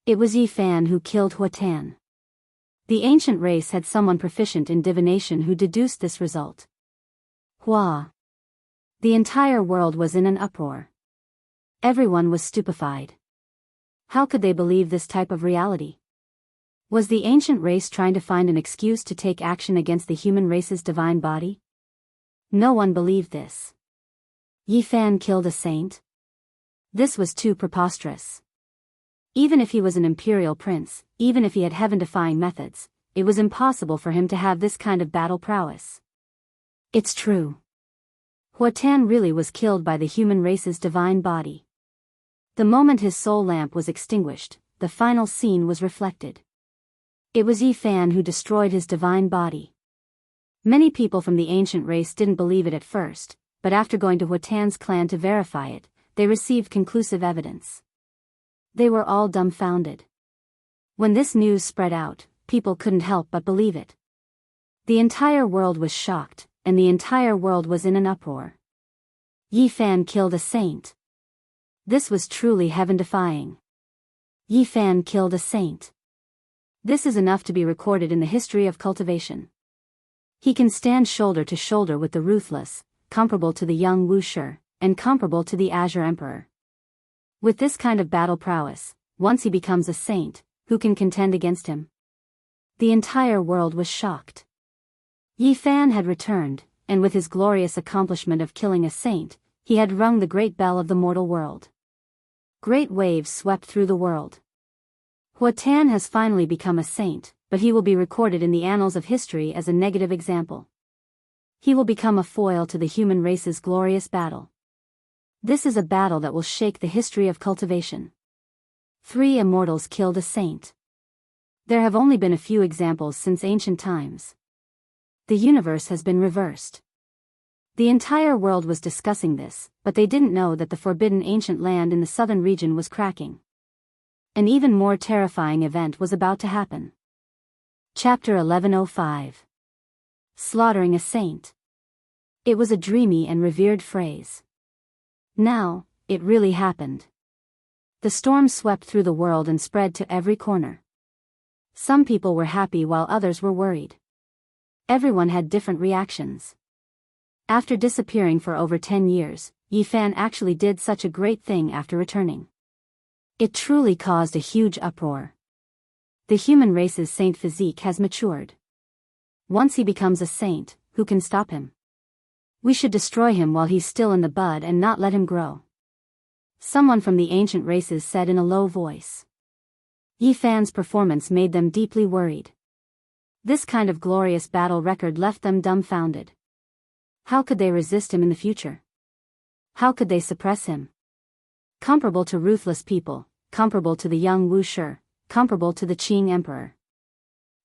It was Yifan who killed Huatan. The ancient race had someone proficient in divination who deduced this result. Hua. The entire world was in an uproar. Everyone was stupefied. How could they believe this type of reality? Was the ancient race trying to find an excuse to take action against the human race's divine body? No one believed this. Yifan killed a saint? This was too preposterous. Even if he was an imperial prince, even if he had heaven-defying methods, it was impossible for him to have this kind of battle prowess. It's true. Huatan really was killed by the human race's divine body. The moment his soul lamp was extinguished, the final scene was reflected. It was Yifan who destroyed his divine body. Many people from the ancient race didn't believe it at first, but after going to Huatan's clan to verify it, they received conclusive evidence. They were all dumbfounded. When this news spread out, people couldn't help but believe it. The entire world was shocked, and the entire world was in an uproar. Yifan killed a saint. This was truly heaven-defying. Yifan killed a saint. This is enough to be recorded in the history of cultivation. He can stand shoulder to shoulder with the ruthless, comparable to the young Wu Shi, and comparable to the Azure Emperor. With this kind of battle prowess, once he becomes a saint, who can contend against him? The entire world was shocked. Yifan had returned, and with his glorious accomplishment of killing a saint, he had rung the great bell of the mortal world. Great waves swept through the world. Huatan has finally become a saint, but he will be recorded in the annals of history as a negative example. He will become a foil to the human race's glorious battle. This is a battle that will shake the history of cultivation. 3 immortals killed a saint. There have only been a few examples since ancient times. The universe has been reversed. The entire world was discussing this, but they didn't know that the forbidden ancient land in the southern region was cracking. An even more terrifying event was about to happen. Chapter 1105. Slaughtering a Saint. It was a dreamy and revered phrase. Now, it really happened. The storm swept through the world and spread to every corner. Some people were happy while others were worried. Everyone had different reactions. After disappearing for over 10 years, Yifan actually did such a great thing after returning. It truly caused a huge uproar. The human race's saint physique has matured. Once he becomes a saint, who can stop him? We should destroy him while he's still in the bud and not let him grow. Someone from the ancient races said in a low voice. Yifan's performance made them deeply worried. This kind of glorious battle record left them dumbfounded. How could they resist him in the future? How could they suppress him? Comparable to ruthless people, comparable to the young Wu Shi, comparable to the Qing Emperor.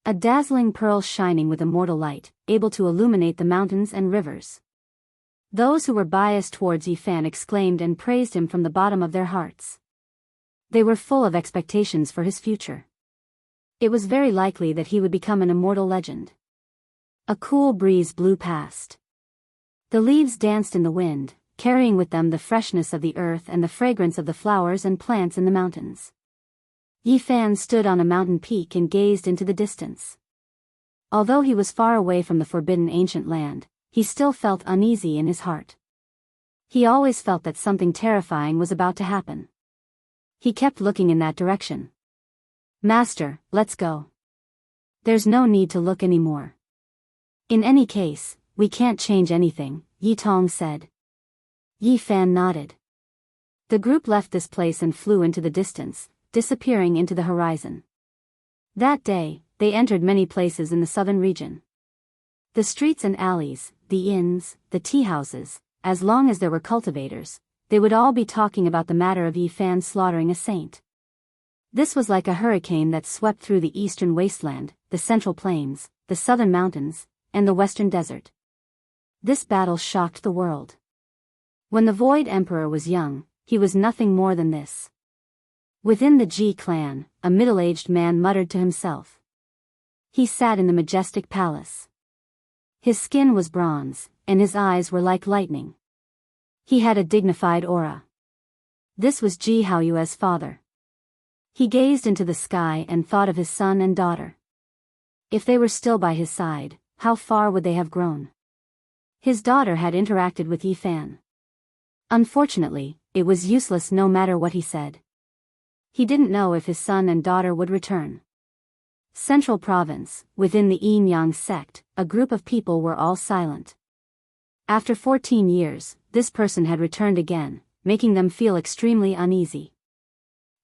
A dazzling pearl shining with immortal light, able to illuminate the mountains and rivers. Those who were biased towards Yifan exclaimed and praised him from the bottom of their hearts. They were full of expectations for his future. It was very likely that he would become an immortal legend. A cool breeze blew past. The leaves danced in the wind, carrying with them the freshness of the earth and the fragrance of the flowers and plants in the mountains. Yifan stood on a mountain peak and gazed into the distance. Although he was far away from the forbidden ancient land, he still felt uneasy in his heart. He always felt that something terrifying was about to happen. He kept looking in that direction. Master, let's go. There's no need to look anymore. In any case, we can't change anything, Yi Tong said. Yifan nodded. The group left this place and flew into the distance, disappearing into the horizon. That day, they entered many places in the southern region. The streets and alleys, the inns, the tea houses, as long as there were cultivators, they would all be talking about the matter of Yifan slaughtering a saint. This was like a hurricane that swept through the eastern wasteland, the central plains, the southern mountains, and the western desert. This battle shocked the world. When the Void Emperor was young, he was nothing more than this. Within the Ji clan, a middle-aged man muttered to himself. He sat in the majestic palace. His skin was bronze, and his eyes were like lightning. He had a dignified aura. This was Ji Haoyue's father. He gazed into the sky and thought of his son and daughter. If they were still by his side, how far would they have grown? His daughter had interacted with Yifan. Unfortunately, it was useless no matter what he said. He didn't know if his son and daughter would return. Central Province, within the Yin-Yang sect, a group of people were all silent. After 14 years, this person had returned again, making them feel extremely uneasy.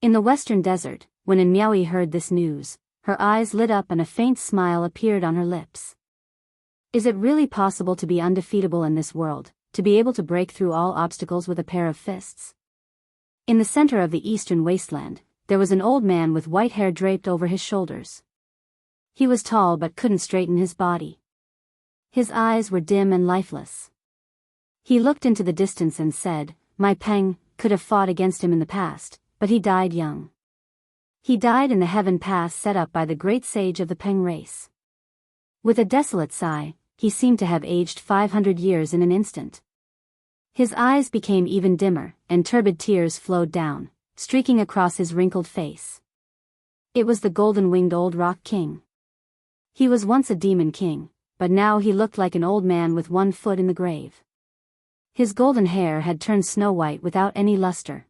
In the western desert, when Miaoi heard this news, her eyes lit up and a faint smile appeared on her lips. Is it really possible to be undefeatable in this world, to be able to break through all obstacles with a pair of fists? In the center of the eastern wasteland, there was an old man with white hair draped over his shoulders. He was tall but couldn't straighten his body. His eyes were dim and lifeless. He looked into the distance and said, "My Peng could have fought against him in the past, but he died young. He died in the heaven pass set up by the great sage of the Peng race." With a desolate sigh, he seemed to have aged 500 years in an instant. His eyes became even dimmer, and turbid tears flowed down, streaking across his wrinkled face. It was the golden-winged old rock king. He was once a demon king, but now he looked like an old man with one foot in the grave. His golden hair had turned snow-white without any luster.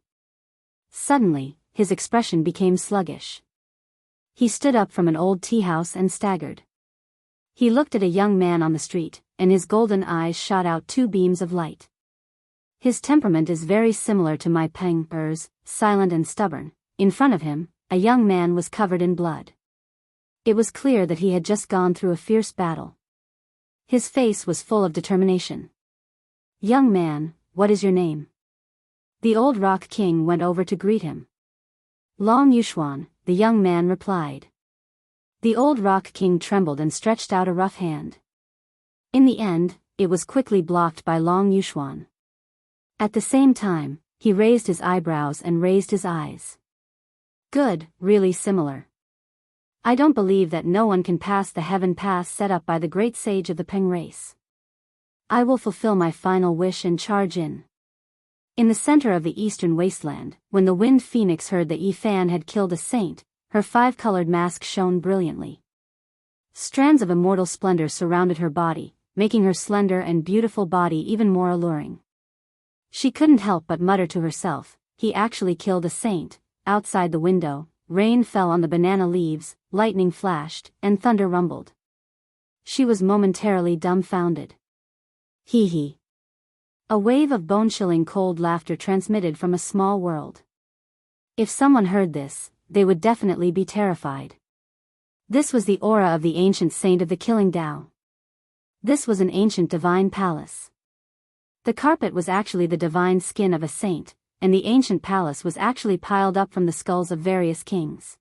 Suddenly, his expression became sluggish. He stood up from an old tea-house and staggered. He looked at a young man on the street, and his golden eyes shot out 2 beams of light. His temperament is very similar to my Peng-er's, silent and stubborn. In front of him, a young man was covered in blood. It was clear that he had just gone through a fierce battle. His face was full of determination. "Young man, what is your name?" The old Rock King went over to greet him. "Long Yuxuan," the young man replied. The old Rock King trembled and stretched out a rough hand. In the end, it was quickly blocked by Long Yuxuan. At the same time, he raised his eyebrows and raised his eyes. "Good, really similar. I don't believe that no one can pass the heaven pass set up by the great sage of the Peng race. I will fulfill my final wish and charge in." In the center of the eastern wasteland, when the wind phoenix heard that Yi Fan had killed a saint, her five-colored mask shone brilliantly. Strands of immortal splendor surrounded her body, making her slender and beautiful body even more alluring. She couldn't help but mutter to herself, "He actually killed a saint." Outside the window, rain fell on the banana leaves, lightning flashed, and thunder rumbled. She was momentarily dumbfounded. Hee hee. A wave of bone-chilling cold laughter transmitted from a small world. If someone heard this, they would definitely be terrified. This was the aura of the ancient saint of the killing Tao. This was an ancient divine palace. The carpet was actually the divine skin of a saint, and the ancient palace was actually piled up from the skulls of various kings.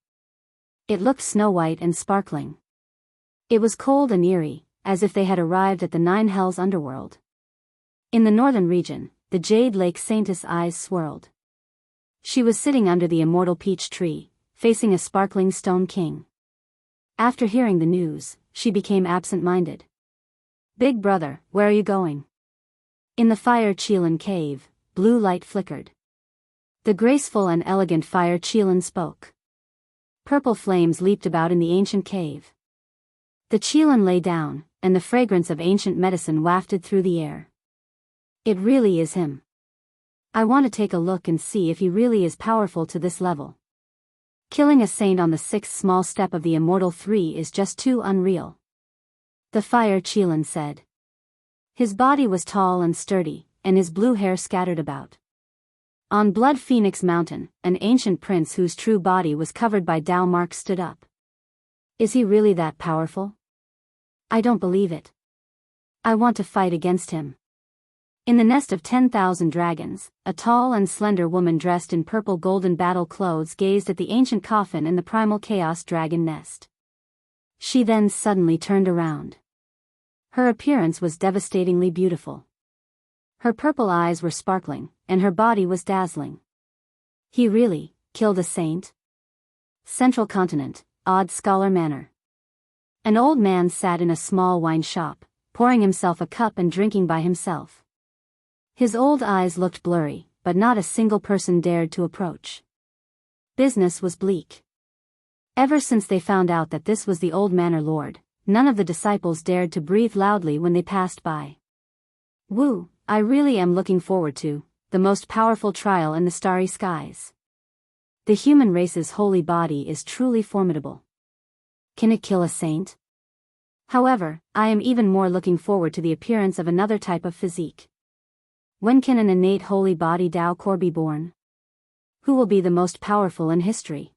It looked snow-white and sparkling. It was cold and eerie, as if they had arrived at the Nine Hells underworld. In the northern region, the Jade Lake Saintess' eyes swirled. She was sitting under the immortal peach tree, facing a sparkling stone king. After hearing the news, she became absent-minded. "Big brother, where are you going?" In the Fire Qilin cave, blue light flickered. The graceful and elegant Fire Qilin spoke. Purple flames leaped about in the ancient cave. The Qilin lay down, and the fragrance of ancient medicine wafted through the air. "It really is him. I want to take a look and see if he really is powerful to this level. Killing a saint on the sixth small step of the Immortal Three is just too unreal," the Fire Qilin said. His body was tall and sturdy, and his blue hair scattered about. On Blood Phoenix Mountain, an ancient prince whose true body was covered by Tao marks stood up. "Is he really that powerful? I don't believe it. I want to fight against him." In the nest of 10,000 dragons, a tall and slender woman dressed in purple golden battle clothes gazed at the ancient coffin in the primal chaos dragon nest. She then suddenly turned around. Her appearance was devastatingly beautiful. Her purple eyes were sparkling, and her body was dazzling. "He really killed a saint?" Central Continent, Odd Scholar Manor. An old man sat in a small wine shop, pouring himself a cup and drinking by himself. His old eyes looked blurry, but not a single person dared to approach. Business was bleak. Ever since they found out that this was the old manor lord, none of the disciples dared to breathe loudly when they passed by. "Woo, I really am looking forward to the most powerful trial in the starry skies. The human race's holy body is truly formidable. Can it kill a saint? However, I am even more looking forward to the appearance of another type of physique. When can an innate holy body Tao core be born? Who will be the most powerful in history?"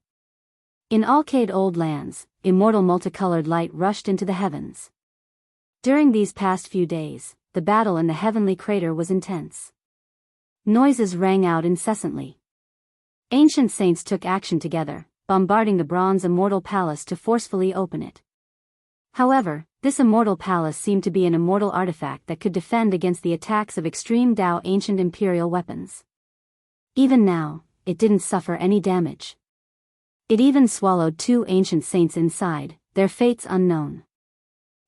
In Alcade Old Lands, immortal multicolored light rushed into the heavens. During these past few days, the battle in the heavenly crater was intense. Noises rang out incessantly. Ancient saints took action together, bombarding the bronze immortal palace to forcefully open it. However, this immortal palace seemed to be an immortal artifact that could defend against the attacks of extreme Tao ancient imperial weapons. Even now, it didn't suffer any damage. It even swallowed two ancient saints inside, their fates unknown.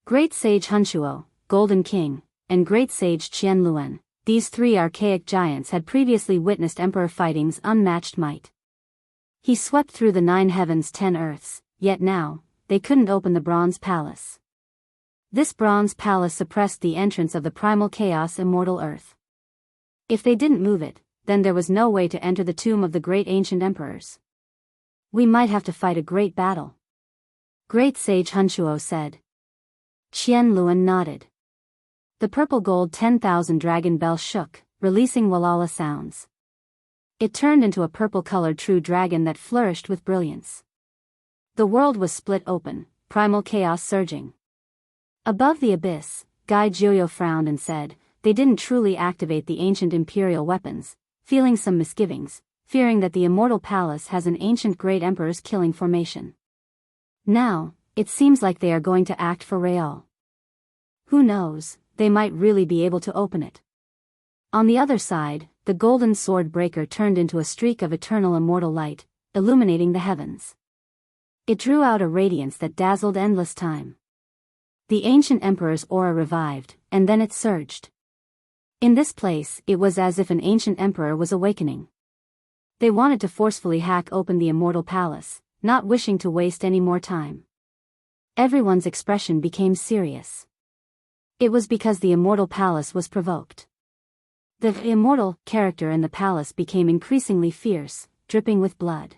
Great Sage Hunshuo, Golden King, and Great Sage Qianluan, these three archaic giants had previously witnessed Emperor Fighting's unmatched might. He swept through the 9 heavens 10 earths, yet now, they couldn't open the bronze palace. This bronze palace suppressed the entrance of the primal chaos immortal earth. If they didn't move it, then there was no way to enter the tomb of the great ancient emperors. "We might have to fight a great battle," Great Sage Hunshuo said. Qianluan nodded. The purple gold 10,000 dragon bell shook, releasing Walala sounds. It turned into a purple-colored true dragon that flourished with brilliance. The world was split open, primal chaos surging. Above the abyss, Guy Joyo frowned and said, they didn't truly activate the ancient imperial weapons, feeling some misgivings, fearing that the immortal palace has an ancient great emperor's killing formation. Now, it seems like they are going to act for real. Who knows, they might really be able to open it. On the other side, the golden sword breaker turned into a streak of eternal immortal light, illuminating the heavens. It drew out a radiance that dazzled endless time. The ancient emperor's aura revived, and then it surged. In this place, it was as if an ancient emperor was awakening. They wanted to forcefully hack open the immortal palace, not wishing to waste any more time. Everyone's expression became serious. It was because the immortal palace was provoked. The immortal character in the palace became increasingly fierce, dripping with blood.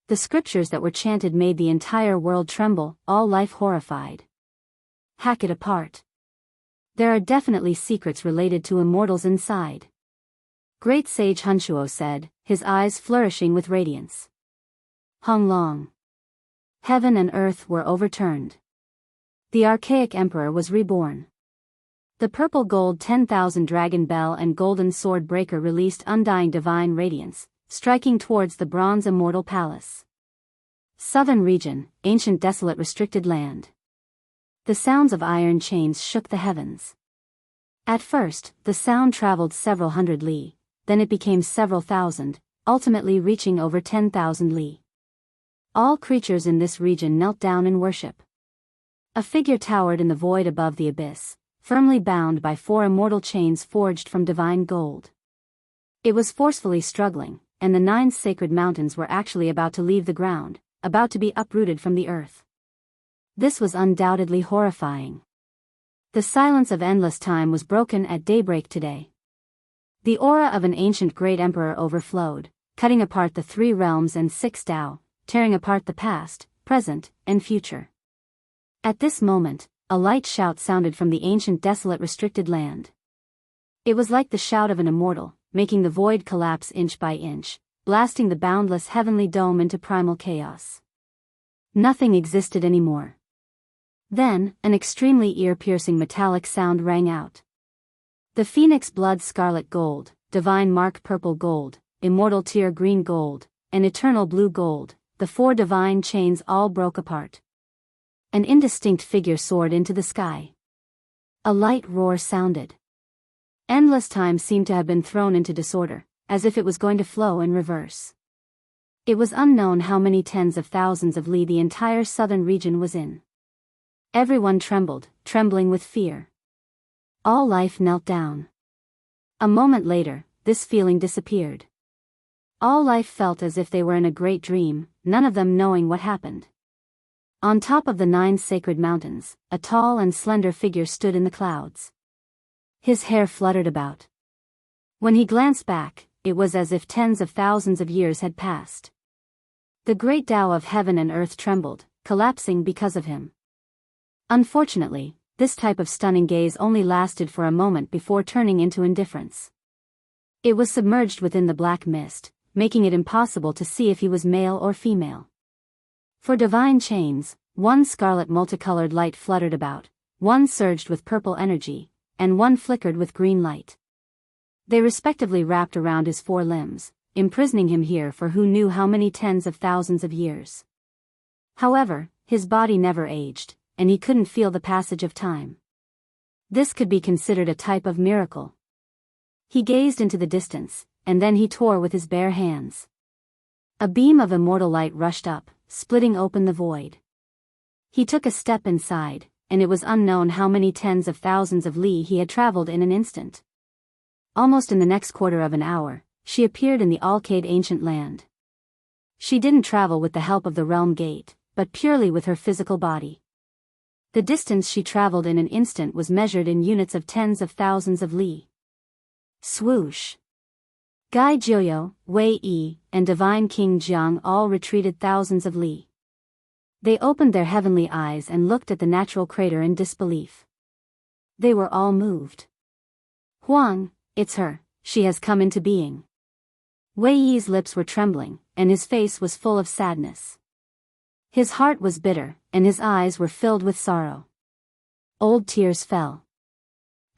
The scriptures that were chanted made the entire world tremble, all life horrified. Hack it apart. There are definitely secrets related to immortals inside. Great Sage Hunshuo said, his eyes flourishing with radiance. Hong Long. Heaven and earth were overturned. The archaic emperor was reborn. The purple gold 10,000 dragon bell and golden sword breaker released undying divine radiance, striking towards the bronze immortal palace. Southern region, ancient desolate restricted land. The sounds of iron chains shook the heavens. At first, the sound traveled several hundred li, then it became several thousand, ultimately reaching over 10,000 li. All creatures in this region knelt down in worship. A figure towered in the void above the abyss, firmly bound by 4 immortal chains forged from divine gold. It was forcefully struggling, and the 9 sacred mountains were actually about to leave the ground, about to be uprooted from the earth. This was undoubtedly horrifying. The silence of endless time was broken at daybreak today. The aura of an ancient great emperor overflowed, cutting apart the 3 realms and 6 Tao, tearing apart the past, present, and future. At this moment, a light shout sounded from the ancient desolate restricted land. It was like the shout of an immortal, making the void collapse inch by inch, blasting the boundless heavenly dome into primal chaos. Nothing existed anymore. Then, an extremely ear-piercing metallic sound rang out. The phoenix blood scarlet gold, divine mark purple gold, immortal tear green gold, and eternal blue gold, the 4 divine chains all broke apart. An indistinct figure soared into the sky. A light roar sounded. Endless time seemed to have been thrown into disorder, as if it was going to flow in reverse. It was unknown how many tens of thousands of li the entire southern region was in. Everyone trembled, trembling with fear. All life knelt down. A moment later, this feeling disappeared. All life felt as if they were in a great dream, none of them knowing what happened. On top of the 9 sacred mountains, a tall and slender figure stood in the clouds. His hair fluttered about. When he glanced back, it was as if tens of thousands of years had passed. The great Tao of heaven and earth trembled, collapsing because of him. Unfortunately, this type of stunning gaze only lasted for a moment before turning into indifference. It was submerged within the black mist, making it impossible to see if he was male or female. For divine chains, 1 scarlet multicolored light fluttered about, 1 surged with purple energy, and 1 flickered with green light. They respectively wrapped around his 4 limbs, imprisoning him here for who knew how many tens of thousands of years. However, his body never aged, and he couldn't feel the passage of time. This could be considered a type of miracle. He gazed into the distance, and then he tore with his bare hands. A beam of immortal light rushed up, splitting open the void. He took a step inside, and it was unknown how many tens of thousands of li he had traveled in an instant. Almost in the next quarter of an hour, she appeared in the Alcade ancient land. She didn't travel with the help of the realm gate, but purely with her physical body. The distance she traveled in an instant was measured in units of tens of thousands of li. Swoosh! Gai Jioyo, Wei Yi, and Divine King Jiang all retreated thousands of li. They opened their heavenly eyes and looked at the natural crater in disbelief. They were all moved. Huang, it's her, she has come into being. Wei Yi's lips were trembling, and his face was full of sadness. His heart was bitter, and his eyes were filled with sorrow. Old tears fell.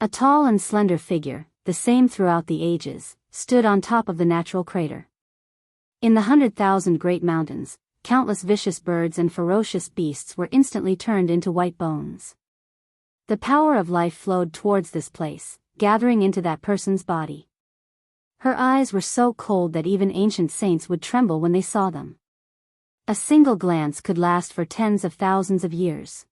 A tall and slender figure, the same throughout the ages, stood on top of the natural crater. In the 100,000 great mountains, countless vicious birds and ferocious beasts were instantly turned into white bones. The power of life flowed towards this place, gathering into that person's body. Her eyes were so cold that even ancient saints would tremble when they saw them. A single glance could last for tens of thousands of years.